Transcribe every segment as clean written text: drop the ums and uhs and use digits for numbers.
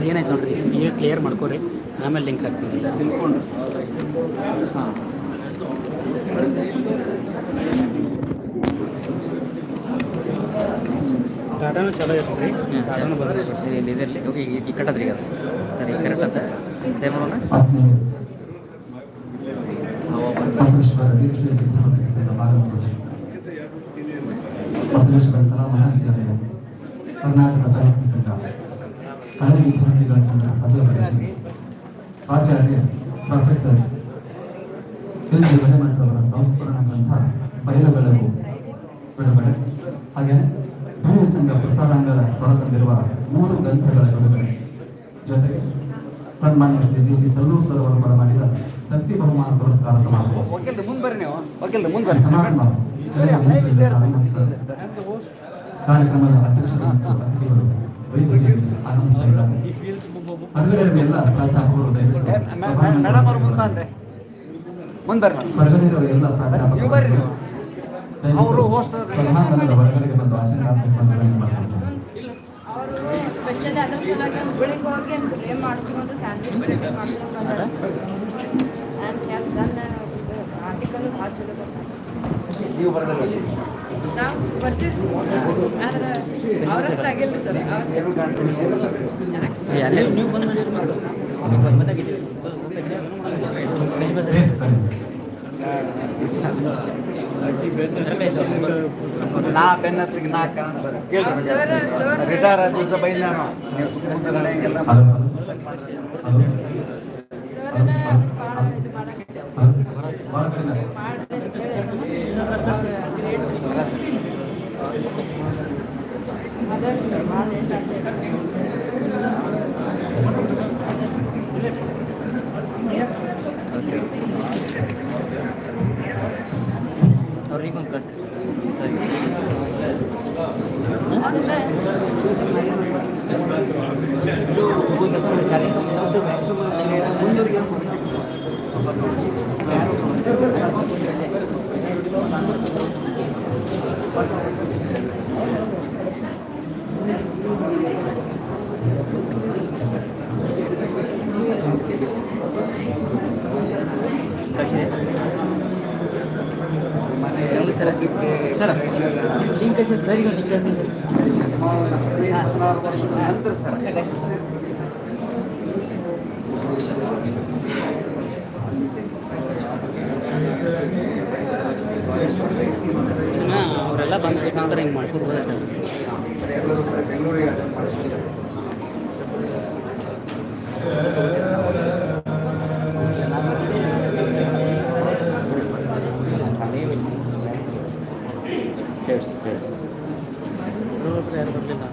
ಏನಾಯ್ತು ನೋಡ್ರಿ, ಈಗ ಕ್ಲಿಯರ್ ಮಾಡ್ಕೊರಿ, ಆಮೇಲೆ ಲಿಂಕ್ ಹಾಕ್ತೀವಿ. ಹಾಂ, ಟಾಟಾನು ಚಲೋ ಇರ್ತದೆ ರೀ, ಟಾಟಾನು ಬರೋದು ಇದರಲ್ಲಿ ಓಕೆ. ಈ ಕಟ್ಟದ್ರಿ ಈಗ ಸರಿ ಕರೆಕ್ಟ್ ಅದ ಸೇಮ್ ಮಾಡೋಣ. ಬಸವೇಶ್ವರ ವೀಕ್ಷಣೆ ವಿದ್ಯಾರ್ಥಿ ಸಂಘ ಬಾಗಲಕೋಟೆ, ಬಸವೇಶ್ವರ ಕಲಾ ಮಹಾವಿದ್ಯಾಲಯ, ಕರ್ನಾಟಕ ಸಾಹಿತ್ಯ ಸಂಘ, ಕನ್ನಡ ವಿದ್ಯಾರ್ಥಿಗಳ ಸಂಘ ಸಭೆಯ ಆಚಾರ್ಯ ಪ್ರೊಫೆಸರ್ ಎಲ್ ಜಿ ಬರೆಮಠ್ ಅವರ ಸಂಸ್ಕರಣ ಗ್ರಂಥ ಬಯಲುಬೆಳಗು ಬಿಡುಗಡೆ, ಹಾಗೆ ಭೂಮಿ ಸಂಘ ಪ್ರಸಾದಾಂಗರ ಹೊರತಂದಿರುವ 3 ಗ್ರಂಥಗಳ ಬಿಡುಗಡೆ, ಜೊತೆಗೆ ಸನ್ಮಾನ್ಯ Shri G C Tallur sir ಅವರು ಮಾಡಿದ ದತ್ತಿ ಬಹುಮಾನ ಪುರಸ್ಕಾರ ಸಮಾರಂಭ ಕಾರ್ಯಕ್ರಮದ ಅಧ್ಯಕ್ಷರು ಮತ್ತು ಅತಿಥಿಗಳು ವೈದ್ಯರಿಗೆ ಆಗಮಿಸ್ತಾ ಇದ್ದಾರೆ. ಹೊರಗಡೆಯವರೆಲ್ಲ ಪ್ರಾಧ್ಯಾಪಕರು ಹೊರಗಡೆಯವರು ಎಲ್ಲ ಪ್ರಾಧ್ಯಾಪಕರು ಸನ್ಮಾನದ ಹೊರಗಡೆಗೆ ಬಂದು ಆಶೀರ್ವಾದ ಮಾಡ್ತಾರೆ. ಅವರು ಸ್ಪೆಷಲಿ ಅದ್ರ ಸಲುವಾಗಿ ಹುಬ್ಬಳ್ಳಿಗೆ ಹೋಗಿ ಪ್ರೇ ಮಾಡಿಸ್ಕೊಂಡು ಸ್ಯಾಂಡ್ವಿಚ್ ಮಾಡ್ಕೊಂಡು ಆ್ಯಂಡ್ ಹ್ಯಾಸ್ ಡನ್ ಆರ್ಟಿಕಲ್ ಭಾಳ ಚಲೋ ಬರ್ತಾರೆ. ನೀವು ಬರೋದಿಲ್ಲ, ನಾವು ಬರ್ತೀವಿ ಆದ್ರೆ ಅವರಷ್ಟು ಆಗಿಲ್ಲ ಸರ್. ನೀವು ಬಂದು ನಾ ಬೆನ್ನತ್ತಿಗೆ ನಾ ಕನ್ನಡ ರಿಟೈರ್ ಆದ ದಿವಸ ಬೈ ನಾನು ನೀವು ಸುಮ್ಮನೆ ನಡೆಯಂಗಿಲ್ಲ. ಅದೇ ಸರ್ ಭಾಳ ಲೇಟ್ ಆಗ್ತದೆ. ಅವ್ರಿಗೆ ಒಂದು ಕಳ್ಸಿ ಸರಿ. ಸರ್ ಲಿಂಕ್ ಸರ್ ಈಗ ಲಿಂಕ್ ನಂತರ ಸರ್ ಇದನ್ನ ಅವರೆಲ್ಲ ಬಂದ ನಂತರ ಹಿಂಗೆ ಮಾಡ್ಕೊಡ್ಬೋದಾಯ್ತಲ್ಲ. ಬೆಂಗಳೂರಿಗೆ ಯಾರು ಬರಲಿಲ್ಲ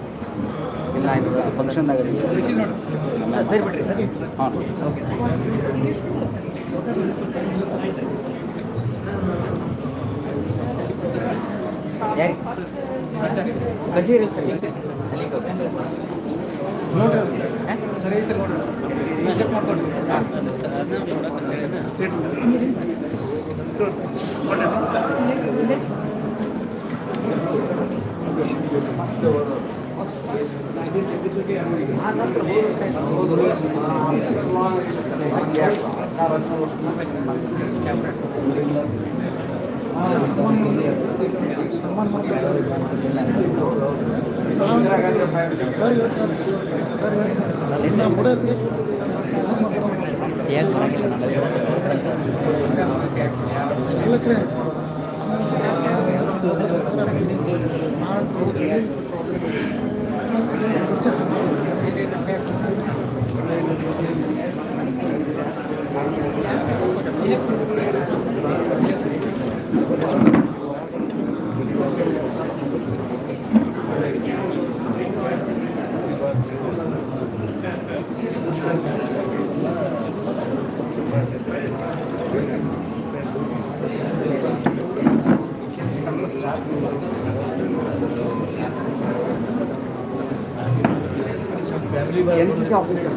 ಇಲ್ಲ ಫಂಕ್ಷನ್ದಾಗ ಸರಿ ಬಿಡ್ರಿ ಸರಿ. ಹಾಂ ಓಕೆ ಯಾರು ಕಸಿ ಇರಿ ಸರ್ ನೋಡ್ರಿ ಸರಿ ಐತೆ ನೋಡ್ರಿ, ಚೆಕ್ ಮಾಡ್ಕೊಡ್ರಿ. NCC officer.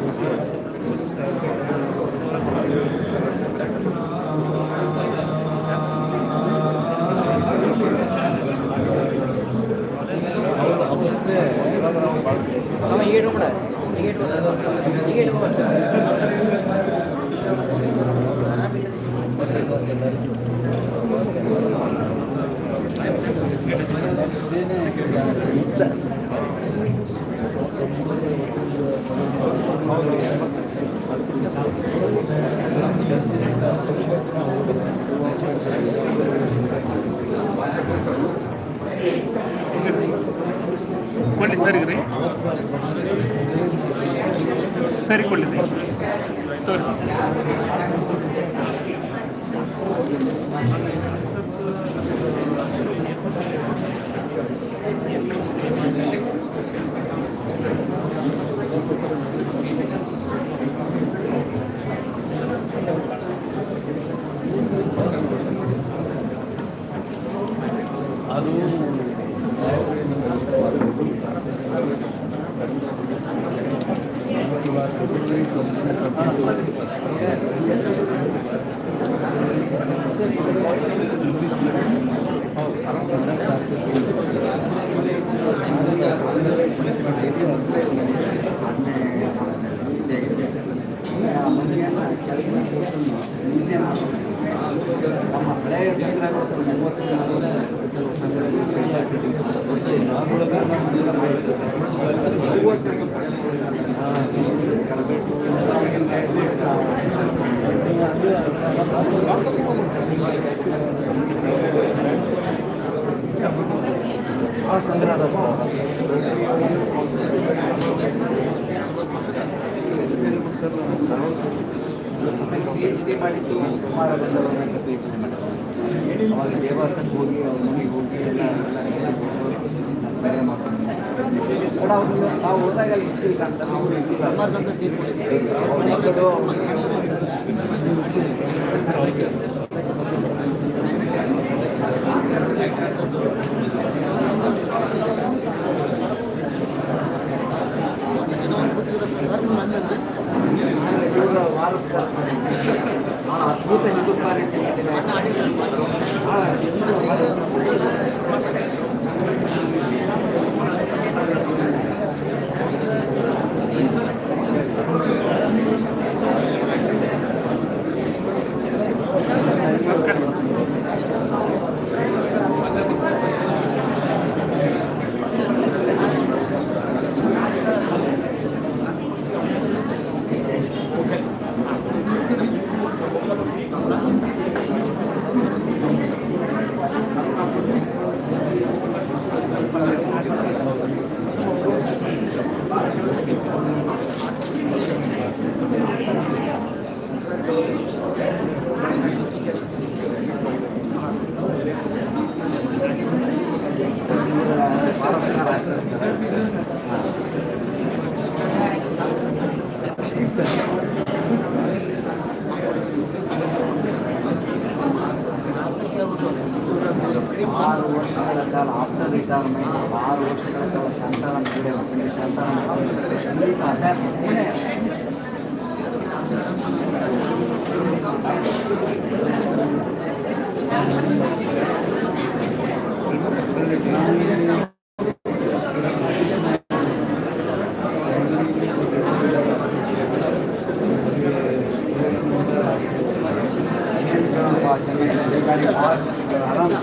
ಕೊಡಿ ಸರಿ ರೀ ಸರಿ ಕೊಡ್ಲಿ ತೋರಿ ಅದು ನಮ್ಮ ಹಳೆಯ ಸಂಗ್ರಹಗಳು ಸ್ವಲ್ಪ 30 ಆ ಸಂಗ್ರಹದ PhD ಮಾಡಿದ್ದು ಕುಮಾರ ಗಂಧರ್ವನಿಂದ PhD ಮಾಡಿದ್ದು. ಅವಾಗ ದೇವಸ್ಥಾನಕ್ಕೆ ಹೋಗಿ ಅವ್ರ ಮನೆಗೆ ಹೋಗಿ ಎಲ್ಲ ಸಹಾಯ ಮಾಡ್ಕೊಂಡು ಕೂಡ ಅವ್ರಿಗೆ ನಾವು ಹೋದಾಗ ಅಲ್ಲಿ ಇರ್ತಿಲ್ಲ ಅಂತ ನಾವು ಅದ್ಭುತ ಹಿಂದೂಸ್ತಾನಿ ಸಂಗೀತ ಆಫ್ಟರ್ ರಿಟೈರ್ಮೆಂಟ್ 6 ವರ್ಷಗಳ ಕಾಲ ಶಾಂತಾರಾಮ್ ಗಿಡ ಶಾಂತಾರಾಮ್ ಸಂಗೀತ ಅಭ್ಯಾಸ ಪುಣೆ ಆರಾಮ್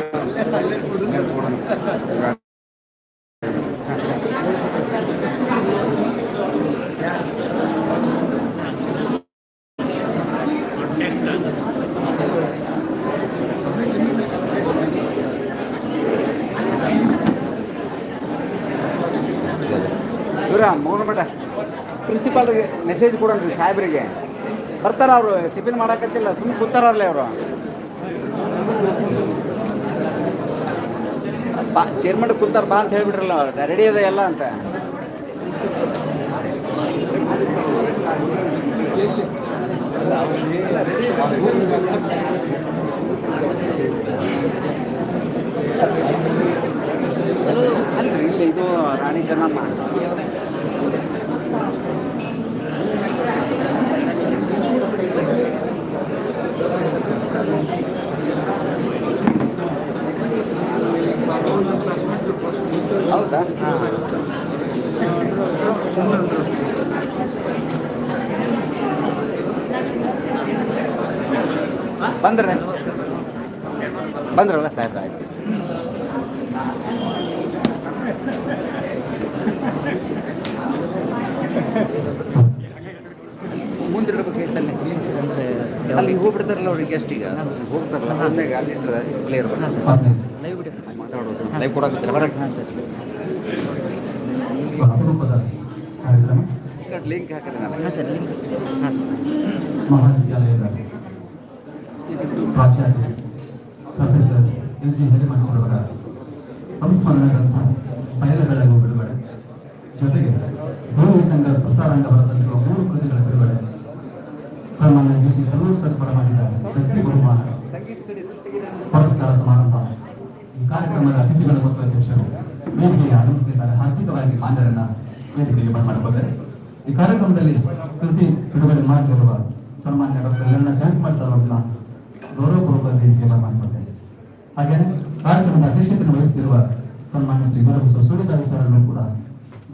ಇವರ ಮೋಹನ್ ಬೇಡ ಪ್ರಿನ್ಸಿಪಾಲ್ರಿಗೆ ಮೆಸೇಜ್ ಕೊಡೋಣ್ರಿ ಸಾಹೇಬ್ರಿಗೆ ಬರ್ತಾರ ಅವರು ಟಿಫಿನ್ ಮಾಡಕತ್ತಿಲ್ಲ ಸುಮ್ಮನೆ ಕೂತಾರಲ್ಲೇ ಅವರು ಬಾ ಚೇರ್ಮನ್ ಕೂತಾರ ಬಾ ಅಂತ ಹೇಳ್ಬಿಟ್ರಲ್ಲ ರೆಡಿ ಇದೆ ಎಲ್ಲ ಅಂತ ಅಲ್ರಿ ಇಲ್ಲಿ ಇದು ರಾಣಿ ಚೆನ್ನಮ್ಮ ಹೌದಾ ಹಾಂ ಬಂದ್ರಲ್ಲ ಸಾಹೇಬ್ರ ಆಯ್ತು. ಮುಂದಿಡಬೇಕಾಯ್ತಲ್ಲ ಅಲ್ಲಿ ಹೋಗ್ಬಿಡ್ತಾರಲ್ಲ ಅವ್ರಿಗೆ ಗೆಸ್ಟ್ ಈಗ ಹೋಗ್ತಾರಲ್ಲ ಆದ್ಮೇಲೆ ಅಲ್ಲಿ ಕ್ಲಿಯರ್ ಮಾತಾಡೋದು ಲೈವ್ ಕೊಡಾಕತ್ತೀರ ಬರಕ್ಕೆ ಅಪರೂಪದ ಕಾರ್ಯಕ್ರಮ ಲಿಂಕ್ ಹಾಕಿದ್ರೆ ನಾನು ಹಾಂ ಸರ್ ಲಿಂಕ್ಸ್ ಹಾಂ ಸರ್ ಮಹಾವಿದ್ಯಾಲಯದ ಪ್ರಾಚಾರ್ಯ ಪ್ರೊಫೆಸರ್ ಎಲ್ ಜಿ ಹಿರೇಮಠರವರ ಸಂಸ್ಮರಣ ಗ್ರಂಥ ಬಯಲುಬೆಳಗು ಬಿಡುಗಡೆ, ಜೊತೆಗೆ ಭೂಮಿ ಸಂಘ ಪ್ರಸಾರಾಂಗ ಹೊರತಂದಿರುವ 3 ಕೃತಿಗಳ ಬಿಡುಗಡೆ, ಸನ್ಮಾನ್ಯ ಜಿ ಸಿ ತಲ್ಲೂರು ಸರ್ ಮಾಡಿದ ವ್ಯಕ್ತಿ ಬಹುಮಾನ ಪುರಸ್ಕಾರ ಸಮಾರಂಭ. ಈ ಕಾರ್ಯಕ್ರಮದ ಅತಿಥಿಗಳು ಮತ್ತು ಅಧ್ಯಕ್ಷರು ವೇದಿಕೆಗೆ ಆಗಮಿಸುತ್ತಿದ್ದಾರೆ. ಹಾರ್ದಿಕವಾಗಿ ಮಾನ್ಯರನ್ನ ವೇದಿಕೆಗೆ ಬರಮಾಡಿದ್ದಾರೆ. ಈ ಕಾರ್ಯಕ್ರಮದಲ್ಲಿ ಕೃತಿ ಬಿಡುಗಡೆ ಮಾಡಲಿರುವ ಸನ್ಮಾನ್ಯ ಡಾಕ್ಟರ್ ಎಲ್ ಶಿವಕುಮಾರ್ ಸರ್ ಅವರನ್ನ ಗೌರವಪೂರ್ವಕ ವೇದಿಕೆಗೆ ಬರಮಾಡಿದ್ದಾರೆ. ಹಾಗೆಯೇ ಕಾರ್ಯಕ್ರಮದ ಅಧ್ಯಕ್ಷತೆಯನ್ನು ವಹಿಸುತ್ತಿರುವ ಸನ್ಮಾನ್ಯ ಶ್ರೀ ಗುರುಬಸವ ಸೂರ್ಯದಾಸ್ ಅವರನ್ನು ಕೂಡ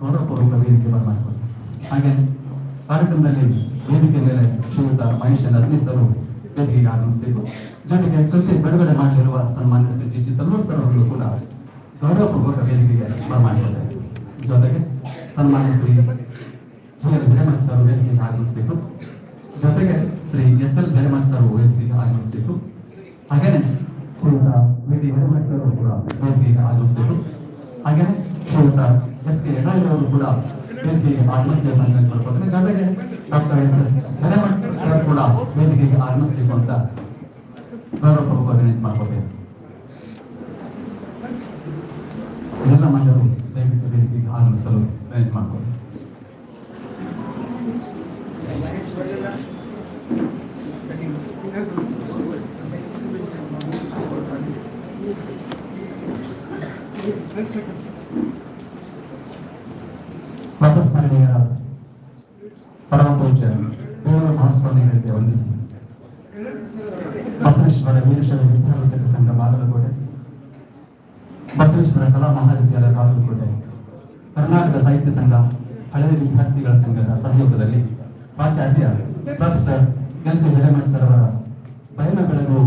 ಗೌರವಪೂರ್ವಕ ವೇದಿಕೆ ಬರಮಾಡಿದ್ದಾರೆ. ಹಾಗೆ ಕಾರ್ಯಕ್ರಮದಲ್ಲಿ ವೇದಿಕೆ ಮೇಲೆ ಶ್ರೀಯುತ ಮಹೇಶ್ ಅದ್ನೀಸ್ ಅವರು ವೇದಿಕೆಗೆ ಆಗಮಿಸಬೇಕು. ಜೊತೆಗೆ ಕೃತಿ ಬಿಡುಗಡೆ ಮಾಡಲಿರುವ ಸನ್ಮಾನ್ಯ Shri G C Talluru sir ಅವರನ್ನು ಕೂಡ ಗೌರವಪೂರ್ವಕ ವೇದಿಕೆಗೆ ಬರಮಾಡಿದ್ದಾರೆ. ಜೊತೆಗೆ ಸನ್ಮಾನ್ಯ Shri G L Hiremath sir ವೇದಿಕೆಗೆ ಆಗಮಿಸಬೇಕು. ಜೊತೆಗೆ Shri S L Hiremath sir ವೇದಿಕೆಗೆ ಆಗಮಿಸಬೇಕು. ಹಾಗೇನೆ ಶ್ರೀಯುತ ವಿ ಡಿ ಹಿರೇಮಠ ಸರ್ ಕೂಡ ವೇದಿಕೆಗೆ ಆಗಮಿಸಬೇಕು. ಹಾಗೇನೆ ಶ್ರೀಯುತ ಎಸ್ ಕೆ ಯಡಾಯಿರವರು ಕೂಡ ವೇದಿಕೆಗೆ ಆಗಮಿಸಬೇಕು ಅಂತ ಹೇಳ್ಕೊಳ್ತೇನೆ. ಜೊತೆಗೆ doctor S S Hiremath sir ಕೂಡ ವೇದಿಕೆಗೆ ಆಗಮಿಸಬೇಕು ಅಂತ ಗೌರವಪೂರ್ವಕ ವಿನಂತಿ ಮಾಡ್ಕೊಳ್ತೇವೆ. ಎಲ್ಲ ಮಂಡರು ದಯವಿಟ್ಟು ವೇದಿಕೆಗೆ ಆಗಮಿಸಲು ವಿನಂತಿ ಮಾಡ್ಕೊಳ್ತೇವೆ. ಮತಸ್ಮರಣೀಯರಾದ ಪರಮ ಪೂಜ್ಯ ದೇವರ ಮಹಾಸ್ವಾಮಿಗಳಿಗೆ ವಂದಿಸಿ ಬಸವೇಶ್ವರ ವೀರಶೈವ ವಿದ್ಯಾವರ್ಧಕ ಸಂಘ ಬಾಗಲಕೋಟೆ, ಬಸವೇಶ್ವರ ಕಲಾ ಮಹಾವಿದ್ಯಾಲಯ ಬಾಗಲಕೋಟೆ, ಕರ್ನಾಟಕ ಸಾಹಿತ್ಯ ಸಂಘ ಹಳೆಯ ವಿದ್ಯಾರ್ಥಿಗಳ ಸಂಘದ ಸಹಯೋಗದಲ್ಲಿ ಪ್ರಾಚಾರ್ಯ professor L G Hiremath sir ಅವರ ಬಯಲುಬೆಳಗು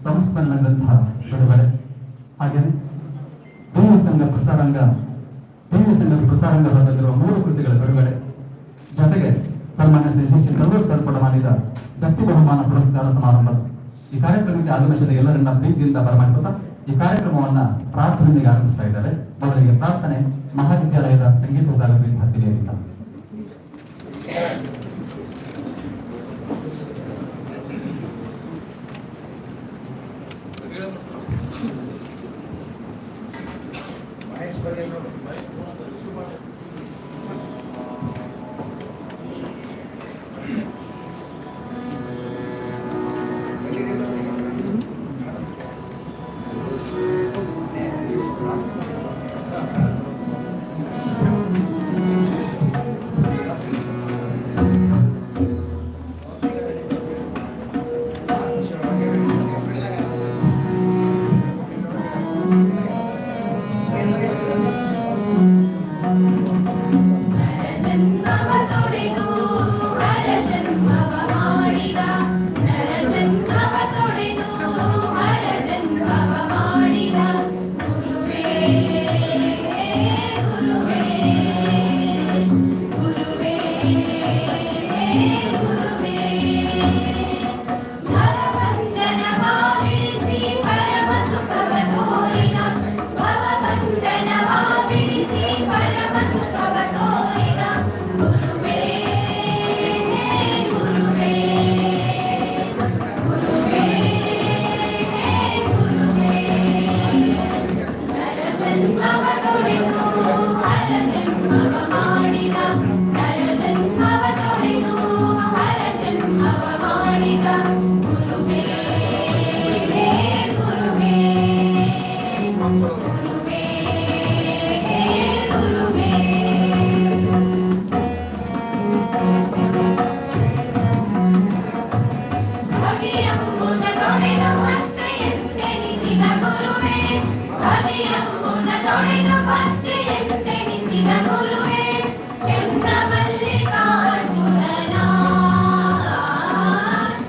ಸಂಸ್ಮರಣ ಗ್ರಂಥ ಬಿಡುಗಡೆ, ಹಾಗೆಯೇ ಭೂಮಿ ಸಂಘ ಪ್ರಸಾರಾಂಗ ಹೊರತಂದಿರುವ 3 ಕೃತಿಗಳ ಬಿಡುಗಡೆ, ಜೊತೆಗೆ ಸನ್ಮಾನ್ಯ Shri G C Talluru sir ಮಾಡಿದ ದತ್ತಿ ಬಹುಮಾನ ಪುರಸ್ಕಾರ ಸಮಾರಂಭ. ಈ ಕಾರ್ಯಕ್ರಮಕ್ಕೆ ಆಗಮಿಸಿದ ಎಲ್ಲರನ್ನ ಪ್ರೀತಿಯಿಂದ ಬರಮಾಡಿಕೊಳ್ತಾ ಈ ಕಾರ್ಯಕ್ರಮವನ್ನ ಪ್ರಾರ್ಥನೆಗೆ ಆರಂಭಿಸ್ತಾ ಇದ್ದಾರೆ. ಮೊದಲಿಗೆ ಪ್ರಾರ್ಥನೆ ಮಹಾವಿದ್ಯಾಲಯದ ಸಂಗೀತ ವಿಭಾಗದ ವಿದ್ಯಾರ್ಥಿಗಳಿಂದ.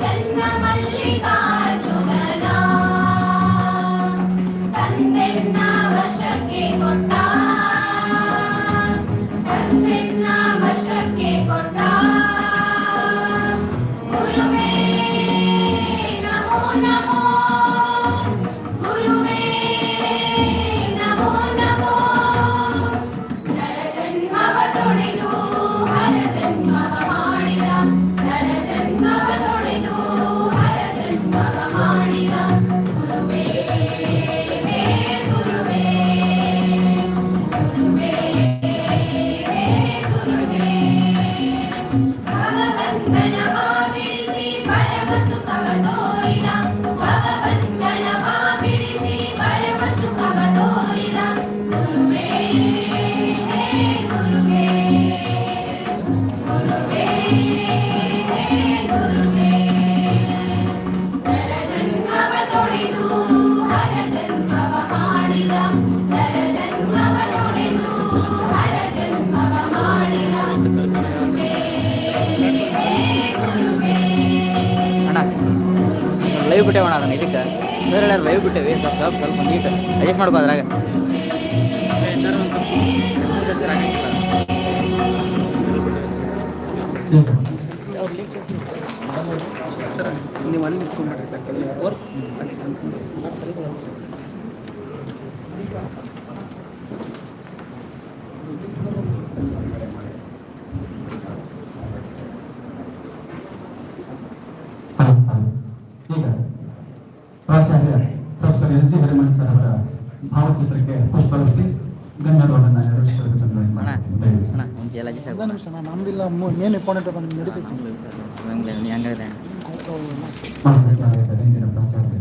ಚಂದ್ರಮಲ್ಲಿಕಾರ್ಜುನ ತೊಡಿದು ಹರ ಜನ್ಮವ ಮಾಡಿದ ನರ ಜನ್ಮವ ತೊಡಿದು ಹರ ಜನ್ಮವ ಮಾಡಿದ ಗುರುವೇ ಗುರುವೇ ಅಣ್ಣ ಲೈವ್ ಬಿಟ್ಟೇವಣ್ಣ ಅದನ್ನ ಇದಕ್ಕೆ ಸರ್ ಎಲ್ಲರೂ ಲೈವ್ ಬಿಟ್ಟೇವಿ ಸ್ವಲ್ಪ ನೀಟ್ ಅಡ್ಜಸ್ಟ್ ಮಾಡ್ಕೋ ಅದ್ರಾಗ ಸರ್ ನೀವು ಅಲ್ಲಿ ನಿಂತ್ಕೊಂಡ್ಬಿಟ್ರಿ ಸರ್ ವರ್ಕ್ ಅಲ್ಲಿ ಸರಿ ಈಗ ಪ್ರಾಚಾರ್ಯ professor L C Hiremath sir ಅವರ ಭಾವಚಿತ್ರಕ್ಕೆ ಪುಷ್ಪವೃಷ್ಟಿ ಗಂಧರ್ವವನ್ನು ಅಣ್ಣ ಒಂದು ಎಲ್ಲ ನಿಮಿಷ ನಮ್ದಿಲ್ಲ ಮೇನ್ ಇಂಪಾರ್ಟೆಂಟ್ ಬಂದು ನಡೀತೈತಿ ಮಹಾವಿದ್ಯಾಲಯದ ಹಿಂದಿನ ಪ್ರಾಚಾರ್ಯ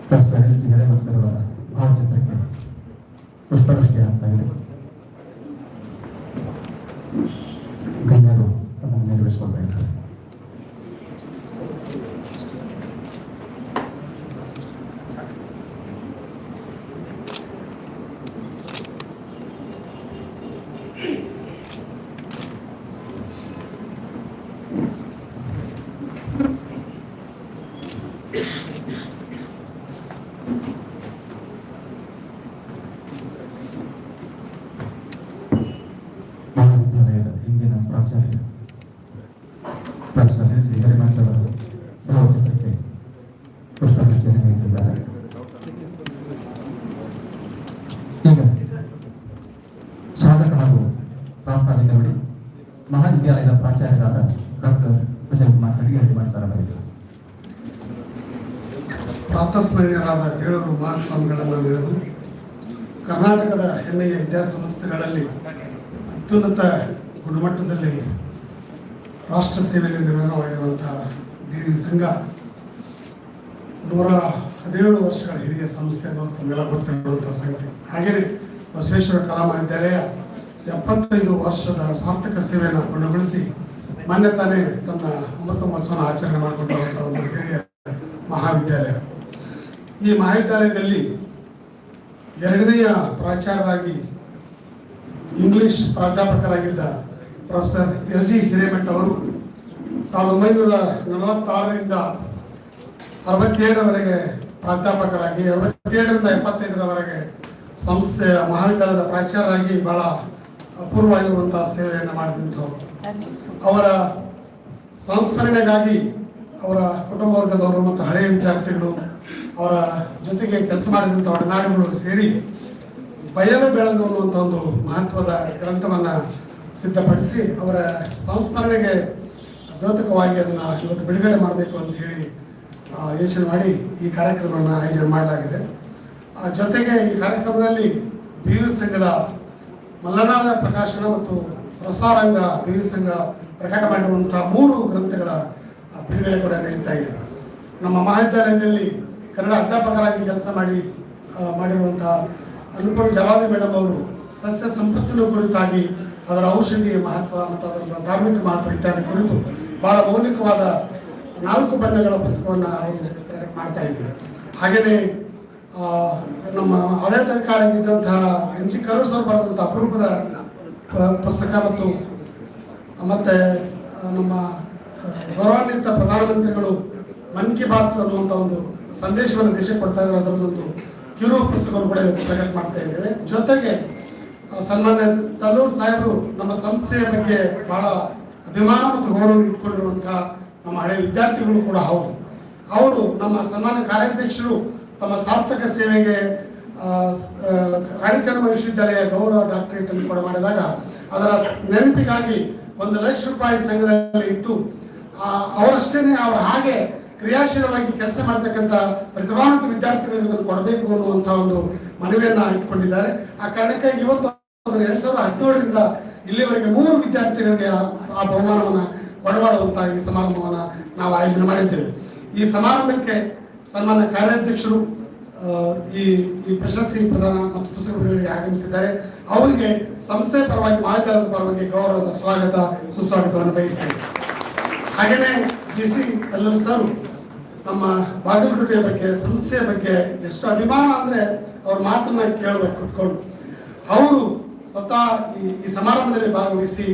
professor L C Hiremath sir ಅವರ ಭಾವಚಿತ್ರಕ್ಕೆ ಪುಷ್ಪವೃಷ್ಟಿ ಆಗ್ತಾ ಇದೆ. ಗಣ್ಯರು ಅದನ್ನು ನೆರವೇರಿಸಿಕೊಳ್ತಾ ಇದ್ದಾರೆ. ಮಹಾವಿದ್ಯಾಲಯದ ಹಿಂದಿನ ಪ್ರಾಚಾರ್ಯ ಪ್ರೊಫೆಸರ್ ಎಲ್ ಸಿ ಹಿರೇಮಠ್ ಅವರ ಭಾವಚಿತ್ರಕ್ಕೆ ಪುಷ್ಪವೃಷ್ಟಿಯನ್ನು ನೀಡುತ್ತಿದ್ದಾರೆ. ಈಗ ಸ್ವಾಗತ ಹಾಗೂ ಪ್ರಾಸ್ತಾವಿಕ ನುಡಿ ಮಹಾವಿದ್ಯಾಲಯದ ಪ್ರಾಚಾರ್ಯರಾದ ಡಾಕ್ಟರ್ ವಿಜಯಕುಮಾರ್ ಹಿರೇಮಠ್ ಸರ್ ಅವರಿಗೆ. ಪ್ರಾತಸ್ಮರಣೀಯರಾದ ಬೇಳೂರು ಮಹಾಸ್ವಾಮಿಗಳನ್ನು ನೆನೆದು ಕರ್ನಾಟಕದ ಹೆಮ್ಮೆಯ ವಿದ್ಯಾಸಂಸ್ಥೆಗಳಲ್ಲಿ ಅತ್ಯುನ್ನತ ಗುಣಮಟ್ಟದಲ್ಲಿ ರಾಷ್ಟ್ರ ಸೇವೆಯಲ್ಲಿ ನಿರತವಾಗಿರುವಂತಹ ಡಿ ಸಂಘ 117 ವರ್ಷಗಳ ಹಿರಿಯ ಸಂಸ್ಥೆ ಅನ್ನೋದು ತಮಗೆಲ್ಲ ಗೊತ್ತಿರುವಂತಹ ಸಂಖ್ಯೆ. ಹಾಗೆಯೇ ಬಸವೇಶ್ವರ ಕಲಾ ಮಹಾವಿದ್ಯಾಲಯ 75 ವರ್ಷದ ಸಾರ್ಥಕ ಸೇವೆಯನ್ನು ಪೂರ್ಣಗೊಳಿಸಿ ಮೊನ್ನೆ ತಾನೇ ತನ್ನ ಅಮೃತ ಮಹೋತ್ಸವನ ಆಚರಣೆ ಮಾಡಿಕೊಂಡಿರುವಂತಹ ಒಂದು ಹಿರಿಯ ಮಹಾವಿದ್ಯಾಲಯ. ಈ ಮಹಾವಿದ್ಯಾಲಯದಲ್ಲಿ 2ನೇಯ ಪ್ರಾಚಾರ್ಯರಾಗಿ ಇಂಗ್ಲಿಷ್ ಪ್ರಾಧ್ಯಾಪಕರಾಗಿದ್ದ ಪ್ರೊಫೆಸರ್ ಎಲ್ ಜಿ ಹಿರೇಮಠ್ ಅವರು 1946ರಿಂದ 67ರವರೆಗೆ ಪ್ರಾಧ್ಯಾಪಕರಾಗಿ 67ರಿಂದ 75ರವರೆಗೆ ಸಂಸ್ಥೆಯ ಮಹಾವಿದ್ಯಾಲಯದ ಪ್ರಾಚಾರ್ಯರಾಗಿ ಬಹಳ ಅಪೂರ್ವವಾಗಿರುವಂತಹ ಸೇವೆಯನ್ನು ಮಾಡಿದಂಥವರು. ಅವರ ಸಂಸ್ಮರಣೆಗಾಗಿ ಅವರ ಕುಟುಂಬ ವರ್ಗದವರು ಮತ್ತು ಹಳೆಯ ವಿದ್ಯಾರ್ಥಿಗಳು ಅವರ ಜೊತೆಗೆ ಕೆಲಸ ಮಾಡಿದಂಥ ಒಡನಾಡಿಗಳು ಸೇರಿ ಬಯಲು ಬೆಳಗು ಅನ್ನುವಂಥ ಒಂದು ಮಹತ್ವದ ಗ್ರಂಥವನ್ನು ಸಿದ್ಧಪಡಿಸಿ ಅವರ ಸಂಸ್ಮರಣೆಗೆ ದ್ಯೋತಕವಾಗಿ ಅದನ್ನು ಇವತ್ತು ಬಿಡುಗಡೆ ಮಾಡಬೇಕು ಅಂತ ಹೇಳಿ ಯೋಚನೆ ಮಾಡಿ ಈ ಕಾರ್ಯಕ್ರಮವನ್ನು ಆಯೋಜನೆ ಮಾಡಲಾಗಿದೆ. ಜೊತೆಗೆ ಈ ಕಾರ್ಯಕ್ರಮದಲ್ಲಿ ಬಿ ವಿ ಸಂಘದ ಮಲ್ಲನಾರ ಪ್ರಕಾಶನ ಮತ್ತು ಪ್ರಸಾರಂಗ ಬಿ ವಿ ಸಂಘ ಪ್ರಕಟ ಮಾಡಿರುವಂಥ 3 ಗ್ರಂಥಗಳ ಬಿಡುಗಡೆ ಕೂಡ ನಡೀತಾ ಇದೆ. ನಮ್ಮ ಮಹಾವಿದ್ಯಾಲಯದಲ್ಲಿ ಕನ್ನಡ ಅಧ್ಯಾಪಕರಾಗಿ ಕೆಲಸ ಮಾಡಿರುವಂತಹ ಅನುಪೂರ್ಣ ಜವಾದಿ ಮೇಡಮ್ ಅವರು ಸಸ್ಯ ಸಂಪತ್ತಿನ ಕುರಿತಾಗಿ ಅದರ ಔಷಧಿಯ ಮಹತ್ವ ಮತ್ತು ಅದರ ಧಾರ್ಮಿಕ ಮಹತ್ವ ಇತ್ಯಾದಿ ಕುರಿತು ಬಹಳ ಮೌಲಿಕವಾದ 4 ಬಣ್ಣಗಳ ಪುಸ್ತಕವನ್ನು ಅವರು ಪ್ರಕಟ ಮಾಡ್ತಾ ಇದ್ದಾರೆ. ಹಾಗೆಯೇ ನಮ್ಮ ಆಡಳಿತಾಧಿಕಾರಿಯಾಗಿದ್ದಂತಹ ಎನ್ ಜಿ ಕರೂರ್ ಸರ್ ಬರೆದಂಥ ಅಪರೂಪದ ಪುಸ್ತಕ ಮತ್ತು ನಮ್ಮ ಗೌರವಾನ್ವಿತ ಪ್ರಧಾನಮಂತ್ರಿಗಳು ಮನ್ ಕಿ ಬಾತ್ ಅನ್ನುವಂಥ ಒಂದು ಸಂದೇಶವನ್ನು ದೇಶಕ್ಕೆ ಕೊಡ್ತಾ ಇದ್ದಾರೆ. ಅದರದ್ದೊಂದು ಕಿರು ಪುಸ್ತಕವನ್ನು ಕೂಡ ಇವತ್ತು ಪ್ರಕಟ ಮಾಡ್ತಾ ಇದ್ದೇವೆ. ಜೊತೆಗೆ ಸನ್ಮಾನ್ಯ ತಲ್ಲೂರು ಸಾಹೇಬರು ನಮ್ಮ ಸಂಸ್ಥೆಯ ಬಗ್ಗೆ ಬಹಳ ಅಭಿಮಾನ ಮತ್ತು ಗೌರವ ಇಟ್ಕೊಂಡಿರುವಂತಹ ನಮ್ಮ ಹಳೆಯ ವಿದ್ಯಾರ್ಥಿಗಳು ಕೂಡ ಹೌದು. ಅವರು ನಮ್ಮ ಸನ್ಮಾನ್ಯ ಕಾರ್ಯಾಧ್ಯಕ್ಷರು ತಮ್ಮ ಸಾರ್ಥಕ ಸೇವೆಗೆ ರಾಣಿ ಚೆನ್ನಮ್ಮ ವಿಶ್ವವಿದ್ಯಾಲಯ ಗೌರವ ಡಾಕ್ಟರೇಟ್ ಅನ್ನು ಕೂಡ ಮಾಡಿದಾಗ ಅದರ ನೆನಪಿಗಾಗಿ 1 ಲಕ್ಷ ರೂಪಾಯಿ ಸಂಘದಲ್ಲಿ ಇಟ್ಟು ಅವರಷ್ಟೇನೆ ಅವರ ಹಾಗೆ ಕ್ರಿಯಾಶೀಲವಾಗಿ ಕೆಲಸ ಮಾಡ್ತಕ್ಕಂಥ ಪ್ರತಿಭಾವಂತ ವಿದ್ಯಾರ್ಥಿಗಳಿಗೆ ಅದನ್ನು ಕೊಡಬೇಕು ಅನ್ನುವಂಥ ಒಂದು ಮನವಿಯನ್ನ ಇಟ್ಕೊಂಡಿದ್ದಾರೆ. ಆ ಕಾರಣಕ್ಕಾಗಿ ಇವತ್ತು 2017ರಿಂದ ಇಲ್ಲಿವರೆಗೆ 3 ವಿದ್ಯಾರ್ಥಿಗಳಿಗೆ ಆ ಬಹುಮಾನವನ್ನು ಕೊಡಮಾಡುವಂಥ ಈ ಸಮಾರಂಭವನ್ನು ನಾವು ಆಯೋಜನೆ ಮಾಡಿದ್ದೇವೆ. ಈ ಸಮಾರಂಭಕ್ಕೆ ಸನ್ಮಾನ್ಯ ಕಾರ್ಯಾಧ್ಯಕ್ಷರು ಈ ಪ್ರಶಸ್ತಿ ಪ್ರದಾನ ಮತ್ತು ಪುಸ್ತಕ ಬಿಡುಗಡೆಗೆ ಆಗಮಿಸಿದ್ದಾರೆ. ಅವರಿಗೆ ಸಂಸ್ಥೆ ಪರವಾಗಿ ಮಹಾವಿದ್ಯಾಲಯದ ಪರವಾಗಿ ಗೌರವದ ಸ್ವಾಗತ ಸುಸ್ವಾಗತವನ್ನು ಬಯಸ್ತೇನೆ. ಹಾಗೆಯೇ ಜಿ ಸಿ ಎಲ್ಲರೂ ಸರ್ ನಮ್ಮ ಬಾಗಲಕೋಟೆಯ ಬಗ್ಗೆ, ಸಂಸ್ಥೆಯ ಬಗ್ಗೆ ಎಷ್ಟು ಅಭಿಮಾನ ಅಂದರೆ ಅವ್ರ ಮಾತನ್ನ ಕೇಳಬೇಕು ಕುತ್ಕೊಂಡು. ಅವರು ಸ್ವತಃ ಈ ಸಮಾರಂಭದಲ್ಲಿ ಭಾಗವಹಿಸಿ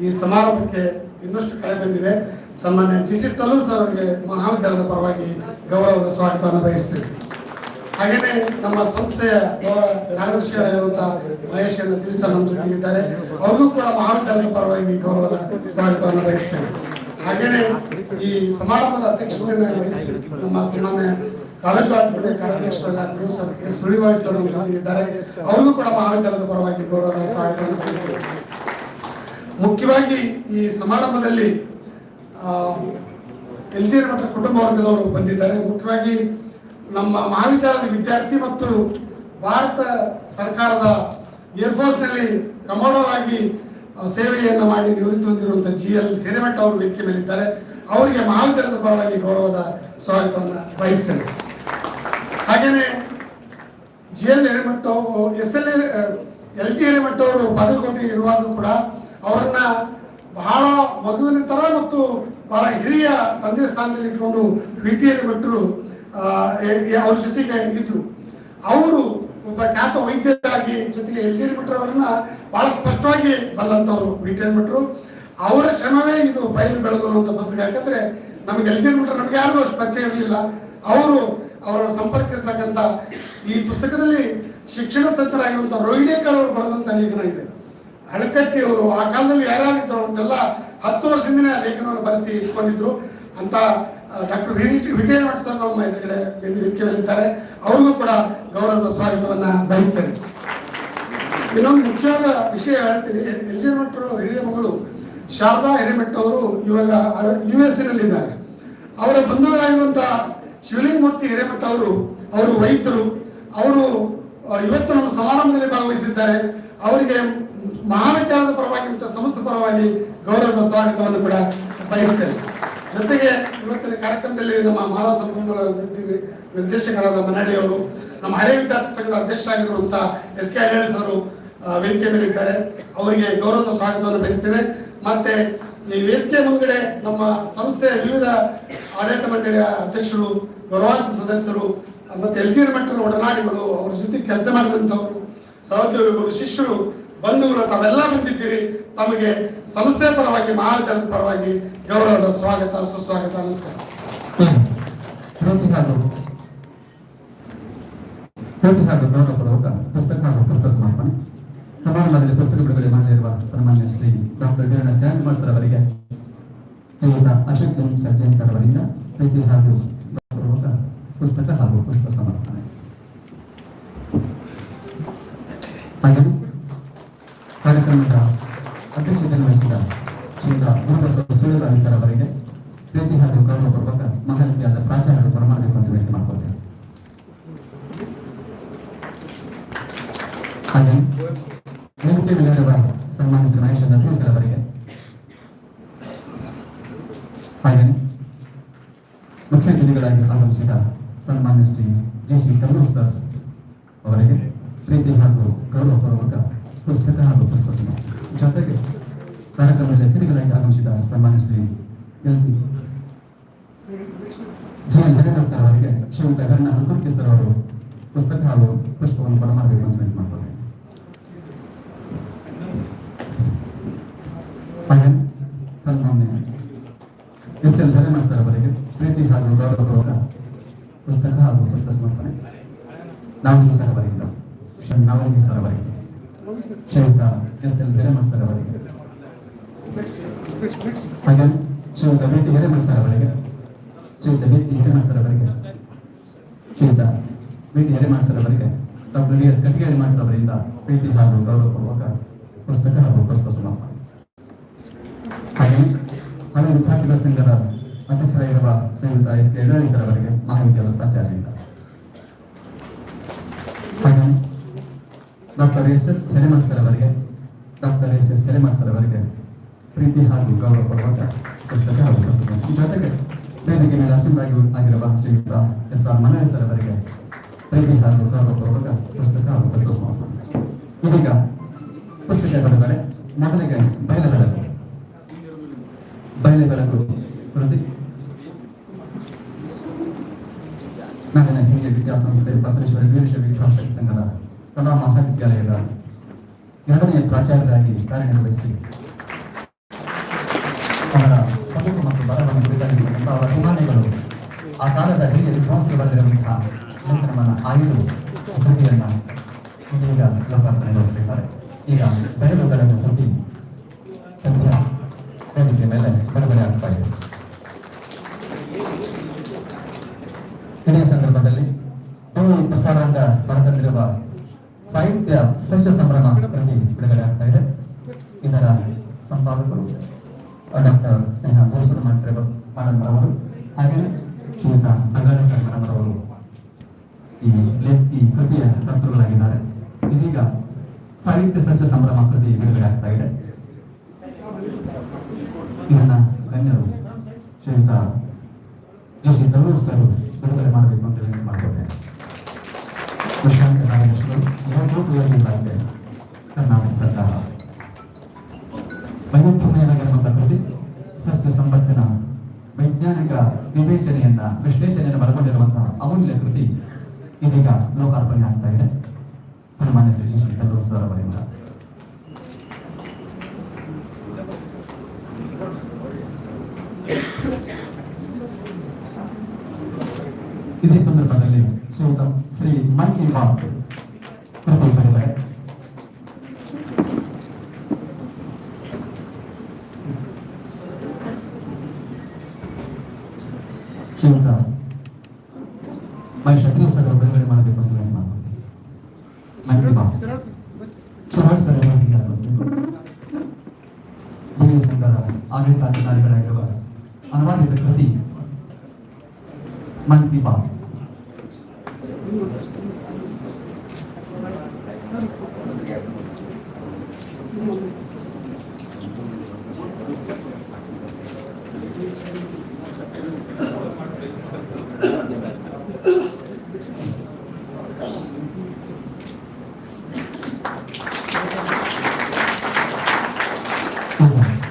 ಈ ಸಮಾರಂಭಕ್ಕೆ ಇನ್ನಷ್ಟು ಕಳೆ ಬಂದಿದೆ. ಸನ್ಮಾನ್ಯ ಜಿಸಿತ್ತಲ್ಲೂ ಸರ್ ಅವರಿಗೆ ಮಹಾವಿದ್ಯಾಲಯದ ಪರವಾಗಿ ಗೌರವದ ಸ್ವಾಗತವನ್ನು ಬಯಸ್ತೇವೆ. ಹಾಗೆಯೇ ನಮ್ಮ ಸಂಸ್ಥೆಯ ಕಾರ್ಯದರ್ಶಿಗಳಾಗಿರುವಂತಹ ಮಹೇಶ್ ಎಂದು ತಿಳಿಸಲು ನಮ್ಮ ಜೊತೆಗಿದ್ದಾರೆ. ಅವ್ರಿಗೂ ಕೂಡ ಮಹಾವಿದ್ಯಾಲಯದ ಪರವಾಗಿ ಗೌರವದ ಸ್ವಾಗತವನ್ನು ಬಯಸ್ತೇವೆ. ಹಾಗೆಯೇ ಈ ಸಮಾರಂಭದ ಅಧ್ಯಕ್ಷತೆಯನ್ನು ವಹಿಸಿ ನಮ್ಮ ಸಾಮಾನ್ಯ ಕಾಲೇಜು ಆಡಳಿತ ಕಾರ್ಯಾಧ್ಯಕ್ಷರಾದ ಗುರು ಸರ್ ಎಸ್ ಸುಳಿವಾಯಿ ಸರ್ ನಮ್ಮ ಜೊತೆಗಿದ್ದಾರೆ. ಅವ್ರಿಗೂ ಕೂಡ ಮಹಾವಿದ್ಯಾಲಯದ ಪರವಾಗಿ ಗೌರವದ ಸ್ವಾಗತವನ್ನು ಬಯಸ್ತೇವೆ. ಮುಖ್ಯವಾಗಿ ಈ ಸಮಾರಂಭದಲ್ಲಿ LCR ಮಠ ಕುಟುಂಬ ವರ್ಗದವರು ಬಂದಿದ್ದಾರೆ. ಮುಖ್ಯವಾಗಿ ನಮ್ಮ ಮಹಾವಿದ್ಯಾಲಯದ ವಿದ್ಯಾರ್ಥಿ ಮತ್ತು ಭಾರತ ಸರ್ಕಾರದ ಏರ್ಫೋರ್ಸ್ನಲ್ಲಿ ಕಮಾಂಡರ್ ಆಗಿ ಸೇವೆಯನ್ನು ಮಾಡಿ ನಿವೃತ್ತಿ ಹೊಂದಿರುವಂತಹ GL ಹಿರೇಮಠ ಅವರು ವೇದಿಕೆ ಮೇಲಿದ್ದಾರೆ. ಅವರಿಗೆ ಮಹಾವಿದ್ಯಾಲಯದ ಪರವಾಗಿ ಗೌರವದ ಸ್ವಾಗತವನ್ನು ಬಯಸ್ತೇನೆ. ಹಾಗೆಯೇ GL ಹಿರೇಮಠ LG ಹಿರೇಮಠ ಅವರು ಬಾಗಲಕೋಟೆ ಇರುವಾಗ ಕೂಡ ಅವರನ್ನ ಬಹಳ ಮಗುವಿನ ತರ ಮತ್ತು ಬಹಳ ಹಿರಿಯ ತಂದೆ ಸ್ಥಾನದಲ್ಲಿ ಇಟ್ಕೊಂಡು VT ಹಿರೇಮಠರು ಅವ್ರ ಜೊತೆಗೆ ಇದ್ರು. ಅವರು ಒಬ್ಬ ಖ್ಯಾತ ವೈದ್ಯರಾಗಿ ಜೊತೆಗೆ LG ಹಿರೇಮಠ ಅವರನ್ನ ಬಹಳ ಸ್ಪಷ್ಟವಾಗಿ ಬಲ್ಲಂತವ್ರು VT ಹಿರೇಮಠರು. ಅವರ ಶ್ರಮವೇ ಇದು ಬಯಲು ಬೆಳೆದು ಅಂತ ಪುಸ್ತಕ. ಯಾಕಂದ್ರೆ ನಮ್ಗೆ LG ಹಿರೇಮಠ ನಮ್ಗೆ ಯಾರಿಗೂ ಅಷ್ಟು ಪರಿಚಯ ಇರಲಿಲ್ಲ. ಅವರ ಸಂಪರ್ಕ ಇರ್ತಕ್ಕಂಥ ಈ ಪುಸ್ತಕದಲ್ಲಿ ಶಿಕ್ಷಣ ತಜ್ಞರಾಗಿರುವಂತಹ ರೋಹಿಣೇಕರ್ ಅವರು ಬರೆದಂತ ಲೇಖನ ಇದೆ. ಅಣಕಟ್ಟಿ ಅವರು ಆ ಕಾಲದಲ್ಲಿ ಯಾರ್ಯಾರಿದ್ರು ಅವ್ರನ್ನೆಲ್ಲ 10 ವರ್ಷದಿಂದ ಲೇಖನವನ್ನು ಬರೆಸಿ ಇಟ್ಕೊಂಡಿದ್ರು ಅಂತ ಡಾಕ್ಟರ್ VT ಹಿರೇಮಠ ಸರ್ ನಮ್ಮ ಎದುರುಗಡೆ ವೇದಿಕೆ ಮೇಲಿದ್ದಾರೆ. ಅವ್ರಿಗೂ ಕೂಡ ಗೌರವದ ಸ್ವಾಗತವನ್ನ ಬಯಸ್ತೇನೆ. ಇನ್ನೊಂದು ಮುಖ್ಯವಾದ ವಿಷಯ ಹೇಳ್ತೀನಿ. LG ಹಿರೇಮಠರು ಹಿರಿಯ ಮಗಳು ಶಾರದಾ ಹಿರೇಮಠ ಅವರು ಇವಾಗ USA ನಲ್ಲಿದ್ದಾರೆ. ಅವರ ಬಂಧುಗಳಾಗಿರುವಂತಹ ಶಿವಲಿಂಗ ಮೂರ್ತಿ ಹಿರೇಮಠ ಅವರು ವೈದ್ಯರು. ಅವರು ಇವತ್ತು ನಮ್ಮ ಸಮಾರಂಭದಲ್ಲಿ ಭಾಗವಹಿಸಿದ್ದಾರೆ. ಅವರಿಗೆ ಮಹಾವಿದ್ಯಾಲಯದ ಪರವಾಗಿ ಮತ್ತು ಸಂಸ್ಥೆ ಪರವಾಗಿ ಗೌರವದ ಸ್ವಾಗತವನ್ನು ಕೂಡ ಬಯಸ್ತೇನೆ. ಜೊತೆಗೆ ಇವತ್ತಿನ ಕಾರ್ಯಕ್ರಮದಲ್ಲಿ ನಮ್ಮ ಮಾನವ ಸಂಪನ್ಮೂಲ ಅಭಿವೃದ್ಧಿ ನಿರ್ದೇಶಕರಾದ ಮನಹಳ್ಳಿ ಅವರು, ನಮ್ಮ ಹಳೆಯ ವಿದ್ಯಾರ್ಥಿ ಸಂಘದ ಅಧ್ಯಕ್ಷರಾಗಿರುವಂತಹ SK ಅಡ್ವಾಣಿಸ್ ಅವರು ವೇದಿಕೆ ಮೇಲಿದ್ದಾರೆ. ಅವರಿಗೆ ಗೌರವದ ಸ್ವಾಗತವನ್ನು ಬಯಸ್ತೇನೆ. ಮತ್ತೆ ಈ ವೇದಿಕೆ ಮುಂದ್ಗಡೆ ನಮ್ಮ ಸಂಸ್ಥೆಯ ವಿವಿಧ ಆಡಳಿತ ಮಂಡಳಿಯ ಅಧ್ಯಕ್ಷರು, ಗೌರವಾನ್ವಿತ ಸದಸ್ಯರು ಮತ್ತೆ LG ಹಿರೇಮಠರ ಒಡನಾಡಿಗಳು, ಅವರ ಜೊತೆ ಕೆಲಸ ಮಾಡಿದಂಥವರು, ಸಹೋದ್ಯೋಗಿಗಳು, ಶಿಷ್ಯರು, ಬಂಧುಗಳು ತಾವೆಲ್ಲ ಬಂದಿದ್ದೀರಿ. ತಮಗೆ ಸಂಸ್ಥೆ ಪರವಾಗಿ, ಮಹಾವಿದ್ಯಾಲಯದ ಪರವಾಗಿ ಗೌರವದ ಸ್ವಾಗತ, ಸುಸ್ವಾಗತ, ನಮಸ್ಕಾರ. ಹಾಗೂ ಗೌರವಪೂರ್ವಕ ಪುಸ್ತಕ ಹಾಗೂ ಪುಸ್ತಕ ಸಮರ್ಪಣೆ ಸಮಾರಂಭದಲ್ಲಿ ಪುಸ್ತಕ ಬಿಡುಗಡೆ ಮಾಡಲಿರುವ ಸನ್ಮಾನ್ಯ ಶ್ರೀ ಡಾಕ್ಟರ್ ವೀರಣ್ಣ ಜಯಂಕುಮಾರ್ ಸರ್ ಅವರಿಗೆ ಶ್ರೀಯುತ ಅಶೋಕ್ ಎಂ ಸರ್ಜನ್ ಸರ್ ಅವರಿಂದ ಪ್ರೀತಿ ಹಾಗೂ ಗೌರವಪೂರ್ವಕ ಪುಸ್ತಕ ಹಾಗೂ ಪುಷ್ಪ ಸಮರ್ಪಣೆ. ಹಾಗೆ ಕಾರ್ಯಕ್ರಮದ ಅಧ್ಯಕ್ಷತೆ ವಹಿಸಿದ ಶ್ರೀಯುತ ಗುರುಬಸವ ಸುಳಿವಾಯಿ ಸರ್ ಅವರಿಗೆ ಪ್ರೀತಿ ಹಾಗೂ ಗೌರವಪೂರ್ವಕ ಮಹಾವಿದ್ಯಾಲಯದ ಪ್ರಾಚಾರ್ಯರು ಬರಮಾಡಬೇಕು ಅಂತ ವಿನಂತಿ ಮಾಡ್ಕೊಳ್ತೇವೆ. ಹಾಗೆ ವೇದಿಕೆ ಮೇಲಿರುವ ಸನ್ಮಾನ್ಯ ಶ್ರೀ ಮಹೇಶ್ ಸರ್ ಅವರಿಗೆ, ಹಾಗೆ ಮುಖ್ಯ ಅತಿಥಿಗಳಾಗಿ ಆಗಮಿಸಿದ ಸನ್ಮಾನ್ಯ ಶ್ರೀ JC ಕಲ್ಲೂರ್ ಸರ್ ಅವರಿಗೆ ಪ್ರೀತಿ ಹಾಗೂ ಗೌರವಪೂರ್ವಕ ಪುಸ್ತಕ ಹಾಗೂ ಪುಷ್ಪ ಸಮರ್ಪಣೆ. ಜೊತೆಗೆ ಕಾರ್ಯಕ್ರಮದಲ್ಲಿ ಅತಿಥಿಗಳಾಗಿ ಆಗಮಿಸಿದ ಸನ್ಮಾನ್ಯ ಶ್ರೀ LG ಹರಿದಾಸ್ ಸರ್ ಅವರಿಗೆ ಶ್ರೀಯುತ ಗರ್ಣ ಹಲ್ಕುರ್ಕಿ ಸರ್ ಅವರು ಪುಸ್ತಕ ಹಾಗೂ ಪುಷ್ಪವನ್ನು ಬರಮಾಡಬೇಕು ಅಂತ ವಿನಂತಿ ಮಾಡ್ಕೊಳ್ತೇವೆ. ಹಾಗೆ ಸನ್ಮಾನ್ಯ SL ಧರ್ಮಣ್ಣ ಸರ್ ಅವರಿಗೆ ಪ್ರೀತಿ ಹಾಗೂ ಗೌರವಪೂರ್ವಕ ಪುಸ್ತಕ ಹಾಗೂ ಪುಷ್ಪ ಸಮರ್ಪಣೆ. ನಾವಲಿಂಗಿ ಸರ್ ಅವರಿಂದ ನಾವಲಿಂಗಿ ಸರ್ ಅವರಿಗೆ ಶ್ರೀಯುತ SL ಧರ್ಮಣ್ಣ ಸರ್ ಅವರಿಗೆ, ಹಾಗೆ ಶ್ರೀಯುತ VT ಹಿರೇಮಠ ಸರ್ ಅವರಿಗೆ, ಶ್ರೀಯುತ VT ಹಿರೇಮಠ ಸರ್ ಅವರಿಗೆ, ಶ್ರೀಯುತ VT ಹಿರೇಮಠ ಸರ್ ಅವರಿಗೆ ಡಾಕ್ಟರ್ DS ಕಟ್ಟಿಗೆಳಿ ಮಾತ್ರ ಅವರಿಂದ ಪ್ರೀತಿ ಹಾಗೂ ಗೌರವಪೂರ್ವಕ ಪುಸ್ತಕ ಹಾಗೂ ಪುಷ್ಪ ಸಮರ್ಪಣೆ. ಹಾಗೆ ಹಲವು ವಿದ್ಯಾರ್ಥಿಗಳ ಸಂಘದ ಅಧ್ಯಕ್ಷರಾಗಿರುವ ಶ್ರೀಯುತ SK ಅಡ್ವಾಣಿಸ್ ಸರ್ ಅವರಿಗೆ ಮಹಾವಿದ್ಯಾಲಯದ ಪ್ರಾಚಾರ್ಯರಿಂದ, ಹಾಗೆ ಡಾಕ್ಟರ್ SS ಹಿರೇಮಠ ಸರ್ ಅವರಿಗೆ, ಡಾಕ್ಟರ್ SS ಹಿರೇಮಠ ಸರ್ ಅವರಿಗೆ ಪ್ರೀತಿ ಹಾಗೂ ಗೌರವಪೂರ್ವಕ ಪುಸ್ತಕ ಹಾಗೂ ಪುಷ್ಪ. ಜೊತೆಗೆ ವೇದಿಕೆ ಮೇಲೆ ಆಗಿರುವ ಶ್ರೀಯುತ SR ಮನಹಳ್ಳಿ ಸರ್ ಅವರಿಗೆ ಪ್ರೀತಿ ಹಾಗೂ ಗೌರವಪೂರ್ವಕ ಪುಸ್ತಕ ಹಾಗೂ ಪುಷ್ಪ ಸಮರ್ಪಣೆ. ಇದೀಗ ಪುಸ್ತಕ ಬಿಡುಗಡೆ. ಮೊದಲಿಗೆ ಬಯಲ ಬೆಳಕು ಕೃತಿ ನಾಡಿನ ಹಿರಿಯ ವಿದ್ಯಾಸಂಸ್ಥೆ ಬಸವೇಶ್ವರ ವೀರಶೈವ ಪ್ರಾಥಮಿಕ ಸಂಘದ ಕಲಾ ಮಹಾವಿದ್ಯಾಲಯದ 2ನೇ ಪ್ರಾಚಾರ್ಯರಾಗಿ ಕಾರ್ಯನಿರ್ವಹಿಸಿ ಅವರ ಬದುಕು ಮತ್ತು ಬರವನ್ನು ಕುರಿತಾಗಿರುವಂತಹ ಅವರ ಅಭಿಮಾನಿಗಳು ಆ ಕಾಲದ ಹಿರಿಯ ವಿದ್ವಾಂಸರು ಬರೆದಿರುವಂತಹ ಲೇಖನವನ್ನು ಆಯ್ದು ಕೃತಿಯನ್ನು ಈಗ ಲೋಕಾರ್ಪಣೆಗೊಳಿಸಿದ್ದಾರೆ. ಈಗ ಬೆಳೆದು ಕೃತಿ ಸದ್ಯ ವೇದಿಕೆ ಮೇಲೆ ಬಿಡುಗಡೆ ಆಗ್ತಾ ಇದೆ. ಇದೇ ಸಂದರ್ಭದಲ್ಲಿ ಪ್ರಸಾರದಿಂದ ಬರೆದಂದಿರುವ ಸಾಹಿತ್ಯ ಸಸ್ಯ ಸಂಭ್ರಮ ಕೃತಿ ಬಿಡುಗಡೆ ಆಗ್ತಾ ಇದೆ. ಇದರ ಸಂಪಾದಕರು ಡಾಕ್ಟರ್ ಸ್ನೇಹ ಬೋಸರು ಮಾಡಂತರವರು, ಹಾಗೆ ಶ್ರೀಯುತ ಬಾಗಲಕೋಟ್ ಮೇಡಮರವರು ಈ ಕೃತಿಯ ಕರ್ತೃಗಳಾಗಿದ್ದಾರೆ. ಇದೀಗ ಸಾಹಿತ್ಯ ಸಸ್ಯ ಸಂಭ್ರಮ ಕೃತಿ ಬಿಡುಗಡೆ ಆಗ್ತಾ ಇದೆ. ಇದನ್ನ ಗಣ್ಯರು ಶ್ರೀಯುತ ಜಿ ತಲ್ಲೂರು ಸರ್ ಬಿಡುಗಡೆ ಮಾಡಬೇಕು ಅಂತ ವಿನಂತಿ ಮಾಡ್ಕೊಳ್ತೇನೆ. ಪ್ರಶಾಂತ ಕಾರ್ಯದರ್ಶಿಗಳು ಯೋಜನೆಗಳಾಗಿದೆ ಕರ್ನಾಟಕ ಸರ್ಕಾರ. ವೈವಿಧ್ಯಮಯವಾಗಿರುವಂತಹ ಕೃತಿ ಸಸ್ಯ ಸಂಪತ್ತಿನ ವೈಜ್ಞಾನಿಕ ವಿವೇಚನೆಯನ್ನ ವಿಶ್ಲೇಷಣೆಯನ್ನು ಬರೆಕೊಂಡಿರುವಂತಹ ಅಮೂಲ್ಯ ಕೃತಿ ಇದೀಗ ಲೋಕಾರ್ಪಣೆ ಆಗ್ತಾ ಇದೆ. ಸನ್ಮಾನ್ಯ ಶ್ರೀ ತಲ್ಲೂರು ಸರ್ ಅವರಿಂದ ಇದೇ ಸಂದರ್ಭದಲ್ಲಿ ಶ್ರೀಯುತ ಶ್ರೀ ಮನ್ ಕಿ ಬಾತ್ ಕೃತಿ ಬರೆದರೆ ಶ್ರೀಯುತ ಮೈ ಶಕ್ತಿ ಸರ್ ಬಿಡುಗಡೆ ಮಾಡಬೇಕು ಅಂತ ಏನು ಮಾಡ್ತೀನಿ. ಮನ್ ಕಿ ಬಾತ್ ಸುರೇಶ್ ಸರ್ ಹಿರಿಯ ಸಂಘದ ಆಡಳಿತಾಧಿಕಾರಿಗಳಾಗಿರುವ ಅನುವಾದಿತ ಕೃತಿ ಮನ್ ಕಿ ಬಾತ್.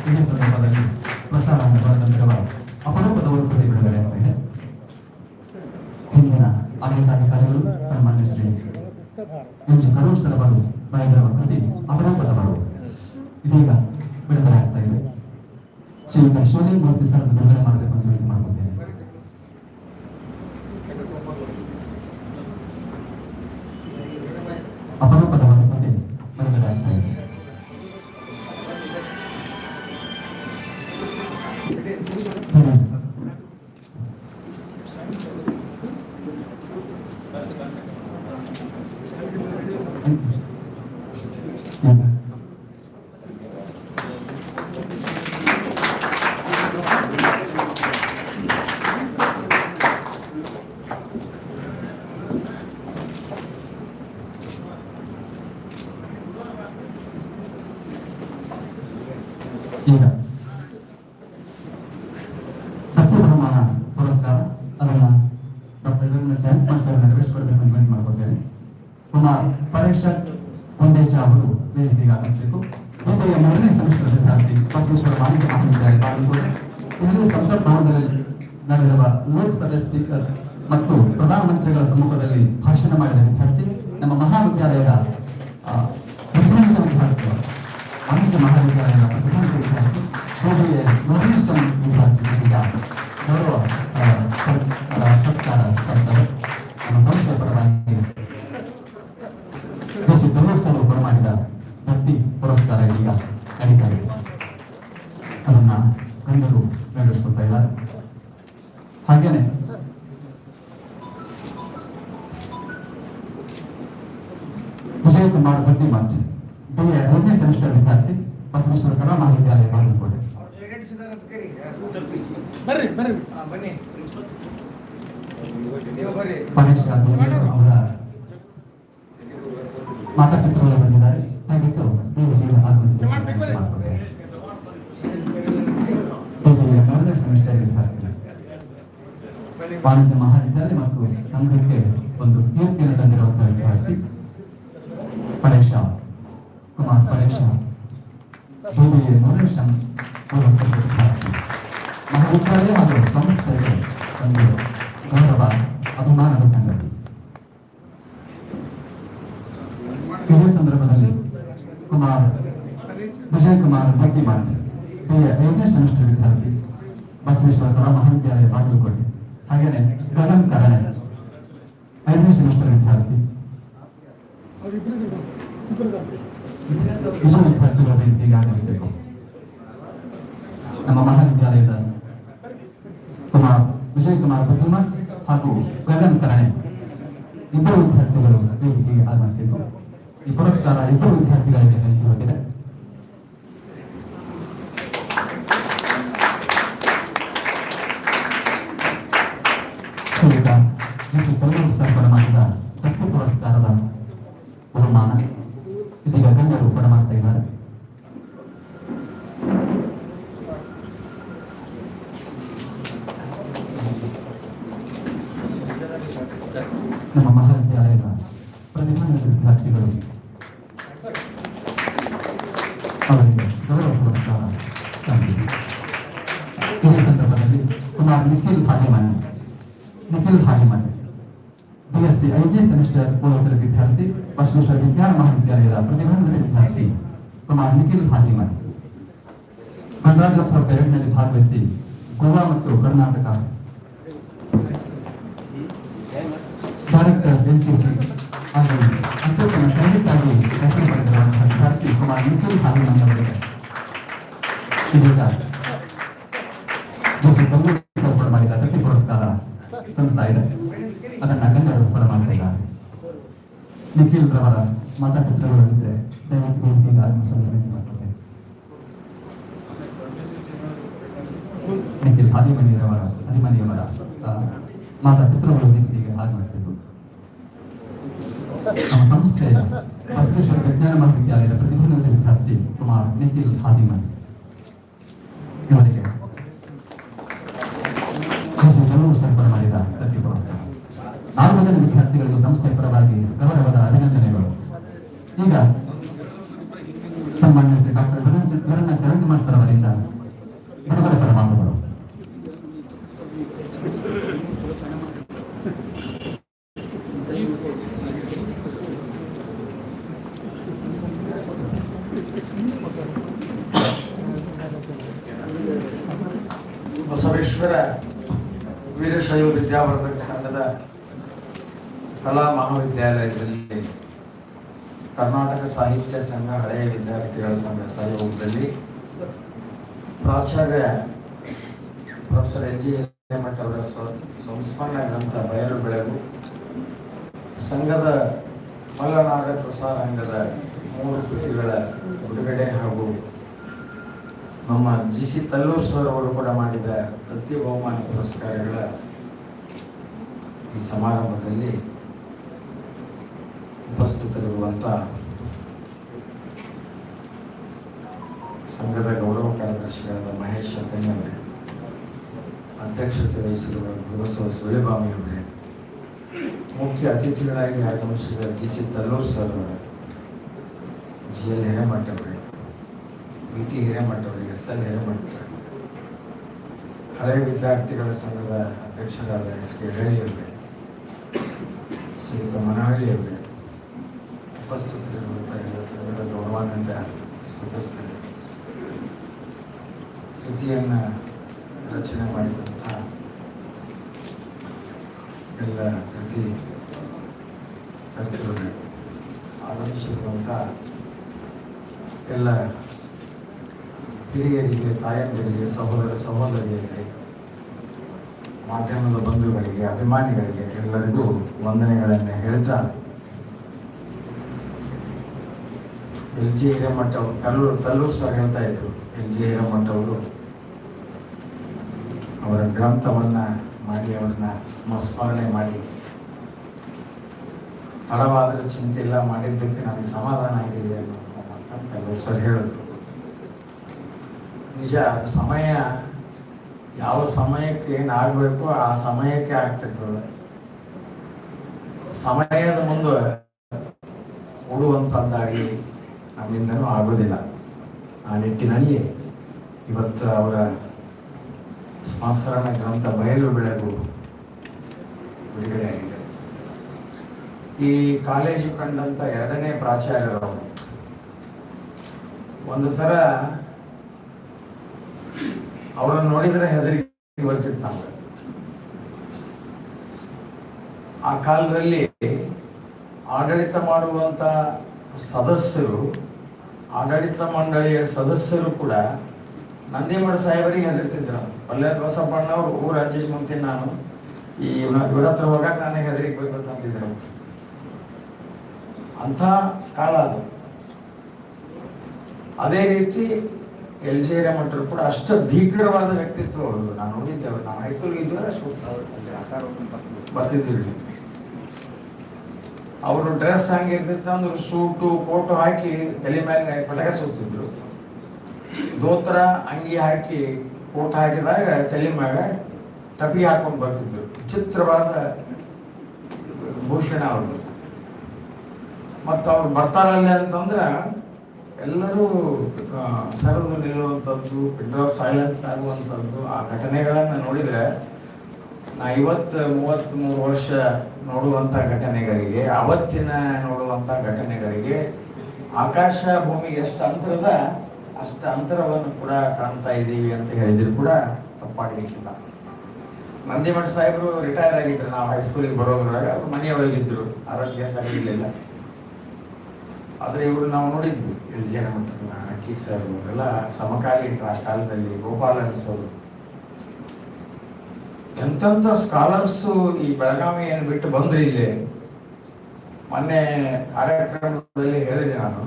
ಇದೇ ಸಂದರ್ಭದಲ್ಲಿ ಪ್ರಸಾರ ಬರೆದಂತಿರುವ ಅಪರೂಪದವರು ಕೃತಿ ಬಿಡುಗಡೆ ಆಗ್ತಾ ಇದೆ. ಹಿಂದಿನ ಆಡಳಿತಾಧಿಕಾರಿಗಳು ಸನ್ಮಾನ್ಯ ಶ್ರೀ ಎಂ.ಜಿ. ಕರೂರ್ ಸರ್ ಅವರು ಬರೆದಿರುವ ಕೃತಿ ಅಪರೂಪದವರು ಇದೀಗ ಬಿಡುಗಡೆ ಆಗ್ತಾ ಇದೆ. ಶ್ರೀಯುತ ಶಿವಲಿಂಗ ಮೂರ್ತಿ ಸರ್ ಬಿಡುಗಡೆ ಮಾಡಬೇಕು ಅಂತ ವಿನಂತಿ ಮಾಡ್ಕೊಳ್ತೇನೆ. ಅಪರೂಪದವರ ಕೃತಿ ಬಿಡುಗಡೆ ಆಗ್ತಾ ಇದೆ. ಈಗ ಬಹುಮಾನ ಪುರಸ್ಕಾರ ಅದನ್ನ ಡಾಕ್ಟರ್ ಸರ್ ನೆರವೇರಿಸಿಕೊಡ್ಬೇಕು ಅಂತ ವಿನಂತಿ ಮಾಡ್ಕೊಳ್ತೇನೆ. ಕುಮಾರ್ ಪರೇಶ್ ಕೊಂಡೇಜ ಅವರು ವೇದಿಕೆಗೆ ಆಗಮಿಸಬೇಕು. ದ್ವಿತೀಯ 3ನೇ ಸೆಮಿಸ್ಟರ್ ವಿದ್ಯಾರ್ಥಿ ಬಸವೇಶ್ವರ ವಾಣಿಜ್ಯ ಮಹಾವಿದ್ಯಾಲಯ ಬಾಗಲಕೋಟೆ. ಇದರಲ್ಲಿ ಸಂಸತ್ ಭವನದಲ್ಲಿ ನಡೆದಿರುವ ಲೋಕಸಭೆ ಸ್ಪೀಕರ್ ಮತ್ತು ಪ್ರಧಾನಮಂತ್ರಿಗಳ ಸಮ್ಮುಖದಲ್ಲಿ ಭಾಷಣ ಮಾಡಿದ ವಿದ್ಯಾರ್ಥಿ ನಮ್ಮ ಮಹಾವಿದ್ಯಾಲಯದ ವಿಜ್ಞಾನದ ವಿದ್ಯಾರ್ಥಿ, ವಾಣಿಜ್ಯ ಮಹಾವಿದ್ಯಾಲಯದ ಪ್ರಧಾನ ವಿದ್ಯಾರ್ಥಿ ವಿದ್ಯಾರ್ಥಿ ಗೌರವ ಸತ್ಕಾರ ಕೊಡ್ತಾರೆ. ನಮ್ಮ ಸಂಸ್ಥೆಯ ಪರವಾಗಿ ಜಿ ಧರ್ಮಸ್ಥಳ ಬರಮಾಡಿದ ವ್ಯಕ್ತಿ ಪುರಸ್ಕಾರ ಇದೀಗ ನಡೀತಾ ಇದೆ. ಅದನ್ನ ಗಣ್ಯರು ನೆರವೇರಿಸಿಕೊಳ್ತಾ ಇದ್ದಾರೆ. ಹಾಗೇನೆ ವಿಜಯಕುಮಾರ್ ಬಡ್ಡಿಮಠ್ BA 5ನೇ ಸೆಮಿಸ್ಟರ್ ವಿದ್ಯಾರ್ಥಿ, ಬಸವೇಶ್ವರ ಕಲಾ ಮಹಾವಿದ್ಯಾಲಯ ಬಾಗಲಕೋಟೆ. ಪರೇಶ್ ಅವರ ಮಾತಾಪಿತೃಗಳು ಬಂದಿದ್ದಾರೆ. ದಯವಿಟ್ಟು ವೇದಿಕೆಗೆ ಆಗಮಿಸಿ. 3ನೇ ಸೆಮಿಸ್ಟರ್ ವಿದ್ಯಾರ್ಥಿ, ವಾಣಿಜ್ಯ ಮಹಾವಿದ್ಯಾಲಯ ಮತ್ತು ಸಂಘಕ್ಕೆ ಒಂದು ಕೀರ್ತಿಯನ್ನು ತಂದಿರುವಂತಹ ವಿದ್ಯಾರ್ಥಿ ಪರೇಶ ಕುಮಾರ್ ಪರೇಶ BA 3ನೇ ಮಹಾವಿದ್ಯಾಲಯ ಹಾಗೂ ಸಂಸ್ಥೆಗೆ ಒಂದು ಗೌರವ ಅಭಿಮಾನದ ಸಂಗತಿ. ಇದೇ ಸಂದರ್ಭದಲ್ಲಿ ವಿಜಯ್ ಕುಮಾರ್ ಬಗ್ಗಿಮಾಡ್ BA 5ನೇ ಸೆಮಿಸ್ಟರ್ ವಿದ್ಯಾರ್ಥಿ, ಬಸವೇಶ್ವರ ಕಲಾ ಮಹಾವಿದ್ಯಾಲಯ ಬಾಗಲಕೋಟೆ. ಹಾಗೇನೆ ಗಗನ್ ಕರಣೆ 5ನೇ ಸೆಮಿಸ್ಟರ್ ವಿದ್ಯಾರ್ಥಿ. ಇಬ್ಬರು ವಿದ್ಯಾರ್ಥಿಗಳ ವೇದಿಕೆಗೆ ಆಗಮಿಸಬೇಕು. ನಮ್ಮ ಮಹಾವಿದ್ಯಾಲಯದ ವಿಜಯ್ ಕುಮಾರ್ ಬಗ್ಗಿಮಾಡ್ ಹಾಗೂ ಗಗನ್ ಕರಣೆ ಇಬ್ಬರು ವಿದ್ಯಾರ್ಥಿಗಳು ವೇದಿಕೆಗೆ ಆಗಮಿಸಬೇಕು. ಈ ಪುರಸ್ಕಾರ ಇಬ್ಬರು ವಿದ್ಯಾರ್ಥಿಗಳಿಗೆ ಹಂಚಿ ಹೋಗಿದೆ. ಶ್ರೀಯುತ ಜಿ.ಸಿ. ಕಲ್ಲೂರು ಸರ್ ಕೊಡಮಾಡಿದ ದೆಪ್ಟ್ ಪುರಸ್ಕಾರದ ಬಹುಮಾನ ಇದೀಗ ಗಣ್ಯರು ಕೊಡಮಾಡ್ತಾ ಇದ್ದಾರೆ. ನಮ್ಮ ಮಹಾವಿದ್ಯಾಲಯದ ಪ್ರತಿಭಾನ್ವಿತ ವಿದ್ಯಾರ್ಥಿಗಳು ಅವರಿಗೆ ಗೌರವ ಪುರಸ್ಕಾರ ಸಂದಿದೆ. ಈ ಸಂದರ್ಭದಲ್ಲಿ ಕುಮಾರ್ ನಿಖಿಲ್ ಹಾಲಿಮನ್ BSc 5ನೇ ಸೆಮಿಸ್ಟರ್ ಓದುತ್ತಿರುವ ವಿದ್ಯಾರ್ಥಿ, ಬಸವೇಶ್ವರ ವಿಜ್ಞಾನ ಮಹಾವಿದ್ಯಾಲಯದ ಪ್ರತಿಭಾನ್ವಿತ ವಿದ್ಯಾರ್ಥಿ ಕುಮಾರ್ ನಿಖಿಲ್ ಹಾಲಿಮನ್ ಗಣರಾಜ್ಯೋತ್ಸವ ಪೆರೇಡ್ನಲ್ಲಿ ಭಾಗವಹಿಸಿ ಗೋವಾ ಮತ್ತು ಕರ್ನಾಟಕ ಡೈರೆಕ್ಟರ್ NCC ಹಾಗೂ ಅತ್ಯುತ್ತಮ ಸೈನಿಕರಾಗಿ ಹೆಸರು ಪಡೆದಿರುವಂತಹ ವಿದ್ಯಾರ್ಥಿ ಕುಮಾರ್ ನಿಖಿಲ್ ಹಾಲಿಮನ್ ಅವರಿಗೆ ಇದೀಗ ಜಿ.ಸಿ. ಕಲ್ಲೂರು ಸರ್ ಕೊಡಮಾಡಿದ ದೆಪ್ಟ್ ಪುರಸ್ಕಾರ ಸಂಸ್ಥಾ ಇದೆ. ಅದನ್ನ ಗಣ್ಯರು ಕೊಡಮಾಡಿದ್ದಾರೆ. ನಿಖಿಲ್ ರವರ ಮಾತಾಪಿತೃಗಳಿದ್ರೆ ದಯವಿಟ್ಟು ವೇದಿಕೆಗೆ ಆಗಮಿಸಲು ವಿನಂತಿ ಮಾಡುತ್ತೇನೆ. ನಿಖಿಲ್ ಹದಿಮನಿಯವರ ಮಾತಾಪಿತೃಗಳು ವೇದಿಕೆಗೆ ಆಗಮಿಸಬೇಕು. ನಮ್ಮ ಸಂಸ್ಥೆ ಬಸವೇಶ್ವರ ವಿಜ್ಞಾನ ಮಹಾವಿದ್ಯಾಲಯದ ಪ್ರತಿಭಾನ್ವಿತ ವಿದ್ಯಾರ್ಥಿ ಕುಮಾರ್ ನಿಖಿಲ್ ಹಾದಿಮನಿ ಇವರಿಗೆ ಕಲ್ಲೂರು ಸರ್ ಕೊಡಮಾಡಿದ ದೆಪ್ಟ್ ಪುರಸ್ಕಾರ. 4 ಜನ ವಿದ್ಯಾರ್ಥಿಗಳಿಗೆ ಸಂಸ್ಥೆಯ ಪರವಾಗಿ ಗೌರವದ ಅಭಿನಂದನೆಗಳು. ಈಗ ಸನ್ಮಾನ್ಯ ಶ್ರೀ ಡಾಕ್ಟರ್ ವೀರಣ್ಣ ಚರಂತಿಮಾರ್ ಸರ್ ಅವರಿಂದ ಬಿಡುಗಡೆ ಪರ ಮಾತುಗಳು. ಬಸವೇಶ್ವರ ವೀರಶೈವ ವಿದ್ಯಾವರ್ಧಕ ಸಂಘದ ಕಲಾ ಮಹಾವಿದ್ಯಾಲಯದಲ್ಲಿ ಕರ್ನಾಟಕ ಸಾಹಿತ್ಯ ಸಂಘ ಹಳೆಯ ವಿದ್ಯಾರ್ಥಿಗಳ ಸಂಘ ಸಹಯೋಗದಲ್ಲಿ ಪ್ರಾಚಾರ್ಯ ಪ್ರೊಫೆಸರ್ ಎಲ್.ಜಿ. ಹಿರೇಮಠ ಅವರ ಸಂಸ್ಮರಣ ಗ್ರಂಥ ಬಯಲು ಬೆಳಗು, ಸಂಘದ ಮಲ್ಲನಾರ ಪ್ರಸಾರಾಂಗದ 3 ಕೃತಿಗಳ ಬಿಡುಗಡೆ ಹಾಗೂ ನಮ್ಮ ಜಿ.ಸಿ. ಕಲ್ಲೂರು ಸರ್ ಅವರು ಕೂಡ ಮಾಡಿದ ದತ್ತಿ ಬಹುಮಾನ ಪುರಸ್ಕಾರಗಳ ಈ ಸಮಾರಂಭದಲ್ಲಿ ಉಪಸ್ಥಿತರಿರುವಂಥ ಸಂಘದ ಗೌರವ ಕಾರ್ಯದರ್ಶಿಗಳಾದ ಮಹೇಶ್ ಶಂಕಣಿ ಅವರೇ, ಅಧ್ಯಕ್ಷತೆ ವಹಿಸಿರುವ ಗುರುಸವ ಸುಳಿಬಾಮಿ ಅವರೇ, ಮುಖ್ಯ ಅತಿಥಿಗಳಾಗಿ ಆಗಮಿಸಿದ ಜಿ.ಸಿ. ಕಲ್ಲೂರು ಸರ್ ಅವರೇ, ಜಿ.ಎಲ್. ಹಿರೇಮಠ ಅವರೇ, ವಿ.ಟಿ. ಹಿರೇಮಠ ಅವರಿಗೆ, ಎಸ್.ಎಲ್. ಹಿರೇಮಠ, ಹಳೆಯ ವಿದ್ಯಾರ್ಥಿಗಳ ಸಂಘದ ಅಧ್ಯಕ್ಷರಾದ ಎಸ್.ಕೆ. ಹಳ್ಳಿ ಅವರೇ, ಶ್ರೀಯುತ ಮನಹಳ್ಳಿ ಅವರೇ, ಉಪಸ್ಥಿತರಿರುವಂಥ ಎಲ್ಲ ಸಂಘದ ಗೌರವಾನ್ವಿತ ಸದಸ್ಯರು, ಕೃತಿಯನ್ನು ರಚನೆ ಮಾಡಿದಂಥ ಎಲ್ಲ ಕೃತಿ ಕರ್ತೃಗಳು, ಆಗಮಿಸಿರುವಂಥ ಎಲ್ಲ ಹಿರಿಯರಿಗೆ, ತಾಯಂದಿರಿಗೆ, ಸಹೋದರ ಸಹೋದರಿಯರಿಗೆ, ಮಾಧ್ಯಮದ ಬಂಧುಗಳಿಗೆ, ಅಭಿಮಾನಿಗಳಿಗೆ ಎಲ್ಲರಿಗೂ ವಂದನೆಗಳನ್ನು ಹೇಳ್ತಾ, ಎಲ್.ಜಿ. ಹಿರೇಮಠ ಅವರು ಕಲ್ಲೂರು ಸರ್ ಹೇಳ್ತಾ ಇದ್ರು, ಎಲ್.ಜಿ. ಹಿರೇಮಠ ಅವರು ಅವರ ಗ್ರಂಥವನ್ನ ಮಾಡಿ ಅವ್ರನ್ನ ಸ್ಮರಣೆ ಮಾಡಿ ತಡವಾದರೂ ಚಿಂತೆ ಇಲ್ಲ, ಮಾಡಿದ್ದಕ್ಕೆ ನನಗೆ ಸಮಾಧಾನ ಆಗಿದೆ ಅನ್ನೋ ಮಾತನ್ನು ಕಲ್ಲೂರು ಸರ್ ಹೇಳಿದ್ರು. ನಿಜ, ಅದು ಸಮಯ, ಯಾವ ಸಮಯಕ್ಕೆ ಏನಾಗಬೇಕು ಆ ಸಮಯಕ್ಕೆ ಆಗ್ತಿರ್ತದೆ. ಸಮಯದ ಮುಂದೆ ಓಡುವಂಥದ್ದಾಗಿ ನಮ್ಮಿಂದನೂ ಆಗೋದಿಲ್ಲ. ಆ ನಿಟ್ಟಿನಲ್ಲಿ ಇವತ್ತು ಅವರ ಸಂಸ್ಮರಣ ಗ್ರಂಥ ಬಯಲು ಬೆಳಗು ಬಿಡುಗಡೆ ಆಗಿದೆ. ಈ ಕಾಲೇಜು ಕಂಡಂಥ ಎರಡನೇ ಪ್ರಾಚಾರ್ಯರು. ಒಂದು ಥರ ಅವರನ್ನು ನೋಡಿದರೆ ಹೆದರಿಕೆ ಬರ್ತಿತ್ತು ನಮ್ಗೆ. ಆ ಕಾಲದಲ್ಲಿ ಆಡಳಿತ ಮಾಡುವಂಥ ಸದಸ್ಯರು, ಆಡಳಿತ ಮಂಡಳಿಯ ಸದಸ್ಯರು ಕೂಡ ನಂದಿಮಠ ಸಾಹೇಬರಿಗೆ ಹೆದರ್ತಿದ್ರು. ಪಲ್ಲೇದ ಬಸಪ್ಪಣ್ಣವ್ರು ಊರು ಅಡ್ಜಸ್ಟ್ ಮಾಡ್ತೀನಿ, ನಾನು ಈ ಇವ್ರ ಹತ್ರ ಹೋಗಕ್ಕೆ ನನಗೆ ಹೆದರಿಕೆ ಬರ್ತದೆ ಅಂತಿದ್ರು. ಅಂಥ ಕಾಲ ಅದು. ಅದೇ ರೀತಿ LJ ಮಠರು ಕೂಡ ಅಷ್ಟು ಭೀಕರವಾದ ವ್ಯಕ್ತಿತ್ವ ಅವ್ರದ್ದು. ನಾನು ನೋಡಿದ್ದೆ, ನಾವು ಹೈಸ್ಕೂಲ್ಗೆ ಇದ್ದರೆ ಬರ್ತಿದ್ದೀವಿ. ಅವರು ಡ್ರೆಸ್ ಹಂಗಿರ್ತಿತ್ತು ಅಂದ್ರೆ ಸೂಟು ಕೋಟು ಹಾಕಿ ತಲೆ ಮೇಲೆ ಪಟಕ ಸುತ್ತಿದ್ರು. ದೋತ್ರ ಅಂಗಿ ಹಾಕಿ ಕೋಟ್ ಹಾಕಿದಾಗ ತಲೆ ಮ್ಯಾಗ ಟಪಿ ಹಾಕೊಂಡು ಬರ್ತಿದ್ರು. ವಿಚಿತ್ರವಾದ ಭೂಷಣ ಅವ್ರದ್ದು. ಮತ್ತು ಅವ್ರು ಬರ್ತಾರಲ್ಲೇ ಅಂತಂದ್ರೆ ಎಲ್ಲರೂ ಸರಿದು ನಿಲ್ಲುವಂಥದ್ದು, ಪಿನ್ ಆಫ್ ಸೈಲೆನ್ಸ್ ಆಗುವಂಥದ್ದು. ಆ ಘಟನೆಗಳನ್ನು ನೋಡಿದರೆ ನಾ 33 ವರ್ಷ ನೋಡುವಂಥ ಘಟನೆಗಳಿಗೆ, ಅವತ್ತಿನ ನೋಡುವಂಥ ಘಟನೆಗಳಿಗೆ ಆಕಾಶ ಭೂಮಿಗೆ ಎಷ್ಟು ಅಂತರದ ಅಷ್ಟು ಅಂತರವನ್ನು ಕೂಡ ಕಾಣ್ತಾ ಇದ್ದೀವಿ ಅಂತ ಹೇಳಿದ್ರು ಕೂಡ ತಪ್ಪಾಗಲಿಕ್ಕಿಲ್ಲ. ನಂದಿಮಠ ಸಾಹೇಬರು ರಿಟೈರ್ ಆಗಿದ್ರು. ನಾವು ಹೈಸ್ಕೂಲಿಗೆ ಬರೋದ್ರೊಳಗೆ ಅವ್ರು ಮನೆಯೊಳಗಿದ್ರು, ಆರೋಗ್ಯ ಸರಿ ಇರಲಿಲ್ಲ. ಆದರೆ ಇವರು ನಾವು ನೋಡಿದ್ವಿ, LJ ಮಠನ, ಅಕ್ಕಿ ಸರ್ ಎಲ್ಲ ಸಮಕಾಲೀನ ಆ ಕಾಲದಲ್ಲಿ. ಗೋಪಾಲ್ ಅರಸರು, ಎಂತೆಂಥ ಸ್ಕಾಲರ್ಸು ಈ ಬೆಳಗಾವಿಯನ್ನು ಬಿಟ್ಟು ಬಂದ್ರು. ಇಲ್ಲಿ ಮೊನ್ನೆ ಕಾರ್ಯಕ್ರಮದಲ್ಲಿ ಹೇಳಿದೆ ನಾನು,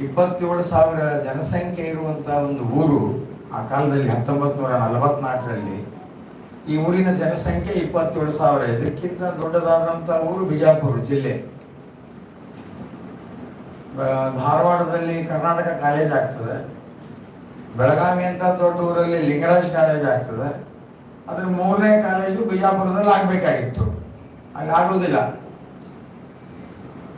27,000 ಜನಸಂಖ್ಯೆ ಇರುವಂತ ಒಂದು ಊರು ಆ ಕಾಲದಲ್ಲಿ 1944ರಲ್ಲಿ. ಈ ಊರಿನ ಜನಸಂಖ್ಯೆ 27,000. ಇದಕ್ಕಿಂತ ದೊಡ್ಡದಾದಂಥ ಊರು ಬಿಜಾಪುರ ಜಿಲ್ಲೆ. ಧಾರವಾಡದಲ್ಲಿ ಕರ್ನಾಟಕ ಕಾಲೇಜ್ ಆಗ್ತದೆ. ಬೆಳಗಾವಿ ಅಂತ ದೊಡ್ಡ ಊರಲ್ಲಿ ಲಿಂಗರಾಜ್ ಕಾಲೇಜ್ ಆಗ್ತದೆ. ಅದ್ರ 3ನೇ ಕಾಲೇಜು ಬಿಜಾಪುರದಲ್ಲಿ ಆಗ್ಬೇಕಾಗಿತ್ತು, ಅಲ್ಲಿ ಆಗುವುದಿಲ್ಲ.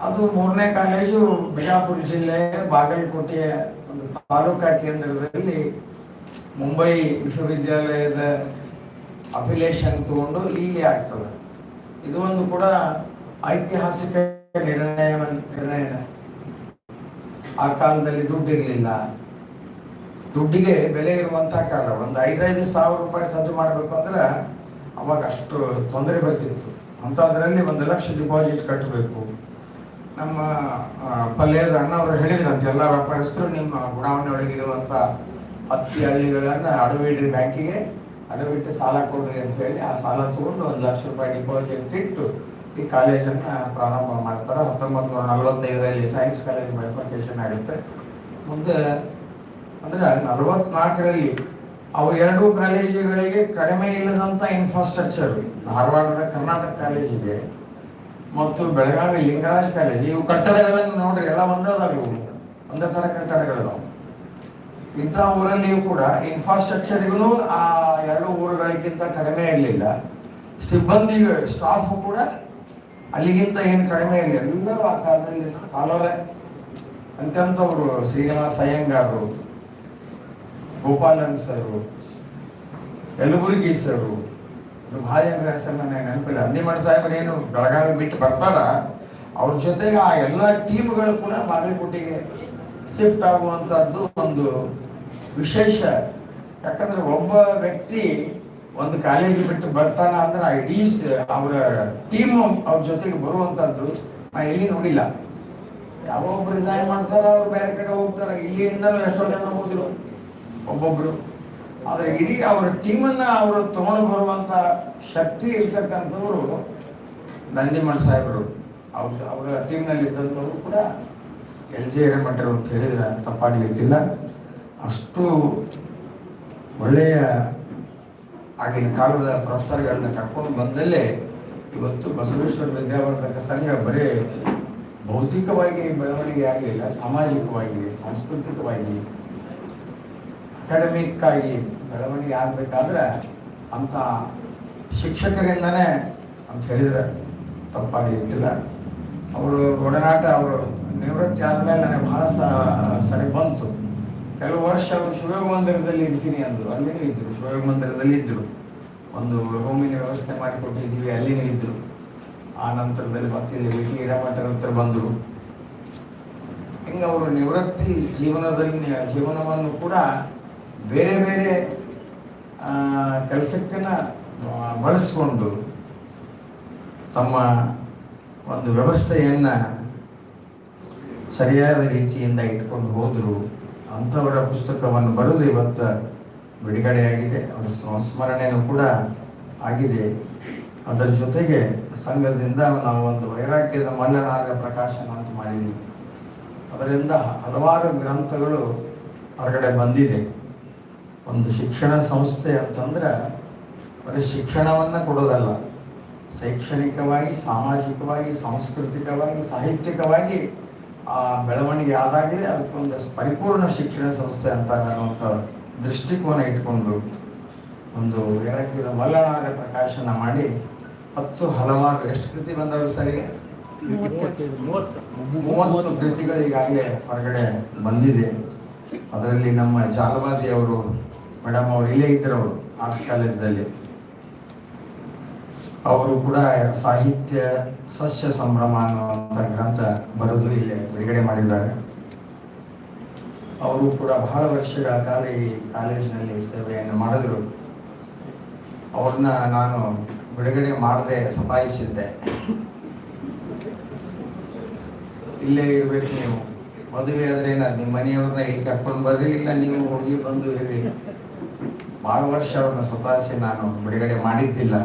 ಅದು 3ನೇ ಕಾಲೇಜು ಬಿಜಾಪುರ ಜಿಲ್ಲೆ ಬಾಗಲಕೋಟೆಯ ಒಂದು ತಾಲೂಕಾ ಕೇಂದ್ರದಲ್ಲಿ ಮುಂಬೈ ವಿಶ್ವವಿದ್ಯಾಲಯದ ಅಫಿಲಿಯೇಷನ್ ತಗೊಂಡು ಇಲ್ಲಿ ಆಗ್ತದೆ. ಇದು ಒಂದು ಕೂಡ ಐತಿಹಾಸಿಕ ನಿರ್ಣಯ. ಆ ಕಾಲದಲ್ಲಿ ದುಡ್ಡಿರಲಿಲ್ಲ, ದುಡ್ಡಿಗೆ ಬೆಲೆ ಇರುವಂತಹ ಕಾಲ. ಒಂದು 5,000 ರೂಪಾಯಿ ಸಜ್ಜು ಮಾಡಬೇಕು ಅಂದ್ರೆ ಅವಾಗ ಅಷ್ಟು ತೊಂದರೆ ಬರ್ತಿತ್ತು. ಅಂಥದ್ರಲ್ಲಿ 1 ಲಕ್ಷ ಡಿಪಾಸಿಟ್ ಕಟ್ಟಬೇಕು. ನಮ್ಮ ಪಲ್ಯದ ಅಣ್ಣವರು ಹೇಳಿದ್ರಂತೆ, ಎಲ್ಲ ವ್ಯಾಪಾರಸ್ಥರು ನಿಮ್ಮ ಗುಣಾವಣೆ ಒಳಗಿರುವಂಥ 10 ಹಳ್ಳಿಗಳನ್ನು ಅಡವಿಡ್ರಿ, ಬ್ಯಾಂಕಿಗೆ ಅಡವಿಟ್ಟು ಸಾಲ ಕೊಡ್ರಿ ಅಂತ ಹೇಳಿ ಆ ಸಾಲ ತಗೊಂಡು 1 ಲಕ್ಷ ರೂಪಾಯಿ ಡಿಪಾಸಿಟ್ ಇಟ್ಟು ಈ ಕಾಲೇಜನ್ನು ಪ್ರಾರಂಭ ಮಾಡ್ತಾರೆ. 1945ರಲ್ಲಿ ಸೈನ್ಸ್ ಕಾಲೇಜ್ ಬೈಫರ್ಕೇಶನ್ ಆಗುತ್ತೆ. ಮುಂದೆ ಅಂದ್ರೆ 44ರಲ್ಲಿ ಅವು 2 ಕಾಲೇಜುಗಳಿಗೆ ಕಡಿಮೆ ಇಲ್ಲದಂಥ ಇನ್ಫ್ರಾಸ್ಟ್ರಕ್ಚರ್, ಧಾರವಾಡದ ಕರ್ನಾಟಕ ಕಾಲೇಜಿಗೆ ಮತ್ತು ಬೆಳಗಾವಿ ಲಿಂಗರಾಜ್ ಕಾಲೇಜ್, ಇವು ಕಟ್ಟಡಗಳನ್ನು ನೋಡ್ರಿ ಎಲ್ಲ ಒಂದೇ ಥರ ಕಟ್ಟಡಗಳಿದಾವೆ. ಇಂಥ ಊರಲ್ಲಿಯೂ ಕೂಡ ಇನ್ಫ್ರಾಸ್ಟ್ರಕ್ಚರ್ಗೂ ಆ 2 ಊರುಗಳಿಗಿಂತ ಕಡಿಮೆ ಇರಲಿಲ್ಲ. ಸಿಬ್ಬಂದಿಗಳು, ಸ್ಟಾಫ್ ಕೂಡ ಅಲ್ಲಿಗಿಂತ ಏನು ಕಡಿಮೆ ಇರಲಿಲ್ಲ. ಎಲ್ಲರೂ ಆ ಕಾಲದಲ್ಲಿ ಸ್ಕಾಲರೇ. ಅಂತಂಥವ್ರು ಶ್ರೀನಿವಾಸ ಅಯ್ಯಂಗಾರರು, ಗೋಪಾಲನ್ ಸರು, ಯಲಬುರ್ಗಿ ಸರು, ಭಾಳ ಜನರ ಹೆಸರು ನನಗೆ ನೆನಪಿಲ್ಲ. ನಂದಿಮಠ ಸಾಹೇಬರೇನು ಬೆಳಗಾವಿ ಬಿಟ್ಟು ಬರ್ತಾರ, ಅವ್ರ ಜೊತೆಗೆ ಆ ಎಲ್ಲ ಟೀಮ್ಗಳು ಕೂಡ ಬಾಗಲಕೋಟೆಗೆ ಶಿಫ್ಟ್ ಆಗುವಂಥದ್ದು ಒಂದು ವಿಶೇಷ. ಯಾಕಂದ್ರೆ ಒಬ್ಬ ವ್ಯಕ್ತಿ ಒಂದು ಕಾಲೇಜ್ ಬಿಟ್ಟು ಬರ್ತಾನ ಅಂದ್ರೆ ಇಡೀ ಅವರ ಟೀಮು ಅವ್ರ ಜೊತೆಗೆ ಬರುವಂಥದ್ದು ನಾ ಎಲ್ಲಿ ನೋಡಿಲ್ಲ. ಯಾವೊಬ್ರು ರಿಸೈನ್ ಮಾಡ್ತಾರ, ಅವ್ರು ಬೇರೆ ಕಡೆ ಹೋಗ್ತಾರೆ. ಇಲ್ಲಿಂದಲೂ ಎಷ್ಟೋ ಜನ ಹೋದ್ರು ಒಬ್ಬೊಬ್ರು. ಆದರೆ ಇಡೀ ಅವರ ಟೀಮನ್ನ ಅವರು ತಗೊಂಡು ಬರುವಂತ ಶಕ್ತಿ ಇರ್ತಕ್ಕಂಥವ್ರು ನಂದಿಮಠ ಸಾಹೇಬರು. ಅವರ ಟೀಮ್ನಲ್ಲಿ ಇದ್ದಂಥವ್ರು ಕೂಡ LJ ಮಠರು ಅಂತ ಹೇಳಿದ್ರೆ ತಪ್ಪಾಗಲಿಕ್ಕಿಲ್ಲ. ಅಷ್ಟು ಒಳ್ಳೆಯ ಆಗಿನ ಕಾಲದ ಪ್ರೊಫೆಸರ್ಗಳನ್ನ ಕರ್ಕೊಂಡು ಬಂದಲ್ಲೇ ಇವತ್ತು ಬಸವೇಶ್ವರ ವಿದ್ಯಾವರ್ಧಕ ಸಂಘ ಬರೀ ಭೌತಿಕವಾಗಿ ಬೆಳವಣಿಗೆ ಆಗಲಿಲ್ಲ, ಸಾಮಾಜಿಕವಾಗಿ, ಸಾಂಸ್ಕೃತಿಕವಾಗಿ, ಅಕಾಡೆಮಿಕ್ ಆಗಿ ಬೆಳವಣಿಗೆ ಆಗಬೇಕಾದ್ರೆ ಅಂಥ ಶಿಕ್ಷಕರಿಂದನೇ ಅಂತ ಹೇಳಿದ್ರೆ ತಪ್ಪಾಗಲಿಕ್ಕಿಲ್ಲ. ಅವರು ಒಡನಾಟ, ಅವರು ನಿವೃತ್ತಿ ಆದಮೇಲೆ ನನಗೆ ಬಹಳ ಸರಿ ಬಂತು. ಕೆಲವು ವರ್ಷ ಅವರು ಶಿವಯೋಗ ಮಂದಿರದಲ್ಲಿ ಇರ್ತೀನಿ ಅಂದರು, ಅಲ್ಲಿನೂ ಇದ್ದರು. ಶಿವಯೋಗ ಮಂದಿರದಲ್ಲಿ ಇದ್ದರು, ಒಂದು ರೂಮಿನ ವ್ಯವಸ್ಥೆ ಮಾಡಿಕೊಟ್ಟಿದ್ದೀವಿ, ಅಲ್ಲಿನೂ ಇದ್ದರು. ಆ ನಂತರದಲ್ಲಿ ಮತ್ತೆ ಇಲ್ಲಿ ವಿ ಟಿ ಹಿರೇಮಠರ ಹತ್ರ ಬಂದರು. ಹಿಂಗೆ ಅವರು ನಿವೃತ್ತಿ ಜೀವನವನ್ನು ಕೂಡ ಬೇರೆ ಬೇರೆ ಕೆಲಸಕ್ಕನ್ನ ಬಳಸ್ಕೊಂಡು ತಮ್ಮ ಒಂದು ವ್ಯವಸ್ಥೆಯನ್ನು ಸರಿಯಾದ ರೀತಿಯಿಂದ ಇಟ್ಕೊಂಡು ಹೋದರು. ಅಂಥವರ ಪುಸ್ತಕವನ್ನು ಬರೆದು ಇವತ್ತು ಬಿಡುಗಡೆಯಾಗಿದೆ. ಅವರ ಸಂಸ್ಮರಣೆಯೂ ಕೂಡ ಆಗಿದೆ. ಅದರ ಜೊತೆಗೆ ಸಂಘದಿಂದ ನಾವು ಒಂದು ವೈರಾಗ್ಯದ ಮಲ್ಲನಾರ್ಯ ಪ್ರಕಾಶನ ಅಂತ ಮಾಡಿದ್ದೀವಿ. ಅದರಿಂದ ಹಲವಾರು ಗ್ರಂಥಗಳು ಹೊರಗಡೆ ಬಂದಿದೆ. ಒಂದು ಶಿಕ್ಷಣ ಸಂಸ್ಥೆ ಅಂತಂದ್ರೆ ಬರೀ ಶಿಕ್ಷಣವನ್ನು ಕೊಡೋದಲ್ಲ, ಶೈಕ್ಷಣಿಕವಾಗಿ, ಸಾಮಾಜಿಕವಾಗಿ, ಸಾಂಸ್ಕೃತಿಕವಾಗಿ, ಸಾಹಿತ್ಯಿಕವಾಗಿ ಆ ಬೆಳವಣಿಗೆ ಆದಾಗಲೇ ಅದಕ್ಕೊಂದು ಪರಿಪೂರ್ಣ ಶಿಕ್ಷಣ ಸಂಸ್ಥೆ ಅಂತ ಅನ್ನುವಂಥ ದೃಷ್ಟಿಕೋನ ಇಟ್ಕೊಂಡು ಒಂದು ವೈರಾಗ್ಯದ ಮಲ್ಲನಾರ್ಯ ಪ್ರಕಾಶನ ಮಾಡಿ ಹಲವಾರು ಎಷ್ಟು ಕೃತಿ ಬಂದವರು ಸರಿಗೆ 30 ಕೃತಿಗಳು ಈಗಾಗಲೇ ಹೊರಗಡೆ ಬಂದಿದೆ. ಅದರಲ್ಲಿ ನಮ್ಮ ಜಾಲವಾದಿ ಅವರು ಮೇಡಮ್ ಅವರು ಇಲ್ಲೇ ಇದ್ದರು ಆರ್ಟ್ಸ್ ಕಾಲೇಜ್ದಲ್ಲಿ. ಅವರು ಕೂಡ ಸಾಹಿತ್ಯ ಸಸ್ಯ ಸಂಭ್ರಮ ಅನ್ನುವಂಥ ಗ್ರಂಥ ಬರೆದು ಇಲ್ಲೇ ಬಿಡುಗಡೆ ಮಾಡಿದ್ದಾರೆ. ಅವರು ಕೂಡ ಬಹಳ ವರ್ಷಗಳ ಕಾಲ ಈ ಕಾಲೇಜಿನಲ್ಲಿ ಸೇವೆಯನ್ನು ಮಾಡಿದ್ರು. ಅವ್ರನ್ನ ನಾನು ಬಿಡುಗಡೆ ಮಾಡದೆ ಸತಾಯಿಸಿದ್ದೆ. ಇಲ್ಲೇ ಇರ್ಬೇಕು, ನೀವು ಮದುವೆ ಆದ್ರೆ ನಿಮ್ಮ ಮನೆಯವ್ರನ್ನ ಇಲ್ಲಿ ಕರ್ಕೊಂಡು ಬರ್ರಿ, ಇಲ್ಲ ನೀವು ಹೋಗಿ ಬಂದು ಇರ್ರಿ. ಬಹಳ ವರ್ಷ ಅವ್ರನ್ನ ಸತಾಯಿಸಿ ನಾನು ಬಿಡುಗಡೆ ಮಾಡಿದ್ದಿಲ್ಲ.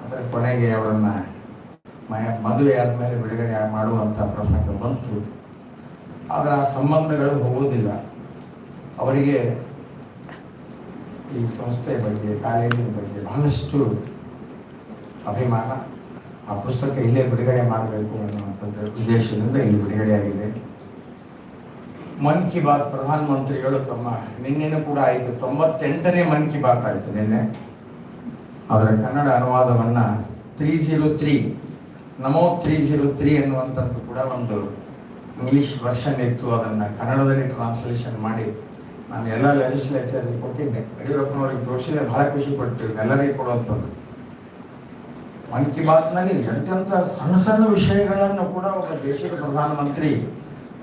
ಅದರ ಕೊನೆಗೆ ಅವರನ್ನ ಮದುವೆ ಆದ್ಮೇಲೆ ಬಿಡುಗಡೆ ಮಾಡುವಂತ ಪ್ರಸಂಗ ಬಂತು. ಆದ್ರೆ ಆ ಸಂಬಂಧಗಳು ಹೋಗೋದಿಲ್ಲ. ಅವರಿಗೆ ಈ ಸಂಸ್ಥೆ ಬಗ್ಗೆ, ಕಾಲೇಜಿನ ಬಗ್ಗೆ ಬಹಳಷ್ಟು ಅಭಿಮಾನ. ಆ ಪುಸ್ತಕ ಇಲ್ಲೇ ಬಿಡುಗಡೆ ಮಾಡಬೇಕು ಅನ್ನುವಂಥದ್ದು ಉದ್ದೇಶದಿಂದ ಇಲ್ಲಿ ಬಿಡುಗಡೆಯಾಗಿದೆ. ಮನ್ ಕಿ ಬಾತ್ ಪ್ರಧಾನಮಂತ್ರಿಗಳು ನಿನ್ನೆನೂ ಕೂಡ ಆಯಿತು, 98ನೇ ಮನ್ ಕಿ ಬಾತ್ ಆಯಿತು ನಿನ್ನೆ. ಅದರ ಕನ್ನಡ ಅನುವಾದವನ್ನ 303 ನಮೋ 303 ಅನ್ನುವಂಥದ್ದು ಕೂಡ ಒಂದು ಇಂಗ್ಲಿಷ್ ವರ್ಷನ್ ಇತ್ತು. ಅದನ್ನು ಕನ್ನಡದಲ್ಲಿ ಟ್ರಾನ್ಸ್ಲೇಷನ್ ಮಾಡಿ ನಾನು ಎಲ್ಲ ಲೆಜಿಸ್ಲೇಚರ್ ಕೊಟ್ಟಿದ್ದೆ. ಯಡಿಯೂರಪ್ಪನವ್ರಿಗೆ ತೋರಿಸಿದ್ರೆ ಬಹಳ ಖುಷಿ ಪಟ್ಟು ಎಲ್ಲರಿಗೂ ಕೊಡುವಂಥದ್ದು. ಮನ್ ಕಿ ಬಾತ್ನಲ್ಲಿ ಎಂತೆಂಥ ಸಣ್ಣ ಸಣ್ಣ ವಿಷಯಗಳನ್ನು ಕೂಡ ಒಬ್ಬ ದೇಶದ ಪ್ರಧಾನಮಂತ್ರಿ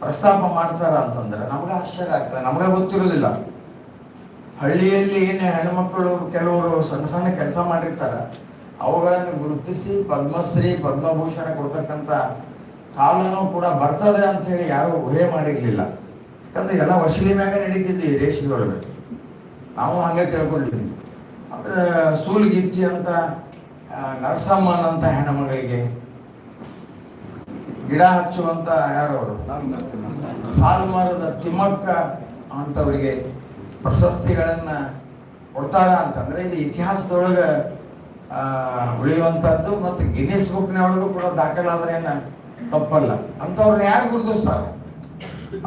ಪ್ರಸ್ತಾಪ ಮಾಡ್ತಾರ ಅಂತಂದ್ರೆ ನಮ್ಗೆ ಆಶ್ಚರ್ಯ ಆಗ್ತದೆ. ನಮ್ಗೆ ಗೊತ್ತಿರೋದಿಲ್ಲ. ಹಳ್ಳಿಯಲ್ಲಿ ಏನು ಹೆಣ್ಮಕ್ಕಳು ಕೆಲವರು ಸಣ್ಣ ಸಣ್ಣ ಕೆಲಸ ಮಾಡಿರ್ತಾರ, ಅವುಗಳನ್ನು ಗುರುತಿಸಿ ಪದ್ಮಶ್ರೀ ಪದ್ಮಭೂಷಣ ಕೊಡ್ತಕ್ಕಂಥ ಕಾಲನೂ ಕೂಡ ಬರ್ತದೆ ಅಂತ ಹೇಳಿ ಯಾರು ಊಹೆ ಮಾಡಿರ್ಲಿಲ್ಲ. ಯಾಕಂದ್ರೆ ಎಲ್ಲ ವಶೀಲಿ ಮ್ಯಾಗ ನಡೀತಿದ್ವಿ ಈ ದೇಶದೊಳಗೆ. ನಾವು ಹಂಗೆ ತಿಳ್ಕೊಂಡಿದ್ವಿ. ಅಂದ್ರೆ ಸೂಲಗಿತ್ತಿ ಅಂತ ನರಸಮ್ಮನ್ ಅಂತ ಹೆಣ್ಣುಮಗಳಿಗೆ, ಗಿಡ ಹಚ್ಚುವಂತ ಯಾರವರು ಸಾಲುಮರದ ತಿಮ್ಮಕ್ಕ ಅಂತವರಿಗೆ ಪ್ರಶಸ್ತಿಗಳನ್ನ ಕೊಡ್ತಾರ ಅಂತಂದ್ರೆ ಇದು ಇತಿಹಾಸದೊಳಗ ಉಳಿಯುವಂತದ್ದು ಮತ್ತು ಗಿನ್ನಿಸ್ ಬುಕ್ನೊಳಗೂ ಕೂಡ ದಾಖಲಾದ್ರೇನ ತಪ್ಪಲ್ಲ. ಅಂತವ್ರನ್ನ ಯಾರು ಗುರುತಿಸ್ತಾರೆ?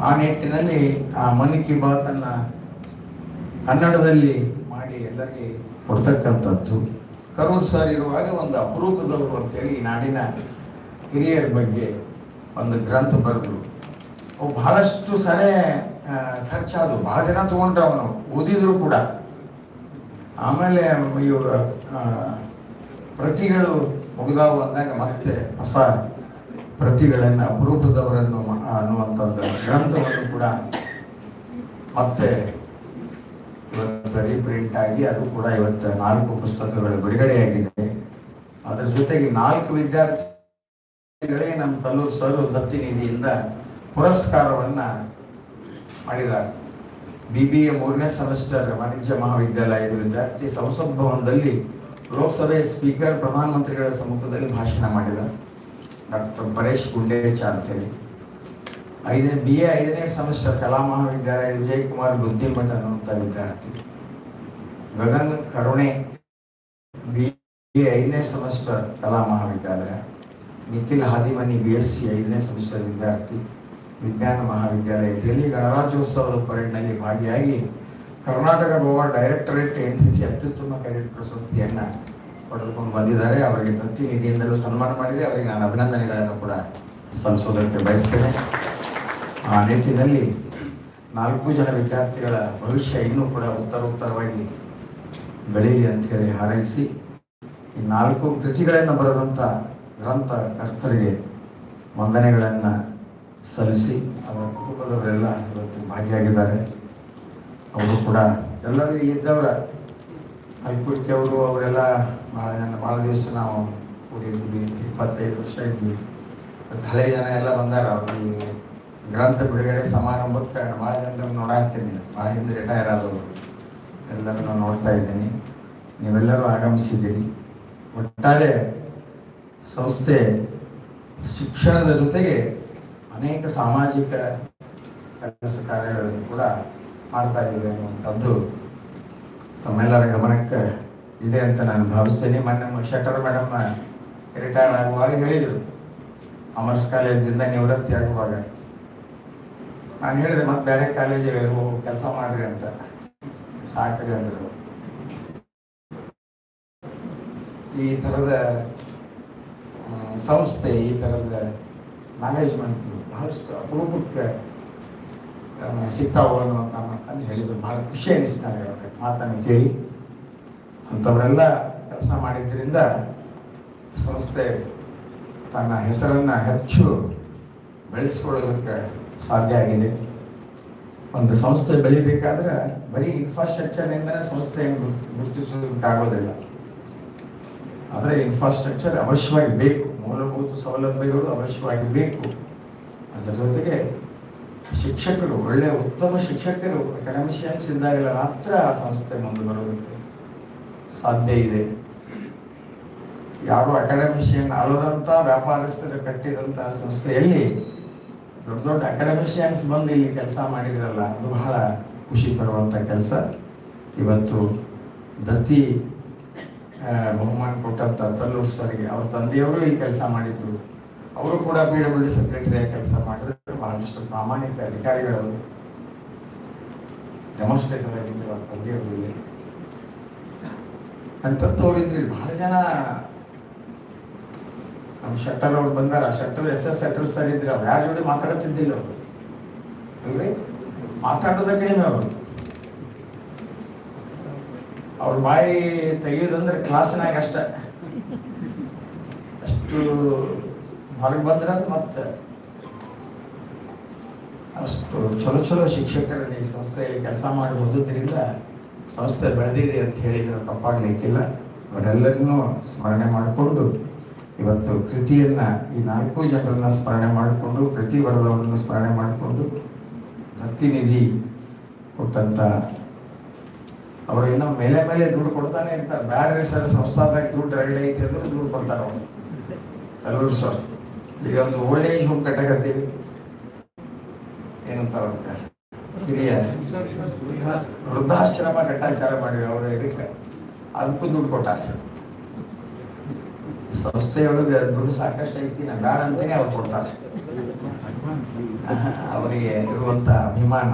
ಆ ನಿಟ್ಟಿನಲ್ಲಿ ಆ ಮನ್ ಕಿ ಬಾತ್ ಅನ್ನ ಕನ್ನಡದಲ್ಲಿ ಮಾಡಿ ಎಲ್ಲರಿಗೆ ಕೊಡ್ತಕ್ಕಂಥದ್ದು. ಕರೂರ್ ಸರ್ ಇರುವಾಗ ಒಂದು ಅಪರೂಪದವರು ಅಂತೇಳಿ ನಾಡಿನ ಹಿರಿಯರ ಬಗ್ಗೆ ಒಂದು ಗ್ರಂಥ ಬರೆದ್ರು. ಅವು ಬಹಳಷ್ಟು ಸರಿ ಖರ್ಚಾದವು, ಬಹಳ ಜನ ತಗೊಂಡ್ರು, ಅವನು ಓದಿದ್ರು ಕೂಡ. ಆಮೇಲೆ ಇವರು ಪ್ರತಿಗಳು ಮುಗಿದಾವು ಅಂದಾಗ ಮತ್ತೆ ಹೊಸ ಪ್ರತಿಗಳನ್ನು ಅಪರೂಪದವರನ್ನು ಅನ್ನುವಂಥದ್ದು ಗ್ರಂಥವನ್ನು ಕೂಡ ಮತ್ತೆ ಇವತ್ತು ರೀಪ್ರಿಂಟ್ ಆಗಿ ಅದು ಕೂಡ ಇವತ್ತು 4 ಪುಸ್ತಕಗಳು ಬಿಡುಗಡೆಯಾಗಿದೆ. ಅದರ ಜೊತೆಗೆ 4 ವಿದ್ಯಾರ್ಥಿಗಳೇ ನಮ್ಮ ತಲ್ಲೂರು ಸರ್ ದತ್ತಿ ನಿಧಿಯಿಂದ ಪುರಸ್ಕಾರವನ್ನ ಮಾಡಿದ್ದಾರೆ. BBA 3ನೇ ಸೆಮಿಸ್ಟರ್ ವಾಣಿಜ್ಯ ಮಹಾವಿದ್ಯಾಲಯದ ವಿದ್ಯಾರ್ಥಿ ಸಂಸತ್ ಭವನದಲ್ಲಿ ಲೋಕಸಭೆ ಸ್ಪೀಕರ್ ಪ್ರಧಾನಮಂತ್ರಿಗಳ ಸಮ್ಮುಖದಲ್ಲಿ ಭಾಷಣ ಮಾಡಿದ ಡಾಕ್ಟರ್ ಪರೇಶ್ ಗುಂಡೇಚ ಅಂತೇಳಿ. BA 5ನೇ ಸೆಮಿಸ್ಟರ್ ಕಲಾ ಮಹಾವಿದ್ಯಾಲಯ ವಿಜಯಕುಮಾರ್ ಬುದ್ಧಿಮಠ ಅನ್ನುವಂಥ ವಿದ್ಯಾರ್ಥಿ. ಗಗನ್ ಕರುಣೆ BA 5ನೇ ಸೆಮಿಸ್ಟರ್ ಕಲಾ ಮಹಾವಿದ್ಯಾಲಯ. ನಿಖಿಲ್ ಹಾದಿಮನಿ BSc 5ನೇ ಸೆಮಿಸ್ಟರ್ ವಿದ್ಯಾರ್ಥಿ ವಿಜ್ಞಾನ ಮಹಾವಿದ್ಯಾಲಯದಲ್ಲಿ ಗಣರಾಜ್ಯೋತ್ಸವದ ಪರೇಡ್ನಲ್ಲಿ ಭಾಗಿಯಾಗಿ ಕರ್ನಾಟಕ ಗೋವಾ ಡೈರೆಕ್ಟರೇಟ್ NCC ಅತ್ಯುತ್ತಮ ಕ್ಯಾಡೆಟ್ ಪ್ರಶಸ್ತಿಯನ್ನ ಪಡೆದುಕೊಂಡು ಬಂದಿದ್ದಾರೆ. ಅವರಿಗೆ ದತ್ತಿ ನಿಧಿಯಿಂದಲೂ ಸನ್ಮಾನ ಮಾಡಿದೆ. ಅವರಿಗೆ ನಾನು ಅಭಿನಂದನೆಗಳನ್ನು ಕೂಡ ಸಲ್ಲಿಸೋದಕ್ಕೆ ಬಯಸ್ತೇನೆ. ಆ ನಿಟ್ಟಿನಲ್ಲಿ 4 ಜನ ವಿದ್ಯಾರ್ಥಿಗಳ ಭವಿಷ್ಯ ಇನ್ನೂ ಕೂಡ ಉತ್ತರೋತ್ತರವಾಗಿ ಬೆಳೀಲಿ ಅಂತ ಹೇಳಿ ಹಾರೈಸಿ, ಈ 4 ಕೃತಿಗಳನ್ನು ಬರೆದಂಥ ಗ್ರಂಥಕರ್ತರಿಗೆ ವಂದನೆಗಳನ್ನು ಸಲ್ಲಿಸಿ ಅವರ ಕುಟುಂಬದವರೆಲ್ಲ ಇವತ್ತು ಭಾಗಿಯಾಗಿದ್ದಾರೆ. ಅವರು ಕೂಡ ಎಲ್ಲರೂ ಇಲ್ಲಿದ್ದವರ ಹೈಕುರ್ಕಿ ಅವರು ಅವರೆಲ್ಲ ಭಾಳ ದಿವಸ ನಾವು ಕೂಡಿದ್ವಿ, 25 ವರ್ಷ ಇದ್ವಿ. ಮತ್ತು ಹಳೆಯ ಜನ ಎಲ್ಲ ಬಂದಾರ. ಈ ಗ್ರಂಥ ಬಿಡುಗಡೆ ಸಮಾರಂಭಕ್ಕೆ ಭಾಳ ಜನರನ್ನು ನೋಡಾಕ್ತೀನಿ. ಭಾಳ ಹಿಂದೆ ರಿಟೈರ್ ಆದವರು ಎಲ್ಲರನ್ನು ನೋಡ್ತಾ ಇದ್ದೀನಿ. ನೀವೆಲ್ಲರೂ ಆಗಮಿಸಿದ್ದೀರಿ. ಒಟ್ಟಾರೆ ಸಂಸ್ಥೆ ಶಿಕ್ಷಣದ ಜೊತೆಗೆ ಅನೇಕ ಸಾಮಾಜಿಕ ಕೆಲಸ ಕಾರ್ಯಗಳನ್ನು ಕೂಡ ಮಾಡ್ತಾ ಇದೆ ಅನ್ನುವಂಥದ್ದು ತಮ್ಮೆಲ್ಲರ ಗಮನಕ್ಕೆ ಇದೆ ಅಂತ ನಾನು ಭಾವಿಸ್ತೇನೆ. ಮೊನ್ನೆ ಶೆಟ್ಟರ್ ಮೇಡಮ್ ರಿಟೈರ್ ಆಗುವಾಗ ಹೇಳಿದರು, ಅಮರ್ಸ್ ಕಾಲೇಜಿಂದ ನಿವೃತ್ತಿ ಆಗುವಾಗ ನಾನು ಹೇಳಿದೆ ಮತ್ತೆ ಬೇರೆ ಕಾಲೇಜಿಗೆ ಹೋಗಿ ಕೆಲಸ ಮಾಡ್ರಿ ಅಂತ, ಸಾಕ್ರಿ ಅಂದರು. ಈ ಥರದ ಸಂಸ್ಥೆ, ಈ ಥರದ ಮ್ಯಾನೇಜ್ಮೆಂಟ್ ಬಹಳಷ್ಟು ಅಪರೂಪಕ್ಕೆ ಸಿಗ್ತಾವೆ ಅನ್ನುವಂಥ ಮಾತನ್ನು ಹೇಳಿದರು. ಭಾಳ ಖುಷಿ ಅನ್ನಿಸ್ತಾರೆ ಅವ್ರಿಗೆ ಮಾತನ್ನು ಕೇಳಿ. ಅಂಥವರೆಲ್ಲ ಕೆಲಸ ಮಾಡಿದ್ರಿಂದ ಸಂಸ್ಥೆ ತನ್ನ ಹೆಸರನ್ನು ಹೆಚ್ಚು ಬೆಳೆಸ್ಕೊಳ್ಳೋದಕ್ಕೆ ಸಾಧ್ಯ ಆಗಿದೆ. ಒಂದು ಸಂಸ್ಥೆ ಬೆಳಿಬೇಕಾದ್ರೆ ಬರೀ ಇನ್ಫ್ರಾಸ್ಟ್ರಕ್ಚರ್ನಿಂದಲೇ ಸಂಸ್ಥೆಯನ್ನು ಗುರುತಿಸೋದಕ್ಕಾಗೋದಿಲ್ಲ. ಆದರೆ ಇನ್ಫ್ರಾಸ್ಟ್ರಕ್ಚರ್ ಅವಶ್ಯವಾಗಿ ಬೇಕು, ಮೂಲಭೂತ ಸೌಲಭ್ಯಗಳು ಅವಶ್ಯವಾಗಿ ಬೇಕು. ಅದರ ಜೊತೆಗೆ ಶಿಕ್ಷಕರು, ಒಳ್ಳೆಯ ಉತ್ತಮ ಶಿಕ್ಷಕರು, ಅಕಾಡೆಮಿಷಿಯನ್ಸ್ ಇದ್ದಾಗಲ್ಲ ಮಾತ್ರ ಆ ಸಂಸ್ಥೆ ಮುಂದೆ ಬರೋದಕ್ಕೆ ಸಾಧ್ಯ ಇದೆ. ಯಾರು ಅಕಾಡೆಮಿಷಿಯನ್ ಅಲ್ಲದಂಥ ವ್ಯಾಪಾರಸ್ಥರು ಕಟ್ಟಿದಂಥ ಸಂಸ್ಥೆಯಲ್ಲಿ ದೊಡ್ಡ ದೊಡ್ಡ ಅಕಾಡೆಮಿಷಿಯನ್ಸ್ ಬಂದು ಇಲ್ಲಿ ಕೆಲಸ ಮಾಡಿದ್ರಲ್ಲ, ಅದು ಬಹಳ ಖುಷಿ ತರುವಂಥ ಕೆಲಸ. ಇವತ್ತು ದತ್ತಿ ಬಹುಮಾನ ಕೊಟ್ಟಂಥ ತಲ್ಲೂರು ಸರ್ಗೆ ಅವ್ರ ತಂದೆಯವರು ಇಲ್ಲಿ ಕೆಲಸ ಮಾಡಿದ್ರು. ಅವರು ಕೂಡ PWD ಸೆಕ್ರೆಟರಿಯಾಗಿ ಕೆಲಸ ಮಾಡಿದ್ರು. ಬಹಳಷ್ಟು ಪ್ರಾಮಾಣಿಕ ಅಧಿಕಾರಿಗಳು, ಡೆಮಾನ್ಸ್ಟ್ರೇಟರ್ ಆಗಿದ್ರು ಅವ್ರ ತಂದೆಯವರು ಇಲ್ಲಿ. ಅಂಥವ್ರು ಇದ್ರಿ ಬಹಳ ಜನ. ನಮ್ಮ ಶೆಟ್ಟರ್ ಅವ್ರು ಬಂದಾರ, ಶೆಟ್ಟರ್ SS ಶೆಟ್ಟರ್ ಸರ್ ಇದ್ರು. ಅವ್ರು ಯಾರ ಜೋಡಿ ಮಾತಾಡುತ್ತಿದ್ದಿಲ್ಲ ಅವರು, ಅಲ್ರಿ? ಮಾತಾಡೋದ ಕಡಿಮೆ ಅವರು. ಅವ್ರ ಬಾಯಿ ತೆಗೆಯೋದಂದ್ರೆ ಕ್ಲಾಸ್ನಾಗ ಅಷ್ಟ, ಅಷ್ಟು ಹೊರಗೆ ಬಂದ್ರೆ ಮತ್ತೆ ಅಷ್ಟು ಚಲೋ ಶಿಕ್ಷಕರನ್ನು ಈ ಸಂಸ್ಥೆಯಲ್ಲಿ ಕೆಲಸ ಮಾಡಿ ಓದೋದ್ರಿಂದ ಸಂಸ್ಥೆ ಬೆಳೆದಿದೆ ಅಂತ ಹೇಳಿದ್ರೆ ತಪ್ಪಾಗ್ಲಿಕ್ಕಿಲ್ಲ. ಅವರೆಲ್ಲರನ್ನೂ ಸ್ಮರಣೆ ಮಾಡಿಕೊಂಡು ಇವತ್ತು ಕೃತಿಯನ್ನು, ಈ 4 ಜನರನ್ನ ಸ್ಮರಣೆ ಮಾಡಿಕೊಂಡು, ಕೃತಿ ಬರೆದವರನ್ನು ಸ್ಮರಣೆ ಮಾಡಿಕೊಂಡು, ದತ್ತಿನಿಧಿ ಕೊಟ್ಟಂತ ಅವರು ಇನ್ನೂ ಮೇಲೆ ದುಡ್ಡು ಕೊಡ್ತಾನೆ ಇರ್ತಾರೆ. ಬ್ಯಾಡ್ರಿ ಸರ್ ಸಂಸ್ಥಾದಾಗ ದುಡ್ಡು ರೆಡಿ ಐತೆ ಅಂದ್ರೆ ದುಡ್ಡು ಕೊಡ್ತಾರೆ ಅವರು. ತಲ್ಲೂರು ಸರ್ ಈಗ ಒಂದು ಓಲ್ಡ್ ಏಜ್ ಹೋಮ್ ಕಟ್ಟಕತ್ತೀವಿ, ಏನಂತಾರ ಅದಕ್ಕೆ, ಹಿರಿಯ ವೃದ್ಧಾಶ್ರಮ ಕಟ್ಟಾಚಾರ ಮಾಡಿವಿ. ಅವರು ಇದಕ್ಕೆ ಅದಕ್ಕೂ ದುಡ್ಡು ಕೊಟ್ಟಾರೆ. ಸಂಸ್ಥೆಯೊಳಗೆ ದುಡ್ಡು ಸಾಕಷ್ಟು ಐತಿ, ನಾ ಬೇಡ ಅಂತೇನೆ ಅವ್ರು ಕೊಡ್ತಾರೆ. ಅವರಿಗೆ ಇರುವಂತ ಅಭಿಮಾನ,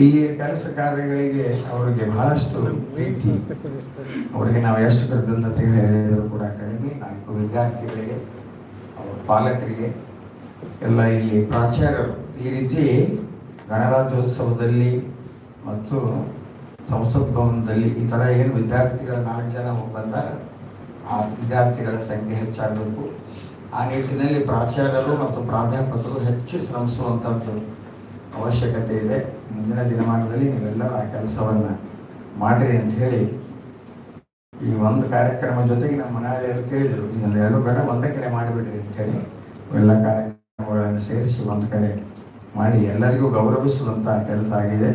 ಇಲ್ಲಿ ಕೆಲಸ ಕಾರ್ಯಗಳಿಗೆ ಅವರಿಗೆ ಬಹಳಷ್ಟು ಪ್ರೀತಿ. ಅವರಿಗೆ ನಾವು ಎಷ್ಟು ಕೃತಜ್ಞತೆಗಳು ಹೇಳಿದರೂ ಕೂಡ ಕಡಿಮೆ. 4 ವಿದ್ಯಾರ್ಥಿಗಳಿಗೆ, ಅವರ ಪಾಲಕರಿಗೆ ಎಲ್ಲ, ಇಲ್ಲಿ ಪ್ರಾಚಾರ್ಯರು ಈ ರೀತಿ ಗಣರಾಜ್ಯೋತ್ಸವದಲ್ಲಿ ಮತ್ತು ಸಂಸತ್ ಭವನದಲ್ಲಿ ಈ ಥರ ಏನು ವಿದ್ಯಾರ್ಥಿಗಳ 4 ಜನ ಹೋಗಿ ಬಂದಾರ, ಆ ವಿದ್ಯಾರ್ಥಿಗಳ ಸಂಖ್ಯೆ ಹೆಚ್ಚಾಗಬೇಕು. ಆ ನಿಟ್ಟಿನಲ್ಲಿ ಪ್ರಾಚಾರ್ಯರು ಮತ್ತು ಪ್ರಾಧ್ಯಾಪಕರು ಹೆಚ್ಚು ಶ್ರಮಿಸುವಂಥದ್ದು ಅವಶ್ಯಕತೆ ಇದೆ. ಮುಂದಿನ ದಿನಮಾನದಲ್ಲಿ ನೀವೆಲ್ಲರೂ ಆ ಕೆಲಸವನ್ನು ಮಾಡಿರಿ ಅಂತ ಹೇಳಿ, ಈ ಒಂದು ಕಾರ್ಯಕ್ರಮ ಜೊತೆಗೆ ನಮ್ಮ ಮನೆಯವರು ಕೇಳಿದರು, ಇದನ್ನೆಲ್ಲರೂ ಬೇಡ ಒಂದೇ ಕಡೆ ಮಾಡಿಬಿಡ್ರಿ ಅಂತೇಳಿ. ಎಲ್ಲ ಕಾರ್ಯಕ್ರಮಗಳನ್ನು ಸೇರಿಸಿ ಒಂದು ಕಡೆ ಮಾಡಿ ಎಲ್ಲರಿಗೂ ಗೌರವಿಸುವಂಥ ಕೆಲಸ ಆಗಿದೆ.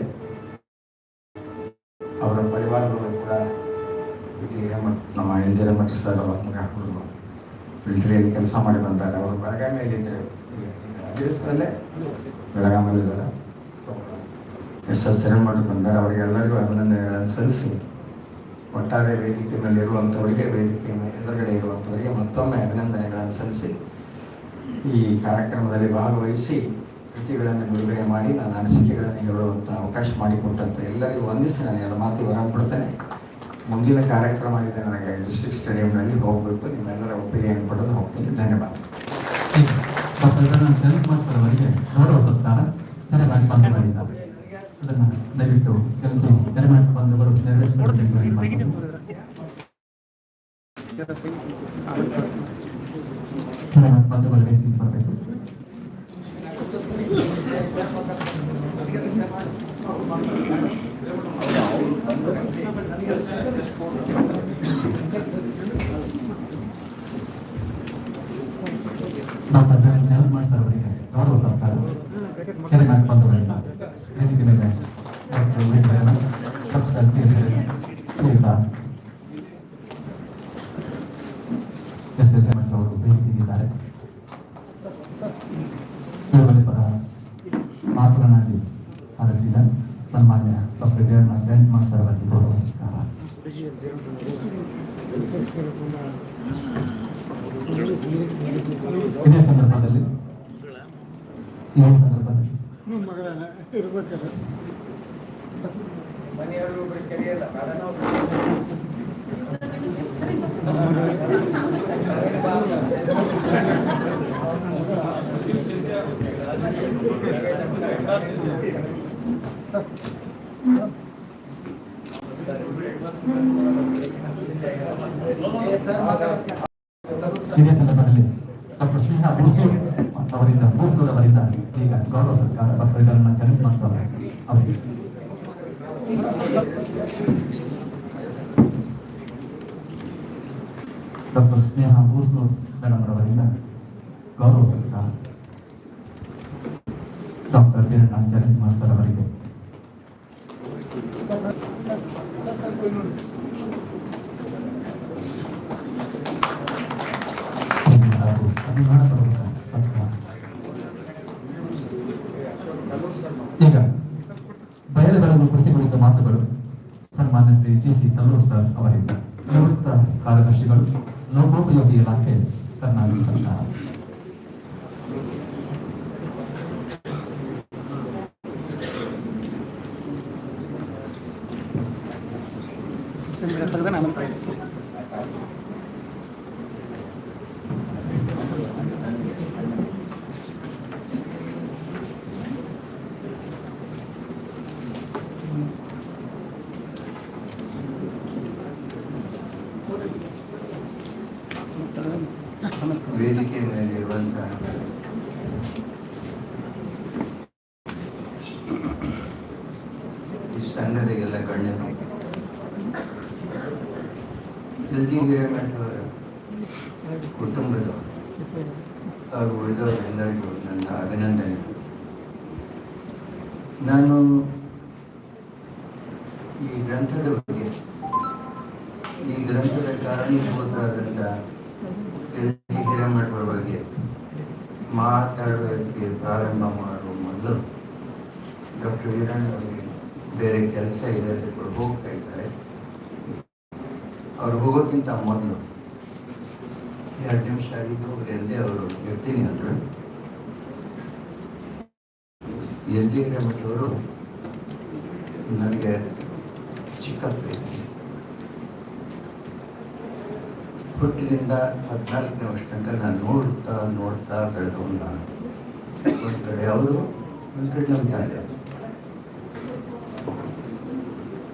ಅವರ ಪರಿವಾರದವರು ಕೂಡ ಇಲ್ಲಿ ಹಿರೇಮಠ, ನಮ್ಮ ಎಲ್ ಹಿರೇಮಠ ಸರ್ ಅವರು ಮಿಲಿಟರಿಯಲ್ಲಿ ಕೆಲಸ ಮಾಡಿ ಬಂದ್ದಾರೆ. ಅವರು ಬೆಳಗಾವಿಯಲ್ಲಿದ್ದರು, ಅಧಿವೇಶನಲ್ಲೇ ಬೆಳಗಾವಿಯಲ್ಲಿದ್ದಾರೆ. SS ಹಿರೇಮಠ ಬಂದ್ದಾರೆ. ಅವರಿಗೆಲ್ಲರಿಗೂ ಅಭಿನಂದನೆಗಳನ್ನು ಸಲ್ಲಿಸಿ, ಒಟ್ಟಾರೆ ವೇದಿಕೆ ಮೇಲೆ ಇರುವಂಥವರಿಗೆ, ವೇದಿಕೆ ಮೇಲೆ ಎದುರುಗಡೆ ಇರುವಂಥವರಿಗೆ ಮತ್ತೊಮ್ಮೆ ಅಭಿನಂದನೆಗಳನ್ನು ಸಲ್ಲಿಸಿ, ಈ ಕಾರ್ಯಕ್ರಮದಲ್ಲಿ ಭಾಗವಹಿಸಿ ಕೃತಿಗಳನ್ನು ಬಿಡುಗಡೆ ಮಾಡಿ ನನ್ನ ಅನಿಸಿಕೆಗಳನ್ನು ಹೇಳುವಂಥ ಅವಕಾಶ ಮಾಡಿಕೊಟ್ಟಂಥ ಎಲ್ಲರಿಗೂ ವಂದಿಸಿ ನಾನು ಎಲ್ಲ ಮಾತು ಹೊರಬಿಡ್ತೇನೆ. ಮುಂದಿನ ಕಾರ್ಯಕ್ರಮ ಇದೆ, ನನಗೆ ಡಿಸ್ಟ್ರಿಕ್ಟ್ ಸ್ಟೇಡಿಯಂನಲ್ಲಿ ಹೋಗಬೇಕು. ನಿಮ್ಮೆಲ್ಲರ ಒಪ್ಪಿಗೆಯನ್ನು ಪಡೆದು ಹೋಗ್ತೀನಿ. ಧನ್ಯವಾದ. ಮಾಸ್ಟರ್ ಅವರಿಗೆ ಗೌರವ ಸತ್ಕಾರ ನೆರವೇರಿಸಿ ಬಂದು ಮಾಡಿದ್ದಾರೆ. ಅದನ್ನು ದಯವಿಟ್ಟು ಕೆಲಸ ನೆರವೇರಿಸಿ ಬಂದವರು ನೆರವೇರಿಸಬೇಕು. ಬಂಧುಗಳ ವೇದಿಕೆ ಬರಬೇಕು. ಡಾಕ್ಟರ್ ಜಗನ್ಮಾರ್ ಸರ್ ಅವರಿಗೆ ಗೌರವ ಸರ್ಕಾರ ಕೆರೆನಾಡು ಬಂಧುಗಳಿಂದ ವೇದಿಕೆ ಮೇಲೆ ಪ್ರೊಫೆಸರ್ ಶ್ರೀಯುತ ಎಸ್ ಎಲ್ ಅವರು ವೇದಿಕೆಯಿದ್ದಾರೆ. ಇವುಗಳ ಪರ ಮಾತುಗಳನ್ನಾಡಿ ಆರಿಸಿದ ಸನ್ಮಾನ್ಯ ಡಾಕ್ಟರ್ ಜಗನ್ಮಾರ್ ಸರ್ ಅವರಿಗೆ ಗೌರವ ಸರ್ಕಾರ. ಇದೇ ಸಂದರ್ಭದಲ್ಲಿ ಮನೆಯವರು ಕರೆಯಲ್ಲ ಇದೇ ಸಂದರ್ಭದಲ್ಲಿ ಡಾಕ್ಟರ್ ಸ್ನೇಹ ಬೂಸ್ನೂರ್ ಅವರಿಂದ ಈಗ ಗೌರವ ಸರ್ಕಾರ ಡಾಕ್ಟರ್ ಜಗನ್ಮಾರ್ ಸರ್ ಅವರಿಗೆ. ಡಾಕ್ಟರ್ ಸ್ನೇಹ ಬೂಸ್ನೂರ್ ಮೇಡಮ್ ಅವರಿಂದ ಗೌರವ ಸರ್ಕಾರ ಡಾಕ್ಟರ್ ಜಗನ್ಮಾರ್ ಸರ್ ಅವರಿಗೆ. ಈಗ ಬಯಲು ಬೆಳಗು ಕೃತಿ ಕುರಿತ ಮಾತುಗಳು ಸನ್ಮಾನ್ಯ ಶ್ರೀ ಜಿ.ಸಿ. ತಲ್ಲೂರ್ ಸರ್ ಅವರಿಂದ. ನಿವೃತ್ತ ಕಾರ್ಯದರ್ಶಿಗಳು, ಲೋಕೋಪಯೋಗಿ ಇಲಾಖೆ, ಕರ್ನಾಟಕ ಸರ್ಕಾರ. ವೇದಿಕೆ ಮೇಲಿರುವಂತಹ ಈ ಸಂಘದ ಎಲ್ಲ ಗಣ್ಯರು, ಎಲ್ ಜಿ ಹಿರೇಮಠವರ ಕುಟುಂಬದವರು ಹಾಗೂ ಉಳಿದವರೆಲ್ಲರಿಗೂ ನನ್ನ ಅಭಿನಂದನೆ. ನಾನು ಈ ಗ್ರಂಥದ ಬಗ್ಗೆ, ಈ ಗ್ರಂಥದ ಕಾರಣೀಭೂತರಾದಂಥ ಎಲ್ ಜಿ ಹಿರೇಮಠವರ ಬಗ್ಗೆ ಮಾತಾಡೋದಕ್ಕೆ ಪ್ರಾರಂಭ ಮಾಡುವ ಮೊದಲು ಡಾಕ್ಟರ್ ವೀರಣ್ಣ ಅವರಿಗೆ ಬೇರೆ ಕೆಲಸ ಇದೆ, ಅದಕ್ಕೆ ಹೋಗ್ತಾ ಇದ್ದಾರೆ. ಅವ್ರು ಹೋಗೋಕ್ಕಿಂತ ಮೊದಲು 2 ನಿಮಿಷ ಆಗಿದ್ದು ಎಂದೇ ಅವರು ಇರ್ತೀನಿ ಅಂದರು. ಎಲ್ ಜಿ ಹಿರೇಮಠವರು ನನಗೆ ಚಿಕ್ಕಪ್ಪ, ಹುಟ್ಟಿನಿಂದ 14ನೇ ವರ್ಷ ತನಕ ನಾನು ನೋಡ್ತಾ ಬೆಳೆದವನು. ನಾನು ಒಂದು ಕಡೆ ಅವರು, ಒಂದು ಕಡೆ ನಮ್ಮ ತಂದೆ.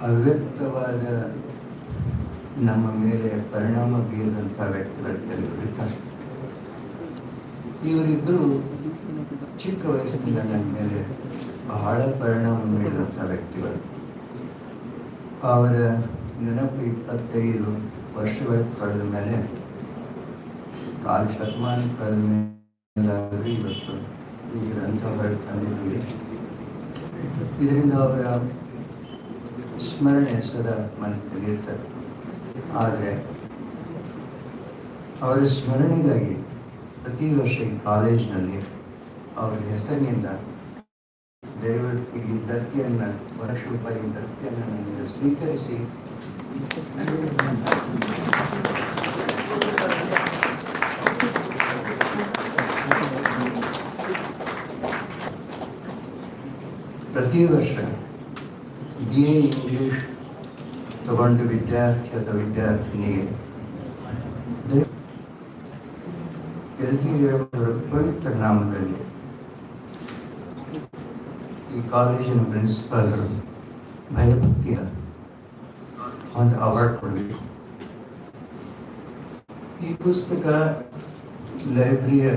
ಅವ್ಯಕ್ತವಾದ ನಮ್ಮ ಮೇಲೆ ಪರಿಣಾಮ ಬೀರಿದಂಥ ವ್ಯಕ್ತಿಗಳು ಕೆಲವರು ಇರ್ತಾರೆ. ಇವರಿಬ್ಬರು ಚಿಕ್ಕ ವಯಸ್ಸಿನಿಂದ ನನ್ನ ಮೇಲೆ ಬಹಳ ಪರಿಣಾಮ ಬೀರಿದಂಥ ವ್ಯಕ್ತಿಗಳು. ಅವರ ನೆನಪು 25 ವರ್ಷಗಳ ಕಳೆದ ಮೇಲೆ, 4 ಶತಮಾನ ಕಳೆದ ಮೇಲೆ ಇವತ್ತು ಈ ಗ್ರಂಥ ಹೊರಗೆ ತಂದಿದ್ದೀವಿ. ಇದರಿಂದ ಅವರ ಸ್ಮರಣೆ ಸದಾ ಮನಸ್ಸಿನಲ್ಲಿ ಇರ್ತಾರೆ. ಆದರೆ ಅವರ ಸ್ಮರಣೆಗಾಗಿ ಪ್ರತಿ ವರ್ಷ ಈ ಕಾಲೇಜಿನಲ್ಲಿ ಅವರ ಹೆಸರಿನಿಂದ ದಯವಿಟ್ಟು ಈ ದತ್ತಿಯನ್ನು, ₹1,00,000 ದತ್ತಿಯನ್ನು ನನಗೆ ಸ್ವೀಕರಿಸಿ ಪ್ರತಿ ವರ್ಷ BA ಇಂಗ್ಲಿಷ್ ತಗೊಂಡು ವಿದ್ಯಾರ್ಥಿ ಅಥವಾ ವಿದ್ಯಾರ್ಥಿನಿಗೆ ಎಲ್ ಜಿ ಹಿರೇಮಠವರ ಪವಿತ್ರ ನಾಮದಲ್ಲಿ ಈ ಕಾಲೇಜಿನ ಪ್ರಿನ್ಸಿಪಾಲರು ಭಯಭಕ್ತಿಯ ಒಂದು ಅವಾರ್ಡ್ ಕೊಡಬೇಕು. ಈ ಪುಸ್ತಕ ಲೈಬ್ರರಿಯ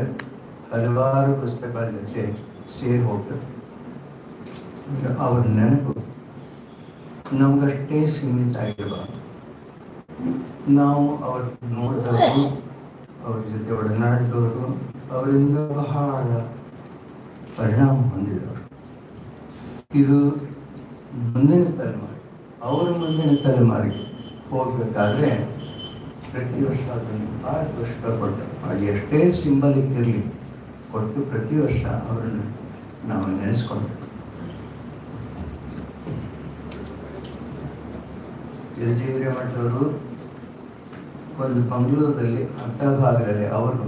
ಹಲವಾರು ಪುಸ್ತಕಗಳ ಜೊತೆ ಸೇರಿ ಹೋಗ್ತದೆ. ಅವ್ರ ನೆನಪು ನಮಗಷ್ಟೇ ಸೀಮಿತ ಆಗಿರಬಾರ್ದು. ನಾವು ಅವ್ರ ನೋಡಿದವರು, ಅವ್ರ ಜೊತೆ ಒಡನಾಡಿದವರು, ಅವರಿಂದ ಬಹಳ ಪರಿಣಾಮ ಹೊಂದಿದವರು. ಇದು ಮುಂದಿನ ತಲೆಮಾರಿ, ಅವರ ಮುಂದಿನ ತಲೆಮಾರಿಗೆ ಹೋಗ್ಬೇಕಾದ್ರೆ ಪ್ರತಿ ವರ್ಷ ಅದನ್ನು ಭಾಳ ಕಷ್ಟಪಟ್ಟು, ಅದು ಎಷ್ಟೇ ಸಿಂಬಲಿಕ್ ಇರಲಿ ಕೊಟ್ಟು ಪ್ರತಿ ವರ್ಷ ಅವರನ್ನು ನಾವು ನೆನೆಸ್ಕೊಳ್ಬೇಕು. ಎಲ್ ಜಿ ಹಿರೇಮಠವರು ಒಂದು ಮಂಗಳೂರಲ್ಲಿ ಅರ್ಧ ಭಾಗದಲ್ಲಿ ಅವರು,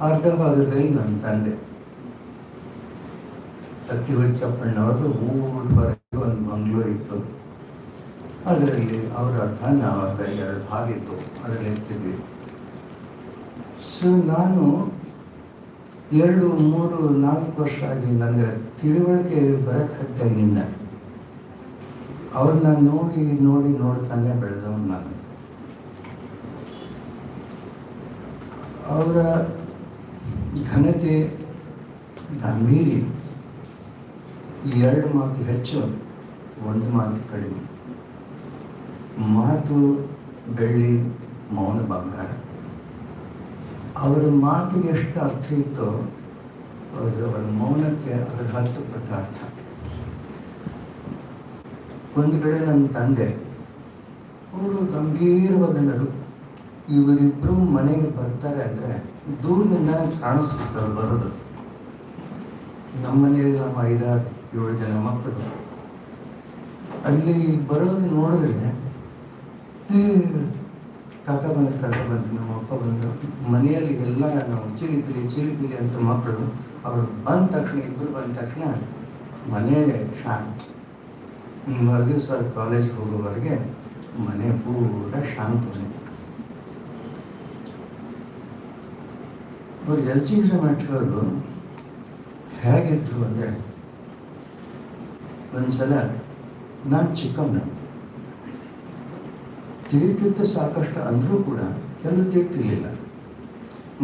ಅರ್ಧ ಭಾಗದಲ್ಲಿ ನಮ್ಮ ತಂದೆ ಸತ್ಯಗುಚ್ಚಪ್ಪಣ್ಣವ್ರದ್ದು ಊರ ಹೊರಗೆ ಒಂದು ಬಂಗ್ಲೋ ಇತ್ತು. ಅದರಲ್ಲಿ ಅವ್ರ ಅರ್ಧ, ನಾವು ಅರ್ಧ, 2 ಭಾಗ ಇತ್ತು. ಅದರಲ್ಲಿ ಇರ್ತಿದ್ವಿ. ಸೊ ನಾನು 2, 3, 4 ವರ್ಷ ಆಗಿ ನನಗೆ ತಿಳುವಳಿಕೆ ಬರಕ್ಕೆ ಹತ್ತಾಗಿನಿಂದ ಅವ್ರನ್ನ ನೋಡಿ ನೋಡಿ ನೋಡ್ತಾನೆ ಬೆಳೆದವನು ನಾನು. ಅವರ ಘನತೆ, ಗಾಂಭೀರ್ಯ, 2 ಮಾತು ಹೆಚ್ಚು, 1 ಮಾತು ಕಡಿಮೆ. ಮಾತು ಬೆಳ್ಳಿ, ಮೌನ ಬಂಗಾರ. ಅವರ ಮಾತಿಗೆ ಎಷ್ಟು ಅರ್ಥ ಇತ್ತೋ ಅದು ಅವರ ಮೌನಕ್ಕೆ ಅದರ 10 ಪಟ್ಟು ಅರ್ಥ. ಒಂದು ಕಡೆ ನನ್ನ ತಂದೆ, ಅವರು ಗಂಭೀರವಾದನರು. ಇವರಿಬ್ಬರು ಮನೆಗೆ ಬರ್ತಾರೆ ಅಂದರೆ ದೂರದಿಂದ ಕಾಣಿಸ್ತಿತ್ತು ಬರೋದು. ನಮ್ಮ ಮನೆಯಲ್ಲಿ ನಮ್ಮ 5-6-7 ಜನ ಮಕ್ಕಳು. ಅಲ್ಲಿ ಬರೋದು ನೋಡಿದ್ರೆ ಕಾಕ ಬಂದ್ರು, ನಮ್ಮ ಅಪ್ಪ ಬಂದರು. ಮನೆಯಲ್ಲಿ ಎಲ್ಲ ನಾವು ಚಿಲಿಪಿಲಿ ಅಂತ ಮಕ್ಕಳು. ಅವರು ಬಂದ ತಕ್ಷಣ, ಇಬ್ಬರು ಬಂದ ತಕ್ಷಣ ಮನೆ ಶಾಂತ. ಮರುದಿವಸ ಕಾಲೇಜ್ಗೆ ಹೋಗೋವರೆಗೆ ಮನೆ ಪೂರ ಶಾಂತ. ಅವರು ಎಲ್ ಜಿ ಹಿರೇಮಠವರು ಹೇಗಿದ್ರು ಅಂದರೆ, ಒಂದ್ಸಲ ನಾನು ಚಿಕ್ಕವನು, ತಿಳಿತಿತ್ತು ಸಾಕಷ್ಟು ಅಂದರೂ ಕೂಡ ಕೆಲವು ತಿಳಿತಿರ್ಲಿಲ್ಲ.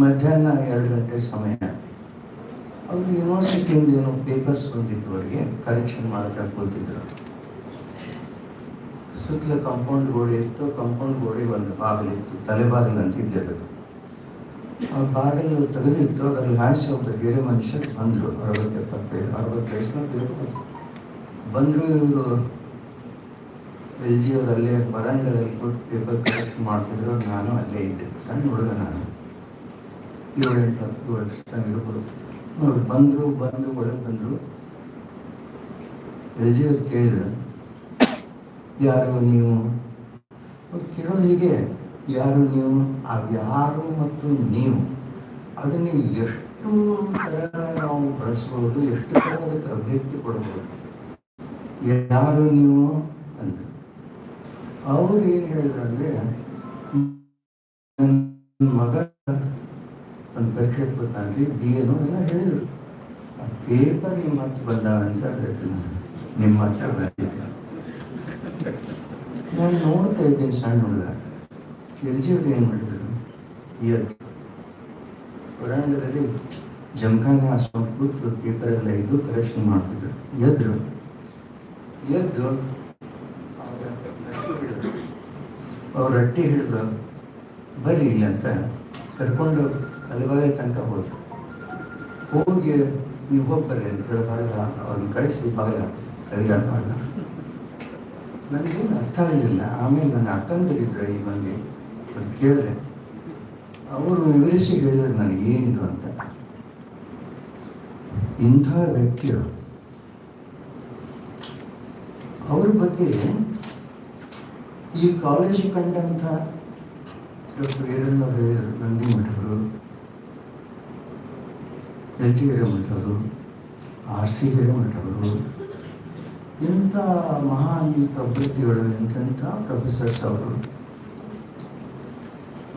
ಮಧ್ಯಾಹ್ನ 2 ಗಂಟೆ ಸಮಯ. ಅವರು ಯೂನಿವರ್ಸಿಟಿಯಿಂದ ಏನೋ ಪೇಪರ್ಸ್ ಬಂದಿದ್ದು, ಅವರಿಗೆ ಕರೆಕ್ಷನ್ ಮಾಡ್ತಾ ಕೂತಿದ್ರು. ಸುತ್ತಲ ಕಾಂಪೌಂಡ್ ಗೋಡೆ ಇತ್ತು. ಕಾಂಪೌಂಡ್ ಗೋಡೆ ಒಂದು ಬಾಗಿಲಿತ್ತು, ತಲೆಬಾಗಿಲು ಅಂತಿದ್ದೆ ಅದು. ಆ ಬಾಗಿಲು ತೆಗೆದಿತ್ತು. ಅದರಲ್ಲಿ ಹಾಯಿಸಿ ಒಬ್ಬ ಬೇರೆ ಮನುಷ್ಯರು ಬಂದರು. 60 ವಯಸ್ಸಿನ ಬಂದರು. ಇವರು ಎಲ್ ಜಿ ಅವರಲ್ಲೇ ಬರಂಡದಲ್ಲಿ ಕೂತು ಪೇಪರ್ ಕಲೆಕ್ಷನ್ ಮಾಡ್ತಿದ್ರು. ನಾನು ಅಲ್ಲೇ ಇದ್ದೆ, ಸಣ್ಣ ಹುಡುಗ ನಾನು, 7-8 ವರ್ಷ ಇರ್ಬೋದು. ಅವ್ರು ಬಂದು ಒಳಗೆ ಬಂದರು. ಎಲ್ ಜಿ ಅವ್ರು ಕೇಳಿದ್ರು, ಯಾರು ನೀವು? ಅವ್ರು ಕೇಳೋದು ಹೀಗೆ, ಯಾರು ನೀವು? ಆ ಯಾರು ಮತ್ತು ನೀವು ಅದನ್ನು ಎಷ್ಟು ಥರ ನಾವು ಬಳಸ್ಬೋದು, ಎಷ್ಟು ಥರ ಅದಕ್ಕೆ ಅಭಿವ್ಯಕ್ತಿ ಕೊಡ್ಬೋದು. ಯಾರು ನೀವು ಅಂದ್ರೆ ಅವ್ರು ಏನು ಹೇಳಿದ್ರು ಅಂದರೆ, ನನ್ನ ಮಗ ಒಂದು ಪರೀಕ್ಷೆ ಬರ್ತಾನ್ರಿ, BA ಏನೋ ಹೇಳಿದ್ರು. ಆ ಪೇಪರ್ ನಿಮ್ಮ ಹತ್ರ ಬಂದಾವ ಅಂತ ಅದಕ್ಕೆ ನಿಮ್ಮ ಹತ್ರ ಬಂದಿದ್ದೆ. ನಾನು ನೋಡ್ತಾ ಇದ್ದೀನಿ, ಸಣ್ಣ ಹುಡುಗ. ಎಲ್ ಜಿ ಅವ್ರು ಏನು ಮಾಡಿದ್ರು, ಎದ್ದು ವರಾಂಡದಲ್ಲಿ ಜಮಖಾನೆ ಹಾಸ್ಕೊಂಡು ಕೂತು ಪೇಪರೆಲ್ಲ ಇದ್ದು ಕರೆಕ್ಷನ್ ಮಾಡ್ತಿದ್ರು. ಎದ್ದು ಅವ್ರ ರಟ್ಟಿ ಹಿಡಿದು ಬರ್ರಿ ಇಲ್ಲ ಅಂತ ಕರ್ಕೊಂಡು ತಲೆಬಾಗಿಲ ತನಕ ಹೋದ್ರು. ಹೋಗಿ ನೀವು ಹೋಗ್ಬರ್ರಿ ಅಂತ ಹೇಳಿ ಹೊರಗ ಅವ್ರನ್ನ ಕಳಿಸಿ ಬಾಗಿಲ ತೆಗೆದ ಬಾಗಿಲ. ನನಗೇನು ಅರ್ಥ ಆಗಲಿಲ್ಲ. ಆಮೇಲೆ ನನ್ನ ಅಕ್ಕಂದಿರಿದ್ರು ಈ ಮಂದಿ, ಅವ್ರು ಕೇಳಿದೆ. ಅವರು ವಿವರಿಸಿ ಹೇಳಿದ್ರು ನನಗೇನಿದು ಅಂತ. ಇಂಥ ವ್ಯಕ್ತಿಯು ಅವ್ರ ಬಗ್ಗೆ ಈ ಕಾಲೇಜ್ ಕಂಡಂಥ ಡಾಕ್ಟರ್ ವೀರಣ್ಣವ್ರು ಹೇಳಿದರು, ನಂದಿ ಮಠವರು, ಎಲ್ ಜಿ ಹಿರೇಮಠವರು, RC ಹಿರೇಮಠವರು, ಇಂಥ ಮಹಾನ್ ಪ್ರವೃತ್ತಿಗಳು, ಇಂಥ ಪ್ರೊಫೆಸರ್ಸ್ ಅವರು.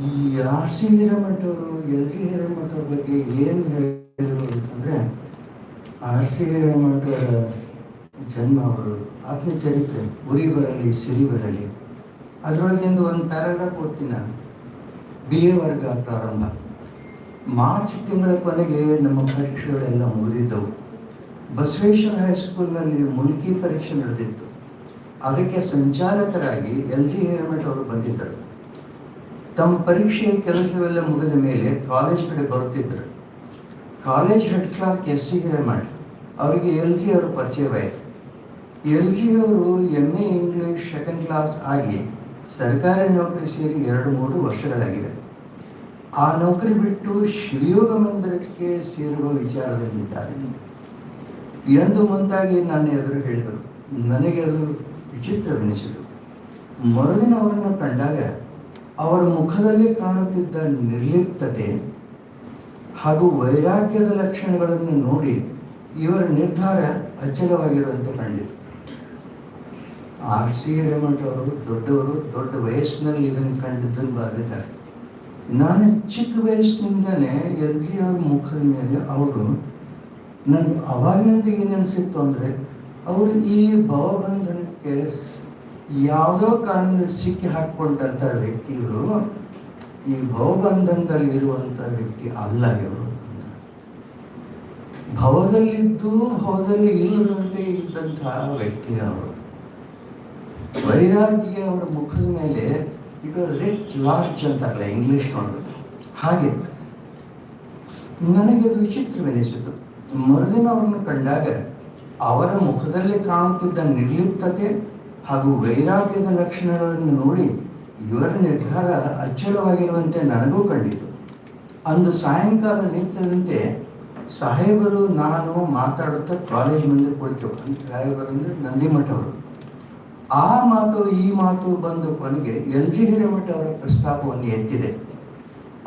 ಈ RC ಹಿರೇಮಠವರು, ಎಲ್ ಜಿ ಹಿರೇಮಠವ್ರ ಬಗ್ಗೆ ಏನು ಹೇಳಿದರು ಅಂತಂದರೆ, RC ಹಿರೇಮಠವರ ಜನ್ಮ, ಅವರು ಆತ್ಮಚರಿತ್ರೆ, ಉರಿ ಬರಲಿ ಸಿರಿ ಬರಲಿ, ಅದರೊಳಗಿಂದ ಒಂದು ಪ್ಯಾರಾಗ್ರಾಫ್ ಓದ್ತೀನಿ ನಾನು. BA ವರ್ಗ ಪ್ರಾರಂಭ. ಮಾರ್ಚ್ ತಿಂಗಳ ಕೊನೆಗೆ ನಮ್ಮ ಪರೀಕ್ಷೆಗಳೆಲ್ಲ ಮುಗಿದಿದ್ದವು. ಬಸವೇಶ್ವರ ಹೈಸ್ಕೂಲ್ನಲ್ಲಿ ಮುಲ್ಕಿ ಪರೀಕ್ಷೆ ನಡೆದಿತ್ತು. ಅದಕ್ಕೆ ಸಂಚಾಲಕರಾಗಿ LG ಹಿರೇಮಠ ಅವರು ಬಂದಿದ್ದರು. ತಮ್ಮ ಪರೀಕ್ಷೆಯ ಕೆಲಸವೆಲ್ಲ ಮುಗಿದ ಮೇಲೆ ಕಾಲೇಜ್ ಕಡೆ ಬರುತ್ತಿದ್ದರು. College head Clarke SC Hiremath ಅವರಿಗೆ LG ಅವರು ಪರಿಚಯವಾಯಿತು. LG ಅವರು MA ಇಂಗ್ಲಿಷ್ ಸೆಕೆಂಡ್ ಕ್ಲಾಸ್ ಆಗಿ ಸರ್ಕಾರಿ ನೌಕರಿ ಸೇರಿ 2-3 ವರ್ಷಗಳಾಗಿವೆ. ಆ ನೌಕರಿ ಬಿಟ್ಟು ಶಿವಯೋಗ ಮಂದಿರಕ್ಕೆ ಸೇರುವ ವಿಚಾರದಲ್ಲಿದ್ದಾರೆ ಎಂದು ಮುಂದಾಗಿ ನನ್ನ ಎದುರು ಹೇಳಿದರು. ನನಗೆ ಅದು ವಿಚಿತ್ರವೆನಿಸಿತು. ಮರುದಿನ ಅವರನ್ನು ಕಂಡಾಗ ಅವರ ಮುಖದಲ್ಲಿ ಕಾಣುತ್ತಿದ್ದ ನಿರ್ಲಿಪ್ತತೆ ಹಾಗೂ ವೈರಾಗ್ಯದ ಲಕ್ಷಣಗಳನ್ನು ನೋಡಿ ಇವರ ನಿರ್ಧಾರ ಅಚಲವಾಗಿರುವಂತೆ ಕಂಡಿತು. RC ಹಿರೇಮಠ ಅವರು ದೊಡ್ಡವರು, ದೊಡ್ಡ ವಯಸ್ಸಿನಲ್ಲಿ ಇದನ್ನು ಕಂಡಿದ್ದನ್ನು ಬರೆದಿದ್ದಾರೆ. ನಾನು ಚಿಕ್ಕ ವಯಸ್ಸಿನಿಂದಲೇ LG ಅವ್ರ ಮುಖದ ಮೇಲೆ ಅವರು ನನಗೆ ಅವಾಗಿನಿಂದ ಏನನ್ಸಿತ್ತು ಅಂದರೆ ಅವರು ಈ ಭವಬಂಧನಕ್ಕೆ ಯಾವುದೋ ಕಾರಣದಿಂದ ಸಿಕ್ಕಿ ಹಾಕಿಕೊಂಡಂಥ ವ್ಯಕ್ತಿಗಳು ಈ ಭವಬಂಧನದಲ್ಲಿ ಇರುವಂಥ ವ್ಯಕ್ತಿ ಅಲ್ಲ. ಇವರು ಭವದಲ್ಲಿದ್ದು ಭವದಲ್ಲಿ ಇಲ್ಲದಂತೆ ಇದ್ದಂತಹ ವ್ಯಕ್ತಿ ಅವರು. ವೈರಾಗ್ಯ ಅವರ ಮುಖದ ಮೇಲೆ ಇಟ್ ವಾಸ್ ರಿಟ್ ಲಾರ್ಜ್ ಅಂತಾಗಲ್ಲ ಇಂಗ್ಲಿಷ್ನೊಳಗೆ. ಹಾಗೆ ನನಗೆ ಅದು ವಿಚಿತ್ರವೆನಿಸಿತು. ಮರುದಿನ ಅವರನ್ನು ಕಂಡಾಗ ಅವರ ಮುಖದಲ್ಲಿ ಕಾಣುತ್ತಿದ್ದ ನಿರ್ಲಿಪ್ತತೆ ಹಾಗೂ ವೈರಾಗ್ಯದ ಲಕ್ಷಣಗಳನ್ನು ನೋಡಿ ಇವರ ನಿರ್ಧಾರ ಅಚ್ಚಳವಾಗಿರುವಂತೆ ನನಗೂ ಕಂಡಿತು. ಅಂದು ಸಾಯಂಕಾಲ ನಿಂತಂತೆ ಸಾಹೇಬರು ನಾನು ಮಾತಾಡುತ್ತಾ ಕಾಲೇಜ್ ಮುಂದೆ ಕುಳಿತೇವೆ. ಸಾಹೇಬರು ಅಂದರೆ ನಂದಿಮಠ ಅವರು. ಆ ಮಾತು ಈ ಮಾತು ಬಂದು ಕೊನೆಗೆ LG ಹಿರೇಮಠ ಅವರ ಪ್ರಸ್ತಾಪವನ್ನು ಎತ್ತಿದೆ.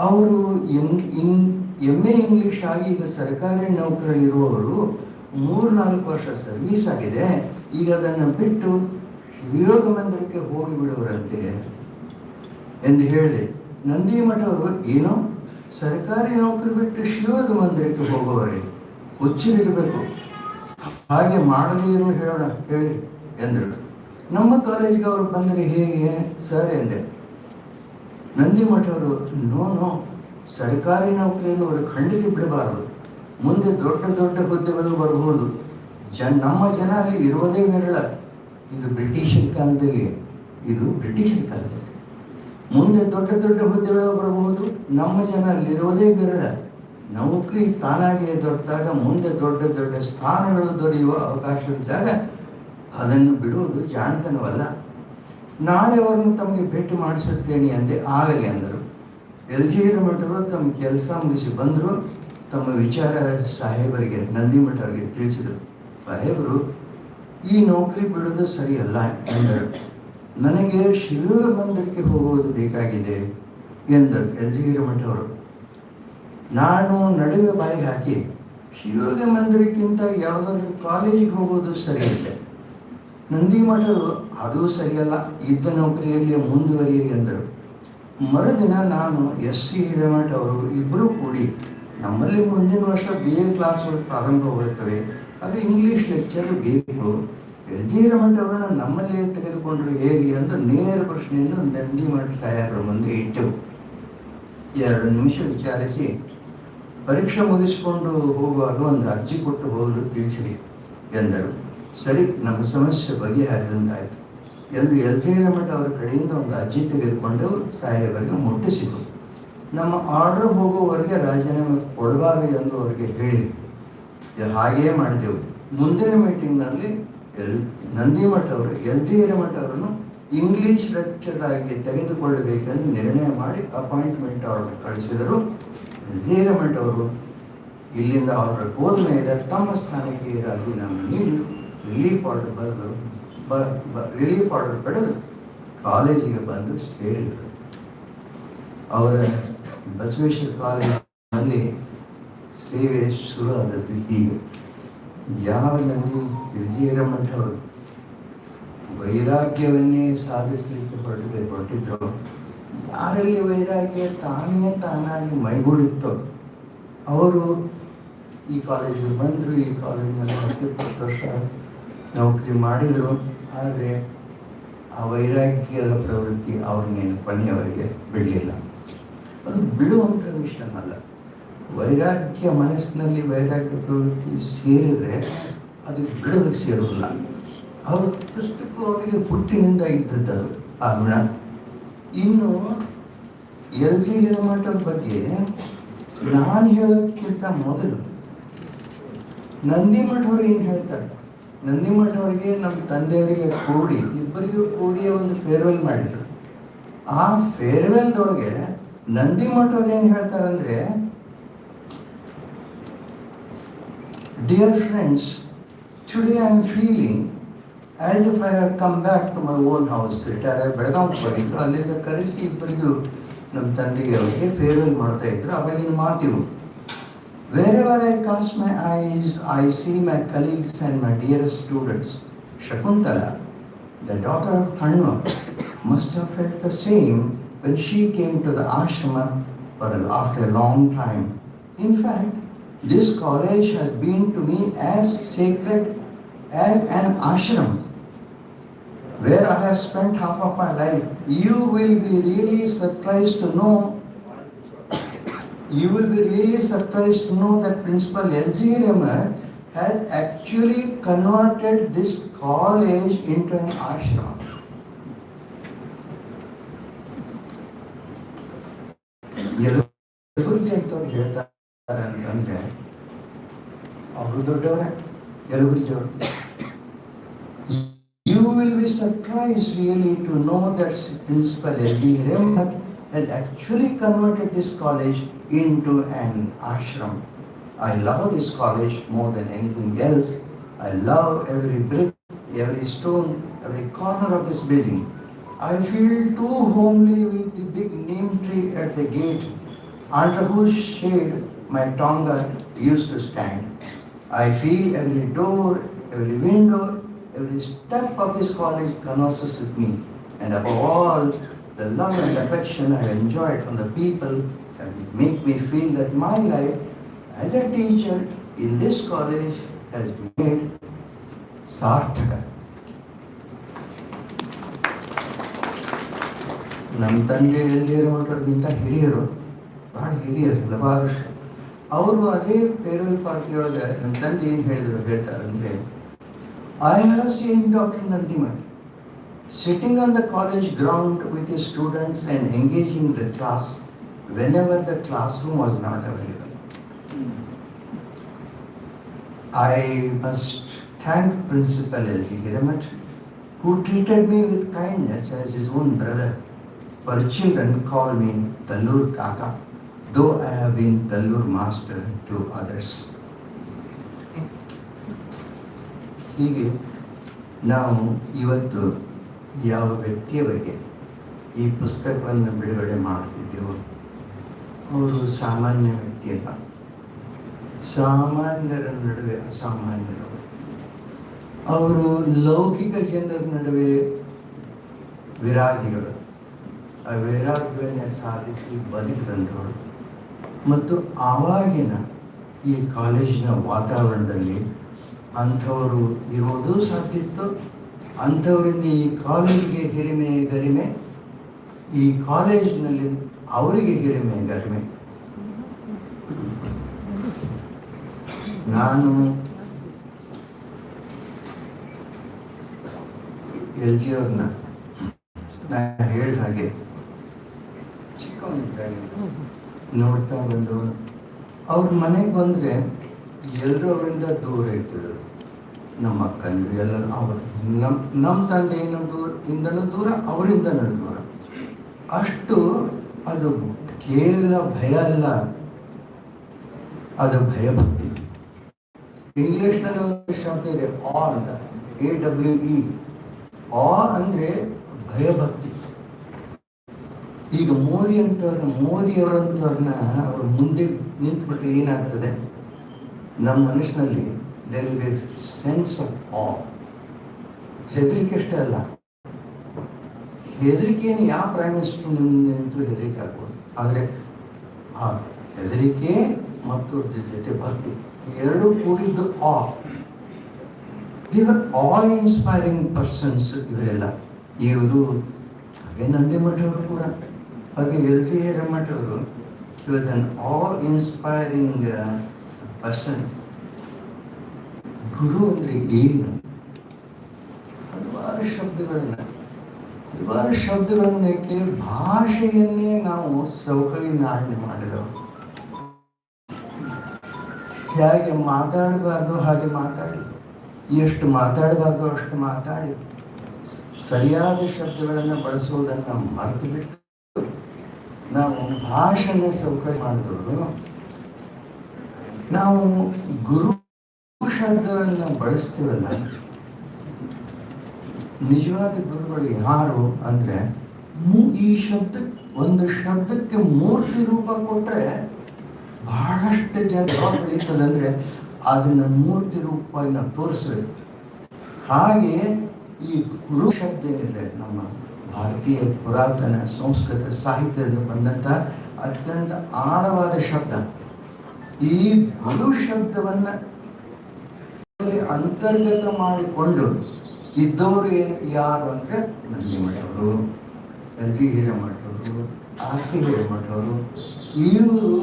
ಅವರು MA ಇಂಗ್ಲಿಷ್ ಆಗಿ ಈಗ ಸರ್ಕಾರಿ ನೌಕರಲ್ಲಿರುವವರು 3-4 ವರ್ಷ ಸರ್ವೀಸ್ ಆಗಿದೆ. ಈಗ ಅದನ್ನು ಬಿಟ್ಟು ಶಿವಯೋಗ ಮಂದಿರಕ್ಕೆ ಹೋಗಿ ಬಿಡುವರಂತೆ ಎಂದು ಹೇಳಿದೆ. ನಂದಿಮಠ ಅವರು ಏನೋ ಸರ್ಕಾರಿ ನೌಕರಿ ಬಿಟ್ಟು ಶಿವಯೋಗ ಮಂದಿರಕ್ಕೆ ಹೋಗುವವರೇ, ಹುಚ್ಚರಿರಬೇಕು, ಹಾಗೆ ಮಾಡದೇ ಇರೋ ಹೇಳೋಣ ಹೇಳಿ ಎಂದರು. ನಮ್ಮ ಕಾಲೇಜಿಗೆ ಅವರು ಬಂದರೆ ಹೇಗೆ ಸರ್ ಎಂದೆ. ನಂದಿಮಠ ಅವರು ನೋ ಸರ್ಕಾರಿ ನೌಕರಿಯನ್ನು ಅವರು ಖಂಡಿತ ಬಿಡಬಾರದು. ಮುಂದೆ ದೊಡ್ಡ ದೊಡ್ಡ ಹುದ್ದೆಗಳು ಬರಬಹುದು. ನಮ್ಮ ಜನ ಅಲ್ಲಿ ಇರುವುದೇ ವಿರಳ. ಇದು ಬ್ರಿಟಿಷರ ಕಾಲದಲ್ಲಿ ಮುಂದೆ ದೊಡ್ಡ ದೊಡ್ಡ ಹುದ್ದೆಗಳು ಬರಬಹುದು. ನಮ್ಮ ಜನ ಅಲ್ಲಿರುವುದೇ ವಿರಳ. ನೌಕರಿ ತಾನಾಗಿ ದೊರೆತಾಗ ಮುಂದೆ ದೊಡ್ಡ ದೊಡ್ಡ ಸ್ಥಾನಗಳು ದೊರೆಯುವ ಅವಕಾಶವಿದ್ದಾಗ ಅದನ್ನು ಬಿಡುವುದು ಜಾಣತನವಲ್ಲ. ನಾಳೆ ಅವರನ್ನು ತಮಗೆ ಭೇಟಿ ಮಾಡಿಸುತ್ತೇನೆ ಅಂದೆ. ಆಗಲಿ ಅಂದರು. LG ಹಿರೇಮಠರು ತಮ್ಮ ಕೆಲಸ ಮುಗಿಸಿ ಬಂದರು. ತಮ್ಮ ವಿಚಾರ ಸಾಹೇಬರಿಗೆ ನಂದಿಮಠ ಅವರಿಗೆ ತಿಳಿಸಿದರು. ಸಾಹೇಬರು ಈ ನೌಕರಿ ಬಿಡೋದು ಸರಿಯಲ್ಲ ಎಂದರು. ನನಗೆ ಶಿವಯೋಗ ಮಂದಿರಕ್ಕೆ ಹೋಗುವುದು ಬೇಕಾಗಿದೆ ಎಂದರು LG ಹಿರೇಮಠ ಅವರು. ನಾನು ನಡುವೆ ಬಾಯಿ ಹಾಕಿ ಶಿವಯೋಗ ಮಂದಿರಕ್ಕಿಂತ ಯಾವುದಾದ್ರೂ ಕಾಲೇಜಿಗೆ ಹೋಗೋದು ಸರಿಯಿದೆ. ನಂದಿಮಠರು ಅದು ಸರಿಯಲ್ಲ, ಇದ್ದ ನೌಕರಿಯಲ್ಲಿ ಮುಂದುವರಿಯಲಿ ಎಂದರು. ಮರುದಿನ ನಾನು SC ಹಿರೇಮಠ ಅವರು ಇಬ್ಬರೂ ಕೂಡಿ ನಮ್ಮಲ್ಲಿ ಮುಂದಿನ ವರ್ಷ BA ಕ್ಲಾಸ್ಗಳು ಪ್ರಾರಂಭವಾಗುತ್ತವೆ, ಅದು ಇಂಗ್ಲೀಷ್ ಲೆಕ್ಚರ್ ಬೇಕು, LG ಹಿರೇಮಠ ಅವರನ್ನು ನಮ್ಮಲ್ಲೇ ತೆಗೆದುಕೊಂಡ್ರು ಹೇಗೆ ಎಂದು ನೇರ ಪ್ರಶ್ನೆಯನ್ನು ನಂದಿಮಠ ಸಾಹೇಬರ ಮುಂದೆ ಇಟ್ಟೆವು. 2 ನಿಮಿಷ ವಿಚಾರಿಸಿ ಪರೀಕ್ಷೆ ಮುಗಿಸಿಕೊಂಡು ಹೋಗುವಾಗ ಒಂದು ಅರ್ಜಿ ಕೊಟ್ಟು ಹೋಗಲು ತಿಳಿಸಿರಿ ಎಂದರು. ಸರಿ, ನಮ್ಮ ಸಮಸ್ಯೆ ಬಗೆಹರಿದಂತಾಯಿತು ಎಂದು LG ಹಿರೇಮಠ ಅವರ ಕಡೆಯಿಂದ ಒಂದು ಅರ್ಜಿ ತೆಗೆದುಕೊಂಡು ಸಾಹೇಬರಿಗೆ ಮುಟ್ಟಿಸಿತು. ನಮ್ಮ ಆರ್ಡರ್ ಹೋಗುವವರೆಗೆ ರಾಜೀನಾಮೆ ಕೊಡಬಾರದು ಎಂದು ಅವರಿಗೆ ಹೇಳಿರಿ. ಹಾಗೆಯೇ ಮಾಡಿದೆವು. ಮುಂದಿನ ಮೀಟಿಂಗ್ನಲ್ಲಿ ನಂದಿಮಠ ಅವರು LG ಹಿರೇಮಠ ಅವರನ್ನು ಇಂಗ್ಲೀಷ್ ಲೆಕ್ಚರ್ ಆಗಿ ತೆಗೆದುಕೊಳ್ಳಬೇಕೆಂದು ನಿರ್ಣಯ ಮಾಡಿ ಅಪಾಯಿಂಟ್ಮೆಂಟ್ ಆರ್ಡರ್ ಕಳಿಸಿದರು. LG ಹಿರೇಮಠ ಅವರು ಇಲ್ಲಿಂದ ಆರ್ಡರ್ ಹೋದ ಮೇಲೆ ತಮ್ಮ ಸ್ಥಾನಕ್ಕೆ ರಾಜೀನಾಮೆ ನೀಡಿ ರಿಲೀಫ್ ಆರ್ಡರ್ ಪಡೆದು ಕಾಲೇಜಿಗೆ ಬಂದು ಸೇರಿದರು. ಅವರ ಬಸವೇಶ್ವರ ಕಾಲೇಜಿನಲ್ಲಿ ಸೇವೆ ಶುರು ಆದದ್ದು ಹೀಗೆ. ಯಾವ LG ಹಿರೇಮಠ ಅವರು ವೈರಾಗ್ಯವನ್ನೇ ಸಾಧಿಸಲಿಕ್ಕೆ ಹೊರಟಿದ್ರು, ಯಾರಲ್ಲಿ ವೈರಾಗ್ಯ ತಾನಾಗಿ ಮೈಗೂಡಿತ್ತು ಅವರು ಈ ಕಾಲೇಜಿಗೆ ಬಂದರು. ಈ ಕಾಲೇಜಿನಲ್ಲಿ 10-20 ವರ್ಷ ನೌಕರಿ ಮಾಡಿದರು. ಆದರೆ ಆ ವೈರಾಗ್ಯದ ಪ್ರವೃತ್ತಿ ಅವ್ರನ್ನೇನು ಕೊನೆಯವರೆಗೆ ಬಿಡಲಿಲ್ಲ. ಅದು ಬಿಡುವಂಥ ವಿಷಯ ಅಲ್ಲ. ವೈರಾಗ್ಯ ಮನಸ್ಸಿನಲ್ಲಿ ವೈರಾಗ್ಯ ಪ್ರವೃತ್ತಿ ಸೇರಿದರೆ ಅದು ಬಿಡೋದಕ್ಕೆ ಸೇರೋಲ್ಲ. ಅವರಷ್ಟಕ್ಕೂ ಅವರಿಗೆ ಹುಟ್ಟಿನಿಂದ ಇದ್ದದ್ದು ಆ ಗುಣ. ಇನ್ನು LG ಹಿರೇಮಠರ ಬಗ್ಗೆ ನಾನು ಹೇಳೋದಕ್ಕಿಂತ ಮೊದಲು ನಂದಿಮಠ ಅವ್ರು ಏನು ಹೇಳ್ತಾರೆ, ನಂದಿಮಠ ಅವರಿಗೆ ನಮ್ಮ ತಂದೆಯವರಿಗೆ ಕೂಡಿ ಇಬ್ಬರಿಗೂ ಕೂಡಿ ಒಂದು ಫೇರ್ವೆಲ್ ಮಾಡಿದ್ರು. ಆ ಫೇರ್ವೆಲ್ದೊಳಗೆ ನಂದಿಮಠ ಅವ್ರು ಏನು ಹೇಳ್ತಾರಂದ್ರೆ, dear friends, today I am feeling as if I have come back to my own house. Retire ಬೆಳಗಾವಿಗೆ ಹೋಗಿದ್ರು, ಅಲ್ಲಿಂದ ಕರೆಸಿ ಇಬ್ಬರಿಗೂ ನಮ್ಮ ತಂದೆಗೆ ಅವರಿಗೆ ಫೇರ್ವೆಲ್ ಮಾಡ್ತಾ ಇದ್ರು. ಅವಾಗಿನ ಮಾತಿವು, wherever I cast my eyes, I see my colleagues and my dearest students. Shakuntala, the daughter of Kanva, must have felt the same when she came to the ashrama after a long time. In fact, this college has been to me as sacred as an ashram where I have spent half of my life. You will be really surprised to know that Principal LG Hiremat has actually converted this college into an ashram. Yalaburgi ಅಂತವ್ರು ಹೇಳ್ತಾರೆ ಅಂತಂದ್ರೆ ಅವರು ದೊಡ್ಡವರೇ ಯಲಬುರ್ಗಿಯವರು. You will be surprised really to know that Principal LG Hiremat has actually converted this college into an ashram. I love this college more than anything else. I love every brick, every stone, every corner of this building. I feel too homely with the big neem tree at the gate, under whose shade my tonga used to stand. I feel every door, every window, every step of this college converses with me. And above all, the love and affection I have enjoyed from the people make me feel that my life as a teacher in this college has made sarthaka. ನಮ್ಮ ತಂದೆ ಎಲ್ಲಿರೋದ್ರಗಿಂತ ಹಿರಿಯರು, ಭಾಳ ಹಿರಿಯರು, ಹಲವಾರು ವರ್ಷ. ಅವರು ಅದೇ farewell ಪಾರ್ಟಿಯೊಳಗೆ ನಮ್ಮ ತಂದೆ ಏನು ಹೇಳ್ತಾರಂದ್ರೆ, I have seen Dr. Nandimat sitting on the college ground with his students and engaging the class whenever the classroom was not available. I must thank Principal LG Hiremat, who treated me with kindness as his own brother. For children call me Tallur Kaka, though I have been Tallur master to others. ಹೀಗೆ ನಾವು ಇವತ್ತು ಯಾವ ವ್ಯಕ್ತಿಯ ಬಗ್ಗೆ ಈ ಪುಸ್ತಕವನ್ನು ಬಿಡುಗಡೆ ಮಾಡ್ತಿದ್ದೆವು, ಅವರು ಸಾಮಾನ್ಯ ವ್ಯಕ್ತಿಯಲ್ಲ, ಸಾಮಾನ್ಯರ ನಡುವೆ ಅಸಾಮಾನ್ಯರು. ಅವರು ಲೌಕಿಕ ಜನರ ನಡುವೆ ವಿರಾಗಿಗಳು, ಆ ವೈರಾಗ್ಯವನ್ನು ಸಾಧಿಸಿ ಬದುಕಿದಂಥವರು. ಮತ್ತು ಆವಾಗಿನ ಈ ಕಾಲೇಜಿನ ವಾತಾವರಣದಲ್ಲಿ ಅಂಥವರು ಇರುವುದೂ ಸಾಧ್ಯ ಇತ್ತು. ಅಂಥವರಿಂದ ಈ ಕಾಲೇಜಿಗೆ ಹಿರಿಮೆ ಗರಿಮೆ, ಈ ಕಾಲೇಜಿನಲ್ಲಿ ಅವರಿಗೆ ಹಿರಿಮೆ ಗರಿಮೆ. ನಾನು LG ಅವ್ರನ್ನ ನಾನು ಹೇಳಿದ ಹಾಗೆ ಚಿಕ್ಕವನಿದ್ದಾಗ ನೋಡ್ತಾ ಬಂದವನು. ಅವ್ರ ಮನೆಗೆ ಬಂದರೆ ಎಲ್ಲರೂ ಅವರಿಂದ ದೂರ ಇರ್ತಿದ್ರು. ನಮ್ಮ ಅಕ್ಕಂದ್ರು ಎಲ್ಲರೂ ಅವರು, ನಮ್ಮ ತಂದೆ ಇಂದನೂ ದೂರ, ಅವರಿಂದನೂ ದೂರ. ಅಷ್ಟು ಅದು ಕೇವಲ ಭಯ ಅಲ್ಲ, ಅದು ಭಯಭಕ್ತಿ. ಇಂಗ್ಲಿಷ್ನಲ್ಲಿ ಒಂದು ಶಬ್ದ ಇದೆ, ಆ ಅಂತ, AWE. ಆ ಅಂದರೆ ಭಯಭಕ್ತಿ. ಈಗ ಮೋದಿಯವರಂಥವ್ರನ್ನ ಅವ್ರ ಮುಂದೆ ನಿಂತ್ಬಿಟ್ರೆ ಏನಾಗ್ತದೆ, ನಮ್ಮ ಮನಸ್ಸಿನಲ್ಲಿ there will be sense of ಆ. ಹೆದರಿಕೆ ಅಷ್ಟೇ ಅಲ್ಲ, ಹೆದರಿಕೆಯನ್ನು ಯಾವ ಪ್ರೈಮ್ ಮಿನಿಸ್ಟರ್ ನಿಂತು ಹೆದರಿಕೆ ಆಗ್ಬೋದು. ಆದರೆ ಆ ಹೆದರಿಕೆ ಮತ್ತು ಜೊತೆ ಭಕ್ತಿ ಎರಡೂ ಕೂಡಿದ್ದು ಆ. ಇವರ್ ಆಲ್ ಇನ್ಸ್ಪೈರಿಂಗ್ ಪರ್ಸನ್ಸ್ ಇವರೆಲ್ಲ. ಇವರು ಹಾಗೆ ನಂದಿಮಠ ಅವರು ಕೂಡ, ಹಾಗೆ LG ಹಿರೇಮಠ ಅವರು He was an awe-inspiring person. ಗುರು ಅಂದರೆ ಏನು? ಹಲವಾರು ಶಬ್ದಗಳನ್ನ ಭಾಷೆಯನ್ನೇ ನಾವು ಸವಕಳಿನಾಡಿ ಮಾಡಿದವರು. ಹೇಗೆ ಮಾತಾಡಬಾರ್ದು ಹಾಗೆ ಮಾತಾಡಿ, ಎಷ್ಟು ಮಾತಾಡಬಾರ್ದು ಅಷ್ಟು ಮಾತಾಡಿ, ಸರಿಯಾದ ಶಬ್ದಗಳನ್ನು ಬಳಸುವುದನ್ನು ಮರೆತು ಬಿಟ್ಟು ನಾವು ಭಾಷೆನ ಸೌಕರ್ಯ ಮಾಡಿದವರು. ನಾವು ಗುರು ಶಬ್ದವನ್ನು ಬಳಸ್ತೀವಲ್ಲ, ನಿಜವಾದ ಗುರುಗಳು ಯಾರು ಅಂದ್ರೆ ಈ ಒಂದು ಶಬ್ದಕ್ಕೆ ಮೂರ್ತಿ ರೂಪ ಕೊಟ್ಟರೆ ಬಹಳಷ್ಟು ಜನ ಬೆಳೀತದಂದ್ರೆ ಅದನ್ನ ಮೂರ್ತಿ ರೂಪವಾಗಿ ನಾವು ತೋರಿಸ್ಬೇಕು. ಹಾಗೆ ಈ ಗುರು ಶಬ್ದ ಏನಿದೆ ನಮ್ಮ ಭಾರತೀಯ ಪುರಾತನ ಸಂಸ್ಕೃತ ಸಾಹಿತ್ಯದಿಂದ ಬಂದಂತ ಅತ್ಯಂತ ಆಳವಾದ ಶಬ್ದ. ಈ ಗುರು ಶಬ್ದವನ್ನ ಅಂತರ್ಗತ ಮಾಡಿಕೊಂಡು ಇದ್ದವರು ಯಾರು ಅಂದ್ರೆ ನಂದಿಮಠವರು, ಎಲ್ಜಿ ಹಿರೇಮಠವರು, ಆರ್ಸಿ ಹಿರೇಮಠವರು, ಇವರು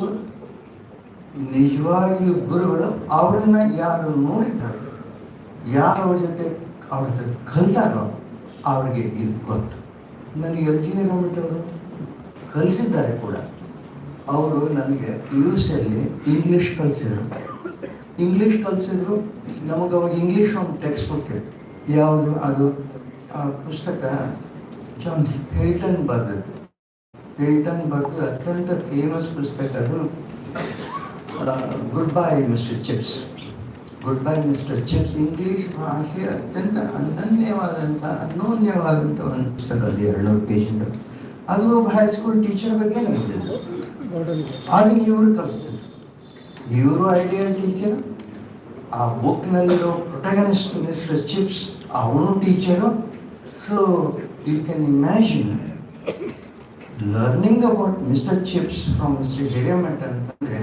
ನಿಜವಾಗಿಯೂ ಗುರುಗಳು. ಅವ್ರನ್ನ ಯಾರು ನೋಡಿದ್ರು, ಯಾರ ಜೊತೆ ಅವ್ರ ಹತ್ರ ಕಲಿತಾರೋ ಅವ್ರಿಗೆ ಇದು ಗೊತ್ತು. ನನಗೆ ಎಲ್ಜಿ ಹಿರೇಮಠವರು ಕಲಿಸಿದ್ದಾರೆ ಕೂಡ. ಅವರು ನನಗೆ PUCಯಲ್ಲಿ ಇಂಗ್ಲೀಷ್ ಕಲಿಸಿದ್ರು. ನಮಗೆ ಅವಾಗ ಇಂಗ್ಲೀಷ್ ಒಂದು ಟೆಕ್ಸ್ಟ್ ಬುಕ್ ಇತ್ತು. ಯಾವುದು ಅದು? ಆ ಪುಸ್ತಕ ಜಾನ್ ಹಿಲ್ಟನ್ ಬರೆದದ್ದು. ಅತ್ಯಂತ ಫೇಮಸ್ ಪುಸ್ತಕ ಅದು. Good bye mister chips. English ಭಾಷೆ ಅತ್ಯಂತ ಅನನ್ಯವಾದಂಥ ಒಂದು ಪುಸ್ತಕ. ಅದು 200 ಪೇಜಿಂದ. ಅದು ಒಬ್ಬ ಹೈಸ್ಕೂಲ್ ಟೀಚರ್ ಬಗ್ಗೆ ನಡೆದಿದ್ದು. ಅದನ್ನು ಇವರು ಕಲಿಸ್ತಾರೆ. ಇವರು ಐಡಿಯಲ್ ಟೀಚರ್. ಆ ಬುಕ್ನಲ್ಲಿರೋ ಪ್ರೊಟಗನಿಸ್ಟ್ ಮಿಸ್ಟರ್ ಚಿಪ್ಸ್, ಅವನು teacher. So you can imagine learning about Mister Chips from Mister Hiremath ಅಂತಂದರೆ,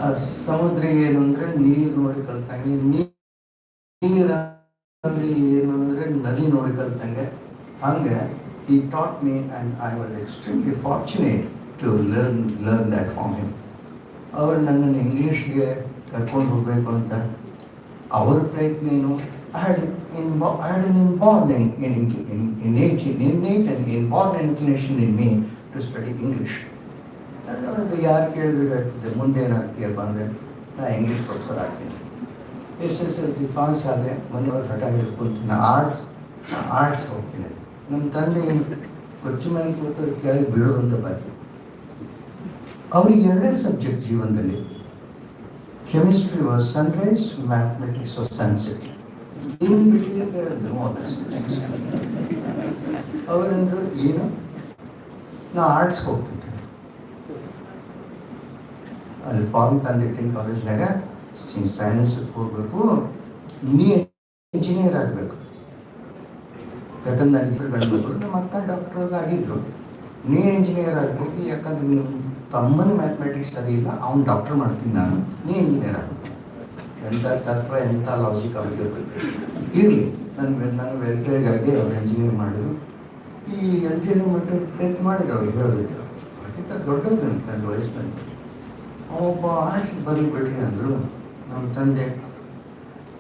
ಆ ಸಮುದ್ರ ಏನು ಅಂದರೆ ನೀರು ನೋಡಿ ಕಲ್ತಂಗೆ, ನೀರು ಅಂದರೆ ಏನು ಅಂದರೆ ನದಿ ನೋಡಿ ಕಲ್ತಂಗೆ. ಹಂಗೆ he taught me and I was extremely fortunate to learn that from him. ಅವರು ನನ್ನನ್ನು ಇಂಗ್ಲೀಷ್ಗೆ ಕರ್ಕೊಂಡು ಹೋಗಬೇಕು ಅಂತ ಅವರ ಪ್ರಯತ್ನ ಏನು. I had an inborn inclination in me to study English. ಅದು ಯಾರು ಕೇಳಿದ್ರು ಹೇಳ್ತಿದ್ದೆ, ಮುಂದೆ ಏನಾಗ್ತೀಯಪ್ಪ ಅಂದರೆ ನಾ ಇಂಗ್ಲೀಷ್ ಪ್ರೊಫೆಸರ್ ಆಗ್ತೀನಿ. SSLC ಪಾಸ್ ಆದೆ. ಮನೆಯೊಳಗೆ ಹಠ ಹಿಡಿದು ಕುಂತೀನಿ, ಆರ್ಟ್ಸ್ ಹೋಗ್ತೀನಿ. ನಮ್ಮ ತಂದೆ ಕುರ್ಚಿ ಮೇಲೆ ಕೂತವ್ರು ಕೆಳಗೆ ಬೀಳೋದಂತ ಬಾಕಿ. ಅವ್ರಿಗೆ 2 ಸಬ್ಜೆಕ್ಟ್ ಜೀವನದಲ್ಲಿ. Chemistry was sunrise, mathematics was sunset. In between there are no other subjects. ಅವರಂದ್ರು ಏನು, ನಾ ಆರ್ಟ್ಸ್ಗೆ ಹೋಗ್ತಿದ್ದೆ. ಅಲ್ಲಿ ಫಾರ್ಮ್ ತಂದಿಟ್ಟಿನ ಕಾಲೇಜ್ನಾಗ ಸೈನ್ಸ್ಗೆ ಹೋಗ್ಬೇಕು, ನೀ ಇಂಜಿನಿಯರ್ ಆಗಬೇಕು. ಯಾಕಂದ್ರೆ ನನಗೆ ಗಂಡ್ಮಕ್ಳು, ನಮ್ಮ ಅಕ್ಕ ಡಾಕ್ಟರ್ ಆಗಿದ್ರು. ನೀ ಇಂಜಿನಿಯರ್ ಆಗಬೇಕು, ಯಾಕಂದ್ರೆ ನೀವು ತಮ್ಮನ ಮ್ಯಾಥಮೆಟಿಕ್ಸ್ ಸರಿ ಇಲ್ಲ, ಅವ್ನು ಡಾಕ್ಟರ್ ಮಾಡ್ತೀನಿ ನಾನು, ನೀ ಇಂಜಿನಿಯರ್ ಆಗಬೇಕು. ಎಂಥ ತತ್ವ, ಎಂಥ ಲಾಜಿಕ್ ಅವ್ರಿಗೆ ಬರ್ತೀವಿ. ಇರಲಿ, ನನ್ನ ವೆಲ್ಫೇರ್ಗಾಗಿ ಅವ್ರು ಇಂಜಿನಿಯರ್ ಮಾಡಿದ್ರು. ಈ LG ಹಿರೇಮಠರು ಪ್ರಯತ್ನ ಮಾಡಿದ್ರು ಅವ್ರಿಗೆ ಹೇಳೋದಕ್ಕೆ. ಅದಕ್ಕಿಂತ ದೊಡ್ಡವ್ರು ನನ್ನ ವಯಸ್ಸಿನಲ್ಲಿ. ಒಬ್ಬ ಆರ್ಟ್ಸ್ ಬರಲಿ ಬಿಡ್ರಿ ಅಂದರು ನಮ್ಮ ತಂದೆ.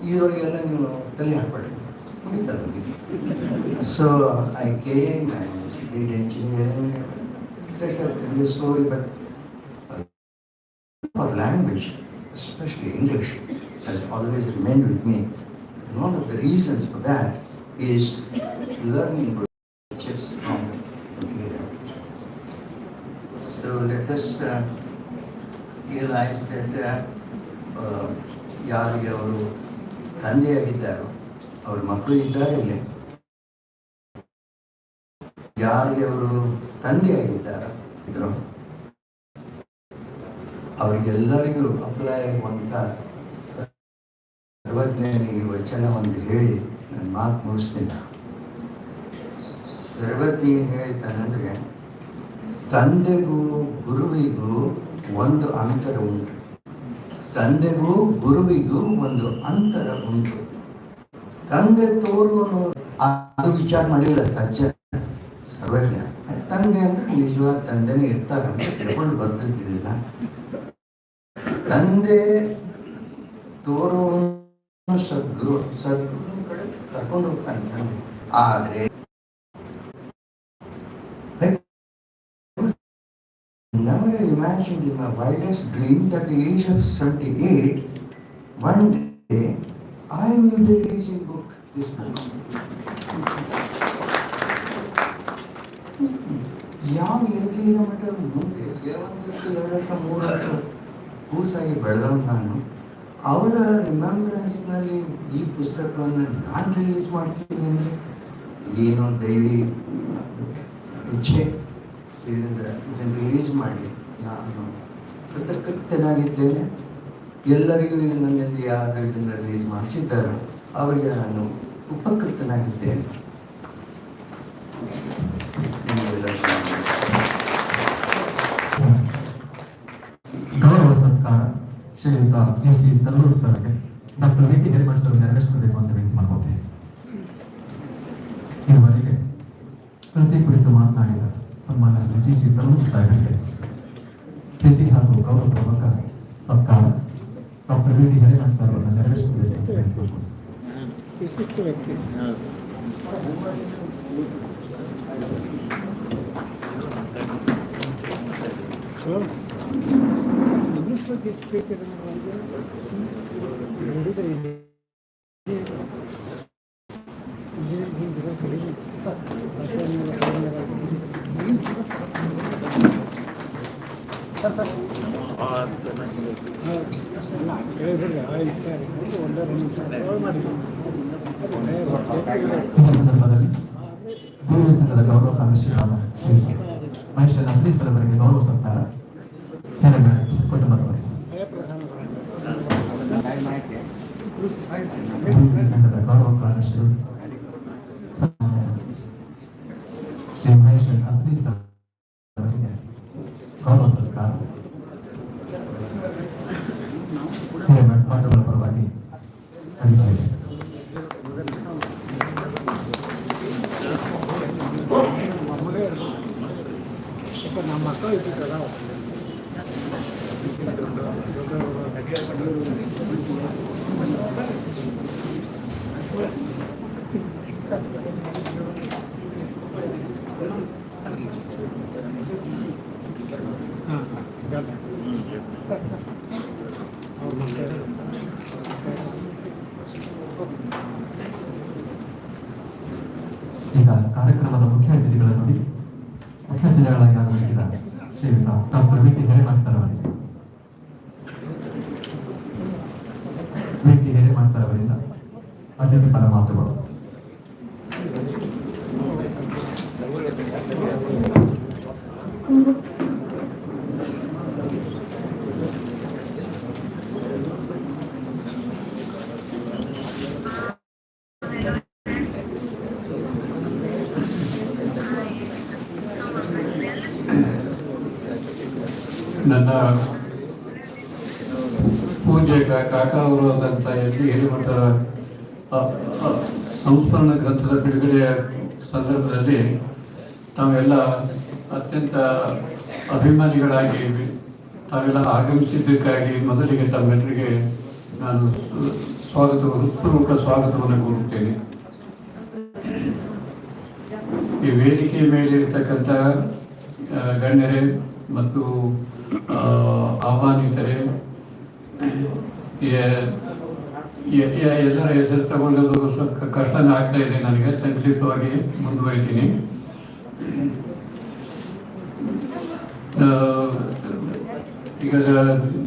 ಇದರೊಳಗೆಲ್ಲ ನೀವು ತಲೆ ಹಾಕ್ಬೇಡ್ರಿ, ಮುಗಿತಲ್ಲ. So I came and did engineering. That's the story, but our language, especially English, has always remained with me. And one of the reasons for that is learning just from here. So let us realize that ಯಾರಿಗೆ ಅವರು ತಂದೆಯಾಗಿದ್ದಾರೋ ಅವ್ರ ಮಕ್ಕಳು ಇದ್ದಾರೆ ಇಲ್ಲಿ. ಯಾರಿಗೆ ಅವರು ತಂದೆಯಾಗಿದ್ದಾರೋ ಇದ್ರು, ಅವರಿಗೆಲ್ಲರಿಗೂ apply ಆಗುವಂಥ ಸರ್ವಜ್ಞನಿಗೆ ವಚನ ಒಂದು ಹೇಳಿ ನಾನು ಮಾತು ಮುಗಿಸ್ತೀನಿ. ಸರ್ವಜ್ಞ ಏನು ಹೇಳ್ತಾನಂದ್ರೆ, ತಂದೆಗೂ ಗುರುವಿಗೂ ಒಂದು ಅಂತರ ಉಂಟು. ತಂದೆ ತೋರುವನು ಅದು ವಿಚಾರ ಮಾಡಿಲ್ಲ. ಸರ್ವಜ್ಞ. ತಂದೆ ಅಂದ್ರೆ ನಿಜವಾದ ತಂದೆನೇ ಇರ್ತಾರೆ ಅಂತ ತಿಳ್ಕೊಂಡು ಬರ್ತಿದ್ದಿಲ್ಲ. ತಂದೆ ತೋರುವವನು ಸದ್ಗುರು ಕಡೆ ಕರ್ಕೊಂಡು ಹೋಗ್ತಾನೆ ತಂದೆ. ಆದ್ರೆ never imagined in my wildest dream that at the age of 78, one day I will be releasing this book. ಯಾವ ಎಲ್ಲಿರೋ ಮಟ್ಟ ಮುಂದೆ 2 ವರ್ಷ 3 ವರ್ಷ ಕೂಸಾಗಿ ಬೆಳೆದವನು ನಾನು. ಅವರ ರಿಮೆಂಬರೆನ್ಸ್ನಲ್ಲಿ ಈ ಪುಸ್ತಕವನ್ನು ನಾನು ರಿಲೀಸ್ ಮಾಡ್ತೀನಿ ಅಂದರೆ ಏನೋ ದೈವಿ ಇಚ್ಛೆ. ಇದನ್ನು ರಿಲೀಸ್ ಮಾಡಿ ನಾನು ಕೃತಕೃತ್ಯನಾಗಿದ್ದೇನೆ. ಎಲ್ಲರಿಗೂ ನನ್ನಿಂದ ಯಾರು ಇದನ್ನು ರಿಲೀಸ್ ಮಾಡಿಸಿದ್ದಾರೋ ಅವರಿಗೆ ನಾನು ಉಪಕೃತನಾಗಿದ್ದೇನೆ. ಗೌರವ ಸತ್ಕಾರ ಶ್ರೀಯುತ JC ತಲ್ಲೂರು ಸರ್ಗೆ doctor V T Hiremath sir ನೆರವೇರಿಸಬೇಕು ಅಂತ ವಿನಂತಿ ಮಾಡ್ಕೋತೇನೆ. ಇದುವರೆಗೆ ಕೃತಿ ಕುರಿತು ಮಾತನಾಡಿದ ಸನ್ಮಾನ್ಯ ಶ್ರೀ JC ತಲ್ಲೂರು ಸಾಹೇಬರಿಗೆ ಪ್ರೀತಿ ಹಾಗೂ ಗೌರವಪೂರ್ವಕ ಸತ್ಕಾರ doctor V T Hiremath sir ಅವರನ್ನು ನೆರವೇರಿಸಬೇಕು ಅಂತ ವಿನಂತಿ ಮಾಡ್ಕೋತೇನೆ. ವಿಶಿಷ್ಟ ವ್ಯಕ್ತಿ ಇಂಗ್ಲಿಷ್ ಬಗ್ಗೆ ಎಷ್ಟು ಬೇಕಿದೆ ನೋಡಿದರೆ ಸಂದರ್ಭದಲ್ಲಿ ಭೂಮಿ ಸಂಘದ ಗೌರವ ಕಾರ್ಯದರ್ಶಿಗಳಾದ ಶ್ರೀ ಮಹೇಶ್ ಸರ್ ಅವರಿಗೆ ಗೌರವ ಸತ್ಕಾರ ಕುಟುಂಬದವರಿಗೆ ಭೂಮಿ ಸಂಘದ ಗೌರವ ಕಾರ್ಯದರ್ಶಿಗಳು ಶ್ರೀ ಮಹೇಶ್ ಸರ್ ಅವರಿಗೆ ಗೌರವ ಸತ್ಕಾರ ಮಾತುಗಳ ಪರವಾಗಿ ಅಭಿಪ್ರಾಯ. ನಮ್ಮ ಮಕ್ಕಳು ಇದ್ದಿದ್ದಲ್ಲ ಈಗ ಕಾರ್ಯಕ್ರಮದ ಮುಖ್ಯ ಅತಿಥಿಗಳಾಗಿ ಆಗಮಿಸಿದ ಶ್ರೀಯುತ doctor V T Hiremath sir ಅವರಿಗೆ ಅವರಿಂದ ಅತಿಥಿ ಪರ ಮಾತುಗಳು. ನನ್ನ ಪೂಜ್ಯ ಕಾಕಾ ಅವರು ಆದಂಥ ಹಿರೇಮಠರ ಸಂಸ್ಮರಣ ಗ್ರಂಥದ ಬಿಡುಗಡೆಯ ಸಂದರ್ಭದಲ್ಲಿ ತಾವೆಲ್ಲ ಅತ್ಯಂತ ಅಭಿಮಾನಿಗಳಾಗಿ ತಾವೆಲ್ಲ ಆಗಮಿಸಿದ್ದಕ್ಕಾಗಿ ಮೊದಲಿಗೆ ತಮ್ಮೆಲ್ಲರಿಗೆ ನಾನು ಹೃತ್ಪೂರ್ವಕ ಸ್ವಾಗತವನ್ನು ಕೋರುತ್ತೇನೆ. ಈ ವೇದಿಕೆ ಮೇಲೆ ಇರತಕ್ಕಂಥ ಗಣ್ಯರೇ ಮತ್ತು ಆಹ್ವಾನಿತರೆ, ಎಲ್ಲರ ಹೆಸರು ತಗೊಳ್ಳೋದು ಸ್ವಲ್ಪ ಕಷ್ಟನೇ ಆಗ್ತಾ ಇದೆ ನನಗೆ. ಸಂಕ್ಷಿಪ್ತವಾಗಿ ಮುಂದುವರಿತೀನಿ. ಈಗ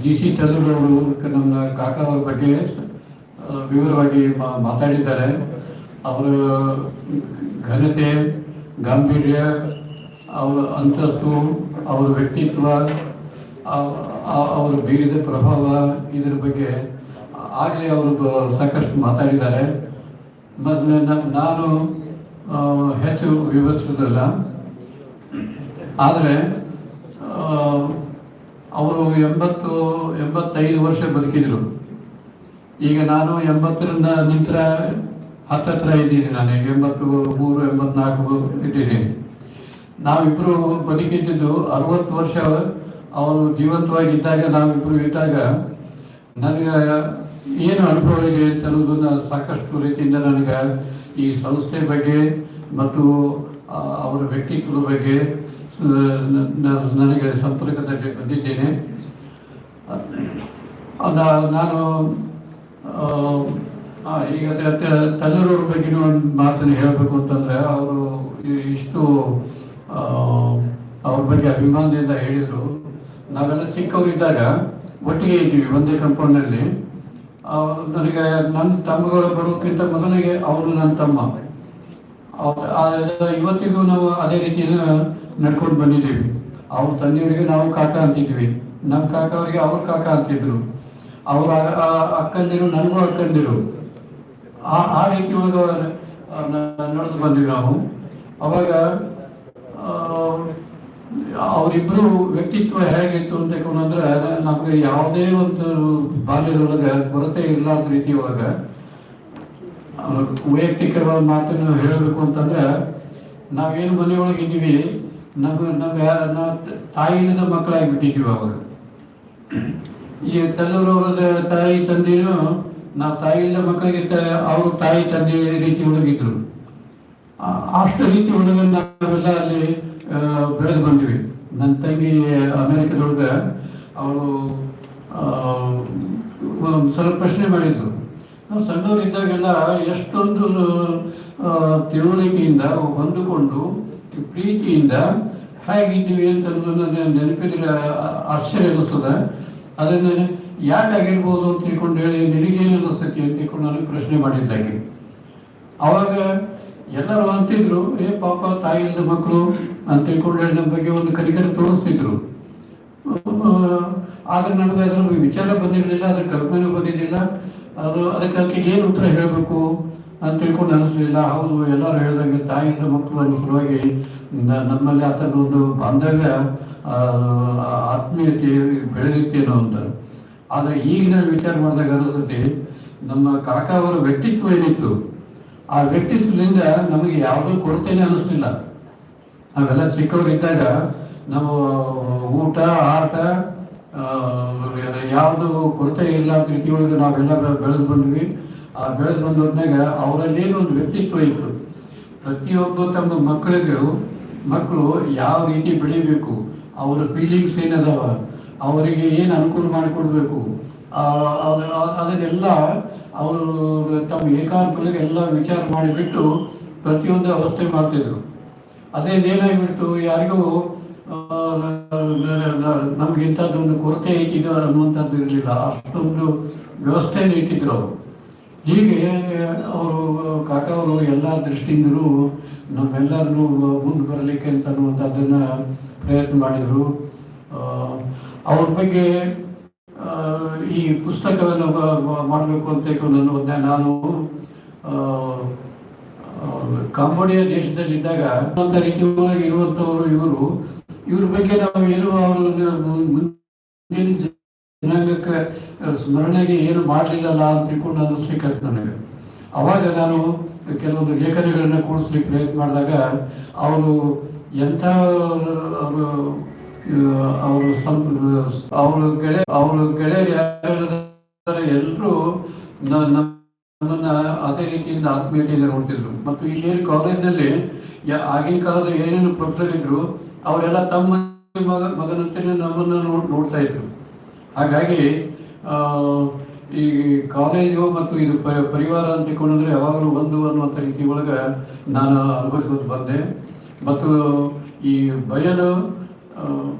JC ತಲ್ಲೂರು ಅವರು ನಮ್ಮ ಕಾಕಾ ಅವ್ರ ಬಗ್ಗೆ ವಿವರವಾಗಿ ಮಾತಾಡಿದ್ದಾರೆ. ಅವರ ಘನತೆ, ಗಾಂಭೀರ್ಯ, ಅವರ ಅಂತಸ್ತು, ಅವರ ವ್ಯಕ್ತಿತ್ವ, ಅವರು ಬೀರಿದ ಪ್ರಭಾವ, ಇದರ ಬಗ್ಗೆ ಆಗಲೇ ಅವರು ಸಾಕಷ್ಟು ಮಾತಾಡಿದ್ದಾರೆ. ನಾನು ಹೆಚ್ಚು ವಿವರಿಸೋದಿಲ್ಲ. ಆದರೆ ಅವರು 85 ವರ್ಷ ಬದುಕಿದ್ರು. ಈಗ ನಾನು 80ರಿಂದ ನಂತರ ಹತ್ತತ್ರ ಇದ್ದೀನಿ. ನಾನು 83, 84 ಇದ್ದೀನಿ. ನಾವಿಬ್ಬರು ಬದುಕಿದ್ದು 60 ವರ್ಷ ಅವರು ಜೀವಂತವಾಗಿದ್ದಾಗ ನಾವಿಬ್ಬರು ಇದ್ದಾಗ ನನಗೆ ಏನು ಅನುಭವ ಇದೆ ಅಂತ ಅನ್ನೋದನ್ನ ಸಾಕಷ್ಟು ರೀತಿಯಿಂದ ನನಗೆ ಈ ಸಂಸ್ಥೆ ಬಗ್ಗೆ ಮತ್ತು ಅವರ ವ್ಯಕ್ತಿತ್ವದ ಬಗ್ಗೆ ನನಗೆ ಸಂಪರ್ಕದಲ್ಲಿ ಬಂದಿದ್ದೇನೆ. ನಾನು ಈಗ ತಲ್ಲೂರವ್ರ ಬಗ್ಗೆ ಒಂದು ಮಾತನ್ನು ಹೇಳಬೇಕು ಅಂತಂದರೆ ಅವರು ಇಷ್ಟು ಅವ್ರ ಬಗ್ಗೆ ಅಭಿಮಾನದಿಂದ ಹೇಳಿದರು. ನಾವೆಲ್ಲ ಚಿಕ್ಕವರಿದ್ದಾಗ ಒಟ್ಟಿಗೆ ಇದ್ದೀವಿ ಒಂದೇ ಕಂಪೌಂಡಲ್ಲಿ. ನನಗೆ ನನ್ನ ತಮ್ಮಗಳು ಬರೋಕ್ಕಿಂತ ಮೊದಲಿಗೆ ಅವರು ನನ್ನ ತಮ್ಮ. ಇವತ್ತಿಗೂ ನಾವು ಅದೇ ರೀತಿಯಿಂದ ನಡ್ಕೊಂಡು ಬಂದಿದ್ದೀವಿ. ಅವ್ರ ತಂದೆಯವರಿಗೆ ನಾವು ಕಾಕ ಅಂತಿದ್ವಿ, ನಮ್ಮ ಕಾಕ ಅವರಿಗೆ ಅವ್ರ ಕಾಕ ಅಂತಿದ್ರು, ಅವ್ರ ಅಕ್ಕಂದಿರು ನನಗೂ ಅಕ್ಕಂದಿರು. ಆ ರೀತಿ ಒಳಗೆ ನಡೆದು ಬಂದ್ವಿ ನಾವು. ಅವಾಗ ಅವರಿಬ್ಬರು ವ್ಯಕ್ತಿತ್ವ ಹೇಗಿತ್ತು ಅಂತ ಅಂದ್ರೆ ನಮಗೆ ಯಾವುದೇ ಒಂದು ಬಾಲ್ಯದೊಳಗೆ ಕೊರತೆ ಇರಲಾರ್ದ ರೀತಿ ಒಳಗೆ ವೈಯಕ್ತಿಕವಾದ ಮಾತನ್ನು ಹೇಳಬೇಕು ಅಂತಂದ್ರೆ ನಾವೇನು ಮನೆಯೊಳಗೆ ಇದ್ದೀವಿ, ನಮ್ಮ ತಾಯಿಯಿಂದ ಮಕ್ಕಳಾಗಿಬಿಟ್ಟಿದ್ದೀವಿ. ಅವಾಗ ಈ ತಲ್ಲೂರವರ ತಾಯಿ ತಂದೆನೂ ನಾವು ತಾಯಿಯಿಂದ ಮಕ್ಕಳಿಗೆ ಅವರು ತಾಯಿ ತಂದೆ ರೀತಿ ಒಳಗಿದ್ರು. ಅಷ್ಟು ರೀತಿ ಒಳಗೆ ನಾವೆಲ್ಲ ಅಲ್ಲಿ ಬೆಳೆದು ಬಂದ್ವಿ. ನನ್ನ ತಂಗಿ ಅಮೆರಿಕದೊಳಗೆ ಅವಳು ಸ್ವಲ್ಪ ಪ್ರಶ್ನೆ ಮಾಡಿದ್ರು. ನಾವು ಸಣ್ಣವರಿದ್ದಾಗೆಲ್ಲ ಎಷ್ಟೊಂದು ತಿಳುವಳಿಕೆಯಿಂದ ಹೊಂದಿಕೊಂಡು ಪ್ರೀತಿಯಿಂದ ಹೇಗಿದ್ದೀವಿ ಅಂತ ನೆನಪಿದ್ರೆ ಆಶ್ಚರ್ಯ ಅನ್ನಿಸ್ತದೆ. ಅದನ್ನು ಯಾಕಾಗಿರ್ಬೋದು ಅಂತ ತಿಳ್ಕೊಂಡು ಹೇಳಿ ನಿನಗೇನು ಅನ್ನಿಸ್ತೈತಿ ಅಂತ ತಿಳ್ಕೊಂಡು ನನಗೆ ಪ್ರಶ್ನೆ ಮಾಡಿದ್ದಾಗೆ. ಅವಾಗ ಎಲ್ಲರೂ ಅಂತಿದ್ರು, ಪಾಪ ತಾಯಿ ಇಲ್ಲದ ಮಕ್ಕಳು ಅಂತ ತಿಳ್ಕೊಂಡು ಹೇಳಿ ನಮ್ಮ ಬಗ್ಗೆ ಒಂದು ಕನಿಕರ ತೋರಿಸ್ತಿದ್ರು. ಆದ್ರೆ ನಮಗೆ ಅದರ ವಿಚಾರ ಬಂದಿರಲಿಲ್ಲ, ಅದ್ರ ಕಲ್ಪನೆ ಬಂದಿರಲಿಲ್ಲ. ಅದಕ್ಕೆ ಏನು ಉತ್ತರ ಹೇಳಬೇಕು ಅಂತ ತಿಳ್ಕೊಂಡು ಅನಿಸ್ಲಿಲ್ಲ. ಹೌದು, ಎಲ್ಲರೂ ಹೇಳಿದಂಗೆ ತಾಯಿ ಇಲ್ಲದ ಮಕ್ಕಳು ಅನ್ನೋ ಸಲುವಾಗಿ ನಮ್ಮಲ್ಲಿ ಆ ಥರದ ಒಂದು ಬಾಂಧವ್ಯ ಆತ್ಮೀಯತೆ ಬೆಳೆದಿತ್ತೇನೋ ಅಂತ. ಆದರೆ ಈಗಿನ ವಿಚಾರ ಮಾಡಿದಾಗ ಅನಿಸುತ್ತೆ ನಮ್ಮ ಕಾಕ ಅವರ ವ್ಯಕ್ತಿತ್ವ ಏನಿತ್ತು, ಆ ವ್ಯಕ್ತಿತ್ವದಿಂದ ನಮಗೆ ಯಾವುದೋ ಕೊರತೆನೇ ಅನ್ನಿಸ್ಲಿಲ್ಲ. ನಾವೆಲ್ಲ ಚಿಕ್ಕವರಿದ್ದಾಗ ನಾವು ಊಟ ಆಟ ಯಾವುದು ಕೊರತೆ ಇಲ್ಲ ಅಂತ ರೀತಿ ಒಳಗೆ ನಾವೆಲ್ಲ ಬೆಳೆದು ಬಂದ್ವಿ. ಆ ಬೆಳೆದು ಬಂದವ್ರನ್ನಾಗ ಅವರಲ್ಲೇನು ಒಂದು ವ್ಯಕ್ತಿತ್ವ ಇತ್ತು. ಪ್ರತಿಯೊಬ್ಬ ತಮ್ಮ ಮಕ್ಕಳು ಯಾವ ರೀತಿ ಬೆಳಿಬೇಕು, ಅವರ ಫೀಲಿಂಗ್ಸ್ ಏನದಾವ, ಅವರಿಗೆ ಏನು ಅನುಕೂಲ ಮಾಡಿಕೊಡ್ಬೇಕು, ಅದನ್ನೆಲ್ಲ ಅವರು ತಮ್ಮ ಏಕಾಂತಗಳಿಗೆ ಎಲ್ಲ ವಿಚಾರ ಮಾಡಿಬಿಟ್ಟು ಪ್ರತಿಯೊಂದು ಅವಸ್ಥೆ ಮಾಡ್ತಿದ್ರು. ಅದೇನೇನಾಗಿಬಿಟ್ಟು ಯಾರಿಗೂ ನಮ್ಗೆ ಇಂಥದ್ದೊಂದು ಕೊರತೆ ಐತಿಗ ಅನ್ನುವಂಥದ್ದು ಇರಲಿಲ್ಲ. ಅಷ್ಟೊಂದು ವ್ಯವಸ್ಥೆಯನ್ನು ಇಟ್ಟಿದ್ರು ಅವರು. ಹೀಗೆ ಅವರು ಕಾಕ ಅವರು ಎಲ್ಲ ದೃಷ್ಟಿಯಿಂದಲೂ ನಮ್ಮೆಲ್ಲರನ್ನೂ ಮುಂದೆ ಬರಲಿಕ್ಕೆ ಅಂತ ಅನ್ನುವಂಥದ್ದನ್ನು ಪ್ರಯತ್ನ ಮಾಡಿದರು. ಅವ್ರ ಬಗ್ಗೆ ಈ ಪುಸ್ತಕವನ್ನು ಮಾಡಬೇಕು ಅಂತ ನಾನು ಕಾಂಬೋಡಿಯಾ ದೇಶದಲ್ಲಿದ್ದಾಗ ಅಂತ ರೀತಿ ಒಳಗೆ ಇರುವಂಥವರು ಇವ್ರ ಬಗ್ಗೆ ನಾವು ಏನು ಅವರು ಮುಂದಿನ ಜನಾಂಗಕ್ಕೆ ಸ್ಮರಣೆಗೆ ಏನು ಮಾಡಲಿಲ್ಲಲ್ಲ ಅಂತ ತಿಳ್ಕೊಂಡು ಅನ್ನಿಸ್ಲಿಕ್ಕೆ ನನಗೆ. ಅವಾಗ ನಾನು ಕೆಲವೊಂದು ಲೇಖನಗಳನ್ನು ಕೂಡಿಸ್ಲಿಕ್ಕೆ ಪ್ರಯತ್ನ ಮಾಡಿದಾಗ ಅವರು ಎಂಥ ಅವರು ಗೆಳೆಯರು ಎಲ್ಲರೂ ನಮ್ಮನ್ನ ಅದೇ ರೀತಿಯಿಂದ ಆತ್ಮೀಯತೆಯಿಂದ ನೋಡ್ತಿದ್ರು. ಮತ್ತು ಇಲ್ಲೇನು ಕಾಲೇಜ್ನಲ್ಲಿ ಆಗಿನ ಕಾಲದ ಏನೇನು ಪ್ರೊಫೆಸರ್ ಇದ್ರು ಅವರೆಲ್ಲ ತಮ್ಮ ಮಗನಂತೆ ನಮ್ಮನ್ನು ನೋಡ್ತಾ ಇದ್ರು. ಹಾಗಾಗಿ ಈ ಕಾಲೇಜು ಮತ್ತು ಇದು ಪರಿವಾರ ಅಂತ ತಿಳ್ಕೊಂಡ್ರೆ ಯಾವಾಗಲೂ ಒಂದು ಅನ್ನುವಂಥ ರೀತಿ ಒಳಗೆ ನಾನು ಅನುಭವಿಸ್ಕೊಂಡು ಬಂದೆ. ಮತ್ತು ಈ ಬಯಲು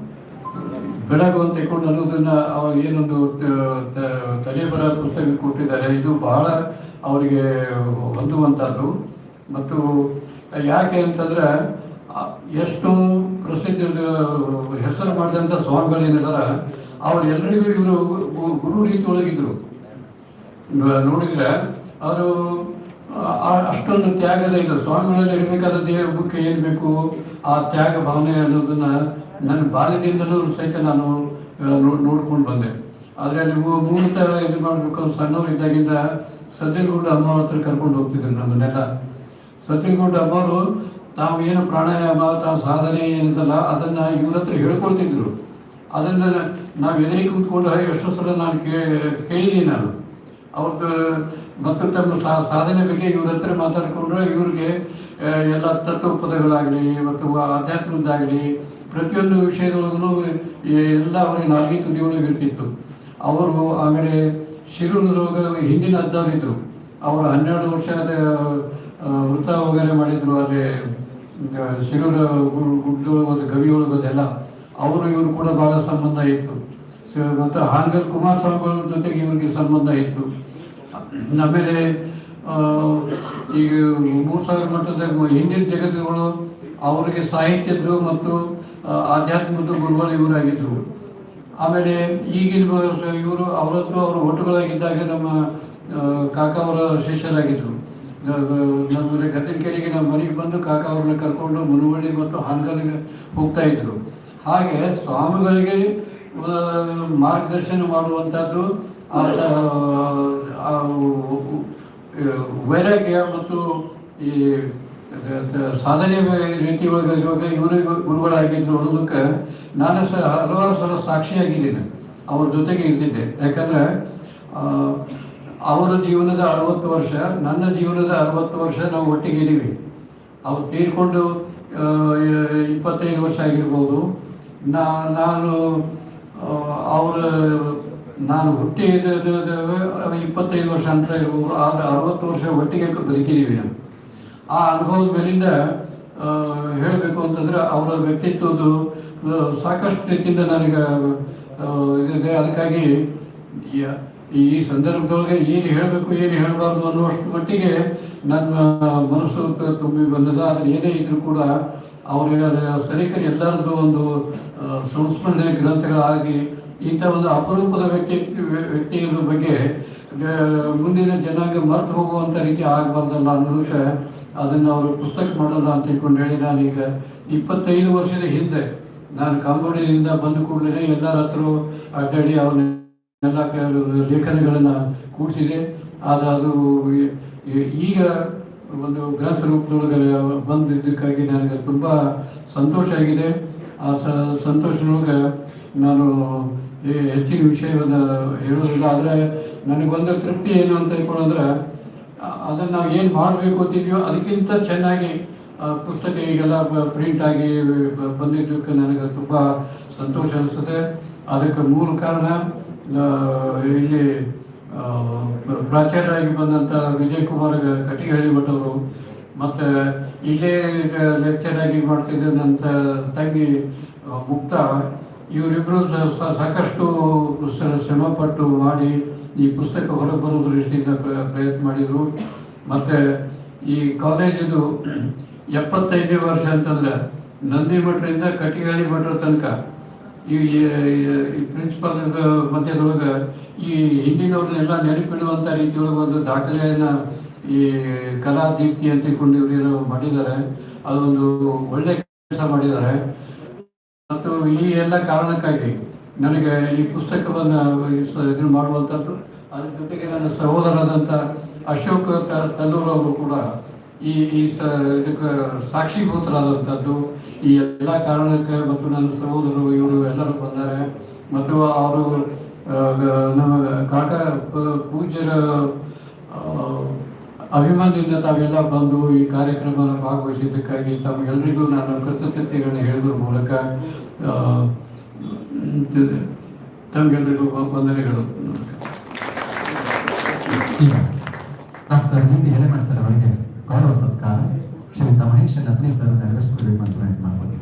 ಬೆಳಗು ಅಂತ ತಿಳ್ಕೊಂಡು ಅನ್ನೋದನ್ನ ಅವಾಗ ಏನೊಂದು ತಲೆಬರ ಪುಸ್ತಕ ಕೊಟ್ಟಿದ್ದಾರೆ. ಇದು ಬಹಳ ಅವರಿಗೆ ಹೊಂದುವಂಥದ್ದು. ಮತ್ತು ಯಾಕೆ ಅಂತಂದ್ರೆ ಎಷ್ಟು ಪ್ರಸಿದ್ಧ ಹೆಸರು ಮಾಡಿದಂಥ ಸ್ವಾಮಿಗಳೇನಿದಾರ ಅವರೆಲ್ಲರಿಗೂ ಇವರು ಗುರು ರೀತಿ ಒಳಗಿದ್ರು. ನೋಡಿದ್ರೆ ಅವರು ಅಷ್ಟೊಂದು ತ್ಯಾಗದ ಇದು ಸ್ವಾಮಿಗಳಲ್ಲಿ ಇರಬೇಕಾದ ದೇಹಕ್ಕೆ ಏನು ಬೇಕು ಆ ತ್ಯಾಗ ಭಾವನೆ ಅನ್ನೋದನ್ನ ನನ್ನ ಬಾಲ್ಯದಿಂದಲೂ ಸಹಿತ ನಾನು ನೋಡ್ಕೊಂಡು ಬಂದೆ. ಆದರೆ ಅಲ್ಲಿ ಮೂಲತಃ ಇದು ಮಾಡಬೇಕು ಸಣ್ಣವ್ರು ಇದ್ದಾಗಿಂದ ಸತ್ಯನಗುಡ್ಡ ಅಮ್ಮ ಹತ್ರ ಕರ್ಕೊಂಡು ಹೋಗ್ತಿದ್ರು ನಮ್ಮನ್ನೆಲ್ಲ. ಸತ್ಯನಗುಡ್ಡ ಅಮ್ಮವರು ತಾವು ಏನು ಪ್ರಾಣಾಯಾಮ ತಾವು ಸಾಧನೆ ಏನಿದಲ್ಲ ಅದನ್ನು ಇವ್ರ ಹತ್ರ ಹೇಳ್ಕೊಳ್ತಿದ್ರು. ಅದನ್ನು ನಾವು ಎದುರಿಗೆ ಕೂತ್ಕೊಂಡು ಎಷ್ಟೋ ಸಲ ನಾನು ಕೇಳಿದ್ದೀನಿ ನಾನು ಅವ್ರದ್ದು. ಮತ್ತು ತಮ್ಮ ಸಾಧನೆ ಬಗ್ಗೆ ಇವ್ರ ಹತ್ರ ಮಾತಾಡಿಕೊಂಡ್ರೆ ಇವ್ರಿಗೆ ಎಲ್ಲ ತತ್ವಪದಗಳಾಗಲಿ ಮತ್ತು ಆಧ್ಯಾತ್ಮದ್ದಾಗಲಿ ಪ್ರತಿಯೊಂದು ವಿಷಯದೊಳಗೂ ಎಲ್ಲ ಅವರಿಗೆ ನಾಲ್ಗೆ ತುದಿಯೊಳಗೆ ಇರ್ತಿತ್ತು. ಅವರು ಆಮೇಲೆ ಶಿರೂರದೊಳಗೆ ಹಿಂದಿನ ಅಜ್ಜವರಿದ್ದರು. ಅವರು 12 ವರ್ಷದ ವೃತ್ತ ವಗೇರೆ ಮಾಡಿದ್ರು. ಅದೇ ಶಿರೂರ ಗುಡ್ಡೊಳಗೆ ಒಂದು ಗವಿಯೊಳಗದೆಲ್ಲ ಅವರು ಇವರು ಕೂಡ ಭಾಳ ಸಂಬಂಧ ಇತ್ತು. ಮತ್ತು ಹಾನಗಲ್ ಕುಮಾರಸ್ವಾಮಿಗಳ ಜೊತೆಗೆ ಇವ್ರಿಗೆ ಸಂಬಂಧ ಇತ್ತು. ಆಮೇಲೆ ಈಗ 3000 ಮಟ್ಟದ ಹಿಂದಿನ ಜಗತ್ತುಗಳು ಅವರಿಗೆ ಸಾಹಿತ್ಯದ್ದು ಮತ್ತು ಆಧ್ಯಾತ್ಮದ ಗುರುಗಳು ಇವರಾಗಿದ್ದರು. ಆಮೇಲೆ ಈಗಿನ ಇವರು ಅವರದ್ದು ಅವರು ಒಟ್ಟುಗಳಾಗಿದ್ದಾಗ ನಮ್ಮ ಕಾಕ ಅವರ ಶಿಷ್ಯರಾಗಿದ್ದರು. ನಮ್ಮಲ್ಲಿ ಗದ್ದೆಕೆರೆಗೆ ನಮ್ಮ ಮನೆಗೆ ಬಂದು ಕಾಕ ಅವ್ರನ್ನ ಕರ್ಕೊಂಡು ಮುನುವಳ್ಳಿ ಮತ್ತು ಹಾನಗಲ್ಗೆ ಹೋಗ್ತಾ ಇದ್ರು. ಹಾಗೆ ಸ್ವಾಮಿಗಳಿಗೆ ಮಾರ್ಗದರ್ಶನ ಮಾಡುವಂಥದ್ದು ವೈರಾಗ್ಯ ಮತ್ತು ಈ ಸಾಧನೆ ರೀತಿ ಒಳಗೆ ಇವಾಗ ಇವರಿಗೆ ಗುರುಗಳಾಗಿದ್ರು ಅನ್ನೋದಕ್ಕೆ ನಾನು ಹಲವಾರು ಸಲ ಸಾಕ್ಷಿಯಾಗಿದ್ದೀನಿ. ಅವ್ರ ಜೊತೆಗೆ ಇರ್ತಿದ್ದೆ. ಯಾಕಂದರೆ ಅವರ ಜೀವನದ 60 ವರ್ಷ, ನನ್ನ ಜೀವನದ 60 ವರ್ಷ ನಾವು ಒಟ್ಟಿಗೆ ಇದ್ದೀವಿ. ಅವ್ರು ತೀರ್ಕೊಂಡು 25 ವರ್ಷ ಆಗಿರ್ಬೋದು. ನಾನು ಹುಟ್ಟಿ 25 ವರ್ಷ ಅಂತ ಇರ್ಬೋದು. ಆದರೆ 60 ವರ್ಷ ಒಟ್ಟಿಗೆ ಬದುಕಿದ್ದೀವಿ ನಾವು. ಆ ಅನುಭವದ ಮೇಲಿಂದ ಹೇಳಬೇಕು ಅಂತಂದರೆ ಅವರ ವ್ಯಕ್ತಿತ್ವದ್ದು ಸಾಕಷ್ಟು ರೀತಿಯಿಂದ ನನಗೆ ಇದೆ. ಅದಕ್ಕಾಗಿ ಈ ಸಂದರ್ಭದೊಳಗೆ ಏನು ಹೇಳಬೇಕು ಏನು ಹೇಳಬಾರ್ದು ಅನ್ನುವಷ್ಟು ಮಟ್ಟಿಗೆ ನನ್ನ ಮನಸ್ಸು ತುಂಬಿ ಬಂದದ. ಆದರೆ ಏನೇ ಇದ್ರೂ ಕೂಡ ಅವರಿಗೆ ಸರಿಕರಿ ಎಲ್ಲರದ್ದು ಒಂದು ಸಂಸ್ಮರಣೆ ಗ್ರಂಥಗಳಾಗಿ ಇಂಥ ಒಂದು ಅಪರೂಪದ ವ್ಯಕ್ತಿಗಳ ಬಗ್ಗೆ ಮುಂದಿನ ಜನಾಂಗ ಮರೆತು ಹೋಗುವಂಥ ರೀತಿ ಆಗಬಾರ್ದಲ್ಲ ಅನ್ನೋದಕ್ಕೆ ಅದನ್ನು ಅವರು ಪುಸ್ತಕ ಮಾಡೋಣ ಅಂತ ತಿಳ್ಕೊಂಡು ಹೇಳಿ ನಾನೀಗ 25 ವರ್ಷದ ಹಿಂದೆ ನಾನು ಕಾಂಬೋಡಿಯಿಂದ ಬಂದ ಕೂಡಲೇ ಎಲ್ಲರ ಹತ್ರ ಅಡ್ಡಾಡಿ ಅವನ್ನೆಲ್ಲ ಲೇಖನಗಳನ್ನು ಕೂಡಿಸಿದೆ. ಆದರೆ ಅದು ಈಗ ಒಂದು ಗ್ರಂಥ ರೂಪದೊಳಗೆ ಬಂದಿದ್ದಕ್ಕಾಗಿ ನನಗೆ ತುಂಬ ಸಂತೋಷ ಆಗಿದೆ. ಆ ಸಂತೋಷದೊಳಗೆ ನಾನು ಹೆಚ್ಚಿನ ವಿಷಯವನ್ನು ಹೇಳೋದಿಲ್ಲ. ಆದರೆ ನನಗೊಂದು ತೃಪ್ತಿ ಏನು ಅಂತ ತಿಳ್ಕೊಂಡ್ರೆ ಅದನ್ನು ನಾವು ಏನು ಮಾಡಬೇಕು ಅಂತಿದ್ಯೋ ಅದಕ್ಕಿಂತ ಚೆನ್ನಾಗಿ ಪುಸ್ತಕ ಈಗೆಲ್ಲ ಪ್ರಿಂಟ್ ಆಗಿ ಬಂದಿದ್ದಕ್ಕೆ ನನಗೆ ತುಂಬ ಸಂತೋಷ ಅನಿಸ್ತದೆ. ಅದಕ್ಕೆ ಮೂಲ ಕಾರಣ ಇಲ್ಲಿ ಪ್ರಾಚಾರ್ಯರಾಗಿ ಬಂದಂಥ ವಿಜಯಕುಮಾರ್ ಕಟ್ಟಿಗಳ್ಳಿ ಮಠವರು ಮತ್ತು ಇಲ್ಲೇ ಲೆಕ್ಚರ್ ಆಗಿ ಮಾಡ್ತಿದ್ದಂಥ ತಂಗಿ ಮುಕ್ತ, ಇವರಿಬ್ಬರು ಸಾಕಷ್ಟು ಶ್ರಮಪಟ್ಟು ಮಾಡಿ ಈ ಪುಸ್ತಕ ಹೊರಗೆ ಬರೋ ದೃಷ್ಟಿಯಿಂದ ಪ್ರಯತ್ನ ಮಾಡಿದರು. ಮತ್ತು ಈ ಕಾಲೇಜಿದು 75ನೇ ವರ್ಷ ಅಂತಂದ್ರೆ ನಂದಿ ಮಠದಿಂದ ಕಟ್ಟಿಗಳ್ಳಿ ಮಠದ ತನಕ ಈ ಪ್ರಿನ್ಸಿಪಾಲ್ ಮಧ್ಯದೊಳಗೆ ಈ ಹಿಂದಿನವ್ರನ್ನೆಲ್ಲ ನೆನಪಿಡುವಂಥ ರೀತಿಯೊಳಗೆ ಒಂದು ದಾಖಲೆಯನ್ನು ಈ ಕಲಾದೀಪ್ತಿ ಅಂತ ತಿಳ್ಕೊಂಡು ಇವರು ಮಾಡಿದ್ದಾರೆ. ಅದೊಂದು ಒಳ್ಳೆ ಕೆಲಸ ಮಾಡಿದ್ದಾರೆ. ಮತ್ತು ಈ ಎಲ್ಲ ಕಾರಣಕ್ಕಾಗಿ ನನಗೆ ಈ ಪುಸ್ತಕವನ್ನು ಇದನ್ನು ಮಾಡುವಂಥದ್ದು. ಅದ್ರ ಜೊತೆಗೆ ನನ್ನ ಸಹೋದರರಾದಂಥ ಅಶೋಕ್ ತಲ್ಲೂರು ಅವರು ಕೂಡ ಇದಕ್ಕೆ ಸಾಕ್ಷೀಭೂತರಾದಂಥದ್ದು. ಈ ಎಲ್ಲ ಕಾರಣಕ್ಕೆ ಮತ್ತು ನನ್ನ ಸಹೋದರರು ಇವರು ಎಲ್ಲರೂ ಬಂದ್ದಾರೆ. ಮತ್ತು ಅವರು ನಮ್ಮ ಕಾಕ ಪೂಜ್ಯರ ಅಭಿಮಾನದಿಂದ ತಾವೆಲ್ಲ ಬಂದು ಈ ಕಾರ್ಯಕ್ರಮವನ್ನು ಭಾಗವಹಿಸಿದ್ದಕ್ಕಾಗಿ ತಮಗೆಲ್ಲರಿಗೂ ನಾನು ಕೃತಜ್ಞತೆಗಳನ್ನು ಹೇಳುವುದರ ಮೂಲಕ ತಮಗೆಲ್ಲರಿಗೂ ವಂದನೆಗಳು. ಡಾಕ್ಟರ್ ಡಿ ಎಲೆಮಠ್ ಸರ್ ಅವರಿಗೆ ಗೌರವ ಸತ್ಕಾರ ಶ್ರೀಯುತ ಮಹೇಶ್ ಅತ್ರಿ ಸರ್ ನೆರವೇರಿಸಿಕೊಳ್ಳಬೇಕು ಅಂತ ವಿನಂತಿ ಮಾಡಬಹುದು.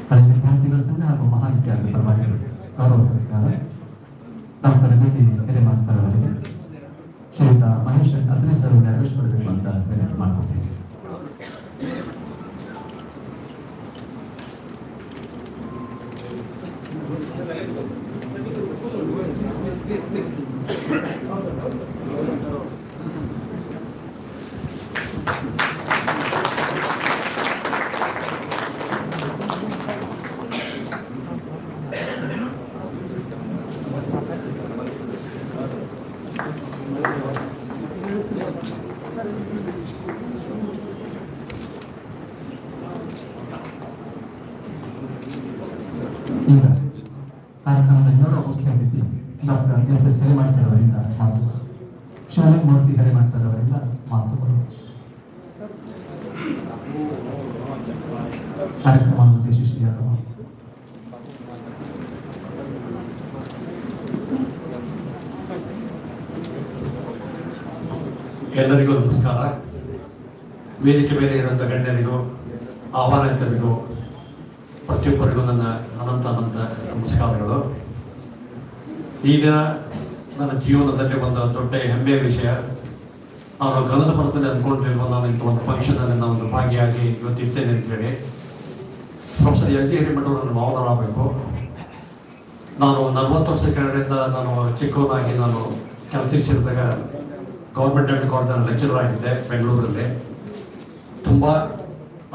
ಹಳೆಯ ವಿದ್ಯಾರ್ಥಿಗಳ ಸಂಘ ಹಾಗೂ ಮಹಾವಿದ್ಯಾಲಯದ ಪರವಾಗಿ ಗೌರವ ಸತ್ಕಾರ ಡಾಕ್ಟರ್ ಡಿ ಎಲೆಮಠ್ ಸರ್ ಅವರಿಗೆ ಶ್ರೀಯುತ ಮಹೇಶ್ ಅತ್ರಿ ಸರ್ ನೆರವೇರಿಸಿಕೊಳ್ಳಬೇಕು ಅಂತ ವಿನಂತಿ ಮಾಡ್ಕೊಳ್ತೀನಿ. ಈಗ ಕಾರ್ಯಕ್ರಮದ ಇನ್ನೋರ್ವ ಮುಖ್ಯ ಅತಿಥಿ ಡಾಕ್ಟರ್ ಎಸ್ ಹಿರೇಮಠ ಸರ್ ಅವರಿಂದ ಮಾತು, ಶಿವಲಿಂಗಮೂರ್ತಿ ಹಿರೇಮಠ ಸರ್ ಅವರಿಂದ ಮಾತುಗಳು. ಕಾರ್ಯಕ್ರಮವನ್ನು ಉದ್ದೇಶಿಸಿ ಎಲ್ಲರಿಗೂ ನಮಸ್ಕಾರ. ವೇದಿಕೆ ಮೇಲೆ ಇರುವಂಥ ಗಣ್ಯರಿಗೂ ಆಹ್ವಾನಿತರಿಗೂ ಪ್ರತಿಯೊಬ್ಬರಿಗೂ ನನ್ನ ಅನಂತ ನಮಸ್ಕಾರಗಳು. ಈ ದಿನ ನನ್ನ ಜೀವನದಲ್ಲಿ ಒಂದು ದೊಡ್ಡ ಹೆಮ್ಮೆಯ ವಿಷಯ. ನಾನು ಕನಸು ಮನಸ್ಸಲ್ಲಿ ಅಂದ್ಕೊಂಡಿರುವ ನಾನು ಇಂಥ ಒಂದು ಫಂಕ್ಷನಲ್ಲಿ ನಾನು ಭಾಗಿಯಾಗಿ ಇವತ್ತಿರ್ತೇನೆ ಅಂತೇಳಿ. ಪ್ರೊಫೆಸರ್ ಎಲ್ ಜಿ ಹಿರೇಮಠ ಅವರು ನನ್ನ ಮಾವನರಾಗಬೇಕು. ನಾನು 40 ವರ್ಷದ ಕೆಳಗಡೆಯಿಂದ ನಾನು ಚಿಕ್ಕವನಾಗಿ ನಾನು ಕೆಲಸಕ್ಕೆ ಸೇರಿದಾಗ ಗೌರ್ಮೆಂಟ್ ಕಾಲೇಜಲ್ಲಿ ಲೆಕ್ಚರರ್ ಆಗಿದ್ದೆ ಬೆಂಗಳೂರಲ್ಲಿ. ತುಂಬ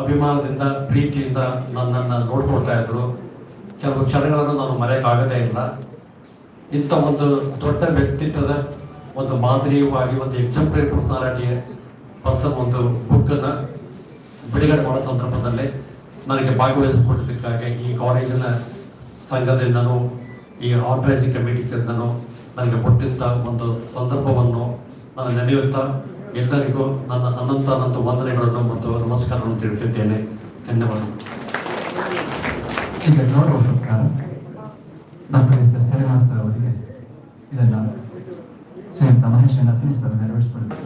ಅಭಿಮಾನದಿಂದ ಪ್ರೀತಿಯಿಂದ ನನ್ನನ್ನು ನೋಡ್ಕೊಳ್ತಾ ಇದ್ರು. ಕೆಲವು ಕ್ಷಣಗಳನ್ನು ನಾನು ಮರೆಯೋಕ್ಕಾಗದೇ ಇಲ್ಲ. ಇಂಥ ಒಂದು ದೊಡ್ಡ ವ್ಯಕ್ತಿತ್ವದ ಒಂದು ಮಾದರಿಯವಾಗಿ ಒಂದು ಎಕ್ಸಾಂಪಲರಿ ಪರ್ಸನ್ ಒಂದು ಬುಕ್ಕನ್ನು ಬಿಡುಗಡೆ ಮಾಡೋ ಸಂದರ್ಭದಲ್ಲಿ ನನಗೆ ಭಾಗವಹಿಸಿಕೊಟ್ಟಿದ್ದಕ್ಕಾಗಿ ಈ ಕಾಲೇಜಿನ ಸಂಘದಿಂದನೂ ಈ ಆರ್ಗನೈಸಿಂಗ್ ಕಮಿಟಿಯಿಂದನೂ ನನಗೆ ಕೊಟ್ಟಿದ್ದ ಒಂದು ಸಂದರ್ಭವನ್ನು ನಾನು ನೆನೆಯುತ್ತಾ ಎಲ್ಲರಿಗೂ ನನ್ನ ಅನಂತ ವಂದನೆಗಳನ್ನು ಮತ್ತು ನಮಸ್ಕಾರವನ್ನು ತಿಳಿಸಿದ್ದೇನೆ. ಧನ್ಯವಾದಗಳು. ಈಗ ನೋಡುವ ಸರ್ಕಾರ ಡಾಕ್ಟರ್ ಎಸ್ ಹಿರೇಮಠ ಸರ್ ಅವರಿಗೆ ಇದನ್ನು ಶ್ರೀಯುತ ಮಹೇಶ್ ಅತ್ನಿ ಸರ್ ನೆರವೇರಿಸಿಕೊಳ್ತಾರೆ.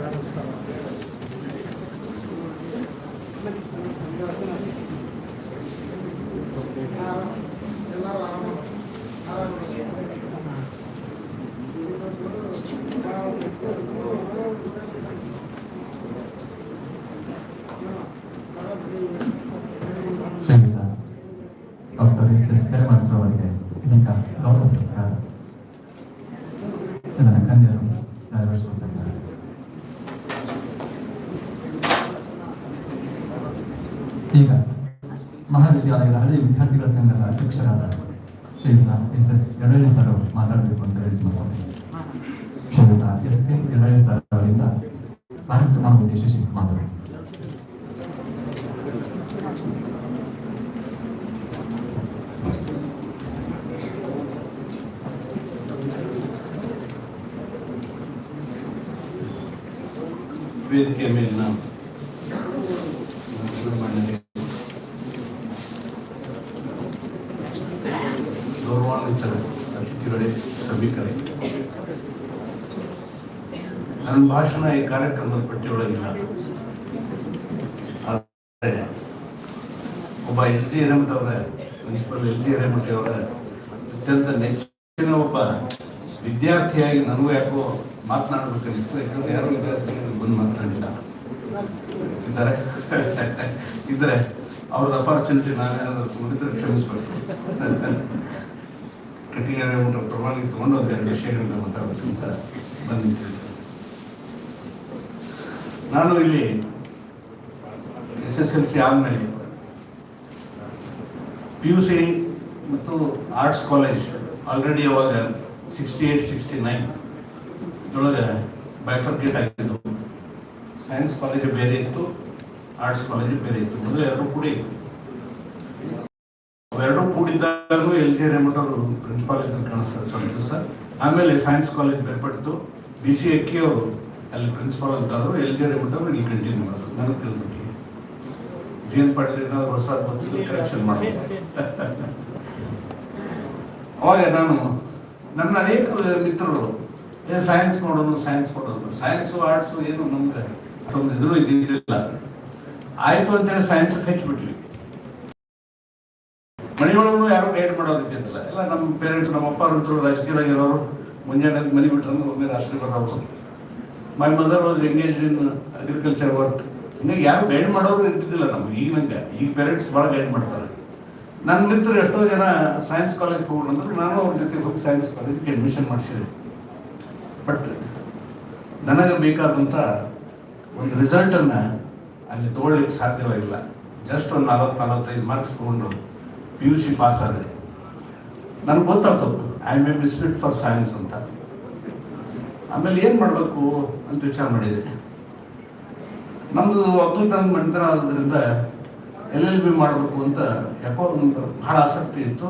ಶ್ರೀಯುತ ಡಾಕ್ಟರ್ ಎಸ್ ಹಿರೇಮಠ ಅವರಿಗೆ ಇದೀಗ ಗೌರವ ಸತ್ಕಾರ ಇದನ್ನು ಕನ್ಯರು ನೆರವೇರಿಸಿಕೊಳ್ತಾರೆ. ಈಗ ಮಹಾವಿದ್ಯಾಲಯದ ಹಳೆಯ ವಿದ್ಯಾರ್ಥಿಗಳ ಸಂಘದ ಅಧ್ಯಕ್ಷರಾದ ಶ್ರೀಯುತ ಎಸ್ ಯಡಳ್ಳಿ ಸರ್ ಅವರು ಮಾತಾಡಬೇಕು ಅಂತ ಹೇಳಿ ಶ್ರೀಯುತ ಎಸ್.ಕೆ. ಯಡಳ್ಳಿ ಸರ್ ಅವರಿಂದ ಕಾರ್ಯಕ್ರಮ ಉದ್ದೇಶಿಸಿ ಮಾತಾಡಿ. ವೇದಿಕೆಯ ಮೇಲಿನ ಗೌರವಾನ್ವಿತ ಅತಿಥಿಗಳೇ, ಸಭಿಕರೇ, ನನ್ನ ಭಾಷಣ ಈ ಕಾರ್ಯಕ್ರಮದ ಪಟ್ಟಿಯೊಳಗಿಲ್ಲ. ಆದರೆ ಒಬ್ಬ ಎಲ್ ಜಿ ಹಿರೇಮಠ ಅವರ ಪ್ರಿನ್ಸಿಪಲ್ ಎಲ್ ಜಿ ಹಿರೇಮಠ ಅವರ ಅತ್ಯಂತ ನೆಚ್ಚಿನ ಒಬ್ಬ ವಿದ್ಯಾರ್ಥಿಯಾಗಿ ನನಗೂ ಯಾಕೋ ಮಾತನಾಡಬೇಕನ್ನಿಸ್ತು. ಯಾಕಂದ್ರೆ ಯಾರು ವಿದ್ಯಾರ್ಥಿಗಳು ಬಂದು ಮಾತನಾಡಿಲ್ಲ ಇದ್ದಾರೆ ಅವ್ರದ್ದು ಅಪಾರ್ಚುನಿಟಿ ನಾನೇ ಮುಗಿದ್ರೆ ಕ್ಷಮಿಸ್ಬೇಕು. ಕಟಿಂಗ್ ಪ್ರಮಾಣಕ್ಕೆ ತಗೊಂಡು ಒಂದೆರಡು ವಿಷಯಗಳನ್ನ ಮಾತಾಡಬೇಕಂತ ಬಂದಿದ್ದೇನೆ. ನಾನು ಇಲ್ಲಿ SSLC ಆದಮೇಲೆ PUC ಮತ್ತು ಆರ್ಟ್ಸ್ ಕಾಲೇಜ್ ಆಲ್ರೆಡಿ ಅವಾಗ 68-69 ಇದರೊಳಗೆ ಬೈಫರ್ಕೇಟ್ ಆಗಿದ್ದು. ಸೈನ್ಸ್ ಕಾಲೇಜ್ ಬೇರೆ ಇತ್ತು, ಆರ್ಟ್ಸ್ ಕಾಲೇಜ್ ಬೇರೆ ಇತ್ತು. ಮೊದಲು ಎರಡೂ ಕೂಡಿ ಇತ್ತು. ಅವೆರಡೂ ಕೂಡಿದ್ದಾಗೂ ಎಲ್ ಜಿ ಹಿರೇಮಠ ಅವರು ಪ್ರಿನ್ಸಿಪಾಲ್ ಇದ್ರು ಕಾಣಿಸ್ತಾರೆ ಸ್ವಲ್ಪ ದಿವಸ. ಆಮೇಲೆ ಸೈನ್ಸ್ ಕಾಲೇಜ್ ಬೇರ್ಪಟ್ಟು BC ಅಕ್ಕಿ ಅವರು ಅಲ್ಲಿ ಪ್ರಿನ್ಸಿಪಾಲ್ ಅಂತಾದ್ರು. ಎಲ್ ಜಿ ಹಿರೇಮಠ ಅವರು ಇಲ್ಲಿ ಕಂಟಿನ್ಯೂ ಮಾಡೋದು. ನನಗೆ ತಿಳಿದ್ಬಿಟ್ಟು ಜೇನ್ ಪಾಟೀಲ್ ಏನಾದ್ರು ಹೊಸ ಗೊತ್ತಿದ್ದು ಕರೆಕ್ಷನ್ ಮಾಡೋದು. ಅವಾಗ ನಾನು ನನ್ನ ಅನೇಕ ಮಿತ್ರರು ಸೈನ್ಸ್ ಮಾಡೋದು ಸೈನ್ಸು ಆರ್ಟ್ಸು ಏನು ನಮ್ಗೆ ಅಷ್ಟೊಂದು ಇದ್ರೂ ಇದ್ದಿದ್ದಿಲ್ಲ. ಆಯ್ತು ಅಂತೇಳಿ ಸೈನ್ಸ್ ಹಚ್ಚಿಬಿಟ್ವಿ. ಮನೆಯೊಳಗೂ ಯಾರು ಗೈಡ್ ಮಾಡೋದು ಇದ್ದಿದ್ದಿಲ್ಲ. ಎಲ್ಲ ನಮ್ಮ ಪೇರೆಂಟ್ಸ್, ನಮ್ಮ ಅಪ್ಪರಂತರು ರಾಜಕೀಯದಾಗಿರೋರು. ಮುಂಜಾನೆ ಮನೆ ಬಿಟ್ರಂದ್ರೆ ಒಮ್ಮೆ ರಾಷ್ಟ್ರೀಯ ಬರೋರು. My mother was engage in agriculture work. ಹಿಂಗಾಗಿ ಯಾರು ಗೈಡ್ ಮಾಡೋರು ಇರ್ತಿದ್ದಿಲ್ಲ ನಮ್ಗೆ. ಈಗ ನಂಗೆ ಈಗ ಪೇರೆಂಟ್ಸ್ ಭಾಳ ಗೈಡ್ ಮಾಡ್ತಾರೆ. ನನ್ನ ಮಿತ್ರರು ಎಷ್ಟೋ ಜನ ಸೈನ್ಸ್ ಕಾಲೇಜ್ಗೆ ಹೋಗೋಣಂದ್ರೆ ನಾನು ಅವ್ರ ಜೊತೆ ಹೋಗಿ ಸೈನ್ಸ್ ಕಾಲೇಜ್ಗೆ ಅಡ್ಮಿಷನ್ ಮಾಡಿಸಿದೆ. ಬಟ್ ನನಗೆ ಬೇಕಾದಂಥ ಒಂದು ರಿಸಲ್ಟನ್ನು ಅಲ್ಲಿ ತೊಗೊಳ್ಲಿಕ್ಕೆ ಸಾಧ್ಯವಾಗಿಲ್ಲ. ಜಸ್ಟ್ ಒಂದು 40-45 ಮಾರ್ಕ್ಸ್ ತೊಗೊಂಡು PUC ಪಾಸ್ ಆದರೆ ನನಗೆ ಗೊತ್ತಾಯ್ತು I may be fit for science ಅಂತ. ಆಮೇಲೆ ಏನು ಮಾಡಬೇಕು ಅಂತ ವಿಚಾರ ಮಾಡಿದೆ. ನಮ್ಮದು ಒಕ್ಕಲ್ತನ ಮಂತ್ರ ಆದ್ರಿಂದ LLB ಮಾಡಬೇಕು ಅಂತ ಯಾಕೋ ಒಂದು ಭಾಳ ಆಸಕ್ತಿ ಇತ್ತು.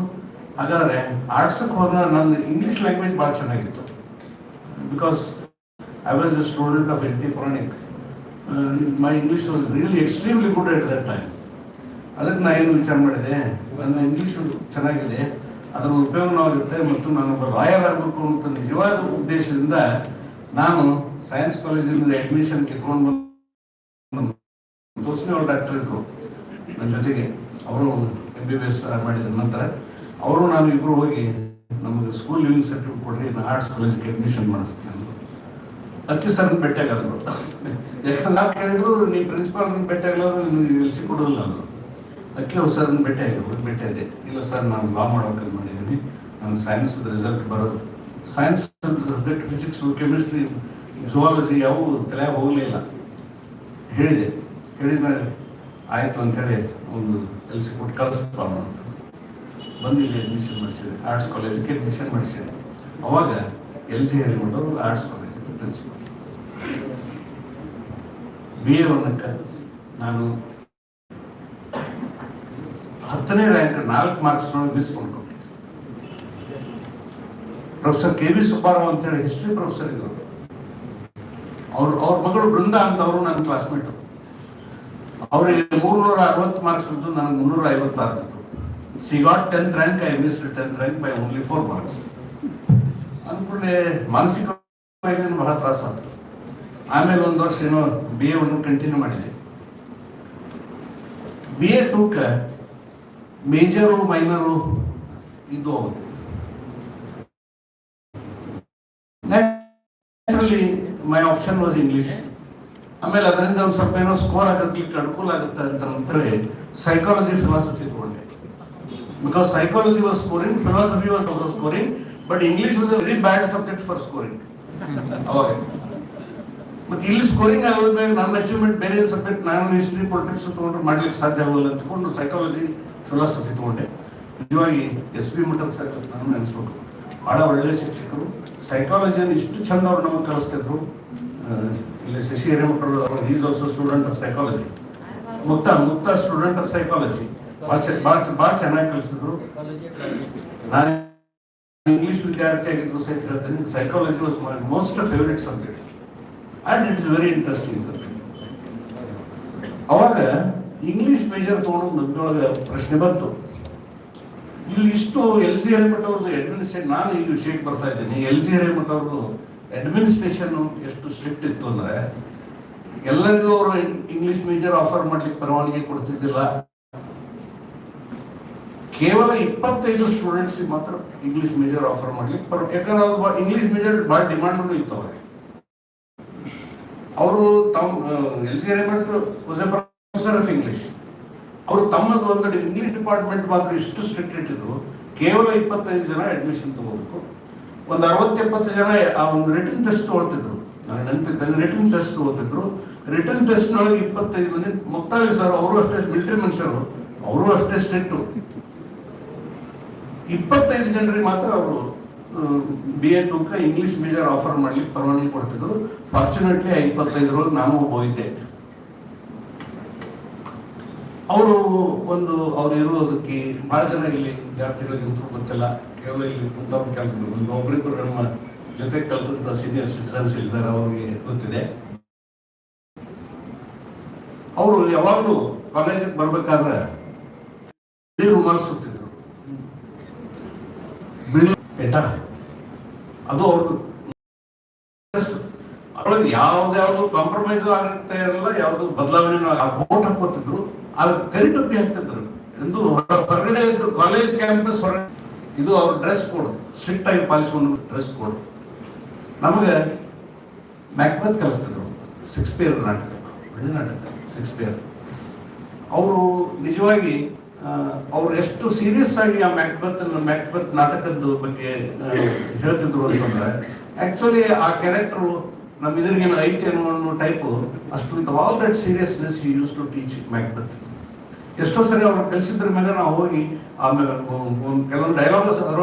ಹಾಗಾದರೆ ಆರ್ಟ್ಸಕ್ಕೆ ಹೋದ ನನ್ನ ಇಂಗ್ಲೀಷ್ ಲ್ಯಾಂಗ್ವೇಜ್ ಭಾಳ ಚೆನ್ನಾಗಿತ್ತು. Because I was A student of N T Puranik. My English was really extremely good at that time. ಅದಕ್ಕೆ ನಾನು ಏನು ವಿಚಾರ ಮಾಡಿದೆ, ನನ್ನ ಇಂಗ್ಲೀಷು ಚೆನ್ನಾಗಿದೆ, ಅದರ ಉಪಯೋಗನೂ ಆಗುತ್ತೆ, ಮತ್ತು ನಾನೊಬ್ಬ ಲಾಯರ್ ಆಗಬೇಕು ಅಂತ ನಿಜವಾದ ಉದ್ದೇಶದಿಂದ ನಾನು ಸೈನ್ಸ್ ಕಾಲೇಜಿಂದ ಅಡ್ಮಿಷನ್ ಕಿತ್ಕೊಂಡು ಬಂದು ತೋರ್ಸ್ನಿ ಅವ್ರು ಡಾಕ್ಟರ್ ಇದ್ರು ನನ್ನ ಜೊತೆಗೆ. ಅವರು MBBS ಮಾಡಿದ ನಂತರ ಅವರು ನಾನು ಇಬ್ಬರು ಹೋಗಿ ನಮಗೆ ಸ್ಕೂಲ್ ಲಿವಿಂಗ್ ಸರ್ಟಿಫಿಕೇಟ್ ಕೊಡ್ರಿ, ನಾನು ಆರ್ಟ್ಸ್ ಕಾಲೇಜಿಗೆ ಅಡ್ಮಿಷನ್ ಮಾಡಿಸ್ತೀನಿ ಅಂದರು. ಅದಕ್ಕೆ ಸರ್ನ ಭೇಟಿಯಾಗದ್ರು. ಯಾಕಂದ್ರೆ ನಾವು ಕೇಳಿದ್ರು, ನೀ ಪ್ರಿನ್ಸಿಪಾಲ್ನ ಭೇಟಿಯಾಗಲ್ಲ, ನಿಮ್ಗೆ ಎಲ್ಸಿ ಕೊಡೋದಿಲ್ಲ ಅಂದರು. ಅದಕ್ಕೆ ಅವ್ರು ಸರ್ನ ಭೇಟಿಯಾಗಿದೆ. ಇಲ್ಲ ಸರ್, ನಾನು ಲಾ ಮಾಡ್ಬೇಕಂತ ಮಾಡಿದ್ದೀನಿ, ನಾನು ಸೈನ್ಸ್ ರಿಸಲ್ಟ್ ಬರೋದು, science subject physics, chemistry, zoology ಯಾವ ತಲೆ ಹೋಗಲಿಲ್ಲ. ಹೇಳಿದ್ಮೇಲೆ ಆಯಿತು ಅಂಥೇಳಿ ಒಂದು ಎಲ್ಸಿ ಕೊಟ್ಟು ಕಳಿಸ್ಪ ಬಂದು ಇಲ್ಲಿ ಅಡ್ಮಿಷನ್ ಮಾಡಿಸಿದೆ, ಆರ್ಟ್ಸ್ ಕಾಲೇಜಿಗೆ ಅಡ್ಮಿಷನ್ ಮಾಡಿಸಿದೆ. ಅವಾಗ LG ಹಿರೇಮಠವರು ಆರ್ಟ್ಸ್ ಕಾಲೇಜಿಗೆ ಪ್ರಿನ್ಸಿಪಲ್. BA 1ಕ್ಕೆ ನಾನು 10ನೇ ರ್ಯಾಂಕ್ 4 ಮಾರ್ಕ್ಸ್ನೊಳಗೆ ಮಿಸ್ ಮಾಡ್ಕೊಂಡೆ. ಪ್ರೊಫೆಸರ್ KV ಸುಬ್ಬಾರಾವ್ ಅಂತೇಳಿ ಹಿಸ್ಟ್ರಿ ಪ್ರೊಫೆಸರ್ ಇದ್ರು. ಅವ್ರ ಮಗಳು ಬೃಂದಾ ಅಂತ ಅವರು ನನ್ನ ಕ್ಲಾಸ್ಮೇಟು. ಅವ್ರಿಗೆ 360 ಮಾರ್ಕ್ಸ್ ಬಿದ್ದು, ನನಗೆ 356 ಬಿತ್ತು. She got 10th rank, I missed 10th rank by only 4 marks. ಅಂದ್ಕೊಂಡೆ ಮಾನಸಿಕವಾಗಿ ಬಹಳ ತ್ರಾಸಾಯ್ತು. ಆಮೇಲೆ ಒಂದು ವರ್ಷ ಏನೋ BA 1 ಕಂಟಿನ್ಯೂ ಮಾಡಿದೆ. BA 2ಕ್ಕೆ ಮೇಜರು ಮೈನರು ಇದು ಹೋಗುತ್ತೆ. Naturally my option was English. ಆಮೇಲೆ ಅದರಿಂದ ಒಂದು ಸ್ವಲ್ಪ ಏನೋ ಸ್ಕೋರ್ ಆಗೋದಕ್ಕೆ ಅನುಕೂಲ ಆಗುತ್ತೆ ಅಂತ ನಂತರ ಸೈಕಾಲಜಿ ಫಿಲಾಸಫಿ ತಗೊಂಡೆ. Because psychology was scoring, philosophy was also scoring, but English was a very bad subject for scoring ಅವಾಗ. ಮತ್ತೆ ಇಲ್ಲಿ ಸ್ಕೋರಿಂಗ್ ಆಗೋದ್ಮೇಲೆ ನನ್ನ ಅಚೀವ್ಮೆಂಟ್ ಬೇರೆ ಸಬ್ಜೆಕ್ಟ್, ನಾನು ಹಿಸ್ಟ್ರಿ ಪೊಲಿಟಿಕ್ಸ್ ತಗೊಂಡ್ರೆ ಮಾಡ್ಲಿಕ್ಕೆ ಸಾಧ್ಯ ಆಗೋಲ್ಲ ಅಂದ್ಕೊಂಡು ಸೈಕಾಲಜಿ ಫಿಲಾಸಫಿ ತಗೊಂಡೆ. ನಿಜವಾಗಿ SP ಮಠದ ಸರ್ ನಾನು ನೆನೆಸ್ಬೇಕು, ಭಾಳ ಒಳ್ಳೆಯ ಶಿಕ್ಷಕರು. ಸೈಕಾಲಜಿಯನ್ನು ಇಷ್ಟು ಚಂದ ಅವ್ರು ನಮಗೆ ಕಲಿಸ್ತಿದ್ರು. ಇಲ್ಲಿ ಶಶಿ ಹಿರೇಮಠರು, is also student of psychology. Mukta student of psychology. ಭಾಳ ಚೆನ್ನಾಗಿ ಕಲಿಸಿದ್ರು. ನಾನು ಇಂಗ್ಲಿಷ್ ವಿದ್ಯಾರ್ಥಿ ಆಗಿದ್ರು ಸಹಿತ ಹೇಳ್ತೀನಿ, psychology was my most favourite subject and it's very interesting subject. ಅವಾಗ ಇಂಗ್ಲಿಷ್ ಮೇಜರ್ ತೊಗೊಂಡು ನಮ್ಮೊಳಗೆ ಪ್ರಶ್ನೆ ಬಂತು. ಇಲ್ಲಿ ಇಷ್ಟು LG ಹಿರೇಮಠ ಅವ್ರದ್ದು ಅಡ್ಮಿನಿಸ್ಟ್ರೇಷನ್, ನಾನು ಈ ವಿಷಯಕ್ಕೆ ಬರ್ತಾ ಇದ್ದೀನಿ. LG ಹಿರೇಮಠ ಅವ್ರದ್ದು ಅಡ್ಮಿನಿಸ್ಟ್ರೇಷನ್ ಎಷ್ಟು ಸ್ಟ್ರಿಕ್ಟ್ ಇತ್ತು ಅಂದರೆ, ಎಲ್ಲರಿಗೂ ಅವರು ಇಂಗ್ಲಿಷ್ ಮೇಜರ್ ಆಫರ್ ಮಾಡ್ಲಿಕ್ಕೆ ಪರವಾನಗಿ ಕೊಡ್ತಿದ್ದಿಲ್ಲ. ಕೇವಲ 25 ಸ್ಟೂಡೆಂಟ್ಸ್ ಮಾತ್ರ ಇಂಗ್ಲಿಷ್ ಮೇಜರ್ ಆಫರ್ ಮಾಡ್ಲಿಕ್ಕೆ ಯಾಕಂದ್ರೆ ಅವ್ರು ಇಂಗ್ಲಿಷ್ ಮೇಜರ್ ಭಾಳ ಡಿಮಾಂಡ್ ಇತ್ತು ಅವ್ರಿಗೆ. ಅವರು LG Hiremath was A professor of English. ಅವರು ತಮ್ಮದು ಒಂದು ಇಂಗ್ಲಿಷ್ ಡಿಪಾರ್ಟ್ಮೆಂಟ್ ಮಾತ್ರ ಇಷ್ಟು ಸ್ಟ್ರಿಕ್ಟ್ ಇಟ್ಟಿದ್ರು. ಕೇವಲ 25 ಜನ ಅಡ್ಮಿಷನ್ ತಗೋಬೇಕು. ಒಂದು 60-70 ಜನ ಆ ಒಂದು ರಿಟರ್ನ್ ಟೆಸ್ಟ್ ತಗೊಳ್ತಿದ್ರು. ನನಗೆ ನೆನಪಿದ್ದಂಗೆ ರಿಟರ್ನ್ ಟೆಸ್ಟ್ ತಗೋತಿದ್ರು. ರಿಟರ್ನ್ ಟೆಸ್ಟ್ನೊಳಗೆ 25 ಮಂದಿ. ಮುಕ್ತಾಲಿ ಸರ್ ಅವರು ಅಷ್ಟೇ ಮಿಲಿಟರಿ ಮನುಷ್ಯರು, ಅವರು ಅಷ್ಟೇ ಸ್ಟ್ರಿಕ್ಟು. 25 ಜನರಿಗೆ ಮಾತ್ರ ಅವರು BA 2ಕ್ಕೆ ಇಂಗ್ಲಿಷ್ ಮೇಜರ್ ಆಫರ್ ಮಾಡ್ಲಿಕ್ಕೆ ಪರವಾನಗಿ ಕೊಡ್ತಿದ್ರು. ಫಾರ್ಚುನೇಟ್ಲಿ 25 ನಾನು ಹೋಗಿದ್ದೆ. ಅವರು ಅವ್ರು ಇರೋದಕ್ಕೆ ಭಾಳ ಜನ ಇಲ್ಲಿ ವಿದ್ಯಾರ್ಥಿಗಳಿಗಂತೂ ಗೊತ್ತಿಲ್ಲ, ಕೇವಲ ಇಲ್ಲಿ ಕುಂತವ್ರು ಕಲ್ತಿದ್ರು. ಒಂದು ಒಬ್ಬರಿಬ್ಬರು ನಮ್ಮ ಜೊತೆ ಕಲ್ತಂತ ಸೀನಿಯರ್ ಸಿಟಿಸನ್ಸ್ ಇದ್ದಾರೆ, ಅವ್ರಿಗೆ ಗೊತ್ತಿದೆ. ಅವರು ಯಾವಾಗಲೂ ಕಾಲೇಜಿಗೆ ಬರ್ಬೇಕಾದ್ರೆ ಬಿಳಿ ರುಮಾಲ್ ಸುತ್ತಿದ್ರು, ಬಿಳಿ ಪೇಟ. ಅದು ಅವ್ರದ್ದು. ಅದ್ರೊಳಗೆ ಯಾವ್ದು ಕಾಂಪ್ರಮೈಸ್ ಆಗುತ್ತೆ ಇರಲ್ಲ, ಯಾವ್ದು ಬದಲಾವಣೆ ಬೋಟ್ ಹಾಕೋತಿದ್ರು, ಅಲ್ಲಿ ಕರಿ ಟೊಪ್ಪಿ ಹಾಕ್ತಿದ್ರು. ಎಂದು ಹೊರಗಡೆ ಇದ್ರು ಕಾಲೇಜ್ ಕ್ಯಾಂಪಸ್ ಹೊರಗಡೆ. ಇದು ಅವ್ರ ಡ್ರೆಸ್ ಕೋಡ್, ಸ್ಟ್ರಿಕ್ಟ್ ಆಗಿ ಪಾಲಿಸುವ ಡ್ರೆಸ್ ಕೋಡ್. ನಮಗೆ ಮ್ಯಾಕ್ಬೆತ್ ಕಲಿಸ್ತಿದ್ರು, ಶೇಕ್ಸ್ಪಿಯರ್ ನಾಟಕ, ಒಳ್ಳೆ ನಾಟಕ ಶೇಕ್ಸ್ಪಿಯರ್. ಅವರು ನಿಜವಾಗಿ ಅವ್ರು ಎಷ್ಟು ಸೀರಿಯಸ್ ಆಗಿ ಆ ಮ್ಯಾಕ್ಬೆತ್ ನಾಟಕದ ಬಗ್ಗೆ ಹೇಳ್ತಿದ್ರು ಅಂತಂದ್ರೆ, ಆಕ್ಚುಲಿ ಆ ಕ್ಯಾರೆಕ್ಟರ್ ನಮ್ಮ ಇದ್ರಿಗೇನು ಐತೆ ಅನ್ನೋ ಟೈಪು ಅಷ್ಟು with all that seriousness he use to teach Macbeth. ಎಷ್ಟೋ ಸರಿ ಅವ್ರು ಕಲಿಸಿದ್ರ ಮೇಲೆ ನಾವು ಹೋಗಿ ಆಮೇಲೆ ಕೆಲವೊಂದು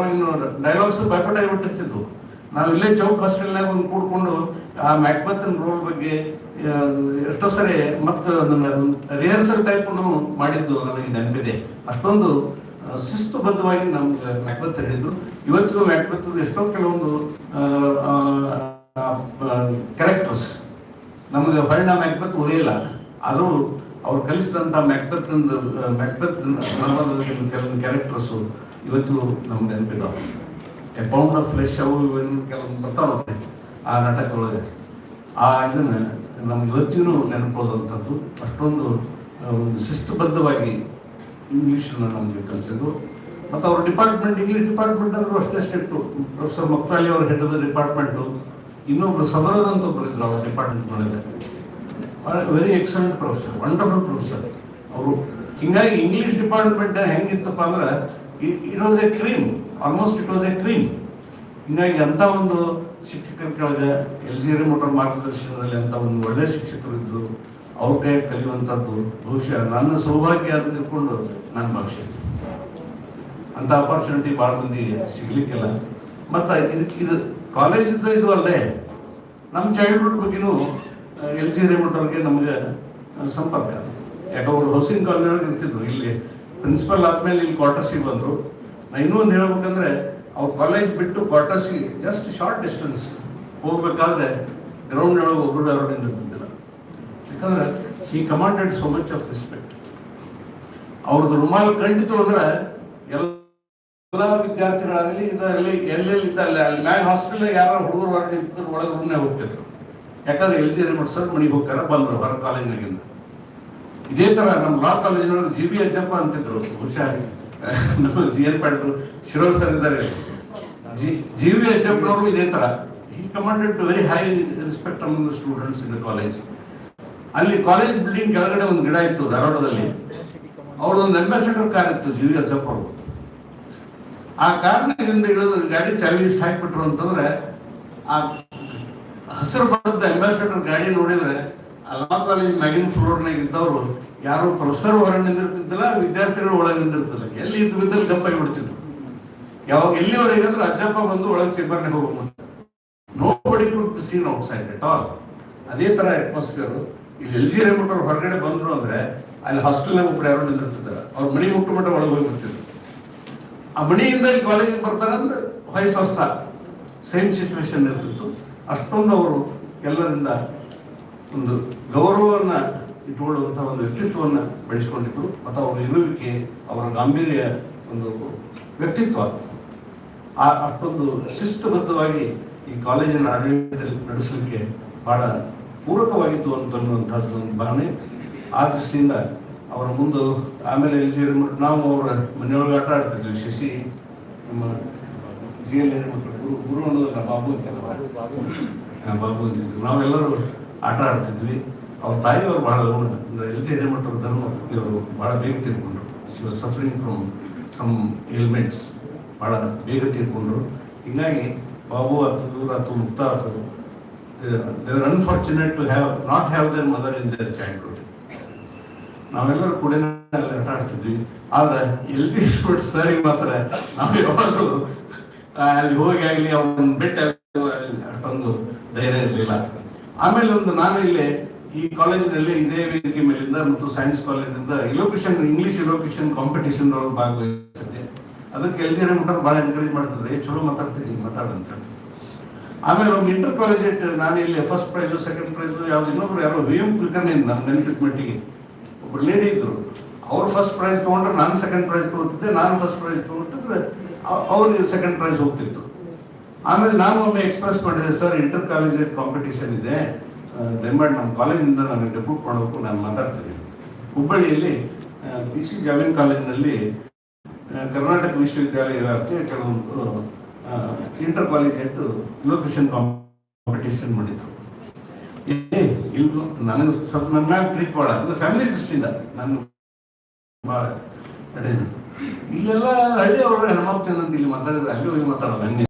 ಡೈಲಾಗ್ಸ್ ಭಯಪಟ್ಟ ಆಗಿಬಿಟ್ಟಿರ್ತಿದ್ವು. ನಾವು ಇಲ್ಲೇ ಚೌಕ್ ಹಾಸ್ಟೆಲ್ನಾಗ ಒಂದು ಕೂಡ್ಕೊಂಡು ಆ ಮ್ಯಾಕ್ಬೆತ್ನ ರೋಲ್ ಬಗ್ಗೆ ಎಷ್ಟೋ ಸರಿ ಮತ್ತು ಅದನ್ನ ರಿಹರ್ಸಲ್ ಟೈಪ್ ಮಾಡಿದ್ದು ನನಗೆ ನೆನಪಿದೆ. ಅಷ್ಟೊಂದು ಶಿಸ್ತುಬದ್ಧವಾಗಿ ನಮ್ಗೆ ಮ್ಯಾಕ್ಬೆತ್ ಹೇಳಿದ್ರು. ಇವತ್ತಿಗೂ ಮ್ಯಾಕ್ಬೆತ್ ಎಷ್ಟೋ ಕೆಲವೊಂದು ಕ್ಯಾರೆಕ್ಟರ್ಸ್ ನಮಗೆ ಹೊರಣ ಮ್ಯಾಕ್ಬೆತ್ ಉಳಿಯಿಲ್ಲ, ಆದರೂ ಅವ್ರು ಕಲಿಸಿದಂಥ ಮ್ಯಾಕ್ಬೆತ್ ಕೆಲವೊಂದು ಕ್ಯಾರೆಕ್ಟರ್ಸು ಇವತ್ತು ನಮ್ಗೆ ನೆನಪಿದ್ದಾವೆ. ಎ ಪೌಂಡ್ ಆಫ್ ಫ್ಲೆಶ್ ಅವು ಕೆಲವೊಂದು ಬರ್ತಾವೆ ಆ ನಾಟಕದೊಳಗೆ. ಆ ಇದನ್ನು ನಮ್ಗೆ ಇವತ್ತಿಗೂ ನೆನಪೋದಂಥದ್ದು. ಅಷ್ಟೊಂದು ಒಂದು ಶಿಸ್ತುಬದ್ಧವಾಗಿ ಇಂಗ್ಲೀಷನ್ನು ನಮಗೆ ಕಲಿಸಿದ್ರು. ಮತ್ತು ಅವ್ರ ಡಿಪಾರ್ಟ್ಮೆಂಟ್, ಇಂಗ್ಲೀಷ್ ಡಿಪಾರ್ಟ್ಮೆಂಟ್ ಅಂದರೂ ಅಷ್ಟೇ ಸ್ಟ್ರಿಕ್ಟು. ಪ್ರೊಫೆಸರ್ ಮಕ್ತಾಲಿ ಅವ್ರ ಹೆಡ್ ಆಫ್ ದ ಡಿಪಾರ್ಟ್ಮೆಂಟು, ಇನ್ನೊಬ್ರು ಸಬರದ್ ಅಂತ ಒಬ್ಬರು ಇದ್ರು ಅವ್ರ ಡಿಪಾರ್ಟ್ಮೆಂಟ್ನೊಳಗೆ. Very excellent professor, wonderful professor ಅವರು. ಹಿಂಗಾಗಿ ಇಂಗ್ಲೀಷ್ ಡಿಪಾರ್ಟ್ಮೆಂಟ್ ಹೆಂಗಿತ್ತಪ್ಪ ಅಂದ್ರೆ it was a cream, almost it was a cream. ಹಿಂಗಾಗಿ ಅಂಥ ಒಂದು ಶಿಕ್ಷಕರ ಕೆಳಗೆ LGR ಮೋಟರ್ ಮಾರ್ಗದರ್ಶನದಲ್ಲಿ ಅಂತ ಒಂದು ಒಳ್ಳೆಯ ಶಿಕ್ಷಕರು ಇದ್ದರು. ಅವ್ರ ಕೈ ಕಲಿಯುವಂಥದ್ದು ಬಹುಶಃ ನನ್ನ ಸೌಭಾಗ್ಯ ಅಂತ ತಿಳ್ಕೊಂಡು ನಾನು ಭಾವಿಸಿದ್ದೆ. ಅಂಥ ಅಪಾರ್ಚುನಿಟಿ ಭಾಳ ಮಂದಿ ಸಿಗ್ಲಿಕ್ಕಿಲ್ಲ. ಮತ್ತು ಇದು ಕಾಲೇಜಿಂದ ಇದು ಅಲ್ಲದೆ ನಮ್ಮ ಚೈಲ್ಡ್ಹುಡ್ ಬಗ್ಗೆನೂ LGR ಮೋಟರ್ಗೆ ನಮಗೆ ಸಂಪರ್ಕ. ಯಾಕೆ ಅವರು ಹೌಸಿಂಗ್ ಕಾಲೋನಿಯೊಳಗೆ ಇರ್ತಿದ್ರು. ಇಲ್ಲಿ ಪ್ರಿನ್ಸಿಪಲ್ ಆದಮೇಲೆ ಇಲ್ಲಿ ಕ್ವಾರ್ಟರ್ಸಿಗೆ ಬಂದರು. ನಾ ಇನ್ನೂ ಒಂದು ಹೇಳ್ಬೇಕಂದ್ರೆ ಅವ್ರ ಕಾಲೇಜ್ ಬಿಟ್ಟು ಕ್ವಾರ್ಟರ್ಸಿಗೆ ಜಸ್ಟ್ ಶಾರ್ಟ್ ಡಿಸ್ಟೆನ್ಸ್ ಹೋಗ್ಬೇಕಾದ್ರೆ ಗ್ರೌಂಡ್ ಒಳಗೆ ಒಬ್ಬರು ಯಾರು ನಿಂತಿರ್ತಿದ್ದಿಲ್ಲ. ಯಾಕಂದ್ರೆ ಈ commanded so much of respect. ಅವ್ರದ್ದು ರುಮಾಲ್ ಕಂಡಿತು ಅಂದ್ರೆ ಎಲ್ಲ ವಿದ್ಯಾರ್ಥಿಗಳಾಗಲಿ ಇದರಲ್ಲಿ ಎಲ್ಲೆಲ್ಲಿ ಇದ್ದಲ್ಲಿ ಅಲ್ಲಿ ಮ್ಯಾಗ ಹಾಸ್ಟೆಲ್ ಯಾರು ಹುಡುಗರು ಹೊರಗೆ ನಿಂತಿದ್ರು ಒಳಗೆ ರೂಮ್ನೇ ಹೋಗ್ತಿದ್ರು. ಯಾಕಂದ್ರೆ LGR ಸರ್ ಮನೆಗೆ ಹೋಗ್ತಾರ ಬಂದರು ಹೊರ ಕಾಲೇಜಿನಾಗಿಂದ. ಇದೇ ತರ ನಮ್ಮ ಲಾ ಕಾಲೇಜಿನೊಳಗೆ GB ಅಜ್ಜಪ್ಪ ಅಂತಿದ್ರು. ಬಹುಶಃ ನಮ್ಮ GN ಪಾಟೀಲ್ ಶಿರೋಳ್ ಸರ್ ಇದ್ದಾರೆ. GB ಅಜ್ಜಪ್ಪನವರು ಇದೇ ತರ he commanded very high respect among the students in the college. ಅಲ್ಲಿ ಕಾಲೇಜ್ ಬಿಲ್ಡಿಂಗ್ ಕೆಳಗಡೆ ಒಂದು ಗಿಡ ಇತ್ತು ಧಾರವಾಡದಲ್ಲಿ. ಅವ್ರದೊಂದು ಅಂಬಾಸಿಡರ್ ಕಾರ್ ಇತ್ತು GB ಅಜ್ಜಪ್ಪ ಅವರು. ಆ ಕಾರ್ನಿಂದ ಇಳಿದು ಗಾಡಿ ಚಾವಿ ಇಷ್ಟು ಹಾಕಿಬಿಟ್ರು ಅಂತಂದ್ರೆ ಆ ಹಸಿರು ಬಣ್ಣದ ಅಂಬಾಸಿಡರ್ ಗಾಡಿ ನೋಡಿದ್ರೆ ಲಾ ಕಾಲೇಜ್ ಮ್ಯಾಗಿನ ಫ್ಲೋರ್ನಾಗ ಇದ್ದವರು ಯಾರು ಪ್ರೊಫೆಸರ್ ಹೊರಗೆ ನಿಂದಿರ್ತಿದ್ದಿಲ್ಲ, ವಿದ್ಯಾರ್ಥಿಗಳು ಒಳಗೆ ನಿಂದಿರ್ತಿಲ್ಲ. ಎಲ್ಲಿ ಇದ್ದು ಬಿದ್ದಲ್ಲಿ ಗಪ್ಪಾಗಿ ಬಿಡ್ತಿದ್ರು. ಯಾವಾಗ ಎಲ್ಲಿವರೆಗೆ ಅಂದ್ರೆ ಅಜ್ಜಪ್ಪ ಬಂದು ಒಳಗೆ ಚೇಂಬರ್ನಾಗ ಹೋಗ್ಬೋದು. Nobody could seen outside at all. ಅದೇ ತರ ಅಟ್ಮಾಸ್ಫಿಯರ್ ಇಲ್ಲಿ LGR ಮೋಟರ್ ಹೊರಗಡೆ ಬಂದ್ರು ಅಂದ್ರೆ ಅಲ್ಲಿ ಹಾಸ್ಟೆಲ್ನಾಗ ಒಬ್ರು ಯಾರು ನಿಂದಿರ್ತಿದ್ದಾರೆ. ಅವ್ರ ಮನೆ ಮುಟ್ಟು ಮಟ್ಟ ಒಳಗೆ ಹೋಗ್ಬಿಡ್ತಿದ್ರು. ಆ ಮನೆಯಿಂದ ಇಲ್ಲಿ ಕಾಲೇಜಿಗೆ ಬರ್ತಾರಂದ್ರೆ ವಯಸ್ಸು ವರ್ಷ ಸೇಮ್ ಸಿಚುವೇಶನ್ ಇರ್ತಿತ್ತು. ಅಷ್ಟೊಂದು ಅವರು ಎಲ್ಲರಿಂದ ಒಂದು ಗೌರವವನ್ನು ಇಟ್ಟುಕೊಳ್ಳುವಂಥ ಒಂದು ವ್ಯಕ್ತಿತ್ವವನ್ನು ಬೆಳೆಸ್ಕೊಂಡಿದ್ರು. ಮತ್ತು ಅವರ ಇರುವಿಕೆ, ಅವರ ಗಾಂಭೀರ್ಯ, ಒಂದು ವ್ಯಕ್ತಿತ್ವ ಅಷ್ಟೊಂದು ಶಿಸ್ತುಬದ್ಧವಾಗಿ ಈ ಕಾಲೇಜಿನ ಆಡಳಿತ ನಡೆಸಲಿಕ್ಕೆ ಬಹಳ ಪೂರಕವಾಗಿತ್ತು ಅಂತನ್ನುವಂಥದ್ದು ಒಂದು ಭಾವನೆ. ಆ ದೃಷ್ಟಿಯಿಂದ ಅವರ ಮುಂದೆ ಆಮೇಲೆ LGR ನಾವು ಅವರ ಮನೆಯೊಳಗೆ ಆಟ ಆಡ್ತಿದ್ವಿ. ಶಶಿ ನಮ್ಮ GL ಮಕ್ಕಳು ಗುರು ಅನ್ನೋದಲ್ಲ, ಬಾಬು ಅಂತಿದ್ವಿ. ನಾವೆಲ್ಲರೂ ಆಟ ಆಡ್ತಿದ್ವಿ. ಅವ್ರ ತಾಯಿಯವರು ಭಾಳ ಅಂದರೆ LGR ಮಟ್ಟದ ಧರ್ಮ ಇವರು ಭಾಳ ಬೇಗ ತೀರ್ಕೊಂಡ್ರು. She was suffering from some ailments, ಭಾಳ ಬೇಗ ತೀರ್ಕೊಂಡ್ರು. ಹೀಗಾಗಿ ಬಾಬು ಆಯ್ತು, ಇವ್ರು ಆಯ್ತು, ಮುಕ್ತ ಆಯ್ತು, they are unfortunate to not have their mother in their childhood. ನಾವೆಲ್ಲರೂ ಕೂಡ ಆಟ ಆಡ್ತಿದ್ವಿ. ಆದ್ರೆ LGR ಸರಿಗೆ ಮಾತ್ರ ನಾವು ಯಾವಾಗಲೂ ಅಲ್ಲಿ ಹೋಗಿ ಆಗಲಿ ಅವ್ರನ್ನ ಬೆಟ್ಟ ಅಷ್ಟೊಂದು ಧೈರ್ಯ ಇರಲಿಲ್ಲ. ಆಮೇಲೆ ಒಂದು ನಾನು ಇಲ್ಲೇ ಈ ಕಾಲೇಜಿನಲ್ಲಿ ಇದೇ ವೇದಿಕೆ ಮೇಲಿಂದ ಮತ್ತು ಸೈನ್ಸ್ ಕಾಲೇಜಿನಿಂದ ಇಂಗ್ಲಿಷ್ ಇಲೋಕೇಶನ್ ಕಾಂಪಿಟೇಷನ್ ಒಳಗೆ ಭಾಗವಹಿಸ್ತಿದ್ದೆ. ಅದಕ್ಕೆ LGR ಮೋಟರ್ ಭಾಳ ಎನ್ಕರೇಜ್ ಮಾಡ್ತಿದ್ರೆ, ಚಲೋ ಮಾತಾಡ್ತೀನಿ ಮಾತಾಡಂತ ಹೇಳ್ತಿದ್ರು. ಆಮೇಲೆ ಒಂದು ಇಂಟರ್ ಕಾಲೇಜ್ ನಾನು ಇಲ್ಲಿ ಫಸ್ಟ್ ಪ್ರೈಸು ಸೆಕೆಂಡ್ ಪ್ರೈಸು ಯಾವ್ದು ಇನ್ನೊಬ್ರು ಯಾರೋ VM ಕುಲಕರ್ಣಿಯಿಂದ ನಮ್ಮ ನೆನಪಿನ ಮಟ್ಟಿಗೆ ಒಬ್ರು ಲೇಡಿ ಇದ್ರು. ಅವ್ರು ಫಸ್ಟ್ ಪ್ರೈಸ್ ತೊಗೊಂಡ್ರೆ ನಾನು ಸೆಕೆಂಡ್ ಪ್ರೈಸ್ ತೊಗೊತಿದ್ದೆ, ನಾನು ಫಸ್ಟ್ ಪ್ರೈಸ್ ತೊಗೊತಿದ್ರೆ ಅವ್ರಿಗೆ ಸೆಕೆಂಡ್ ಪ್ರೈಸ್ ಹೋಗ್ತಿತ್ತು. ಆಮೇಲೆ ನಾನು ಒಮ್ಮೆ ಎಕ್ಸ್ಪ್ರೆಸ್ ಮಾಡಿದೆ, ಸರ್ ಇಂಟರ್ ಕಾಲೇಜ್ ಕಾಂಪಿಟೇಷನ್ ಇದೆ, ದಯಮಾಡಿ ನಮ್ಮ ಕಾಲೇಜಿಂದ ನನಗೆ ಡೆಪ್ಯೂಟ್ ಮಾಡಬೇಕು, ನಾನು ಮಾತಾಡ್ತೀನಿ. ಹುಬ್ಬಳ್ಳಿಯಲ್ಲಿ PC ಜಾವಿನ್ ಕಾಲೇಜಿನಲ್ಲಿ ಕರ್ನಾಟಕ ವಿಶ್ವವಿದ್ಯಾಲಯ ವ್ಯಾಪ್ತಿಯ ಕೆಲವೊಂದು ಇಂಟರ್ ಕಾಲೇಜ್ ಇಲೋಕೇಶನ್ ಕಾಂಪಿಟೇಷನ್ ಮಾಡಿದ್ರು. ಇಲ್ಲಿ ನನಗೆ ಸ್ವಲ್ಪ ನನ್ನ ಮ್ಯಾಗ ಪ್ರೀತಿ ಭಾಳ ಅಂದರೆ ಫ್ಯಾಮಿಲಿ ದೃಷ್ಟಿಯಿಂದ ನಾನು ಭಾಳ ನಡೆಯೋದು. ಇಲ್ಲೆಲ್ಲ ಹಳ್ಳಿ ಅವ್ರ ಹೆಣ್ಮಕ್ಳು ಚೆಂದಂತ ಇಲ್ಲಿ ಮಾತಾಡಿದ್ರೆ ಅಲ್ಲಿ ಹೋಗಿ ಮಾತಾಡೋದು ಹಂಗೆ.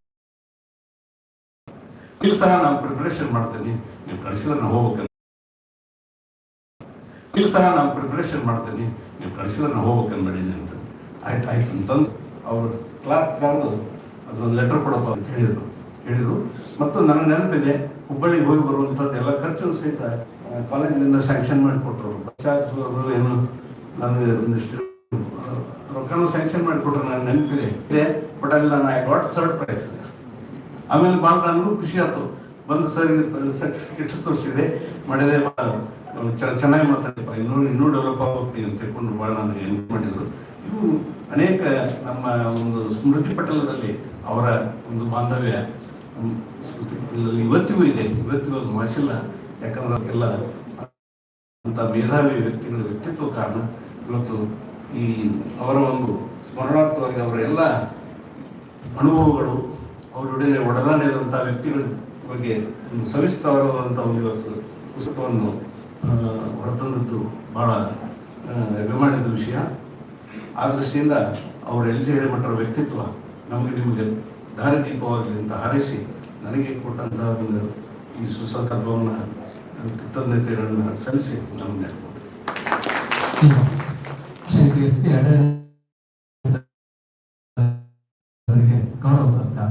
ಇಲ್ಲಿ ಸಹ ನಾನು ಪ್ರಿಪರೇಷನ್ ಮಾಡ್ತೀನಿ, ನೀವು ಕಳಿಸಿದ್ರೆ ನಾವು ಹೋಗ್ಬೇಕಂತ. ಇಲ್ಲಿ ಸಹ ನಾನು ಪ್ರಿಪರೇಷನ್ ಮಾಡ್ತೀನಿ, ನೀವು ಕಳಿಸಿದ್ರೆ ನಾವು ಹೋಗ್ಬೇಕಂತ ಮಾಡಿದ್ದೀನಿ ಅಂತ. ಆಯ್ತು ಅಂತಂದು ಅವರು ಕ್ಲಾರ್ಕ್ ಕರೆದು ಅದೊಂದು ಲೆಟರ್ ಕೊಡಪ್ಪ ಅಂತ ಹೇಳಿದರು. ಮತ್ತು ನನಗೆ ನೆನಪಿದೆ, ಹುಬ್ಬಳ್ಳಿಗೆ ಹೋಗಿ ಬರುವಂಥದ್ದು ಎಲ್ಲ ಖರ್ಚು ಸಹಿತ ಕಾಲೇಜಿನಿಂದ ಸ್ಯಾಂಕ್ಷನ್ ಮಾಡಿಕೊಟ್ರು. ಚಾರ್ಜ್ ಏನು ನನಗೆ ಒಂದಿಷ್ಟು ರೊಕ್ಕನೂ ಸ್ಯಾಂಕ್ಷನ್ ಮಾಡಿಕೊಟ್ರು ನಾನು ನೆನಪಿದೆ ಬಟ್ ಅಲ್ಲಿ ನಾನು ಐ ಗಾಟ್ ಥರ್ಡ್ ಪ್ರೈಸ್. ಆಮೇಲೆ ಭಾಳ ನನಗೂ ಖುಷಿ ಆಯ್ತು, ಬಂದು ಸರ್ಟಿಫಿಕೇಟ್ ತೋರಿಸಿದೆ ಮಾಡಿದೆ, ಚೆನ್ನಾಗಿ ಮಾತಾಡಿಪ್ಪ, ಇನ್ನೂ ಡೆವಲಪ್ ಆಗೋಗ್ತೀನಿ ಅಂತ ತಿಳ್ಕೊಂಡು ಭಾಳ ನನಗೆ ಹೆಲ್ಪ್ ಮಾಡಿದರು. ಇವು ಅನೇಕ ನಮ್ಮ ಒಂದು ಸ್ಮೃತಿ ಪಟಲದಲ್ಲಿ ಅವರ ಒಂದು ಬಾಂಧವ್ಯ ಸ್ಮೃತಿ ಪಟಲದಲ್ಲಿ ಇವತ್ತಿಗೂ ಇದೆ, ಇವತ್ತಿಗೂ ಅದು ಮಾಸಿಲ್ಲ. ಯಾಕಂದ್ರೆ ಅದಕ್ಕೆಲ್ಲ ಅಂತ ಮೇಧಾವಿ ವ್ಯಕ್ತಿಗಳ ವ್ಯಕ್ತಿತ್ವ ಕಾರಣ. ಇವತ್ತು ಈ ಅವರ ಒಂದು ಸ್ಮರಣಾರ್ಥವಾಗಿ ಅವರ ಎಲ್ಲ ಅನುಭವಗಳು, ಅವರೊಡನೆ ಒಡನಾಡಿದಂಥ ವ್ಯಕ್ತಿಗಳ ಬಗ್ಗೆ ಒಂದು ಸವಿಸ್ತಾರವಾದಂಥ ಒಂದು ಇವತ್ತು ಪುಸ್ತಕವನ್ನು ಹೊರತಂದದ್ದು ಬಹಳ ಅಭಿಮಾನದ ವಿಷಯ. ಆ ದೃಷ್ಟಿಯಿಂದ ಅವರು ಎಲ್ ಜಿ ಹಿರೇಮಠರ ವ್ಯಕ್ತಿತ್ವ ನಮಗೆ ನಿಮಗೆ ದಾರಿದೀಪವಾಗಲಿ ಅಂತ ಹಾರೈಸಿ ನನಗೆ ಕೊಟ್ಟಂತಹ ಒಂದು ಈ ಸುಸಂದರ್ಭವನ್ನು ಕೃತಜ್ಞತೆಗಳನ್ನು ಸಲ್ಲಿಸಿ ನಾನು ನೆನಪು ಗೌರವ ಸತ್ಕಾರ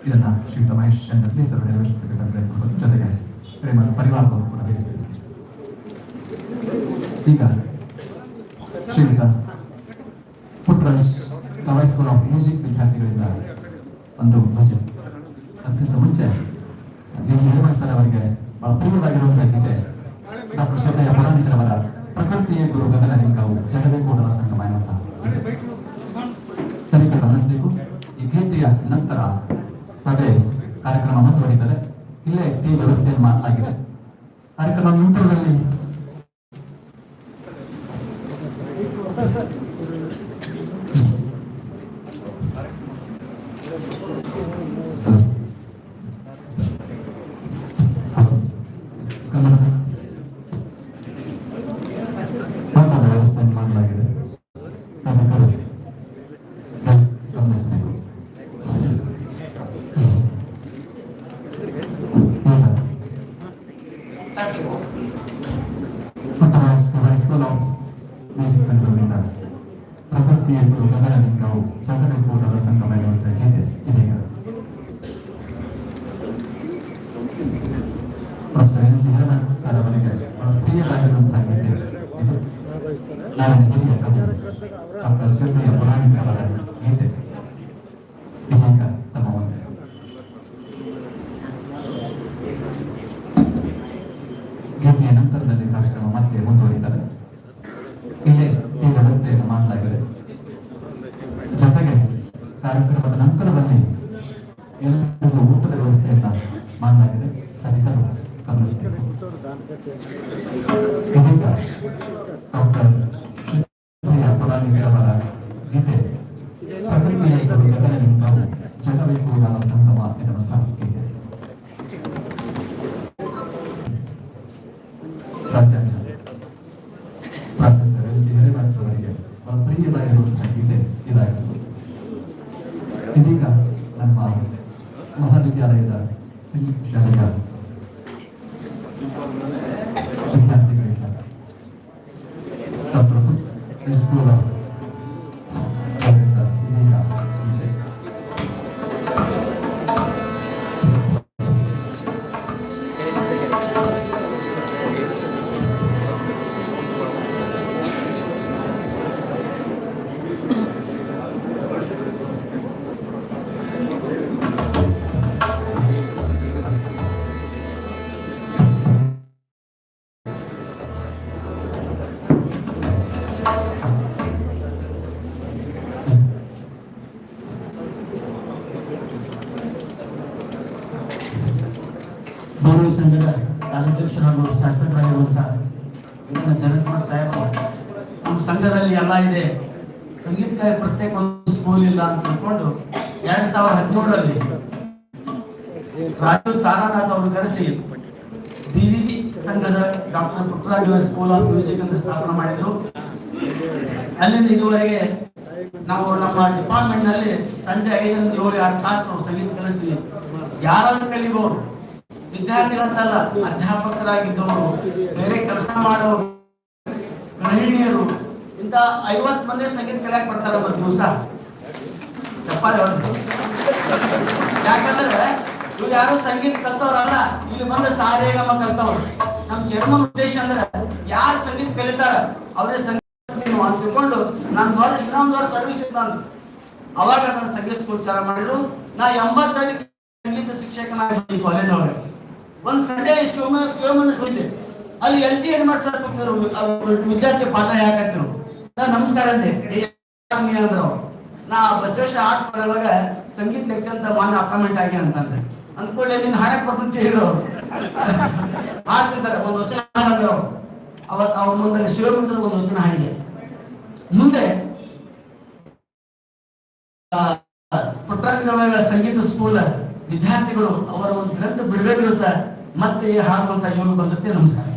ಇದನ್ನ ಶ್ರೀಯುತ ಮಹೇಶ್ ಚಂದ್ರ ಸರ್ ನೆರವೇರಿಸಬೇಕಂತ ಜೊತೆಗೆ ಶ್ರೀಮಂತ ಪರಿವಾರದವರು ಕೂಡ ಹೇಳಿದ್ದಾರೆ. ಈಗ ಶ್ರೀಯುತ ಪುಟ್ರಾಜ್ ಕವೈ ಸ್ಕೂಲ್ ಆಫ್ ಮ್ಯೂಸಿಕ್ ವಿದ್ಯಾರ್ಥಿಗಳಿಂದ ಒಂದು ಭಜನೆ. ಅದಕ್ಕಿಂತ ಮುಂಚೆ ಹಿರೇಮಠ ಸರ್ ಅವರಿಗೆ ಬಹಳ ಪ್ರಿಯವಾಗಿರುವಂತಹ ಗೀತೆ ಡಾಕ್ಟರ್ ಶ್ರೀಮಯ್ಯ ಪುರಾಣಿಕರವರ ಪ್ರಕೃತಿಯೇ ಗುರು ಗಗನ ಲಿಂಗವು ಜಗವೇ ಕೂಡಲ ಸಂಗಮ ಎನ್ನುವಂತಹ ಸಭಿಕರು ಗಮನಿಸಬೇಕು. ಈ ಗೀತೆಯ ನಂತರ ಸಭೆ ಕಾರ್ಯಕ್ರಮ ಮುಂದುವರಿದರೆ ಇಲ್ಲೇ ಟೀ ವ್ಯವಸ್ಥೆಯನ್ನು ಮಾಡಲಾಗಿದೆ. ಕಾರ್ಯಕ್ರಮ ನಂತರದಲ್ಲಿ ವ್ಯವಸ್ಥೆಯನ್ನು ಮಾಡಲಾಗಿದೆ. ಸಭಿಕರು ಗಮನಿಸಬೇಕು. ಸ್ಕೂಲ್ ಆಫ್ ಮ್ಯೂಸಿಕ್ ಬೆಂಗಳೂರಿನಿಂದ ಪ್ರಕೃತಿಯ ಗುರು ಗಗನ ಲಿಂಗವು ಜಗವೇ ಕೂಡಲ ಸಂಗಮ ಎನ್ನುವಂಥ ಗೀತೆ ಇದೀಗ professor N G Hiremath sir ಅವರಿಗೆ ಬಹಳ ಪ್ರಿಯವಾಗಿರುವಂತಹ ಗೀತೆ ಇದು. ನಾನು ಹಿರಿಯ ಕವಿ ಡಾಕ್ಟರ್ ಶ್ರೀಮಯ್ಯ ಪುರಾಣಿಕರವರ ಗೀತೆ ಇದೀಗ ತಮ್ಮ ಮುಂದೆ. ಗೀತೆಯ ನಂತರದಲ್ಲಿ ಕಾರ್ಯಕ್ರಮ ಮತ್ತೆ ಮುಂದುವರಿತಾರೆ. ಇಲ್ಲೇ ಈ ವ್ಯವಸ್ಥೆಯನ್ನು ಮಾಡಲಾಗಿದೆ. ಜೊತೆಗೆ ಕಾರ್ಯಕ್ರಮದ ನಂತರದಲ್ಲಿ ಎಲ್ಲರಿಗೂ ಊಟದ ವ್ಯವಸ್ಥೆಯನ್ನ ಮಾಡಲಾಗಿದೆ. ಸಭಿಕರು ಗಮನಿಸಬೇಕು. ಇದೀಗ ಡಾಕ್ಟರ್ ಶ್ರೀಮಯ್ಯ ಪುರಾಣಿಕರವರ ಗೀತೆ ಪ್ರಕೃತಿಯ ಗುರು ಗಗನ ಲಿಂಗವು ಜಗವೇ ಕೂಡಲ ಸಂಗಮ ಎನ್ನುವಂತಹ ಗೀತೆ. ಪ್ರೊಫೆಸರ್ ಎನ್ ಜಿ ಹಿರೇಮಠ ಅವರಿಗೆ ಬಹಳ ಪ್ರಿಯವಾಗಿರುವಂತಹ ಗೀತೆ ಇದಾಗಿತ್ತು. ಇದೀಗ ನಮ್ಮ ಮಹಾವಿದ್ಯಾಲಯದ ಸಂಗೀತ ಶಾಲೆಯ ವಿದ್ಯಾರ್ಥಿಗಳಿಂದ ಡಾಕ್ಟರ್ ಸ್ಕೂಲ್ ಆಫ್ ಇದೀಗ ಗೀತೆ. ಗೌರವ ಸಂಘದ ಕಾರ್ಯಾಧ್ಯಕ್ಷರು ಹಾಗೂ ಶಾಸಕರಾಗಿರುವಂತಹ ಜಗನ್ಮಾರ್ ಸಾಹೇಬರು ನಮ್ಮ ಸಂಘದಲ್ಲಿ ಎಲ್ಲ ಇದೆ, ಸಂಗೀತಕ್ಕೆ ಪ್ರತ್ಯೇಕ ಒಂದು ಸ್ಕೂಲ್ ಇಲ್ಲ ಅಂತ ತಿಳ್ಕೊಂಡು 2017ರಲ್ಲಿ ರಾಜು ತಾರಾನಾಥ್ ಅವರು ಕರೆಸಿ ದಿವಿ ಸಂಘದ doctor Puttaraj school of music ಅಂತ ಸ್ಥಾಪನೆ ಮಾಡಿದ್ರು. ಅಲ್ಲಿಂದ ಇದುವರೆಗೆ ನಾವು ನಮ್ಮ ಡಿಪಾರ್ಟ್ಮೆಂಟ್ ನಲ್ಲಿ ಸಂಜೆ 5ರಿಂದ 7 2 ತಾಸು ನಾವು ಸಂಗೀತ ಕಲಿಸ್ತೀವಿ. ಯಾರಾದ್ರೂ ಕಲಿಬಹುದು, ವಿದ್ಯಾರ್ಥಿಗಳಂತಲ್ಲ, ಅಧ್ಯಾಪಕರಾಗಿದ್ದವರು, ಬೇರೆ ಕೆಲಸ ಮಾಡೋರು, ಗೃಹಿಣಿಯರು, ಇಂತ 50 ಮಂದಿ ಸಂಗೀತ ಕಲಿಯಕ್ಕೆ ಬರ್ತಾರೆ ಒಂದು ದಿವಸ. ಚಪ್ಪಾಳೆ ಹೊಡೆದು. ಯಾಕಂದ್ರೆ ಇವ್ರು ಯಾರು ಸಂಗೀತ ಕಲ್ತವ್ರಲ್ಲ, ಇಲ್ಲಿ ಬಂದ ಸಾರೇಗಮ ಕಲ್ತವ್ರು. ನಮ್ಮ ಚೇರ್ಮನ್ ಉದ್ದೇಶ ಅಂದ್ರೆ ಯಾರು ಸಂಗೀತ ಕಲಿತಾರ ಅವ್ರಿಗೆ ಸಂಗೀತ ಅಂತ ತಿಳ್ಕೊಂಡು ನಾನು ನೋಡಿ ಇನ್ನೊಂದು ವರ್ಷ ಸರ್ವಿಸ್ ಇಲ್ಲ ಅಂತ ಅವಾಗ ನನ್ನ ಸಂಗೀತ ಸ್ಕೂಲ್ ಚಾಲು ಮಾಡಿದ್ರು. ನಾ 80 ಸಂಗೀತ ಶಿಕ್ಷಕನಾಗಿ ಕಾಲೇಜ್ ಒಳಗೆ ಒಂದು ಸಂಡೇ ಶಿವಮಂದಿರ ಹೋಗಿದ್ದೆ. ಅಲ್ಲಿ LG ಏನ್ ಮಾಡ್ತಾರೆ ವಿದ್ಯಾರ್ಥಿ ಪಾಠ ಯಾಕಂತಿರು ನಾ ನಮಸ್ಕಾರ ಅಂದೆ ಅಂದ್ರು. ನಾ ಬಸವೇಶ್ವರ ಆರ್ಟ್ಸ್ ಕಾಲೇಜ್ ಸಂಗೀತ ಲೆಕ್ಚರ್ ಅಂತ ಮಾನ್ಯ ಅಪಾಯಿಂಟ್ಮೆಂಟ್ ಆಗಿ ಅಂತಂದ್ರೆ ಅಂದ್ಕೊಳ್ಳಿ ನಿನ್ನ ಹಾಡಕ್ ಬರ್ತಂತ ಹೇಳಿದ್ರು ಹಾಡ್ತೀನಿ ಸರ್ ಒಂದು ವಚನ ಹಾಡಂದ್ರು. ಅವತ್ತು ಅವ್ರ ಮುಂದೆ ಶಿವಮಂದಿರ ಒಂದು ವಚನ ಹಾಡಿದೆ. ಮುಂದೆ ಪುಟ್ಟರಂಗಗಳ ಸಂಗೀತ ಸ್ಕೂಲ್ ವಿದ್ಯಾರ್ಥಿಗಳು ಅವರ ಒಂದು ಗ್ರಂಥ ಬಿಡುಗಡೆ ದಿವಸ ಮತ್ತೆ ಹಾಡುವಂತ ಯೋಗ ಬಂದತ್ತೆ. ನಮಸ್ಕಾರ.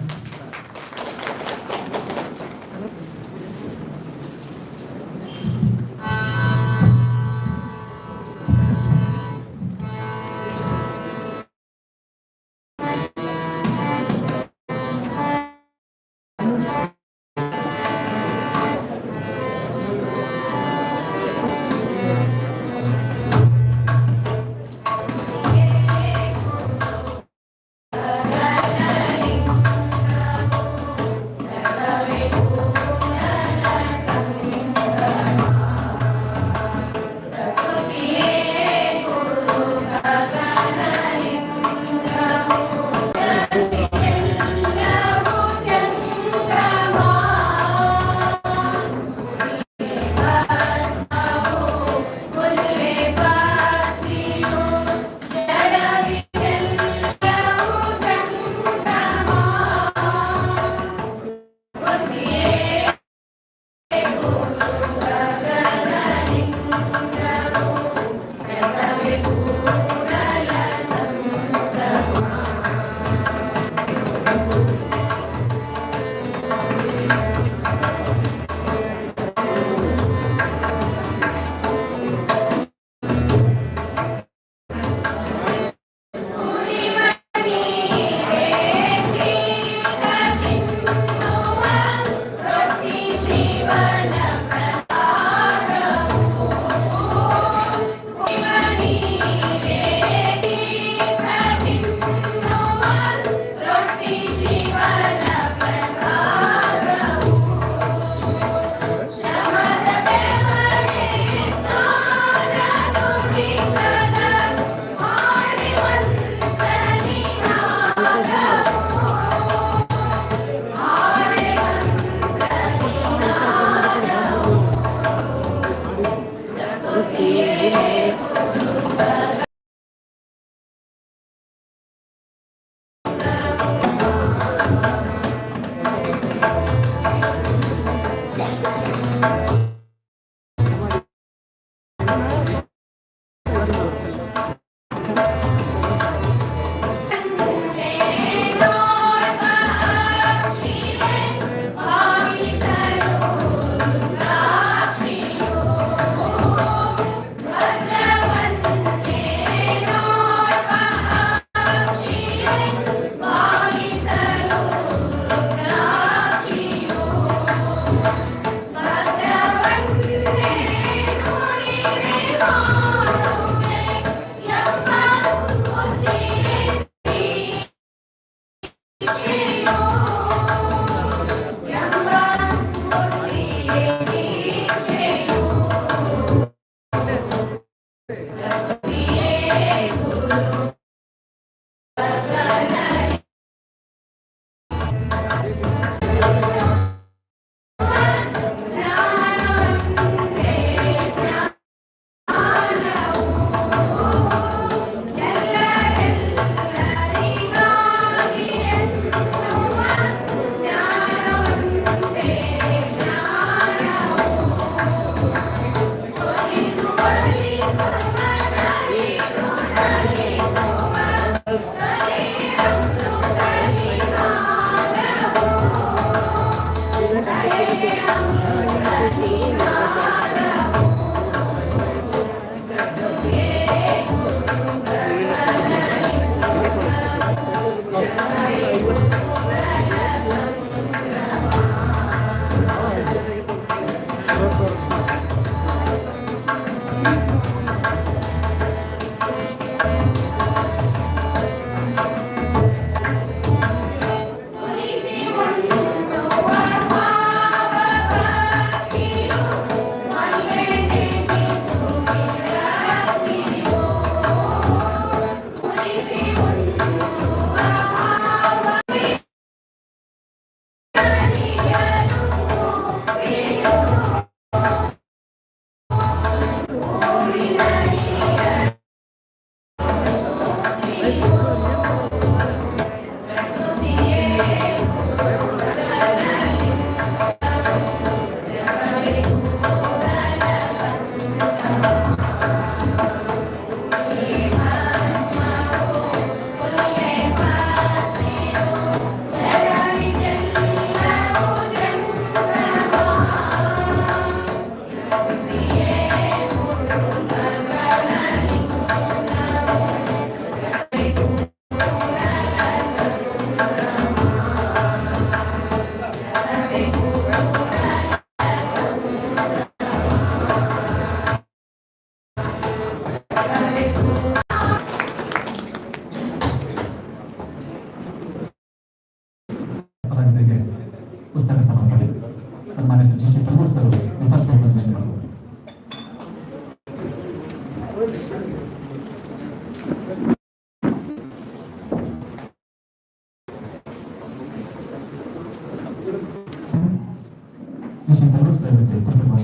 Jessica saya berterima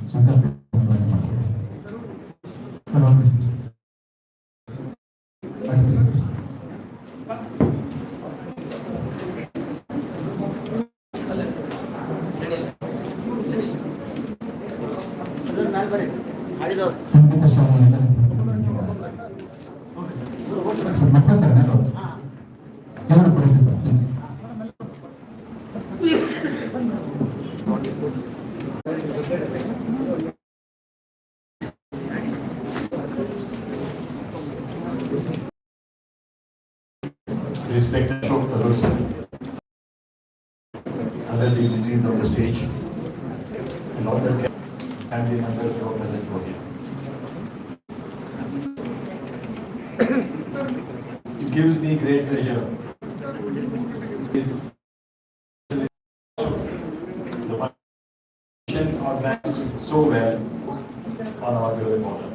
sudah Salam ಸಂಗೀತ ಶಾಲೆಯಿಂದ ಸರ್ ಮಕ್ಕಳ ಸರ್ ನಾನು ಎಲ್ಲರೂ ಕೊಡಿಸಿ sir please Respected Ashok Thakur sir, other dignitaries on the stage, and all the family members who are present over here. It gives me great pleasure. Is the function organized so well on our given border.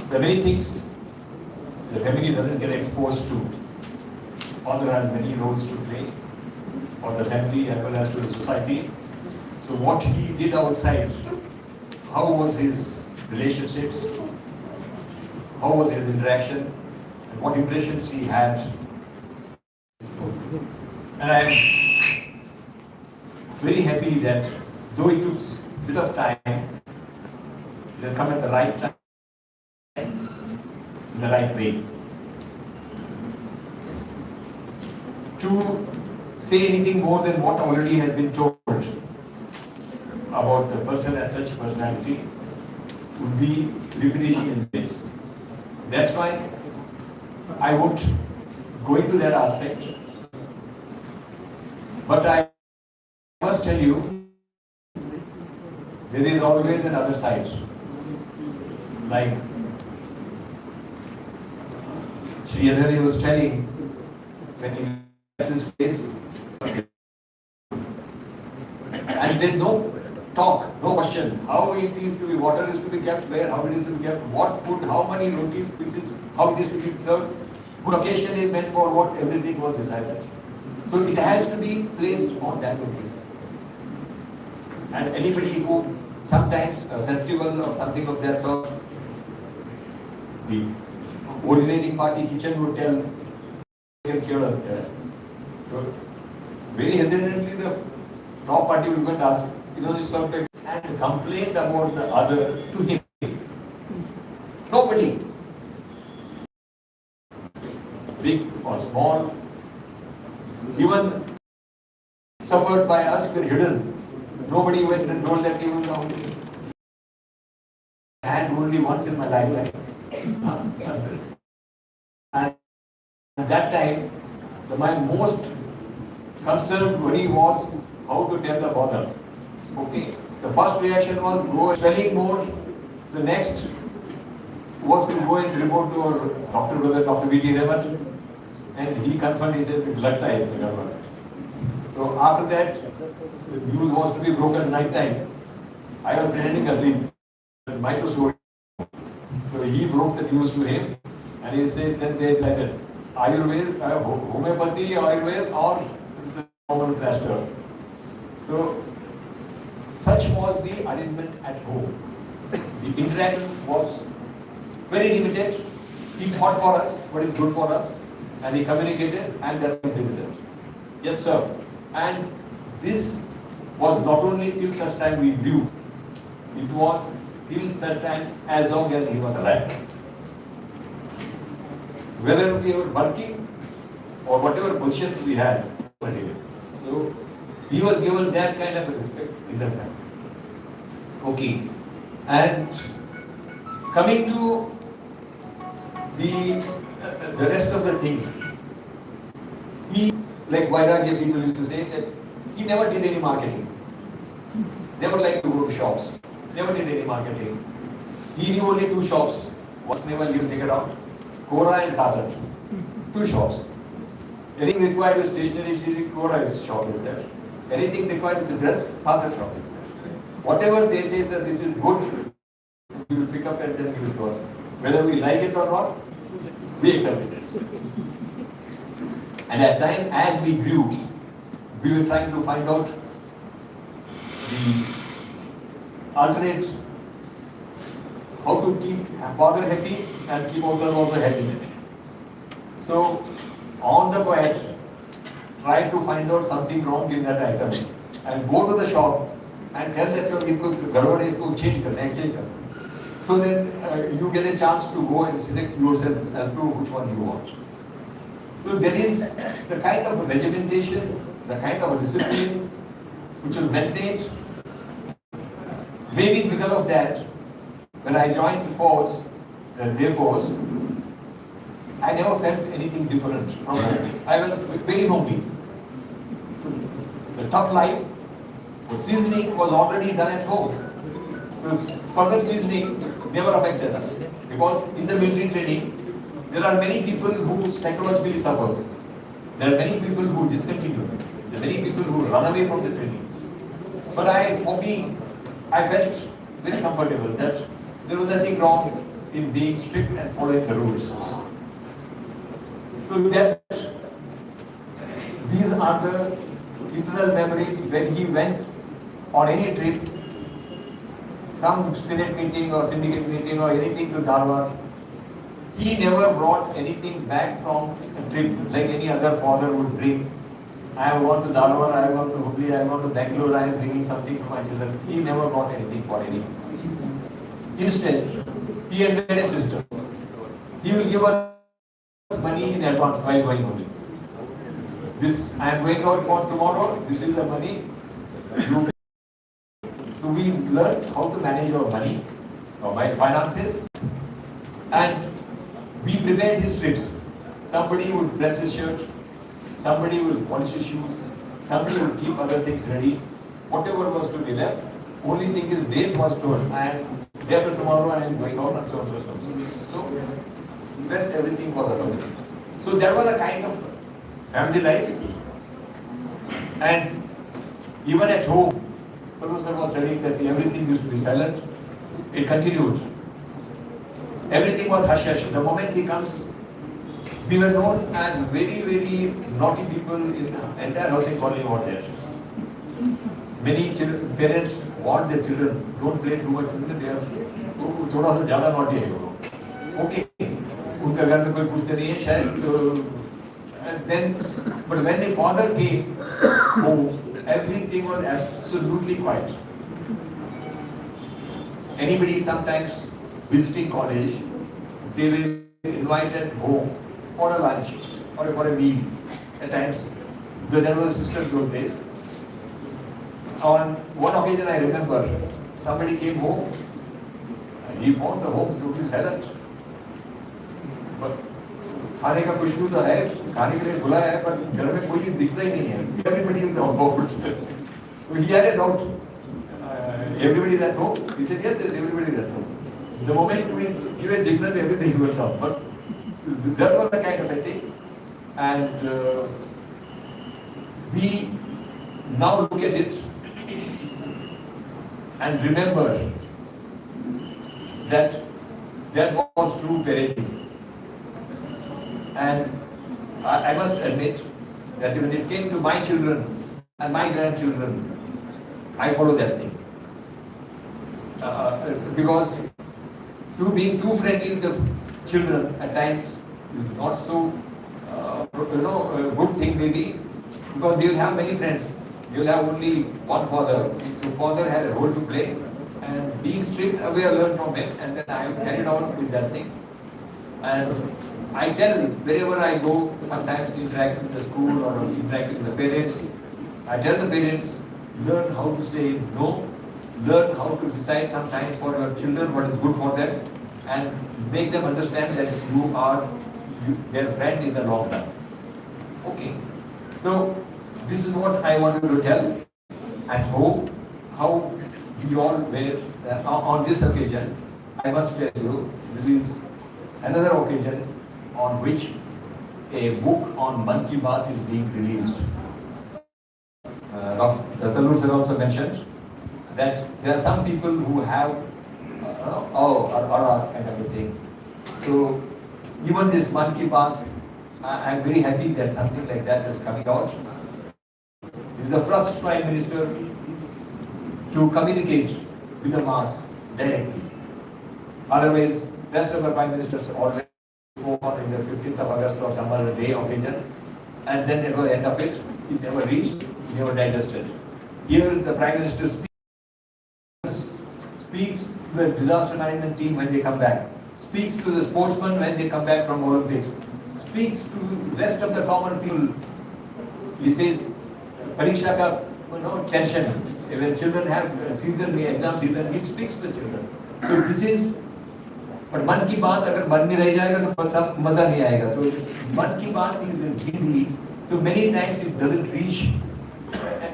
There are many things the family doesn't get exposed to. Father has many roles to play for the family as well as to the society. So what he did outside, how was his relationships, how was his interaction, and what impressions he had. And I am very happy that though it took a bit of time, it has come at the right time, in the right way. To say anything more than what already has been told about the person as such personality would be repetition in this. That's why I would go into that aspect. But I must tell you, there is always another side. Like Shri Adhari was telling when he left this place, and there's no talk, no question. How it is to be, water is to be kept where, how it is to be kept, what food, how many rotis, pieces, how it is to be served, what occasion is meant for what, everything was decided. So it has to be placed on that occasion. And anybody who sometimes a festival or something of that sort, the originating party kitchen would tell, so very hesitantly the top party will go and ask, this sort of, and complained about the other to him. Nobody, big or small, even suffered by us were hidden. Nobody went and told that he was down. I had only once in my lifetime. And at that time, my most concerned worry was how to tell the father. Okay, the first reaction was go swelling more. The next was to go and report to our doctor brother, Dr. V.T. Dept, and he confirmed, he said, "Lagta hai isme gadbad." So after that, the news was to be broken night time. I was pretending asleep. My to slow. So he broke the news to him, and he said that they decided Ayurveda, homeopathy, Ayurveda, or the normal plaster. So such was the arrangement at home. The interaction was very limited. He thought for us what is good for us, and he communicated, and that was limited. Yes, sir. And this was not only till such time we knew, it was till such time as long as he was alive. Whether we were working or whatever positions we had. So he was given that kind of respect in that time. Okay. And coming to the rest of the things, he, like Vairagya people used to say, that he never did any marketing. Never liked to go to shops. Never did any marketing. He knew only two shops. Was never lived take it out. Kora and Kasat. Two shops. Anything required with stationery, Kora's shop is there. Anything required with the dress, Kasat shop is there. Whatever they say, sir, this is good, we will pick up and then give it to us. Whether we like it or not, we accept it. And at time, as we grew, we were trying to find out the alternate how to keep father happy and keep mother also happy. So on the quiet, try to find out something wrong in that item and go to the shop and tell that इसको गड़बड़ है इसको change करना है exchange करना. So then you get a chance to go and select yourself as to which one you want. So there is the kind of regimentation, the kind of discipline which will maintain. Maybe because of that, when I joined the force, the Air Force, I never felt anything different from home. I was very homely. The tough life, the seasoning was already done at home. So further seasoning never affected us. Because in the military training, there are many people who psychologically suffer. There are many people who discontinue. There are many people who run away from the training. But for me, I felt very comfortable that there was nothing wrong in being strict and following the rules. So that these are the internal memories when he went on any trip, some Senate meeting or syndicate meeting or anything to Dharwad. He never brought anything back from a trip like any other father would bring. I want to Dharwad, I want to Hubli, I want to Bangalore, I am bringing something to my children. He never brought anything for anyone. Instead, he had made a system. He will give us money in advance while going only. This, I am going out for tomorrow, this is the money. So we learned how to manage our money, our finances, and we prepared his trips. Somebody would press his shirt, somebody will polish his shoes, somebody will keep other things ready. Whatever was to be left, only thing is date was told. I am day after tomorrow I am going out and so on so on. So rest everything was available. So there was a kind of family life, and even at home, Professor was telling that everything used to be silent. It continued. Everything was hush hush. The moment he comes, we were known as very, very naughty people in the entire housing colony over there. Many parents warn their children, don't play too much. They are थोड़ा सा ज़्यादा naughty है वो. Okay, उनका घर में कोई पूछते नहीं है शायद. Then, but when the father came home, everything was absolutely quiet. Anybody sometimes visiting college, they were invited home for a lunch or for a meal. At times, there was a system those days. On one occasion, I remember somebody came home. He found the home totally silent. But खाने का खुशबू तो है, खाने के लिए खुला है, पर घर में कोई दिखता ही नहीं है. Everybody is on board. So he had a doubt. Everybody is at home. He said yes, everybody is at home. The moment we give a signal, everything will come. But that was the kind of a thing, and we now look at it and remember that that was true parenting. And I must admit that when it came to my children and my grandchildren, I follow that thing. Because through being too friendly with the children at times is not so, a good thing maybe, because they will have many friends. You will have only one father, so father has a role to play, and being strict, we have learned from him, and then I have carried on with that thing. And I tell wherever I go, sometimes interact with the school or interact with the parents, I tell the parents, learn how to say no, learn how to decide sometimes for your children what is good for them, and make them understand that you are their friend in the long run. Okay. So this is what I wanted to tell at home, how we all were on this occasion. I must tell you, this is another occasion on which a book on Man Ki Baat is being released. Dr. Talur sir also mentioned that there are some people who have kind of a thing. So even this Man Ki Baat, I am very happy that something like that is coming out. He is the first Prime Minister to communicate with the mass directly. Otherwise, rest of the prime ministers always spoke on the 15th of August or some other day occasion, and then it was the end of it. It never reached, it never digested. Here, the prime minister speaks to the disaster management team when they come back, speaks to the sportsmen when they come back from Olympics, speaks to the rest of the common people. He says, Pariksha ka tension. When children have season exam season, he speaks to the children. So this is, but मन की बात अगर मन में रह जाएगा तो बस मजा नहीं आएगा. So मन की बात is in Hindi. So many times it doesn't reach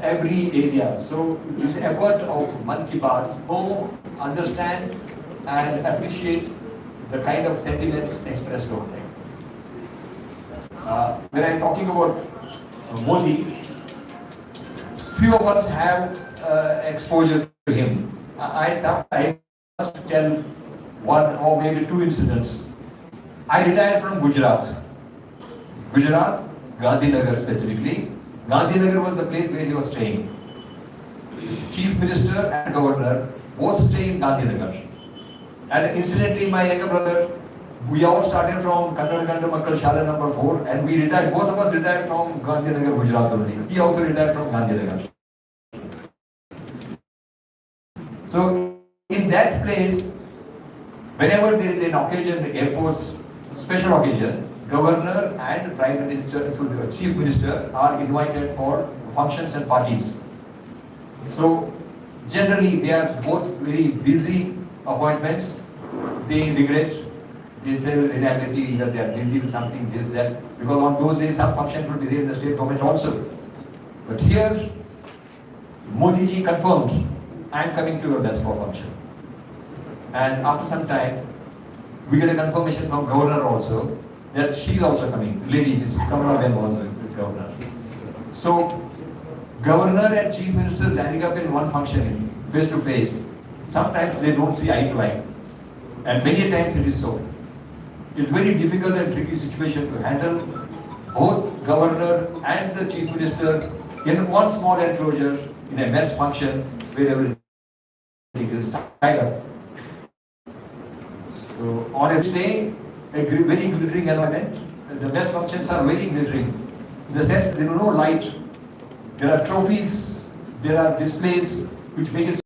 every area. So this effort of Man Ki Baat to understand and appreciate the kind of sentiments expressed over there. When I'm talking about Modi, few of us have exposure to him. I must tell one or maybe two incidents. I retired from Gujarat, Gandhinagar specifically. Gandhinagar was the place where he was staying. Chief Minister and Governor both stay in Gandhinagar. And incidentally, my younger brother, we all started from Kannada Makkal Shala number 4, and we retired, both of us retired from Gandhinagar, Gujarat only. He also retired from Gandhinagar. So, in that place, whenever there is an occasion, Air Force special occasion, Governor and Prime Minister, so the Chief Minister are invited for functions and parties. So generally they are both very busy appointments. They regret, they say inability that they are busy with something, this, that, because on those days some function would be there in the state government also. But here, Modi ji confirmed, I am coming to your Basaveshwar function. And after some time, we get a confirmation from Governor also, that she is also coming. Lady, Mrs. Kamala Ben was with Governor. So, Governor and Chief Minister landing up in one function, face to face. Sometimes they don't see eye to eye. And many times it is so. It's very difficult and tricky situation to handle both Governor and the Chief Minister in one small enclosure in a mess function where everything is tied up. So, on a day, a very glittering environment. The mess functions are very glittering. In the sense there is no light. There are trophies, there are displays which make it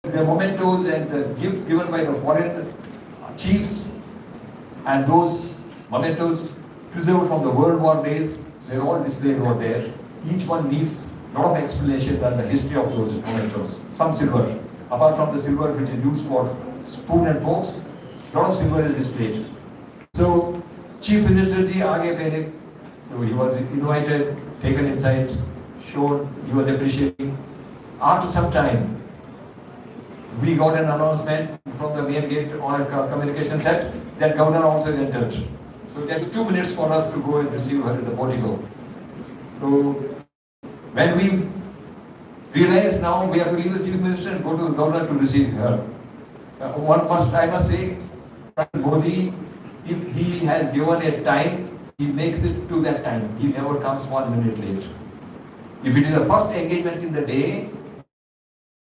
the mementos and the gifts given by the foreign chiefs, and those mementos preserved from the World War days, they're all displayed over there. Each one needs a lot of explanation on the history of those mementos. Some silver, apart from the silver which is used for spoon and forks, a lot of silver is displayed. So, Chief Minister ji aage pehne, so he was invited, taken inside, shown, he was appreciating. After some time, we got an announcement from the main gate on a communication set that Governor also is entered. So there's 2 minutes for us to go and receive her in the portico. So when we realized now we have to leave the Chief Minister and go to the Governor to receive her, I must say, Modi, if he has given a time, he makes it to that time. He never comes 1 minute late. If it is the first engagement in the day,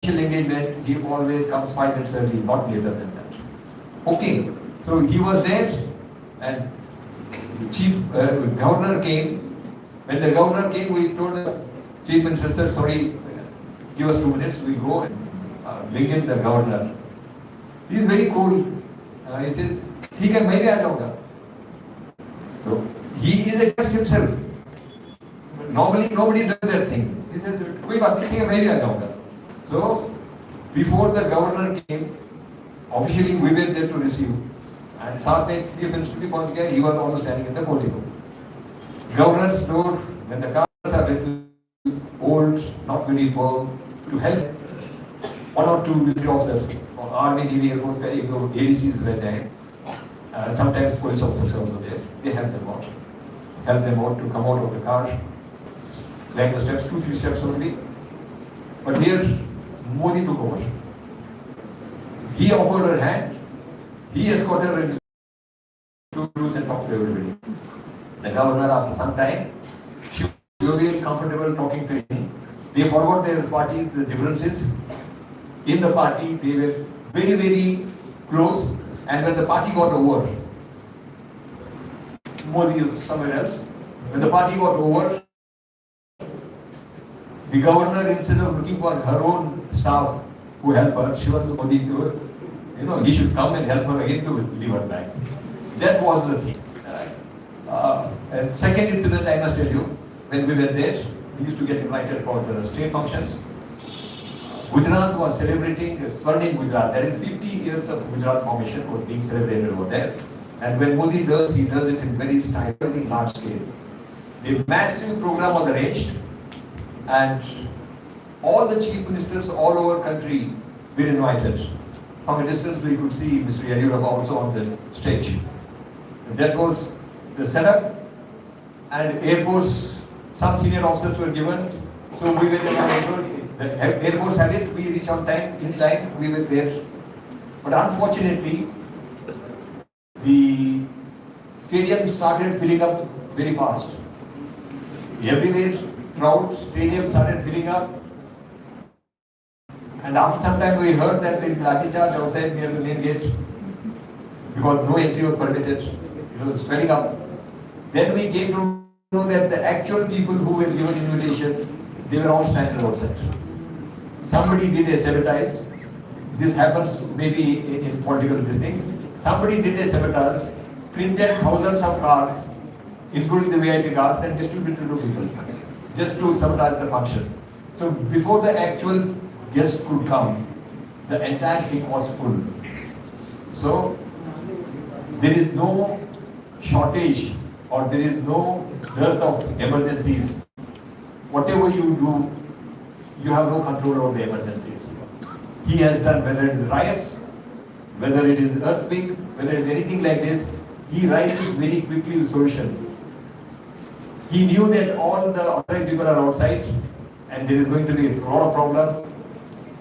initial engagement, he always comes 5 minutes early, not later than that. Okay, so he was there, and the Governor came. When the Governor came, we told the Chief Minister, sir, sorry, give us 2 minutes, we'll go and bring in the Governor. He is very cool. He says, ठीक है मैं भी आ जाऊंगा. So he is a guest himself. Normally nobody does that thing. He said, कोई बात नहीं, ठीक है मैं भी आ जाऊंगा. So before the Governor came, officially we were there to receive. And साथ में Chief Minister भी पहुंच गया. He was also standing in the portico. Governor's door, when the cars are little old, not very firm, to help 1 or 2 military officers, Army, Navy, Air Force, एक दो ADCs रहते हैं. Sometimes police officers also there. They help them out. Help them out to come out of the car, climb the steps, 2-3 steps only. But here, Modi took over. He offered her hand. He escorted her into two rooms and talked to everybody. The Governor, after some time, she was jovial, comfortable talking to him. They forgot their parties, the differences. in the party, they were very, very close. And when the party got over, Modi is somewhere else. When the party got over, the governor, instead of looking for her own staff who help her, she was Modi to, he should come and help her again to leave her back. That was the thing. And second incident, I must tell you, when we were there, we used to get invited for the state functions. Gujarat was celebrating Swarnim Gujarat, that is 50 years of Gujarat formation was being celebrated over there. And when Modi does, he does it in very stylish, large scale. The massive program was arranged, and all the chief ministers all over country were invited. From a distance, we could see Mr. Yadurappa also on the stage. That was the setup, and Air Force, some senior officers were given, so we were the Air Force had it, we reached on time, in time, we were there. But unfortunately, the stadium started filling up very fast. Everywhere, crowd, stadium started filling up. And after some time, we heard that there is lathi charge outside near the main gate because no entry was permitted. It was filling up. Then we came to know that the actual people who were given invitation, they were all standing outside. Somebody did a sabotage. This happens maybe in political things. Somebody did a sabotage, printed thousands of cards, including the VIP cards, and distributed to people, just to sabotage the function. So before the actual guests could come, the entire thing was full. So there is no shortage or there is no dearth of emergencies. Whatever you do, you have no control over the emergencies. He has done, whether it is riots, whether it is earthquake, whether it is anything like this, he rises very quickly with solution. He knew that all the authorized people are outside and there is going to be a lot of problem.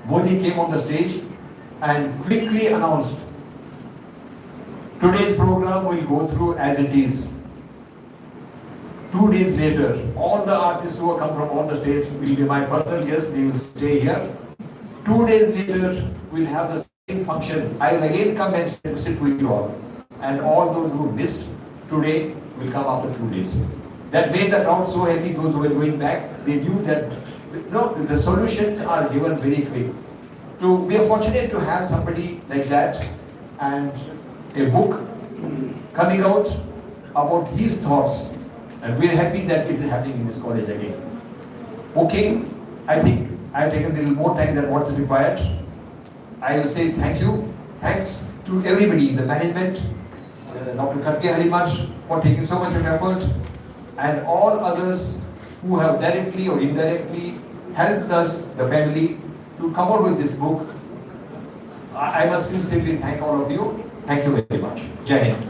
Modi came on the stage and quickly announced, today's program will go through as it is. 2 days later, all the artists who have come from all the states will be my personal guests, they will stay here. 2 days later, we'll have the same function. I will again come and sit with you all. And all those who missed today will come after 2 days. That made the crowd so happy, those who were going back, they knew that the solutions are given very quick. We are fortunate to have somebody like that and a book coming out about his thoughts. And we are happy that it is happening in this college again. Okay, I think I have taken a little more time than what is required. I will say thank you. Thanks to everybody, the management, Dr. Khatke Harimaj for taking so much of effort, and all others who have directly or indirectly helped us, the family, to come out with this book. I must sincerely thank all of you. Thank you very much. Jai Hind.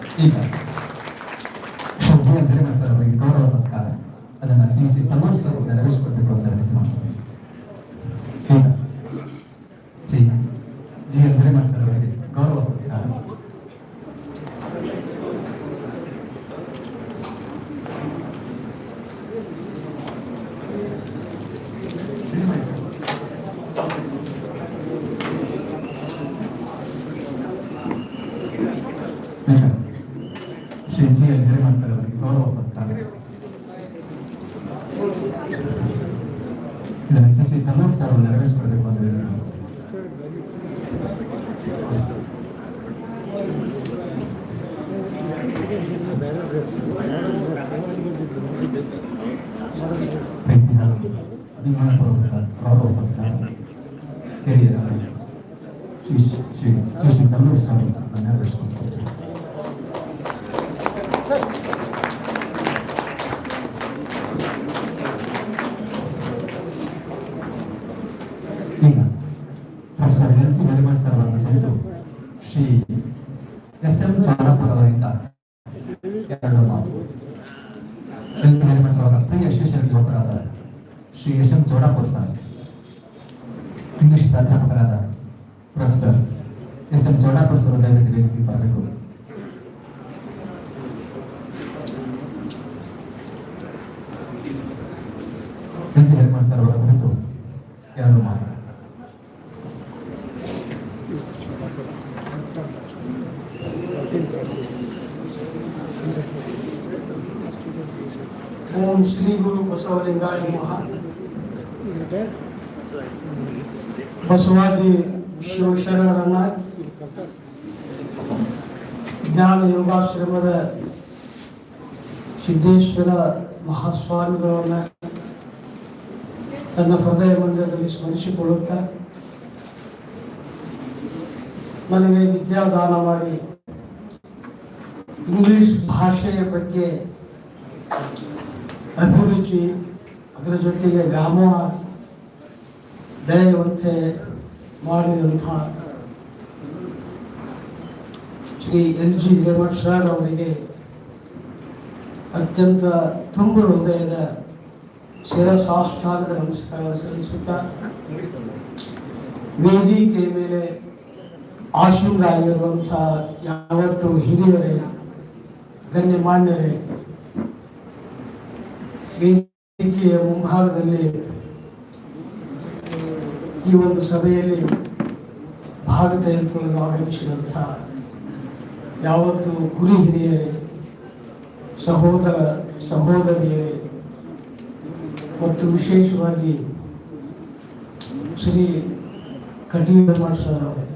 Sir ಅವರಿಗೆ ಗೌರವ ಸತ್ಕಾರ ಅದನ್ನು GC ತನ್ನೂರು sir ನೆರವೇರಿಸಿಕೊಳ್ಬೇಕು ಅಂತ ವಿನಂತಿ ಮಾಡ್ತೀನಿ. ಈಗ Shri G N Hiremath sir ಅವರಿಗೆ ಗೌರವ ಸತ್ಕಾರ. Shri G N Hiremath sir ಅವರಿಗೆ ಗೌರವ ಸತ್ಕಾರ. ಇದನ್ನು ಶ್ರೀ ತನ್ನೂರು ಸರ್ ಅವರು ನೆರವೇರಿಸಿಕೊಳ್ಬೇಕು ಅಂತ ಹೇಳಿ ಅಭಿಮಾನ ಪುರಸ್ಕಾರ ಗೌರವ ಸತ್ಕಾರ ಹಿರಿಯರ ಶ್ರೀ ತನ್ನೂರು ಸರ್ ಅವರನ್ನು ನೆರವೇರಿಸಿಕೊಳ್ತಾರೆ. ಈಗ ಪ್ರೊಫೆಸರ್ ಎನ್ ಸಿ ಹರಿಮಠ್ ಸರ್ ಅವರನ್ನು ಕುರಿತು ಶ್ರೀ ಎಸ್ ಎಂ ಚಾಣಪುರ ಅವರಿಂದ ಎರಡು ಮಾತು. ಎನ್ ಸಿ ಹರಿಮಠ್ ಅವರ ಪ್ರಿಯ ಶಿಷ್ಯರಲ್ಲಿ ಒಬ್ಬರಾದ Shri S M Chaudapur sir, English ಪ್ರಾಧ್ಯಾಪಕರಾದ professor S M Chaudapur sir ದಯವಿಟ್ಟು ವೇದಿಕೆ ಬರಬೇಕು. ಎನ್ ಸಿ ಹರಿಮಠ್ ಸರ್ ಅವರ ಕುರಿತು ಎರಡು ಮಾತು. ಓಂ ಶ್ರೀ ಗುರು ಬಸವಲಿಂಗಾಯ ನಮಃ. ಬಸವಾದಿ ಶಿವಶರಣರನ್ನ ಜ್ಞಾನ ಯೋಗಾಶ್ರಮದ ಸಿದ್ದೇಶ್ವರ ಮಹಾಸ್ವಾಮಿಗಳನ್ನ ತನ್ನ ಹೃದಯ ಮಂದಿರದಲ್ಲಿ ಸ್ಮರಿಸಿಕೊಳ್ಳುತ್ತಾ ನನಗೆ ವಿದ್ಯಾದಾನ ಮಾಡಿ ಇಂಗ್ಲಿಷ್ ಭಾಷೆಯ ಬಗ್ಗೆ ಅಭಿರುಚಿ, ಅದರ ಜೊತೆಗೆ ವ್ಯಾಮೋಹ ಬೆಳೆಯುವಂತೆ ಮಾಡಿದಂಥ ಶ್ರೀ LG ದೇವಟ್ ಸರ್ ಅವರಿಗೆ ಅತ್ಯಂತ ತುಂಬ ಹೃದಯದ ಶಿರಸಾಷ್ಟಾಂಗ ನಮಸ್ಕಾರ ಸಲ್ಲಿಸುತ್ತಾ ವೇದಿಕೆ ಮೇಲೆ ಆಶೀನರಾಗಿರುವಂಥ ಯಾವತ್ತು ಹಿರಿಯರೇ, ಗಣ್ಯಮಾನ್ಯರೇ, ವೇದಿಕೆಯ ಮುಂಭಾಗದಲ್ಲಿ ಈ ಒಂದು ಸಭೆಯಲ್ಲಿ ಭಾಗ ತೆಗೆದುಕೊಳ್ಳಲು ಆಗಮಿಸಿದಂಥ ಯಾವತ್ತು ಗುರು ಹಿರಿಯರೇ, ಸಹೋದರ ಸಹೋದರಿಯರೇ ಮತ್ತು ವಿಶೇಷವಾಗಿ ಶ್ರೀ ಕಟೀಲ್ ಸರ್ ಅವರೇ,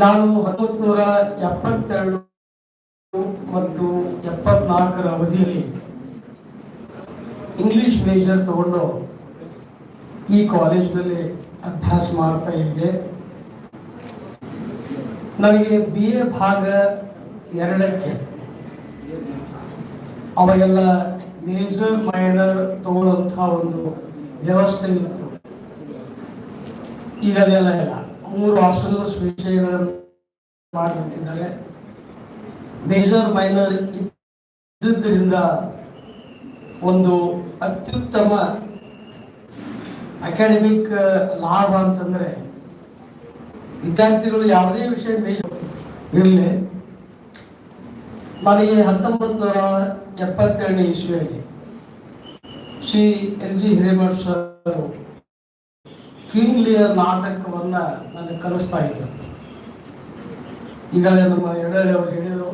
ನಾನು 1972 ಮತ್ತು 74 ಅವಧಿಯಲ್ಲಿ ಇಂಗ್ಲಿಷ್ ಮೇಜರ್ ತಗೊಂಡು ಈ ಕಾಲೇಜಿನಲ್ಲಿ ಅಭ್ಯಾಸ ಮಾಡ್ತಾ ಇದ್ದೆ. ನನಗೆ BA ಭಾಗ 2ಕ್ಕೆ ಅವಾಗೆಲ್ಲ ಮೇಜರ್ ಮೈನರ್ ತಗೊಳ್ಳುವಂಥ ಒಂದು ವ್ಯವಸ್ಥೆ ಇತ್ತು. ಈಗ ಅದೆಲ್ಲ ಇಲ್ಲ. 3 ಆಪ್ಷನಲ್ಸ್ ವಿಷಯಗಳನ್ನು ಮಾಡಿಬಿಟ್ಟಿದ್ದಾರೆ. ಮೇಜರ್ ಮೈನರ್ ಇದ್ದುದರಿಂದ ಒಂದು ಅತ್ಯುತ್ತಮ ಅಕಾಡೆಮಿಕ್ ಲಾಭ ಅಂತಂದ್ರೆ ವಿದ್ಯಾರ್ಥಿಗಳು ಯಾವುದೇ ವಿಷಯ ಮೇಜರ್ ಇರಲಿ. ನನಗೆ 1972ನೇ ಇಸ್ವಿಯಲ್ಲಿ Shri LG Hiremath sir King Lear ನಾಟಕವನ್ನ ನನಗೆ ಕಲಿಸ್ತಾ ಇದ್ದರು. ಈಗಾಗಲೇ ನಮ್ಮ ಎಡಳಿ ಅವರು ಹೇಳಿದರು,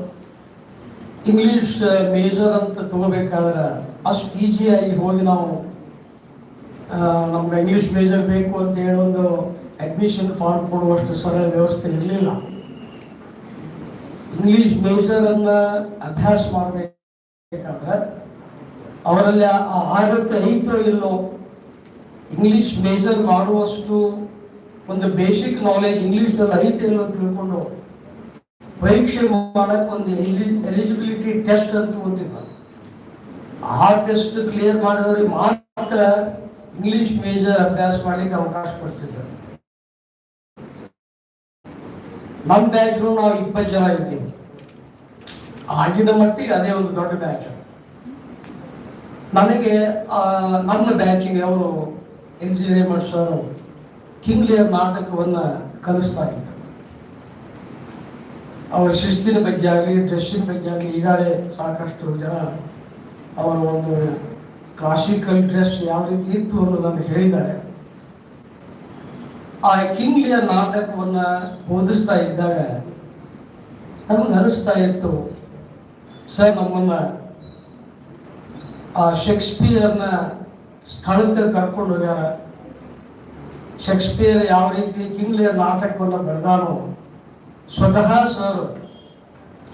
ಇಂಗ್ಲಿಷ್ ಮೇಜರ್ ಅಂತ ತಗೋಬೇಕಾದ್ರೆ ಅಷ್ಟು ಈಸಿಯಾಗಿ ಹೋಗಿ ನಾವು ನಮ್ಗೆ ಇಂಗ್ಲಿಷ್ ಮೇಜರ್ ಬೇಕು ಅಂತ ಹೇಳಿ ಒಂದು ಅಡ್ಮಿಷನ್ ಫಾರ್ಮ್ ಕೊಡುವಷ್ಟು ಸರಳ ವ್ಯವಸ್ಥೆ ಇರಲಿಲ್ಲ. ಇಂಗ್ಲಿಷ್ ಮೇಜರನ್ನ ಅಭ್ಯಾಸ ಮಾಡಬೇಕಾದ್ರೆ ಅವರಲ್ಲಿ ಆಗುತ್ತೆ ಐತೋ ಇಲ್ಲೋ, ಇಂಗ್ಲಿಷ್ ಮೇಜರ್ ಮಾಡುವಷ್ಟು ಒಂದು ಬೇಸಿಕ್ ನಾಲೆಜ್ ಇಂಗ್ಲಿಷ್ನಲ್ಲಿ ಐತೆ ಇಲ್ಲೋ ತಿಳ್ಕೊಂಡು ಪರೀಕ್ಷೆ ಮಾಡಕ್ಕೆ ಒಂದು ಎಲಿಜಿಬಿಲಿಟಿ ಟೆಸ್ಟ್ ಅಂತ ಓದಿದ್ದ. ಆ ಟೆಸ್ಟ್ ಕ್ಲಿಯರ್ ಮಾಡಿದವ್ರಿಗೆ ಮಾತ್ರ ಇಂಗ್ಲಿಷ್ ಮೇಜರ್ ಅಭ್ಯಾಸ ಮಾಡಲಿಕ್ಕೆ ಅವಕಾಶ ಕೊಡ್ತಿದ್ದರು. ನಮ್ಮ ಬ್ಯಾಚ್ ನಾವು 20 ಜನ ಇದ್ದೀವಿ. ಆಗಿನ ಮಟ್ಟಿಗೆ ಅದೇ ಒಂದು ದೊಡ್ಡ ಬ್ಯಾಚ್. ನನಗೆ ನನ್ನ ಬ್ಯಾಚಿಗೆ ಅವರು LG Hiremath sir King Lear ನಾಟಕವನ್ನ ಕಲಿಸ್ತಾ ಇದ್ದರು. ಅವರ ಶಿಸ್ತಿನ ಬಗ್ಗೆ ಆಗಲಿ, ಡ್ರೆಸ್ಸಿನ ಬಗ್ಗೆ ಆಗಲಿ, ಈಗಾಗಲೇ ಸಾಕಷ್ಟು ಜನ ಅವರ ಒಂದು ಕ್ಲಾಸಿಕಲ್ ಡ್ರೆಸ್ ಯಾವ ರೀತಿ ಇತ್ತು ಅನ್ನೋದನ್ನು ಹೇಳಿದ್ದಾರೆ. ಆ ಕಿಂಗ್ ಲಿಯರ್ ನಾಟಕವನ್ನ ಓದಿಸ್ತಾ ಇದ್ದಾಗ ನಮಗೆ ಅನಿಸ್ತಾ ಇತ್ತು, ಸರ್ ನಮ್ಮನ್ನ ಆ ಶೇಕ್ಸ್ಪಿಯರ್ನ ಸ್ಥಳಕ್ಕೆ ಕರ್ಕೊಂಡು ಹೋಗ್ಯಾರ. ಶೇಕ್ಸ್ಪಿಯರ್ ಯಾವ ರೀತಿ ಕಿಂಗ್ ಲಿಯರ್ ನಾಟಕವನ್ನು ಬರೆದಾನೋ ಸ್ವತಃ ಸರ್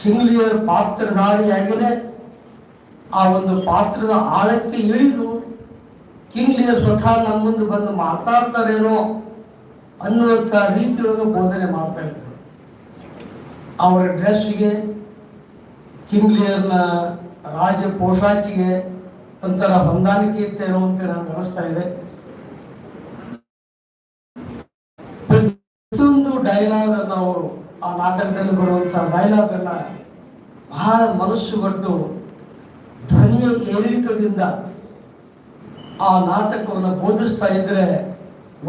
ಕಿಂಗ್ ಲಿಯರ್ ಪಾತ್ರಧಾರಿಯಾಗಿಯೇ ಆ ಒಂದು ಪಾತ್ರದ ಆಳಕ್ಕೆ ಇಳಿದು ಕಿಂಗ್ ಲಿಯರ್ ಸ್ವತಃ ನಮ್ಮ ಮುಂದೆ ಬಂದು ಮಾತಾಡ್ತಾರೇನೋ ಅನ್ನುವಂಥ ರೀತಿಯೊಳಗೆ ಬೋಧನೆ ಮಾಡ್ತಾ ಇದ್ರು. ಅವರ ಡ್ರೆಸ್ಸಿಗೆ, ಕಿಂಗ್ ಲಿಯರ್ನ ರಾಜ ಪೋಷಾಕಿಗೆ ಒಂಥರ ಹೊಂದಾಣಿಕೆ ಇತ್ತೇನೋ ಅಂತ ನನಗೆ ಅನಿಸ್ತಾ ಇದೆ. ಪ್ರತಿಯೊಂದು ಡೈಲಾಗ್ ಅನ್ನು ಅವರು ಆ ನಾಟಕದಲ್ಲಿ ಬರುವಂಥ ಡೈಲಾಗ್ ಅನ್ನ ಬಹಳ ಮನಸ್ಸು ಕೊಟ್ಟು ಧ್ವನಿಯ ಏರಿಳಿತದಿಂದ ಆ ನಾಟಕವನ್ನು ಬೋಧಿಸ್ತಾ ಇದ್ರೆ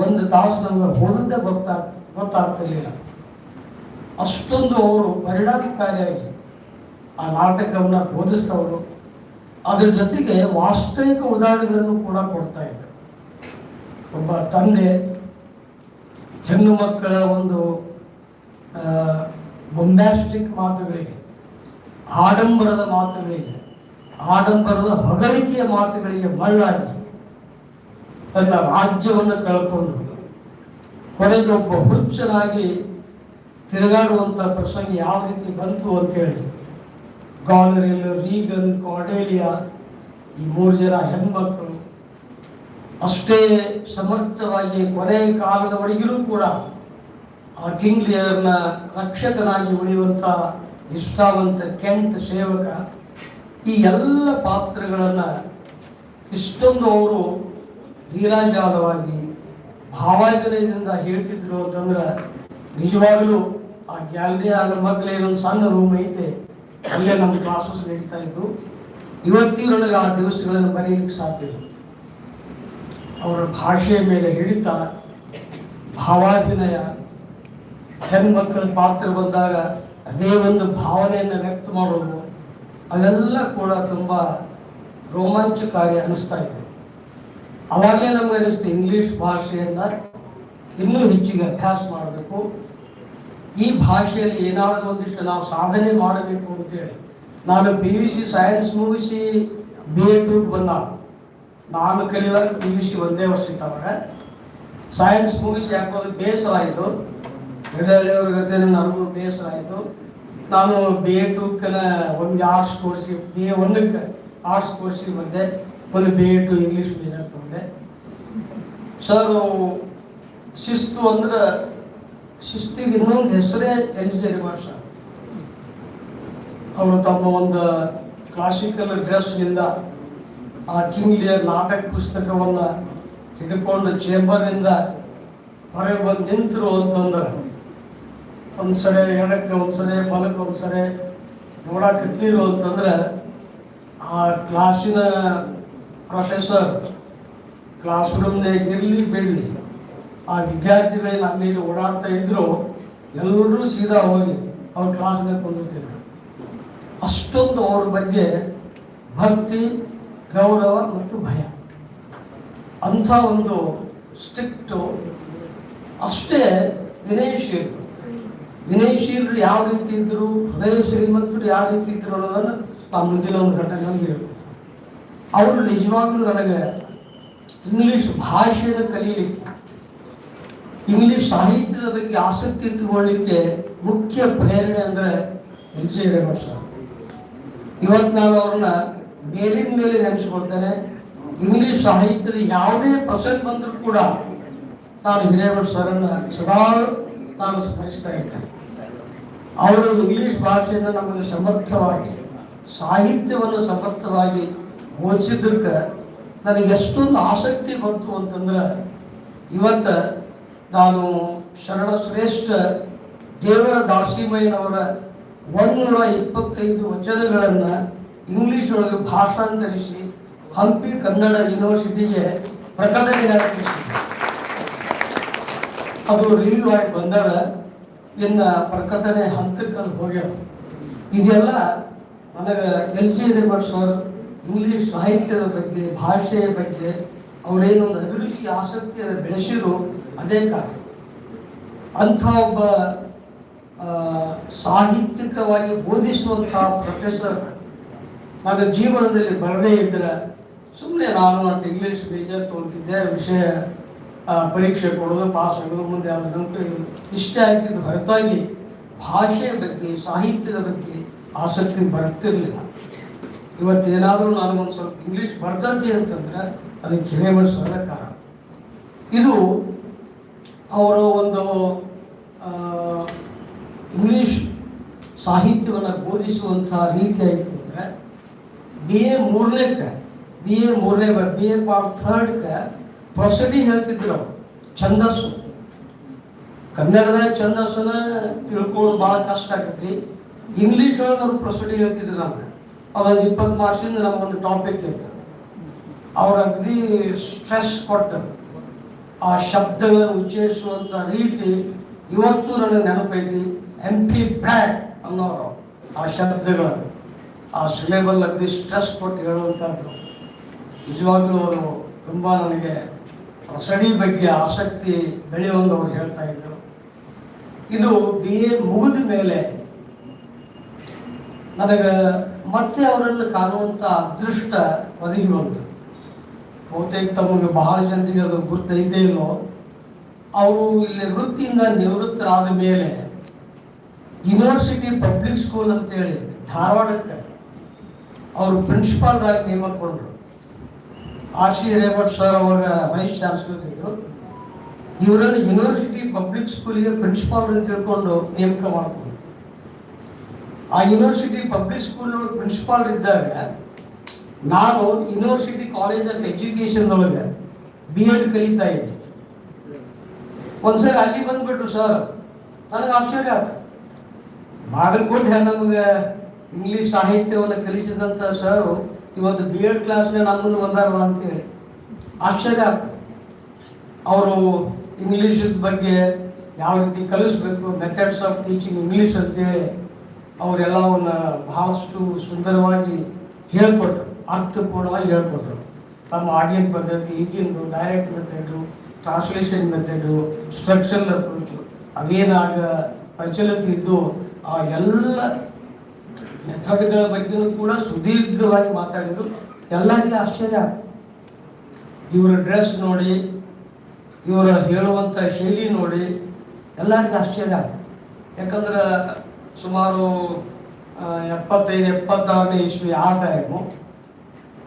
1 ತಾಸು ನಮಗೆ ಓದದ್ದೇ ಗೊತ್ತಾಗ್ತಿರ್ಲಿಲ್ಲ. ಅಷ್ಟೊಂದು ಅವರು ಪರಿಣಾಮಕಾರಿಯಾಗಿ ಆ ನಾಟಕವನ್ನು ಬೋಧಿಸ್ತವರು. ಅದ್ರ ಜೊತೆಗೆ ವಾಸ್ತವಿಕ ಉದಾಹರಣೆಗಳನ್ನು ಕೂಡ ಕೊಡ್ತಾ ಇದ್ರು. ಒಬ್ಬ ತಂದೆ ಹೆಣ್ಣು ಮಕ್ಕಳ ಒಂದು ಬೊಂಬ್ಯಾಸ್ಟಿಕ್ ಮಾತುಗಳಿಗೆ, ಆಡಂಬರದ ಮಾತುಗಳಿಗೆ ಆಡಂಬರದ ಹೊಗಳಿಕೆಯ ಮಾತುಗಳಿಗೆ ಮಳ್ಳಾಗಿ ತನ್ನ ರಾಜ್ಯವನ್ನು ಕಳ್ಕೊಂಡು ಕೊನೆಗೆ ಒಬ್ಬ ಹುಚ್ಚನಾಗಿ ತಿರುಗಾಡುವಂಥ ಪ್ರಸಂಗ ಯಾವ ರೀತಿ ಬಂತು ಅಂತೇಳಿ ಗಾಲರಿಲ್, ರೀಗನ್, ಕಾರ್ಡೆಲಿಯಾ ಈ 3 ಜನ ಹೆಣ್ಮಕ್ಕಳು ಅಷ್ಟೇ ಸಮರ್ಥವಾಗಿ ಕೊನೆಯ ಕಾಲದವರೆಗೂ ಕೂಡ ಆ ಕಿಂಗ್ ಲಿಯರ್ನ ರಕ್ಷಕನಾಗಿ ಉಳಿಯುವಂಥ ನಿಷ್ಠಾವಂತ ಕೆಂಟ್ ಸೇವಕ, ಈ ಎಲ್ಲ ಪಾತ್ರಗಳನ್ನು ಇಷ್ಟೊಂದು ಅವರು ಲೀಲಾಜಾಲವಾಗಿ ಭಾವಾಂತರದಿಂದ ಹೇಳ್ತಿದ್ರು ಅಂತಂದ್ರೆ ನಿಜವಾಗಲೂ ಆ ಗ್ಯಾಲರಿ ಆಗ ಮಕ್ಕಳೇ ಒಂದು ಸಣ್ಣ ರೂಮ್ ಐತೆ, ಅಲ್ಲೇ ನಮ್ಮ ಕ್ಲಾಸಸ್ ನಡೀತಾ ಇತ್ತು. ಇವತ್ತಿನೊಳಗೆ ಆ ದಿವಸಗಳನ್ನು ಬರೆಯಲಿಕ್ಕೆ ಸಾಧ್ಯ ಇಲ್ಲ. ಅವರ ಭಾಷೆಯ ಮೇಲೆ ಹಿಡಿತ, ಭಾವಾಭಿನಯ, ಹೆಣ್ಮಕ್ಕಳ ಪಾತ್ರ ಬಂದಾಗ ಅದೇ ಒಂದು ಭಾವನೆಯನ್ನು ವ್ಯಕ್ತ ಮಾಡೋದು, ಅವೆಲ್ಲ ಕೂಡ ತುಂಬ ರೋಮಾಂಚಕಾರಿ ಅನಿಸ್ತಾ ಇದೆ. ಅವಾಗಲೇ ನಮ್ಗೆ ಅನಿಸ್ತು ಇಂಗ್ಲಿಷ್ ಭಾಷೆಯನ್ನು ಇನ್ನೂ ಹೆಚ್ಚಿಗೆ ಅಭ್ಯಾಸ ಮಾಡಬೇಕು, ಈ ಭಾಷೆಯಲ್ಲಿ ಏನಾದರೂ ಒಂದಿಷ್ಟು ನಾವು ಸಾಧನೆ ಮಾಡಬೇಕು ಅಂತೇಳಿ. ನಾನು PUC ಸೈನ್ಸ್ ಮುಗಿಸಿ B.Ed ಬಂದ, ನಾನು ಕಲಿಯುವಾಗ PUC ಒಂದೇ ವರ್ಷ ಇತ್ತವಾಗ. ಸೈನ್ಸ್ ಮುಗಿಸಿ ಯಾಕೋದು ಬೇಸರ ಆಯಿತು, ಒಳ್ಳೆಯವ್ರ ಜೊತೆ ನನಗೂ ಬೇಸರ ಆಯಿತು. ನಾನು B.Ed ಒಂದು ಆರ್ಟ್ಸ್ ಕೋರ್ಸಿಗೆ BA1ಕ್ಕೆ ಆರ್ಟ್ಸ್ ಕೋರ್ಸಿಗೆ ಬಂದೆ, ಒಂದು B.Ed ಇಂಗ್ಲೀಷ್ ಮೇಜರ್ ತಗೊಂಡೆ. ಸರ್ ಶಿಸ್ತು ಅಂದ್ರೆ ಶಿಸ್ತಿಗೆ ಇನ್ನೊಂದು ಹೆಸರೇ LJ ಸರ್. ಅವರು ತಮ್ಮ ಒಂದು ಕ್ಲಾಸಿಕಲ್ ಡ್ರೆಸ್ನಿಂದ ಆ ಕಿಂಗ್ ಲಿಯರ್ ನಾಟಕ ಪುಸ್ತಕವನ್ನು ಹಿಡ್ಕೊಂಡು ಚೇಂಬರ್ನಿಂದ ಹೊರಗೆ ಬಂದು ನಿಂತರು ಅಂತಂದ್ರೆ ಒಂದ್ಸರಿ ಎಡಕ್ಕೆ, ಒಂದ್ಸರಿ ಬಲಕ್ಕೆ, ಒಂದ್ಸರಿ ನೋಡಾಕತ್ತೀರು ಅಂತಂದ್ರೆ ಆ ಕ್ಲಾಸಿನ ಪ್ರೊಫೆಸರ್ ಕ್ಲಾಸ್ ರೂಮ್ನಾಗ ಇರಲಿ ಬಿಡಲಿ, ಆ ವಿದ್ಯಾರ್ಥಿಗಳೇನು ಅಲ್ಲಿ ಓಡಾಡ್ತಾ ಇದ್ರು ಎಲ್ಲರೂ ಸೀದಾ ಹೋಗಿ ಅವ್ರ ಕ್ಲಾಸ್ನಾಗ ಕುಂದಿರ್ತಿದ್ರು. ಅಷ್ಟೊಂದು ಅವ್ರ ಬಗ್ಗೆ ಭಕ್ತಿ, ಗೌರವ ಮತ್ತು ಭಯ. ಅಂಥ ಒಂದು ಸ್ಟ್ರಿಕ್ಟು. ಅಷ್ಟೇ ವಿನಯಶೀಲರು ಯಾವ ರೀತಿ ಇದ್ದರು, ಹೃದಯ ಶ್ರೀಮಂತರು ಯಾವ ರೀತಿ ಇದ್ರು ಅನ್ನೋದನ್ನು ನಾವು ಮುಂದಿನ ಒಂದು ಘಟನೆ ಹೇಳ್ಬೋದು. ಅವರು ನಿಜವಾಗ್ಲೂ ನನಗೆ ಇಂಗ್ಲಿಷ್ ಭಾಷೆಯನ್ನು ಕಲೀಲಿಕ್ಕೆ, ಇಂಗ್ಲಿಷ್ ಸಾಹಿತ್ಯದ ಬಗ್ಗೆ ಆಸಕ್ತಿ ತಗೊಳ್ಳಿಕ್ಕೆ ಮುಖ್ಯ ಪ್ರೇರಣೆ ಅಂದರೆ LJ ಸರ್. ಇವತ್ತು ನಾನು ಅವ್ರನ್ನ ಮೇಲಿನ ಮೇಲೆ ನೆನೆಸ್ಕೊಳ್ತೇನೆ. ಇಂಗ್ಲಿಷ್ ಸಾಹಿತ್ಯದ ಯಾವುದೇ ಪ್ರಸಂಗ ಬಂದರೂ ಕೂಡ ನಾನು ಹಿರೇಮಠ ಸರ್ನ ಸದಾ ನಾನು ಸ್ಮರಿಸ್ತಾ ಇರ್ತೇನೆ. ಅವರು ಇಂಗ್ಲಿಷ್ ಭಾಷೆಯನ್ನು ನಮಗೆ ಸಮರ್ಥವಾಗಿ, ಸಾಹಿತ್ಯವನ್ನು ಸಮರ್ಥವಾಗಿ ಓದಿಸಿದ್ದಕ್ಕೆ ನನಗೆ ಎಷ್ಟೊಂದು ಆಸಕ್ತಿ ಬಂತು ಅಂತಂದ್ರೆ, ಇವತ್ತು ನಾನು ಶರಣ ಶ್ರೇಷ್ಠ ದೇವರ ದಾಸಿಮಯ್ಯನವರ 125 ವಚನಗಳನ್ನು ಇಂಗ್ಲಿಷ್ ಒಳಗೆ ಭಾಷಾಂತರಿಸಿ ಹಂಪಿ ಕನ್ನಡ ಯೂನಿವರ್ಸಿಟಿಗೆ ಪ್ರಕಟಣೆ ನಡೆಸಿದೆ. ಅದು ರಿಲೀವ್ ಆಗಿ ಬಂದಾಗ ಇನ್ನು ಪ್ರಕಟಣೆ ಹಂತಕ್ಕೆ ಹೋಗ್ಯಾವ. ಇದೆಲ್ಲ ನನಗೆ LJ ಸರ್ ಇಂಗ್ಲಿಷ್ ಸಾಹಿತ್ಯದ ಬಗ್ಗೆ, ಭಾಷೆಯ ಬಗ್ಗೆ ಅವರೇನೊಂದು ಅಭಿರುಚಿ, ಆಸಕ್ತಿಯನ್ನು ಬೆಳೆಸಿದ್ರು. ಅದೇ ಕಾರಣ ಅಂಥ ಒಬ್ಬ ಸಾಹಿತ್ಯಿಕವಾಗಿ ಬೋಧಿಸುವಂತಹ ಪ್ರೊಫೆಸರ್ ನನ್ನ ಜೀವನದಲ್ಲಿ ಬರದೇ ಇದ್ದರೆ ಸುಮ್ಮನೆ ನಾನು ಇಂಗ್ಲೀಷ್ ಮೇಜರ್ ತೊಗೊತಿದ್ದೆ, ವಿಷಯ ಪರೀಕ್ಷೆ ಕೊಡೋದು, ಪಾಸ್ ಆಗೋದು, ಮುಂದೆ ಯಾವ ನೌಕರಿಗಳು ಇಷ್ಟೇ ಆಗ್ತಿದ್ದು ಹೊರತಾಗಿ ಭಾಷೆಯ ಬಗ್ಗೆ, ಸಾಹಿತ್ಯದ ಬಗ್ಗೆ ಆಸಕ್ತಿ ಬರ್ತಿರಲಿಲ್ಲ. ಇವತ್ತೇನಾದರೂ ನನಗೊಂದು ಸ್ವಲ್ಪ ಇಂಗ್ಲೀಷ್ ಬರ್ತದೆ ಅಂತಂದ್ರೆ ಅದಕ್ಕೆ ಹಿರೇಮಠ ಸರ್ ಕಾರಣ. ಇದು ಅವರ ಒಂದು ಇಂಗ್ಲೀಷ್ ಸಾಹಿತ್ಯವನ್ನು ಬೋಧಿಸುವಂಥ ರೀತಿ ಆಯಿತು ಅಂದರೆ BA ಪಾರ್ಟ್ 3ಕ್ಕೆ ಪ್ರೊಸೆಡಿ ಹೇಳ್ತಿದ್ರು ಅವರು. ಛಂದಸ್ಸು, ಕನ್ನಡದ ಛಂದಸ್ಸನ್ನ ತಿಳ್ಕೊಳ್ಳೋದು ಭಾಳ ಕಷ್ಟ ಆಗತ್ರಿ. ಇಂಗ್ಲೀಷ್ ಒಳಗೆ ಅವರು ಪ್ರೊಸೆಡಿ ಹೇಳ್ತಿದ್ರು ನಮ್ಗೆ. ಅದೊಂದು 20 ಮಾರ್ಕ್ಸಿಂದ ನಮಗೊಂದು ಟಾಪಿಕ್ ಇರ್ತದೆ. ಅವ್ರ ಅಗದಿ ಸ್ಟ್ರೆಸ್ ಕೊಟ್ಟು ಆ ಶಬ್ದಗಳನ್ನು ಉಚ್ಚರಿಸುವಂಥ ರೀತಿ ಇವತ್ತು ನನಗೆ ನೆನಪೈತಿ. MP ಬ್ರ್ಯಾಡ್ ಅನ್ನೋರು ಆ ಶಬ್ದಗಳನ್ನು, ಆ ಸಿಲೆಬಲ್ ಅಗದಿ ಸ್ಟ್ರೆಸ್ ಕೊಟ್ಟು ಹೇಳುವಂಥದ್ದು. ನಿಜವಾಗ್ಲೂ ಅವರು ತುಂಬ ನನಗೆ ಪ್ರೊಸೆಡಿ ಬಗ್ಗೆ ಆಸಕ್ತಿ ಬೆಳೆಯುವಂಗೆ ಅವ್ರು ಹೇಳ್ತಾ ಇದ್ದರು. ಇದು BA ಮುಗಿದ ಮೇಲೆ ನನಗೆ ಮತ್ತೆ ಅವರನ್ನು ಕಾಣುವಂಥ ಅದೃಷ್ಟ ಒದಗಿ ಬಂತು. ಬಹುತೇಕ ತಮಗೆ ಬಹಳ ಜನರಿಗೆ ಅದು ಗುರ್ತೈತೆ ಇಲ್ಲೋ, ಅವರು ಇಲ್ಲಿ ವೃತ್ತಿಯಿಂದ ನಿವೃತ್ತರಾದ ಮೇಲೆ ಯೂನಿವರ್ಸಿಟಿ ಪಬ್ಲಿಕ್ ಸ್ಕೂಲ್ ಅಂತೇಳಿ ಧಾರವಾಡಕ್ಕೆ ಅವರು ಪ್ರಿನ್ಸಿಪಾಲ್ರಾಗಿ ನೇಮಕೊಂಡ್ರು. ಆರ್.ಸಿ. ರೇವಟ್ ಸರ್ ಅವಾಗ ವೈಸ್ ಚಾನ್ಸಲರ್ ಇದ್ರು. ಇವರನ್ನು ಯೂನಿವರ್ಸಿಟಿ ಪಬ್ಲಿಕ್ ಸ್ಕೂಲಿಗೆ ಪ್ರಿನ್ಸಿಪಾಲ್ ಅಂತ ತಿಳ್ಕೊಂಡು ನೇಮಕ ಮಾಡ್ಕೊಂಡ್ರು. ಆ ಯೂನಿವರ್ಸಿಟಿ ಪಬ್ಲಿಕ್ ಸ್ಕೂಲ್ ಪ್ರಿನ್ಸಿಪಾಲ್ ಇದ್ದಾಗ ನಾನು ಯೂನಿವರ್ಸಿಟಿ ಕಾಲೇಜ್ ಆಫ್ ಎಜುಕೇಶನ್ ಒಳಗೆ B.Ed ಕಲಿತಾ ಇದ್ದೆ. ಒಂದ್ಸರಿ ಅಲ್ಲಿ ಬಂದ್ಬಿಟ್ರು ಸರ್. ನನಗೆ ಆಶ್ಚರ್ಯ ಆಯ್ತು. ಬಾಗಲಕೋಟೆ ನಮಗೆ ಇಂಗ್ಲಿಷ್ ಸಾಹಿತ್ಯವನ್ನು ಕಲಿಸಿದಂಥ ಸರ್ ಇವತ್ತು B.Ed ಕ್ಲಾಸ್ಗೆ ನನ್ನ ಮುಂದೆ ಬಂದಾರಲ್ಲ ಅಂತೇಳಿ ಆಶ್ಚರ್ಯ ಆಯ್ತು. ಅವರು ಇಂಗ್ಲೀಷ್ ಬಗ್ಗೆ ಯಾವ ರೀತಿ ಕಲಿಸ್ಬೇಕು, ಮೆಥಡ್ಸ್ ಆಫ್ ಟೀಚಿಂಗ್ ಇಂಗ್ಲೀಷ್ ಅಂತೇಳಿ ಅವರೆಲ್ಲವನ್ನ ಬಹಳಷ್ಟು ಸುಂದರವಾಗಿ ಹೇಳ್ಕೊಟ್ರು, ಅರ್ಥಪೂರ್ಣವಾಗಿ ಹೇಳ್ಕೊಟ್ರು. ತಮ್ಮ ಆಗಿನ ಪದ್ಧತಿ, ಈಗಿಂದು direct method, translation method, structural approach ಅವೇನಾಗ ಪ್ರಚಲಿತ ಇದ್ದು ಆ ಎಲ್ಲ ಮೆಥಡ್ಗಳ ಬಗ್ಗೆಯೂ ಕೂಡ ಸುದೀರ್ಘವಾಗಿ ಮಾತಾಡಿದ್ರು. ಎಲ್ಲರಿಗೂ ಆಶ್ಚರ್ಯ ಆಯ್ತು. ಇವರ ಡ್ರೆಸ್ ನೋಡಿ, ಇವರ ಹೇಳುವಂಥ ಶೈಲಿ ನೋಡಿ ಎಲ್ಲರಿಗೂ ಆಶ್ಚರ್ಯ ಆಯ್ತು. ಯಾಕಂದ್ರೆ ಸುಮಾರು 75-76ನೇ ಇಸ್ವಿ ಆ ಟೈಮು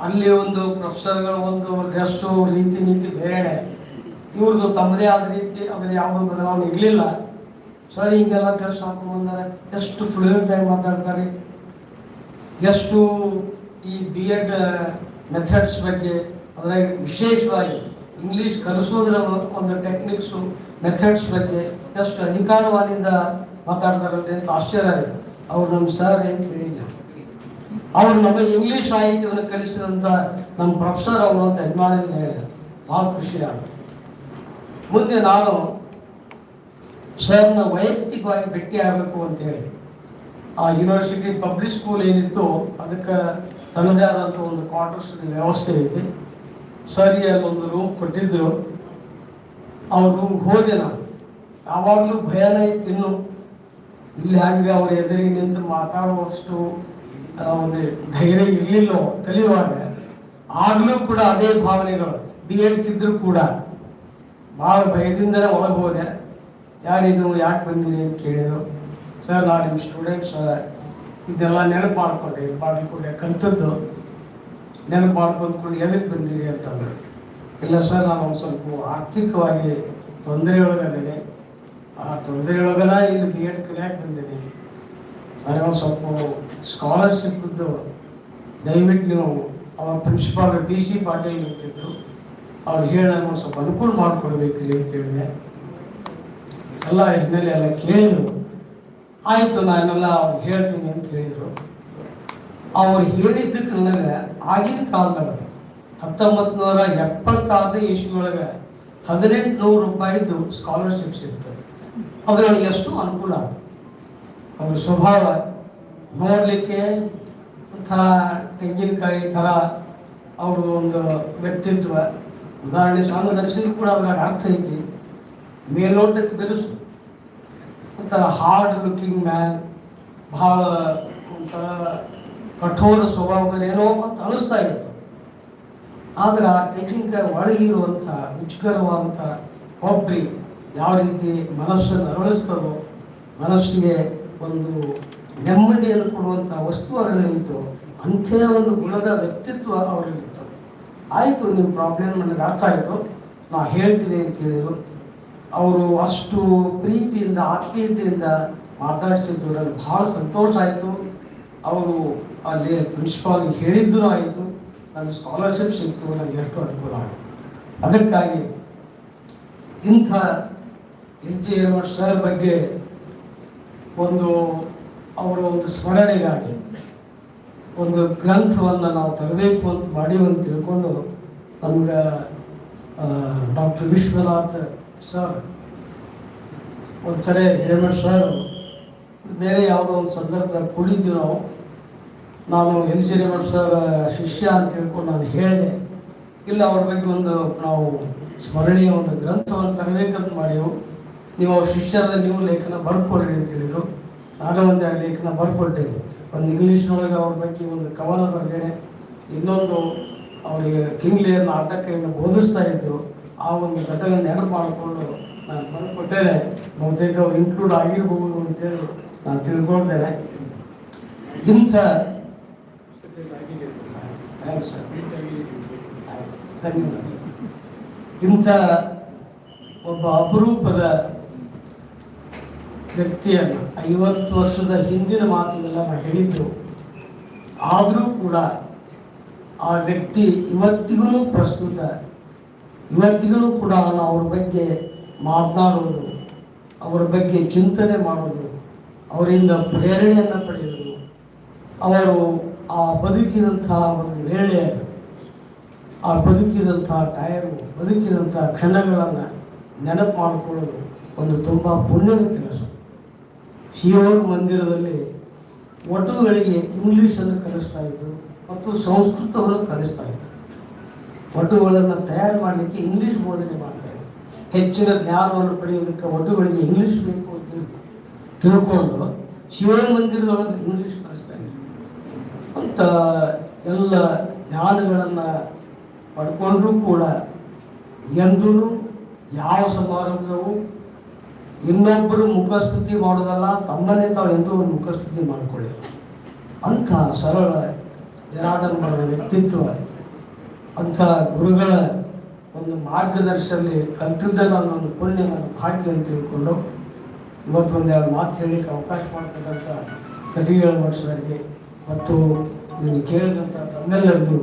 ಅಲ್ಲಿ ಒಂದು ಪ್ರೊಫೆಸರ್ಗಳ ಒಂದು ಡ್ರೆಸ್ಸು ರೀತಿ ನೀತಿ ಬೇರೆ, ಇವ್ರದ್ದು ತಮ್ಮದೇ ಆದ ರೀತಿ ಅವ್ರಿಗೆ ಯಾವುದೋ ಬದಲಾವಣೆ ಇರಲಿಲ್ಲ. ಸರ್ ಹಿಂಗೆಲ್ಲ ಡ್ರೆಸ್ ಹಾಕೊಂಡು ಬಂದಾರೆ, ಎಷ್ಟು ಫ್ಲೂಯೆಂಟ್ ಆಗಿ ಮಾತಾಡ್ತಾರೆ, ಎಷ್ಟು ಈ B.Ed ಮೆಥಡ್ಸ್ ಬಗ್ಗೆ, ಅದ್ರಾಗ ವಿಶೇಷವಾಗಿ ಇಂಗ್ಲೀಷ್ ಕಲಿಸೋದ್ರ ಒಂದು ಟೆಕ್ನಿಕ್ಸು ಮೆಥಡ್ಸ್ ಬಗ್ಗೆ ಎಷ್ಟು ಅಧಿಕಾರವಾದಿಂದ ಮಾತಾಡ್ತಾರಲ್ಲ ಅಂತ ಆಶ್ಚರ್ಯ ಆಗಿದೆ. ಅವ್ರು ನಮ್ಮ ಸರ್ ಅಂತ ಹೇಳಿದ್ರು. ಅವ್ರು ನಮಗೆ ಇಂಗ್ಲೀಷ್ ಸಾಹಿತ್ಯವನ್ನು ಕಲಿಸಿದಂಥ ನಮ್ಮ ಪ್ರೊಫೆಸರ್ ಅವರು ಅಂತ ಅಭಿಮಾನದಿಂದ ಹೇಳಿದ್ರು. ಭಾಳ ಖುಷಿ ಆಗುತ್ತೆ. ಮುಂದೆ ನಾನು ಸರ್ನ ವೈಯಕ್ತಿಕವಾಗಿ ಭೇಟಿ ಆಗಬೇಕು ಅಂತೇಳಿ ಆ ಯೂನಿವರ್ಸಿಟಿ ಪಬ್ಲಿಕ್ ಸ್ಕೂಲ್ ಏನಿತ್ತು ಅದಕ್ಕೆ ತನ್ನದೇ ಆದಂಥ ಒಂದು ಕ್ವಾರ್ಟರ್ಸ್ ವ್ಯವಸ್ಥೆ ಐತಿ. ಸರಿ ಅಲ್ಲೊಂದು ರೂಮ್ ಕೊಟ್ಟಿದ್ರು. ಅವ್ರ ರೂಮ್ಗೆ ಹೋದೆ ನಾನು. ಯಾವಾಗಲೂ ಭಯನ ಇತ್ತು. ಇನ್ನು ಇಲ್ಲಿ ಹಾಗೆ ಅವ್ರ ಎದುರಿಗೆ ನಿಂತು ಮಾತಾಡುವಷ್ಟು ಒಂದು ಧೈರ್ಯ ಇರಲಿಲ್ಲ ಕಲಿಯುವಾಗ. ಆಗಲೂ ಕೂಡ ಅದೇ ಭಾವನೆಗಳು. B.Ed ಇದ್ರೂ ಕೂಡ ಭಾಳ ಭಯದಿಂದಲೇ ಒಳಗೆ ಹೋದೆ. ಯಾರೇನು ಯಾಕೆ ಬಂದಿರಿ ಅಂತ ಕೇಳಿದ್ರು. ಸರ್ ನಾನು ನಿಮ್ಮ ಸ್ಟೂಡೆಂಟ್ಸ್ ಇದೆಲ್ಲ ನೆನಪು ಮಾಡ್ಕೊಂಡೆ, ಬಾಗಲಕೋಟೆ ಕಲ್ತದ್ದು ನೆನಪು ಮಾಡ್ಕೊಂಡ್ಕೊಂಡು ಎದಕ್ಕೆ ಬಂದಿರಿ ಅಂತಂದ್ರೆ, ಇಲ್ಲ ಸರ್ ನಾನು ಒಂದು ಸ್ವಲ್ಪ ಆರ್ಥಿಕವಾಗಿ ತೊಂದರೆಯೊಳಗದೇನೆ, ಆ ತೊಂದರೆಯೊಳಗನ ಇಲ್ಲಿ B.Ed ಕಲಿಯಾಕೆ ಬಂದೀನಿ, ನನಗೆ ಒಂದು ಸ್ವಲ್ಪ ಸ್ಕಾಲರ್ಶಿಪ್ ಇದ್ದು ದಯವಿಟ್ಟು ನೀವು ಅವಾಗ ಪ್ರಿನ್ಸಿಪಾಲ್ D.C. ಪಾಟೀಲ್ ಇರ್ತಿದ್ರು, ಅವ್ರು ಹೇಳಿ ನನಗೆ ಒಂದು ಸ್ವಲ್ಪ ಅನುಕೂಲ ಮಾಡಿಕೊಡ್ಬೇಕ್ರಿ ಅಂತ ಹೇಳಿದೆ. ಎಲ್ಲ ಹಿನ್ನೆಲೆ ಎಲ್ಲ ಕೇಳಿದ್ರು. ಆಯಿತು ನಾನೆಲ್ಲ ಅವ್ರಿಗೆ ಹೇಳ್ತೀನಿ ಅಂತ ಹೇಳಿದರು. ಅವ್ರು ಹೇಳಿದ್ದಕ್ಕೆ ನನಗೆ ಆಗಿನ ಕಾಲದಾಗ 1976ನೇ ಇಸ್ವಿ ಒಳಗೆ 1800 ರೂಪಾಯಿದ್ದು ಸ್ಕಾಲರ್ಶಿಪ್ಸ್ ಇತ್ತು. ಅದು ನನಗೆ ಎಷ್ಟು ಅನುಕೂಲ ಆಯಿತು. ಅವ್ರ ಸ್ವಭಾವ ನೋಡಲಿಕ್ಕೆ ಒಂಥರ ತೆಂಗಿನಕಾಯಿ ಥರ ಅವ್ರದ್ದು ಒಂದು ವ್ಯಕ್ತಿತ್ವ. ಉದಾಹರಣೆ ಸಣ್ಣ ದರ್ಶನ ಕೂಡ ಅವ್ರಿಗೆ ಅರ್ಥ ಐತಿ. ಮೇಲ್ನೋಟಕ್ಕೆ ಬೆರೆಸು ಒಂಥರ ಹಾರ್ಡ್ ಲುಕಿಂಗ್ ಮ್ಯಾನ್, ಭಾಳ ಒಂಥರ ಕಠೋರ ಸ್ವಭಾವದಲ್ಲೇನೋ ಅಂತ ಅನಿಸ್ತಾ ಇತ್ತು. ಆದ್ರೆ ಆ ತೆಂಗಿನಕಾಯಿ ಒಳಗಿರುವಂಥ ರುಚಿಕರವಾದಂಥ ಕೊಬ್ಬರಿ ಯಾವ ರೀತಿ ಮನಸ್ಸನ್ನು ಅರಳಿಸ್ತದೋ, ಮನಸ್ಸಿಗೆ ಒಂದು ನೆಮ್ಮದಿಯನ್ನು ಕೊಡುವಂಥ ವಸ್ತು ಅದರಲ್ಲಿತ್ತು. ಅಂಥೇ ಒಂದು ಗುಣದ ವ್ಯಕ್ತಿತ್ವ ಅವರಲ್ಲಿತ್ತು. ಆಯಿತು, ನಿಮ್ಮ ಪ್ರಾಬ್ಲಮ್ ನನಗೆ ಅರ್ಥ ಆಯಿತು, ನಾ ಹೇಳ್ತೀನಿ ಅಂತ ಹೇಳಿದರು. ಅವರು ಅಷ್ಟು ಪ್ರೀತಿಯಿಂದ ಆತ್ಮೀಯತೆಯಿಂದ ಮಾತಾಡಿಸಿದ್ದು ನನಗೆ ಭಾಳ ಸಂತೋಷ ಆಯಿತು. ಅವರು ಅಲ್ಲಿ ಪ್ರಿನ್ಸಿಪಾಲ್ ಹೇಳಿದ್ದು ಆಯಿತು, ನನಗೆ ಸ್ಕಾಲರ್ಶಿಪ್ ಸಿಕ್ತು, ನನಗೆ ಎಷ್ಟು ಅನುಕೂಲ ಆಯಿತು. ಅದಕ್ಕಾಗಿ ಇಂಥ LG ಸರ್ ಬಗ್ಗೆ ಒಂದು ಅವರ ಒಂದು ಸ್ಮರಣೆಗಾಗಿ ಒಂದು ಗ್ರಂಥವನ್ನು ನಾವು ತರಬೇಕು ಅಂತ ಮಾಡೀವಿ ಅಂತ ತಿಳ್ಕೊಂಡು ನಮ್ಗೆ ಡಾಕ್ಟರ್ ವಿಶ್ವನಾಥ್ ಸರ್ ಒಂದ್ಸರಿ ಹೇಮಂತ್ ಸರ್ ಬೇರೆ ಯಾವುದೋ ಒಂದು ಸಂದರ್ಭದಲ್ಲಿ ಕೂಡಿದ್ವಿ ನಾವು. ನಾನು LG ಸರ್ ಶಿಷ್ಯ ಅಂತ ತಿಳ್ಕೊಂಡು ನಾನು ಹೇಳಿದೆ, ಇಲ್ಲ ಅವ್ರ ಬಗ್ಗೆ ಒಂದು ನಾವು ಸ್ಮರಣೀಯ ಒಂದು ಗ್ರಂಥವನ್ನು ತರಬೇಕಂತ ಮಾಡಿವು, ನೀವು ಅವ್ರ ಶಿಷ್ಯರಲ್ಲಿ ನೀವು ಲೇಖನ ಬರ್ಕೊಳ್ರಿ ಅಂತ ಹೇಳಿದ್ರು. ನಾನು ಒಂದೆರಡು ಲೇಖನ ಬರ್ಕೊಳ್ತೇವೆ. ಒಂದು ಇಂಗ್ಲೀಷ್ನೊಳಗೆ ಅವ್ರ ಬಗ್ಗೆ ಒಂದು ಕವನ ಬರೆದೇನೆ. ಇನ್ನೊಂದು ಅವರಿಗೆ ಕಿಂಗ್ ಲಿಯರ್ ನಾಟಕವನ್ನು ಬೋಧಿಸ್ತಾ ಇದ್ರು. ಆ ಒಂದು ಘಟನೆ ನೆನಪು ಮಾಡಿಕೊಂಡು ನಾನು ಬರ್ಕೊಟ್ಟೇನೆ. ಬಹುತೇಕ ಅವ್ರು ಇನ್ಕ್ಲೂಡ್ ಆಗಿರ್ಬೋದು ಅಂತೇಳಿ ನಾನು ತಿಳ್ಕೊಳ್ತೇನೆ. ಇಂಥ ಧನ್ಯವಾದ. ಇಂಥ ಒಬ್ಬ ಅಪರೂಪದ ವ್ಯಕ್ತಿಯನ್ನು 50 ವರ್ಷದ ಹಿಂದಿನ ಮಾತುಗಳೆಲ್ಲ ನಾನು ಹೇಳಿದ್ರು. ಆದರೂ ಕೂಡ ಆ ವ್ಯಕ್ತಿ ಇವತ್ತಿಗೂ ಪ್ರಸ್ತುತ. ಇವತ್ತಿಗೂ ಕೂಡ ನಾನು ಅವ್ರ ಬಗ್ಗೆ ಮಾತನಾಡೋದು, ಅವರ ಬಗ್ಗೆ ಚಿಂತನೆ ಮಾಡೋದು, ಅವರಿಂದ ಪ್ರೇರಣೆಯನ್ನು ಪಡೆಯೋದು, ಅವರು ಆ ಬದುಕಿದಂತಹ ಒಂದು ವೇಳೆ, ಆ ಬದುಕಿದಂತಹ ಟೈಮು, ಬದುಕಿದಂತಹ ಕ್ಷಣಗಳನ್ನು ನೆನಪು ಮಾಡಿಕೊಳ್ಳೋದು ಒಂದು ತುಂಬ ಪುಣ್ಯದ ಕೆಲಸ. ಶಿವರ ಮಂದಿರದಲ್ಲಿ ವಟುಗಳಿಗೆ ಇಂಗ್ಲೀಷನ್ನು ಕಲಿಸ್ತಾ ಇದ್ರು ಮತ್ತು ಸಂಸ್ಕೃತವನ್ನು ಕಲಿಸ್ತಾ ಇದ್ರು. ವಟುಗಳನ್ನು ತಯಾರು ಮಾಡಲಿಕ್ಕೆ ಇಂಗ್ಲೀಷ್ ಬೋಧನೆ ಮಾಡ್ತಾರೆ. ಹೆಚ್ಚಿನ ಜ್ಞಾನವನ್ನು ಪಡೆಯೋದಕ್ಕೆ ವಟುಗಳಿಗೆ ಇಂಗ್ಲೀಷ್ ಬೇಕು ಅಂತ ತಿಳ್ಕೊಂಡು ಶಿವರ ಮಂದಿರದೊಳಗೆ ಇಂಗ್ಲೀಷ್ ಕಲಿಸ್ತಾ ಇದ್ರು ಅಂತ ಎಲ್ಲ ಜ್ಞಾನಗಳನ್ನು ಪಡ್ಕೊಂಡ್ರೂ ಕೂಡ ಎಂದೂ ಯಾವ ಸಮಾರಂಭದವು ಇನ್ನೊಬ್ಬರು ಮುಖಸ್ತುತಿ ಮಾಡೋದಲ್ಲ, ತಮ್ಮನ್ನೇ ತಾವು ಎಂದೂ ಒಂದು ಮುಖಸ್ತುತಿ ಮಾಡಿಕೊಳ್ಳಿ. ಅಂಥ ಸರಳ ನಿರಾಡಂಬರ ವ್ಯಕ್ತಿತ್ವ, ಅಂಥ ಗುರುಗಳ ಒಂದು ಮಾರ್ಗದರ್ಶನದಲ್ಲಿ ಕಲ್ತಿದ್ದ ನನ್ನ ಪುಣ್ಯ, ನನ್ನ ಭಾಗ್ಯ ಅಂತ ತಿಳ್ಕೊಂಡು ಇವತ್ತು ಒಂದೆರಡು ಮಾತು ಹೇಳಲಿಕ್ಕೆ ಅವಕಾಶ ಮಾಡ್ತಕ್ಕಂಥ ಕಟಿಗಳ ವರ್ಷದವರಿಗೆ ಮತ್ತು ನೀವು ಕೇಳಿದಂಥ ತಮ್ಮೆಲ್ಲರಿಗೂ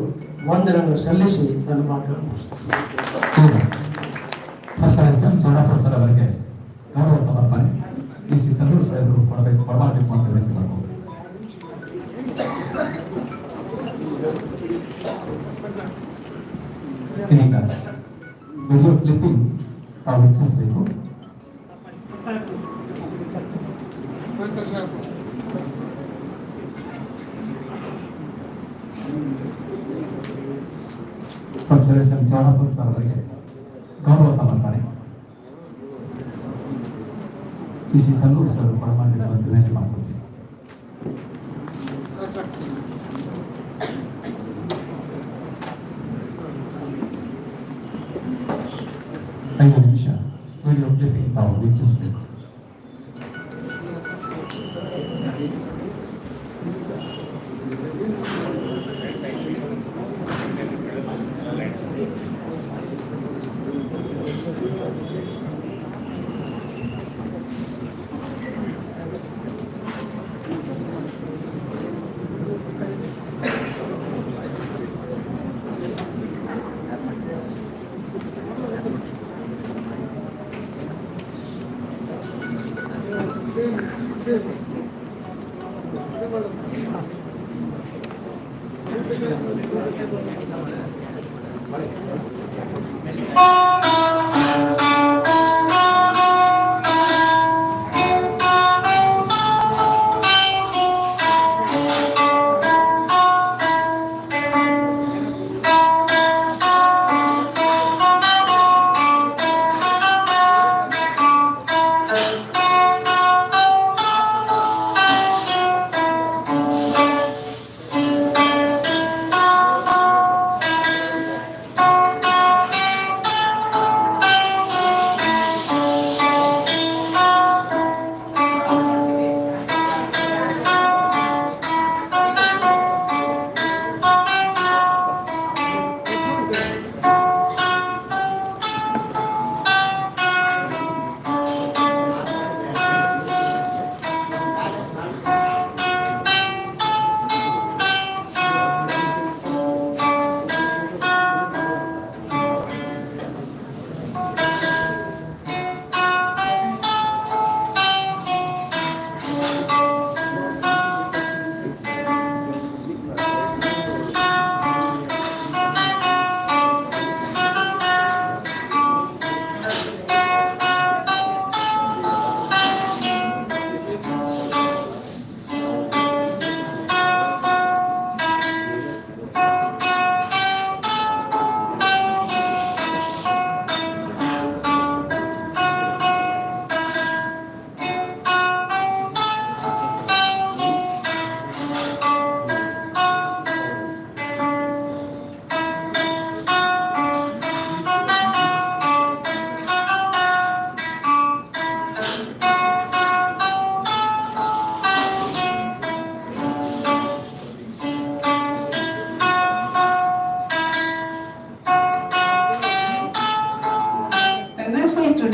ವಂದನೆಗಳನ್ನು ಸಲ್ಲಿಸಿ ನನ್ನ ಮಾತನ್ನು ಮುಗಿಸ್ತೇನೆ. ಸೋಡಾಪುರ ಸರ್ ಅವರಿಗೆ ಗೌರವ ಸಮರ್ಪಣೆ ಈ ತಲ್ಲೂರು ಸಾಹೇಬರು ಕೊಡಬೇಕು ಅಂತ ವಿನಂತಿ ಮಾಡ್ಬೋದು. ಈಗ ವಿಡಿಯೋ ಕ್ಲಿಪ್ಪಿಂಗ್ ತಾವು ವೀಕ್ಷಿಸಬೇಕು. ಕನ್ಸರ್ವೇಷನ್ ಸೋಡಾಪುರ ಸರ್ ಅವರಿಗೆ ಗೌರವ ಸಮರ್ಪಣೆ ಸಿ ತಲ್ಲೂರು ಸರ್ ಕೊಡಮಾಡಿರುವ ವಿನಂತಿ ಮಾಡ್ಕೊಳ್ತೀವಿ. 5 ನಿಮಿಷ ವಿಡಿಯೋ ಕ್ಲಿಪ್ಪಿಂಗ್ ತಾವು ವೀಕ್ಷಿಸಬೇಕು.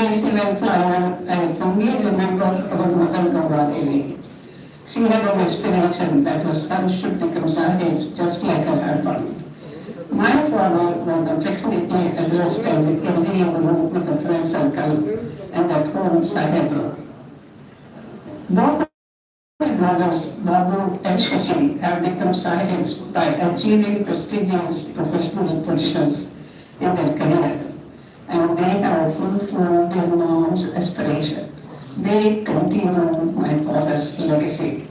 President Flyer, I fondly remember our mother Gauradevi. She had an aspiration that her son should become Sahib just like her husband. My father was affectionately addressed as L.G. Guru with a friend circle and at home Sahib. Both my brothers, Babu and Shashi, have become Sahibs by achieving prestigious professional positions in their career, and they have fulfilled their mom's aspiration. They continue my father's legacy.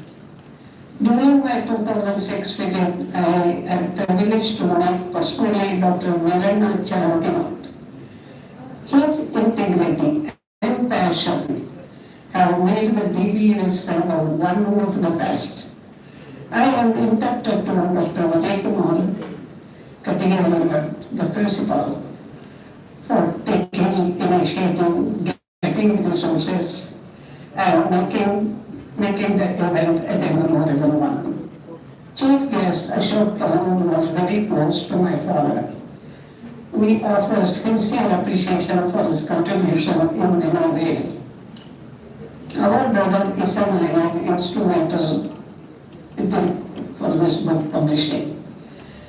During my 2006 visit, I am privileged to meet personally Dr. Virendra Charantinot. His integrity and passion have made the BBS Center one of the best. I am indebted to Dr. Vijay Kumar Katigavar, the principal, for taking initiative, getting resources, and making the event a memorable one. Chief guest Ashok Karan was very close to my father. We offer sincere appreciation for his contribution in many ways. Our brother Isan is instrumental for this book publishing.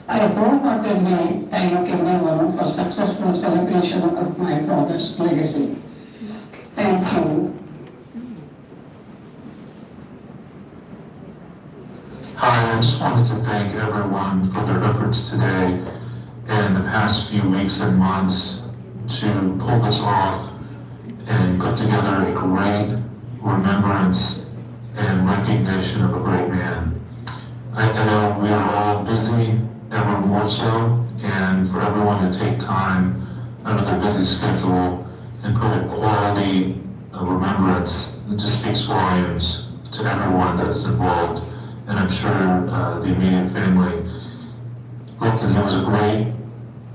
I wholeheartedly thank everyone for successful celebration of my father's legacy. Thank you. Hi, I just wanted to thank everyone for their efforts today and the past few weeks and months to pull this off and put together a great remembrance and recognition of a great man. I know we are all busy, ever more so, and for everyone to take time out of their busy schedule and put a quality remembrance, it just speaks volumes to everyone that's involved. And I'm sure the immediate family felt that he was a great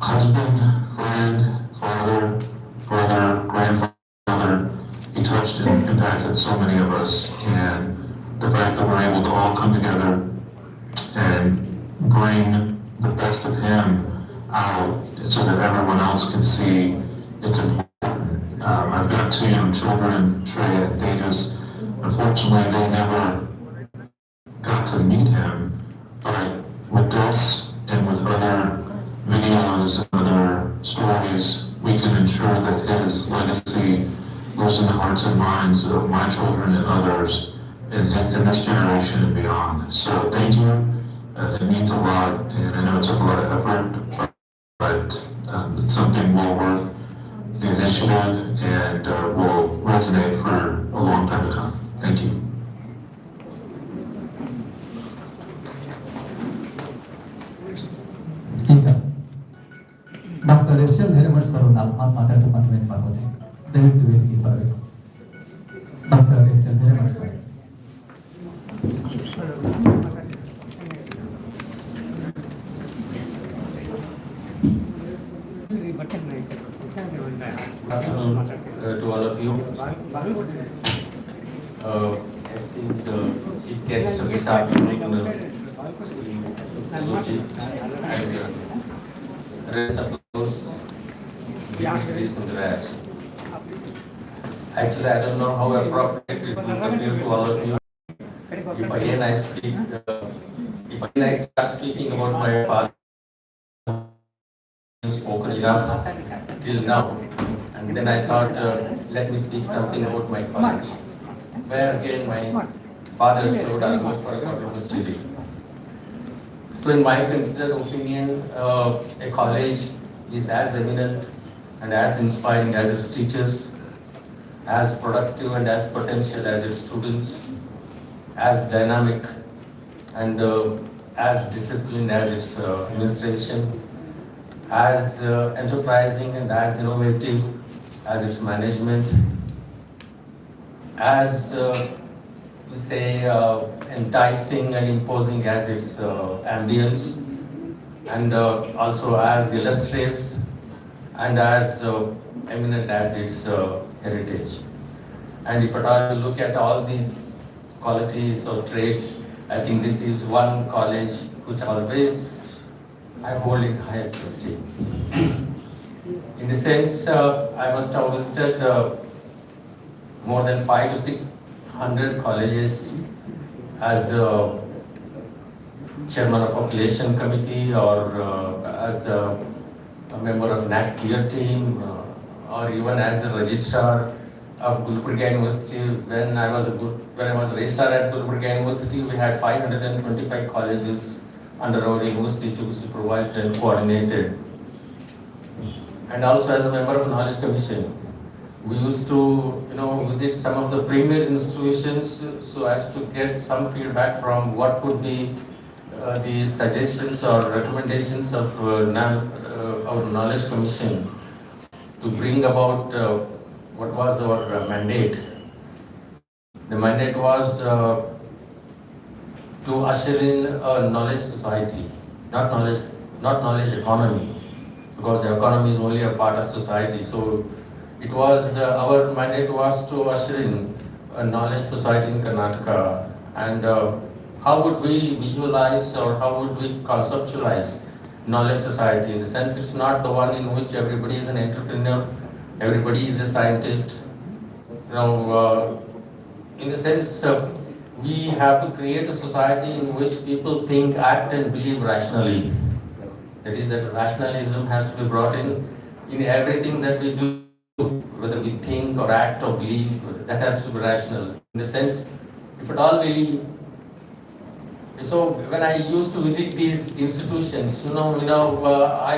husband, friend, father, brother, grandfather. He touched and impacted so many of us, and the fact that we're able to all come together and bring the best of him out so that everyone else can see it's important. I've got two young children, Shreya and Tejas. Unfortunately, they never got to meet him, but with this and with other videos and other stories, we can ensure that his legacy lives in the hearts and minds of my children and others in this generation and beyond. So thank you. It means a lot, and I know it took a lot of effort, but it's something well worth the initiative and will resonate for a long time to come. Thank you. ಈಗ doctor S L Hiremath sir ನಾವು ಮಾತಾಡ್ತಾ ಮಾತುಕತೆ ಮಾಡ್ಬೋದೆ ದಯವಿಟ್ಟು ವೇದಿಕೆ ಬರಬೇಕು. Doctor S L Hiremath sir. To all of you, esteemed chief guest of this afternoon, and rest of those dignitaries in the rest. Actually, I don't know how appropriate it will be to all of you. If again I start speaking about my father, spoken enough till now, and then I thought, let me speak something about my college, where again my father served almost for a quarter of a century. So in my considered opinion, a college is as eminent and as inspiring as its teachers, as productive and as potential as its students, as dynamic and as disciplined as its administration, as enterprising and as innovative as its management, as we say enticing and imposing as its ambience, and also as illustrious and as eminent as its heritage. And if at all you look at all these qualities or traits, I think this is one college which always I hold in highest esteem. In the sense, I must have visited more than 500 to 600 colleges as chairman of affiliation committee or as a member of NAT clear team or even as a registrar of Gulbarga University. When I was registrar at Gulbarga University, we had 525 colleges under our university to be supervised and coordinated. And also as a member of Knowledge Commission, we used to visit some of the premier institutions so as to get some feedback from what could be the suggestions or recommendations of our Knowledge Commission to bring about what was our mandate. The mandate was to usher in a knowledge society, not knowledge economy, because the economy is only a part of society. So it was our mandate was to usher in a knowledge society in Karnataka, and how would we visualize or how would we conceptualize knowledge society, in the sense it's not the one in which everybody is an entrepreneur, everybody is a scientist. In the sense we have to create a society in which people think, act and believe rationally. That is, that rationalism has to be brought in everything that we do, whether we think or act or believe, that has to be rational. In the sense, if at all really. So when I used to visit these institutions, I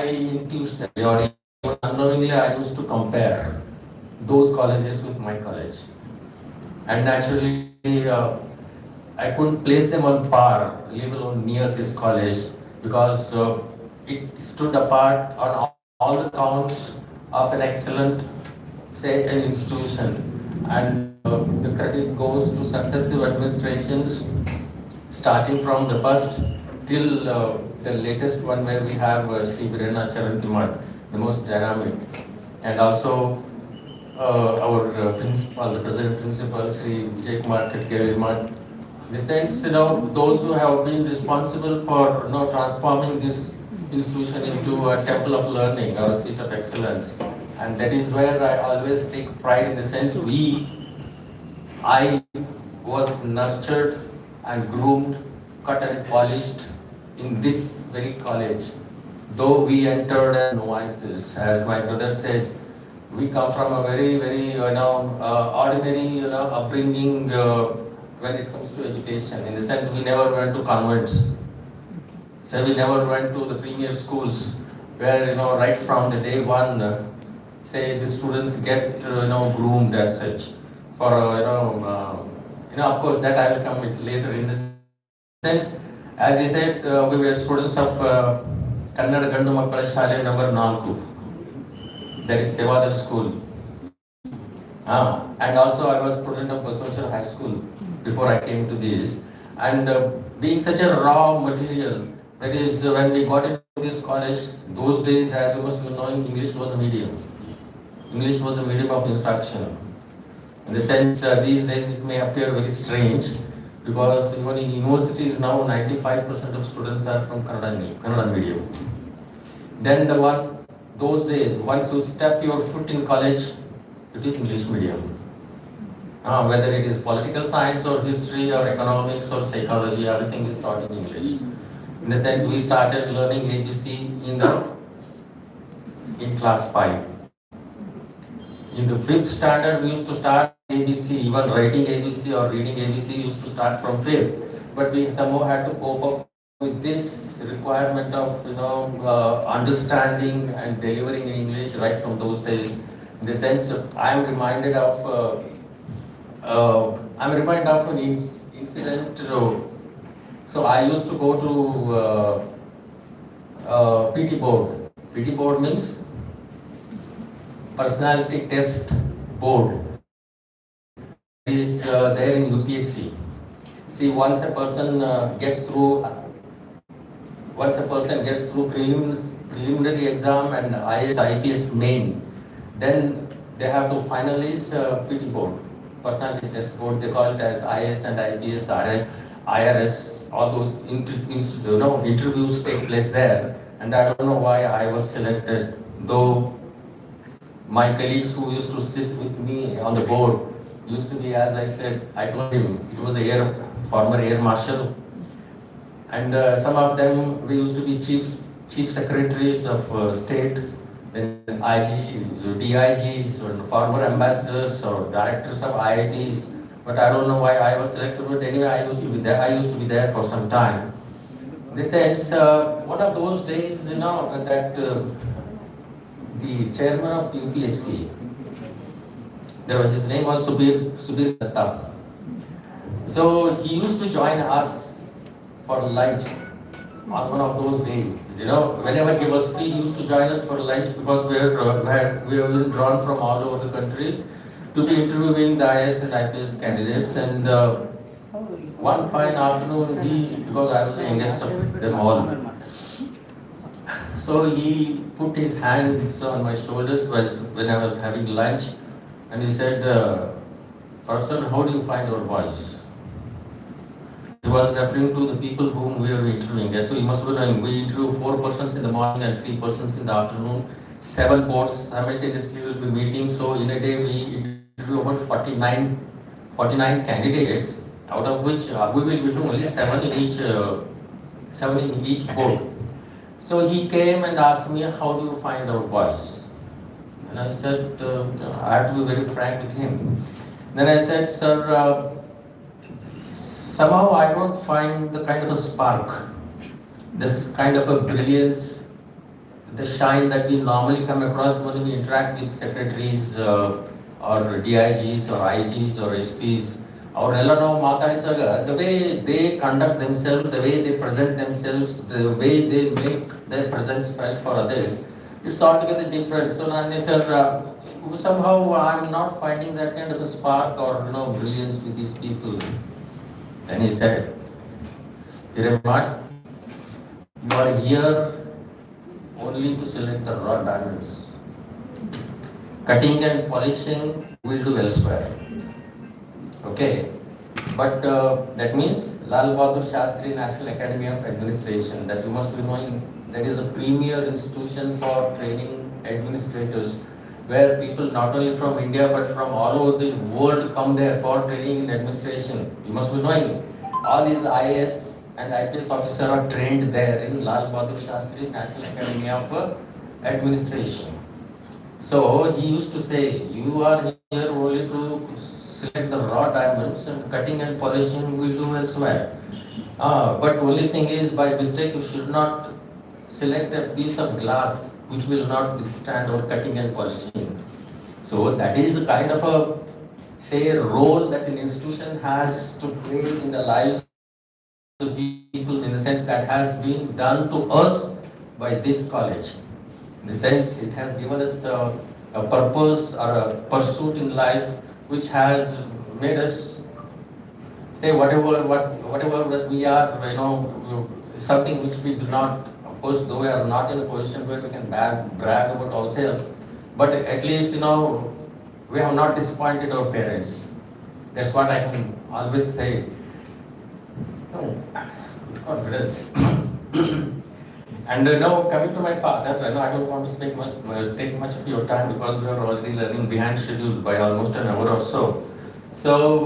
intuitionally or even unknowingly I used to compare those colleges with my college, and naturally I couldn't place them on par, let alone near this college, because it stood apart on all the counts of an excellent, say, an institution, and the credit goes to successive administrations, starting from the first till the latest one, where we have Sri Virena Charantimat, the most dynamic, and also our principal, the present principal, Sri Vijay Kumar Katkarimat. In the sense, those who have been responsible for transforming this institution into a temple of learning or a seat of excellence, and that is where I always take pride, in the sense I was nurtured and groomed, cut and polished in this very college. Though we entered as novices, as my brother said, we come from a very, very ordinary upbringing when it comes to education. In the sense, we never went to convents. So we never went to the premier schools, where right from the day one, say the students get groomed as such for of course that I will come with later. In this sense, as I said, we were students of Kannada Gandu Makkala Shale number 4, that is Sevadar school. And also I was student of Basaveshwar High School before I came to this. And being such a raw material, that is when we got into this college, those days, as you must be knowing, English was a medium. English was a medium of instruction. In the sense, these days it may appear very strange, because even in universities now 95% of students are from Kannada medium. Then those days, once you step your foot in college, it is English medium. Whether it is political science or history or economics or psychology, everything is taught in English. In the sense, we started learning ABC in class 5. In the 5th standard, we used to start ABC, even writing ABC or reading ABC used to start from 5th. But we somehow had to cope up with this requirement of understanding and delivering in English right from those days. In the sense, I am reminded of an incident. So I used to go to PT board. PT board means personality test board. It is there in UPSC. See, once a person gets through preliminary exam and IAS, IPS main, then they have to finalize PT board, personality test board. They call it as IAS and IPS, RS, IRS. All those interviews take place there, and I don't know why I was selected, though my colleagues who used to sit with me on the board used to be, as I said, I told him, it was a former air marshal, and some of them we used to be chief secretaries of state, then IGs, DIGs, or former ambassadors or directors of IITs. But I don't know why I was selected. But anyway, I used to be there. I used to be there for some time. They said one of those days, that the chairman of UPSC, his name was Subir Datta. So he used to join us for lunch on one of those days. Whenever he was free, he used to join us for lunch because we were been drawn from all over the country to be interviewing the IS and IPS candidates. And one fine afternoon, because I was the youngest of them all, so he put his hands on my shoulders when I was having lunch, and he said, "Professor, how do you find our voice?" He was referring to the people whom we were interviewing. And so you must be knowing, we interview 4 persons in the morning and 3 persons in the afternoon. 7 boards simultaneously will be meeting. So in a day we interview about 49 candidates, out of which we will do only 7 in each board. So he came and asked me, how do you find our voice? And I said, I have to be very frank with him. Then I said, sir, somehow I don't find the kind of a spark, this kind of a brilliance, the shine that we normally come across when we interact with secretaries or DIGs or IGs or SPs. The way they conduct themselves, the way they present themselves, the way they make their presence felt for others, it's altogether different. So somehow I'm not finding that kind of a spark or brilliance with these people. Then he said, Hiremat, you are here only to select the raw diamonds. Cutting and polishing will do elsewhere. Okay, but that means Lal Bahadur Shastri National Academy of Administration, that you must be knowing, that is a premier institution for training administrators, where people not only from India but from all over the world come there for training in administration. You must be knowing, all these IAS and IPS officers are trained there in Lal Bahadur Shastri National Academy of Administration. So he used to say, you are here only to select the raw diamonds, and cutting and polishing will do elsewhere. But only thing is, by mistake, you should not select a piece of glass which will not withstand our cutting and polishing. So that is the kind of a role that an institution has to play in the lives of people, in the sense that has been done to us by this college. In the sense, it has given us a purpose or a pursuit in life which has made us say whatever that we are, something which we do not. Of course, though we are not in a position where we can brag about ourselves, but at least, we have not disappointed our parents. That's what I can always say. With confidence. And now coming to my father, I don't want to take much of your time because we are already running behind schedule by almost an hour or so. So,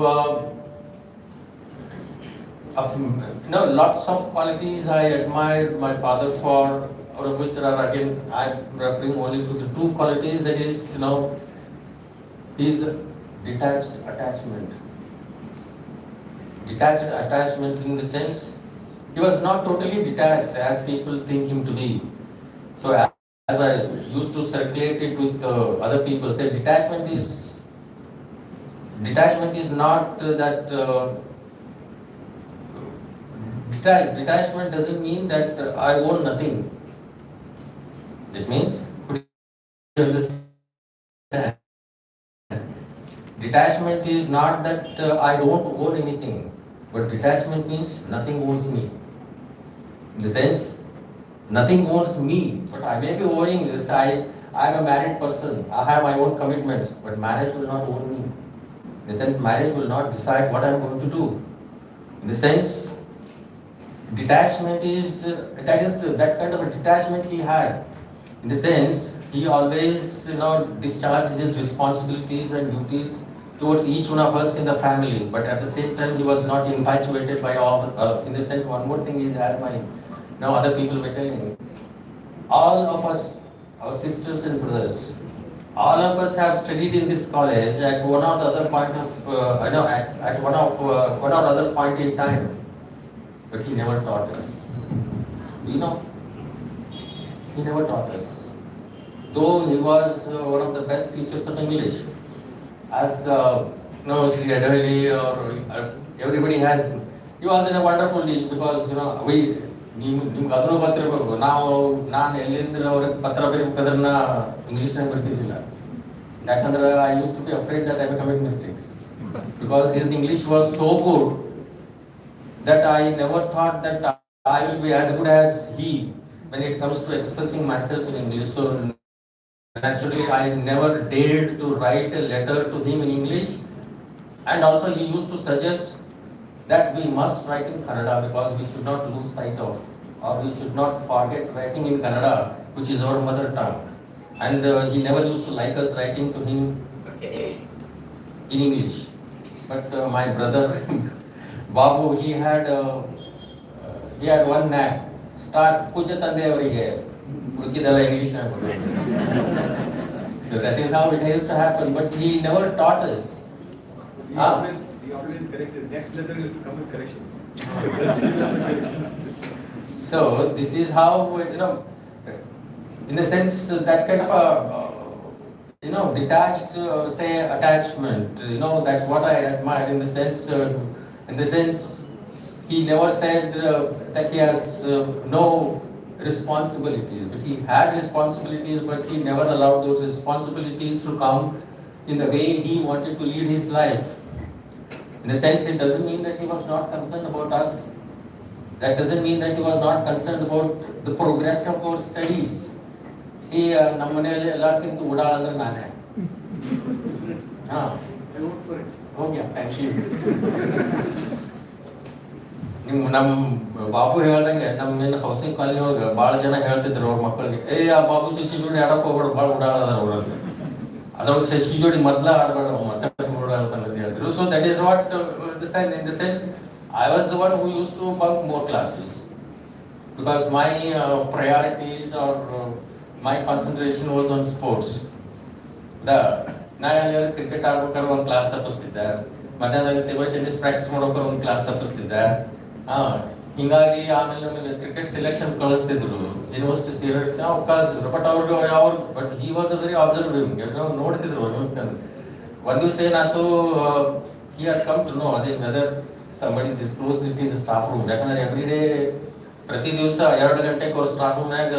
lots of qualities I admired my father for, out of which there are, again, I'm referring only to the 2 qualities, that is, his detached attachment. Detached attachment in the sense, he was not totally detached as people think him to be. So as I used to circulate it with other people, say detachment is not that. Detachment doesn't mean that I own nothing. That means, could you understand? Detachment is not that I don't own anything, but detachment means nothing owns me. In the sense, nothing owns me, but I may be owning this. I am a married person. I have my own commitments, but marriage will not own me. In the sense, marriage will not decide what I am going to do. In the sense, detachment is that kind of a detachment he had. In the sense, he always, discharged his responsibilities and duties towards each one of us in the family. But at the same time, he was not infatuated by all. In the sense, one more thing is that other people were telling. All of us, our sisters and brothers, all of us have studied in this college at one or the other point of, at one or other point in time. But he never taught us. He never taught us. Though he was one of the best teachers of English, as Sri Adderley or everybody has, he was in a wonderful teacher because ನಿಮ್ಗೆ ಅದನ್ನು ಗೊತ್ತಿರಬೇಕು. ನಾನು ಎಲ್ಲಿಂದ ಅವ್ರಿಗೆ ಪತ್ರ ಬರೀಬೇಕಾದ್ರೆ ಇಂಗ್ಲೀಷ್ನಾಗ ಬರ್ತಿದ್ದಿಲ್ಲ. ಯಾಕಂದ್ರೆ I used to be afraid that I would commit mistakes because his English was so good that I never thought that I will be as good as he when it comes to expressing myself in English. So naturally, I never dared to write a letter to him in English. And also he used to suggest that we must write in Kannada because we should not lose sight of, or we should not forget writing in Kannada, which is our mother tongue. And he never used to like us writing to him in English. But my brother Babu, he had one knack. Start Puja Tande avarige ulkidella English na. So that is how it used to happen. But he never taught us. He always corrected. Next letter is to come with corrections. So this is how, in the sense that kind of a, detached, say, attachment. That's what I admire. In the sense, he never said that he has no responsibilities, but he had responsibilities, but he never allowed those responsibilities to come in the way he wanted to lead his life. In a sense, it doesn't mean that he was not concerned about us. That doesn't mean that he was not concerned about the progress of our studies. See, ನಮ್ಮ ಮನೆಯಲ್ಲಿ ಎಲ್ಲರಿಗಿಂತ ಉಡಾಳ ಅಂದ್ರೆ ನಾನೇ. ಹೋಗ್ಯಾ, thank you. ನಮ್ಮ ಬಾಬು ಹೇಳ್ದಂಗೆ ನಮ್ಮ housing colony ಒಳಗೆ ಭಾಳ ಜನ ಹೇಳ್ತಿದ್ರು ಅವ್ರ ಮಕ್ಕಳಿಗೆ, ಆ ಬಾಬು ಶಶಿ ಜೋಡಿ ಆಡಕ್ಕೆ ಹೋಗ್ಬೇಡ, ಭಾಳ ಉಡಾಳ ಅದಾರ ಅವ್ರಲ್ಲಿ. ಅದ್ರೊಳಗೆ ಶಶಿ ಜೋಡಿ ಮೊದಲ ಆಡಬೇಡ ಹೇಳಿದ್ರು. So that is what in the sense I was the one who used to bunk more classes because my priorities or my concentration was on sports. ನಾನು ಕ್ರಿಕೆಟ್ ಆಡ್ಬೇಕಾದ್ರೆ ಒಂದು ಕ್ಲಾಸ್ ತಪ್ಪಿಸ್ತಿದ್ದೆ, ಮಧ್ಯಾಹ್ನದಲ್ಲಿ ಟೇಬಲ್ ಟೆನ್ನಿಸ್ ಪ್ರಾಕ್ಟೀಸ್ ಮಾಡ್ಬೇಕಾದ್ರೆ ಒಂದು class ತಪ್ಪಿಸ್ತಿದ್ದೆ. ಹಿಂಗಾಗಿ ಆಮೇಲೆ ನಮಗೆ ಕ್ರಿಕೆಟ್ ಸೆಲೆಕ್ಷನ್ ಕಳಿಸ್ತಿದ್ರು, ಯೂನಿವರ್ಸಿಟಿ ಕಳಿಸ್ತಿದ್ರು. But he was a very observing, ನೋಡ್ತಿದ್ರು. ಒಂದು ದಿವಸ ಏನಾಯ್ತು, he had come to know whether somebody disclosed it in the staff room. ಯಾಕಂದ್ರೆ ಎವ್ರಿ ಡೇ ಪ್ರತಿ ದಿವಸ 2 ಗಂಟೆಗೆ ಅವ್ರ ಸ್ಟಾಫ್ ರೂಮ್ನಾಗ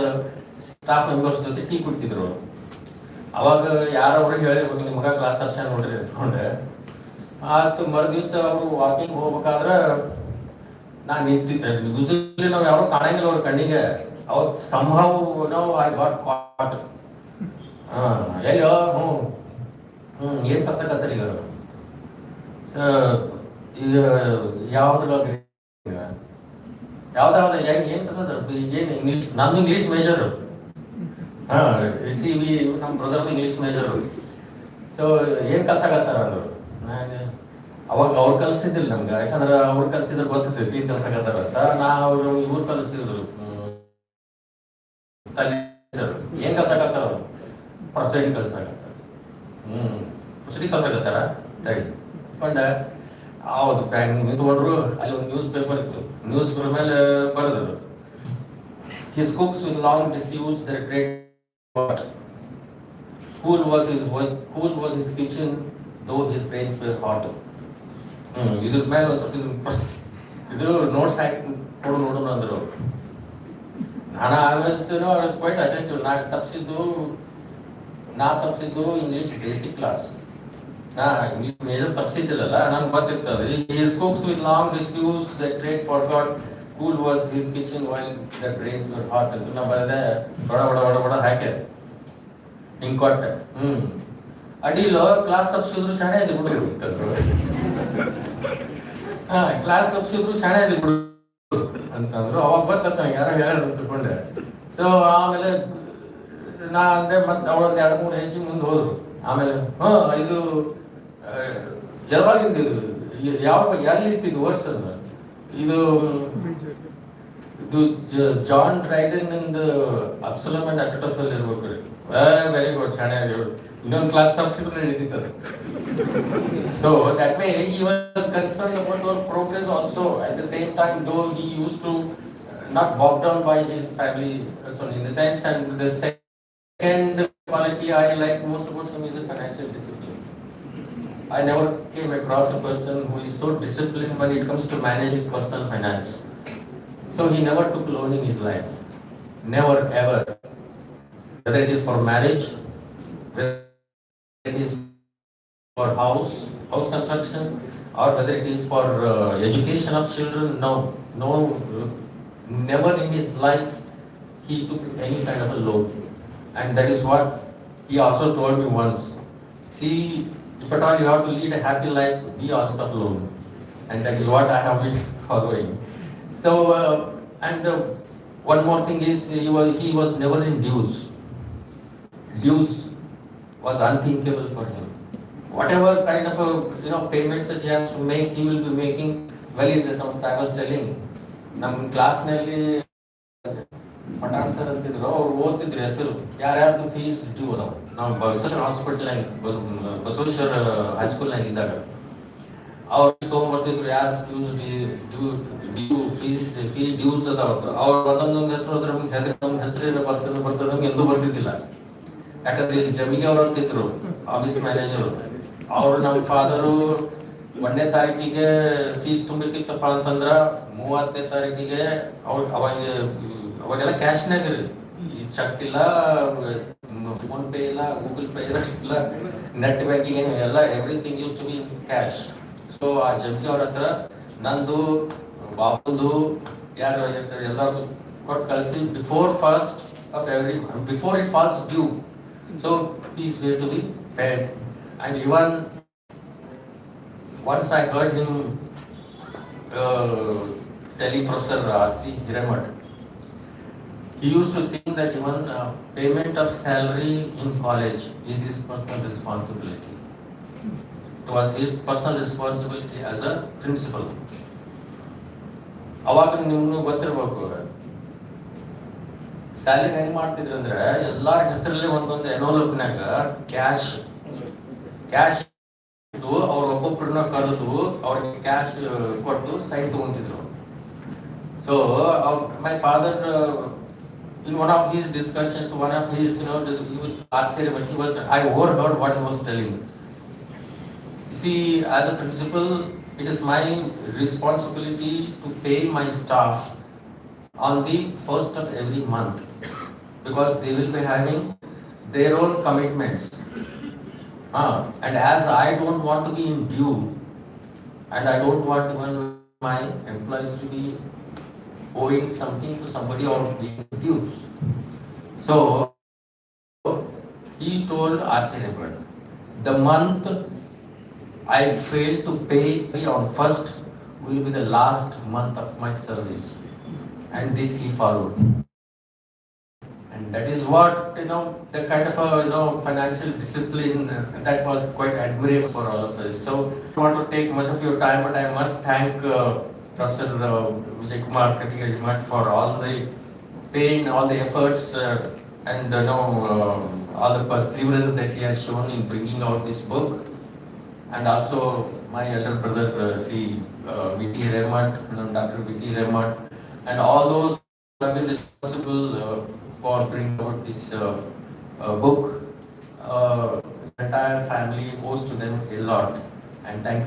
ಸ್ಟಾಫ್ ಮೆಂಬರ್ಸ್ ಜೊತೆ ಟೀ ಕುಡ್ತಿದ್ರು. ಅವಾಗ ಯಾರವ್ರಿಗೆ ಹೇಳಿರ್ಬೇಕು, ನಿಮ್ಮ ಮಗ ಕ್ಲಾಸ್ ಆಪ್ಷನ್ ನೋಡ್ರಿ ಅಂದ್ಕೊಂಡೆ. ಆಯ್ತು, ಮರು ದಿವಸ ಅವರು ವಾಕಿಂಗ್ ಹೋಗ್ಬೇಕಾದ್ರೆ ನಾನು ನಿಂತಿದ್ದೆ. ಯೂಶಲಿ ನಾವು ಯಾರು ಕಾಣಂಗಿಲ್ಲ ಅವ್ರ ಕಣ್ಣಿಗೆ. ಅವತ್ತು ಸಂಭವ ಐ ಗಾಟ್ ಕಾಟ್. ಎಲ್ಲೋ ಏನ್ ಕಸಕತ್ತರಿ ಈಗ ಯಾವ್ದ್ರೊಳಗೆ ಯಾವ್ದಾವ್ದ ಏನ್ ಕಸದ ಏನ್ ಇಂಗ್ಲೀಷ್, ನಮ್ದು ಇಂಗ್ಲೀಷ್ ಮೇಜರ್. ನಮ್ಮ ಬ್ರದರ್ ಇಂಗ್ಲೀಷ್ ಮೇಜರ್. ಸೊ ಏನ್ ಕಲ್ಸಾಕತ್ತಾರ ಅಂದ್ರು. ಅವಾಗ ಅವ್ರು ಕಲ್ಸಿದ್ದಿಲ್ಲ ನಮ್ಗೆ, ಯಾಕಂದ್ರೆ ಅವ್ರು ಕಲ್ಸಿದ್ರೆ ಗೊತ್ತಿದ್ರು ಏನ್ ಕಲ್ಸಾಕತ್ತಾರ ಅಂತ. ಇವ್ರು ಕಲಿಸ್ತಿದ್ರು, ಏನ್ ಕಲ್ಸಾಕತ್ತಾರ, ಪ್ರೊಸೀಡಿ ಕಲ್ಸಾಕತ್ತಾರ. ಪ್ರೊಸೀಡಿ ಕಲ್ಸಾಕತ್ತಾರ ತಡಿ ಕೊಂಡ. ಹೌದು, ನಿಂತ್ಕೊಂಡ್ರು. ಅಲ್ಲಿ ಒಂದು ನ್ಯೂಸ್ ಪೇಪರ್ ಇತ್ತು, ನ್ಯೂಸ್ ಪೇಪರ್ ಮೇಲೆ ಬರೆದ್ರು, his cooks with long disuse their great what. Cool was his kitchen, though his brains were hot. ಇದ್ರ ಮೇಲೆ ಒಂದು ಸ್ವಲ್ಪ ಇದು ನೋಟ್ಸ್ ಹಾಕಿ ನೋಡೋಣ ಅಂದ್ರು. ನಾನು I was quite attentive. ನಾ ತಪ್ಪಿಸಿದ್ದು English basic class. English major ತಪ್ಪಿಸಿದ್ದಿಲ್ಲಲ್ಲ, ನನ್ಗೆ ಗೊತ್ತಿರ್ತದೆ. His cooks with long disuse their trade forgot. Cool was his kitchen while their brains were hot. ಅಂತ ನಾ ಬರದೆ ಬಡ ಹಾಕ್ಯ ಹಿಂಗೆ ಕೊಟ್ಟೆ. ಅಡಿಲೋ ಕ್ಲಾಸ್ ತಪ್ಪಿಸಿದ್ರು ಶಾಣೆ ಇದೆ ಬಿಡು ಅಂತಂದ್ರು. ಕ್ಲಾಸ್ ತಪ್ಪಿಸಿದ್ರು ಶಾಣೆ ಇದೆ ಬಿಡು ಅಂತಂದ್ರು. ಅವಾಗ ಗೊತ್ತ ಯಾರೋ ಹೇಳ ತಿಳ್ಕೊಂಡೆ. ಸೊ ಆಮೇಲೆ ನಾ ಅಂದೆ ಮತ್ತೆ ಅವಳೊಂದು 2-3 ಹೆಜ್ಜೆ ಮುಂದೆ ಹೋದ್ರು. ಆಮೇಲೆ ಇದು ಯಾವಾಗಿಂದ ಇದು ಯಾವ ಎಲ್ಲಿ ಇತ್ತಿದ್ದು ವರ್ಷ ಇದು ಜಾನ್ ಡ್ರೈಡನ್ ಇಂದ ಅಬ್ಸಲಮ್ ಅಂಡ್ ಅಕ್ಟೋಫಲ್ ಇರ್ಬೇಕು ರೀ. ವೆರಿ ಗುಡ್, ಚೆನ್ನಾಗಿ ಹೇಳು. ಇನ್ನೊಂದು ಕ್ಲಾಸ್ ತಪ್ಪಿಸಿದ್ರೆ ನಡೀತದೆ. So that way he was concerned about our progress also. At the same time, though he used to not bogged down by his family, so in the sense, and the second quality I like most about him is the financial discipline. I never came across a person who is so disciplined when it comes to manage his personal finance. So he never took loan in his life, never ever. Whether it is for marriage, whether it is for house construction, or whether it is for education of children, no, never in his life he took any kind of a loan. And that is what he also told me once. See, if at all you have to lead a happy life, be out of loan. And that is what I have been following. So, one more thing is he was never in dues. Dues was unthinkable for him. Whatever kind of payments that he has to make, he will be making well in advance. I was telling, ನಮ್ಮ ಕ್ಲಾಸ್ನಲ್ಲಿ Pathan sir ಅಂತಿದ್ರು, ಅವ್ರು ಓದ್ತಿದ್ರು ಹೆಸರು ಯಾರ್ಯಾರ್ದು fees due ಅದಾವ. ನಾವು ಬಸವೇಶ್ವರ ಹಾಸ್ಪಿಟಲ್ನಾಗ ಬಸವೇಶ್ವರ ಹೈಸ್ಕೂಲ್ನಾಗ ಇದ್ದಾಗ ಅವ್ರು ತೊಗೊಂಡ್ಬರ್ತಿದ್ರು ಯಾರು ಫೀ ಡ್ಯೂಸ್ ಅದಾವ. ಅವ್ರು ಒಂದೊಂದೊಂದು ಹೆಸರು ಅದ್ರ ನಮ್ಗೆ ಹೆಸರು ಬರ್ತದೆ ನಮ್ಗೆ ಎಂದೂ ಬರ್ತಿದ್ದಿಲ್ಲ. ಯಾಕಂದ್ರೆ ಇಲ್ಲಿ ಜಮಿಗೆ ಅವ್ರು ಅಂತಿದ್ರು ಆಫೀಸ್ ಮ್ಯಾನೇಜರ್. ಅವ್ರು ನಮ್ಮ ಫಾದರು 1ನೇ ತಾರೀಕಿಗೆ ಫೀಸ್ ತುಂಬಬೇಕಿತ್ತಪ್ಪ ಅಂತಂದ್ರ 30ನೇ ತಾರೀಕಿಗೆ ಅವಾಗೆಲ್ಲ ಕ್ಯಾಶ್ನಾಗ ರೀ, ಈ ಚೆಕ್ ಇಲ್ಲ, ಫೋನ್ ಪೇ ಇಲ್ಲ, ಗೂಗಲ್ ಪೇ ಇಲ್ಲ, ನೆಟ್ ಬ್ಯಾಂಕಿಂಗ್ ಏನು ಎಲ್ಲ, everything use to be cash. So ಆ ಜಮಿಗೆ ಅವ್ರ ಹತ್ರ ನಂದು ಬಾಬುದು ಯಾರು ಎಲ್ಲರೂ ಕೊಟ್ಟು ಕಳಿಸಿ before it falls due. So these were to be paid. And even once I heard him telling Professor R.C. Hiramat, he used to think that even payment of salary in college is his personal responsibility. It was his personal responsibility as a principal. ಅವಾಗ ನಿಮ್ಗೆ ಗೊತ್ತಿರ್ಬೇಕು, salary ಹೆಂಗ್ ಮಾಡ್ತಿದ್ರು ಅಂದ್ರೆ ಎಲ್ಲಾರ ಹೆಸರಲ್ಲಿ ಒಂದೊಂದು ಎನ್ವಲಪ್ನಾಗ cash ಇಟ್ಟು ಅವ್ರ ಒಬ್ಬೊಬ್ಬರನ್ನ ಕರೆದು ಅವ್ರಿಗೆ ಕ್ಯಾಶ್ ಕೊಟ್ಟು ಸೈನ್ ತಗೊಂತಿದ್ರು. So my father in one of his discussions, one of his I overheard what he was telling. See, as a principal, it is my responsibility to pay my staff on the 1st of every month, because they will be having their own commitments. And as I don't want to be in due, and I don't want even my employees to be owing something to somebody or being dues. So he told us, the month I fail to pay on 1st will be the last month of my service. And this he followed. And that is what, the kind of financial discipline that was quite admirable for all of us. So I don't want to take much of your time, but I must thank Professor Vijay Kumar Katigajimat for all the pain, all the efforts, and all the perseverance that he has shown in bringing out this book. And also my elder brother, V.T. Rehmat, Dr. V.T. Rehmat, and all those who have been responsible for bringing out this book. The entire family owes to them a lot. And thank you.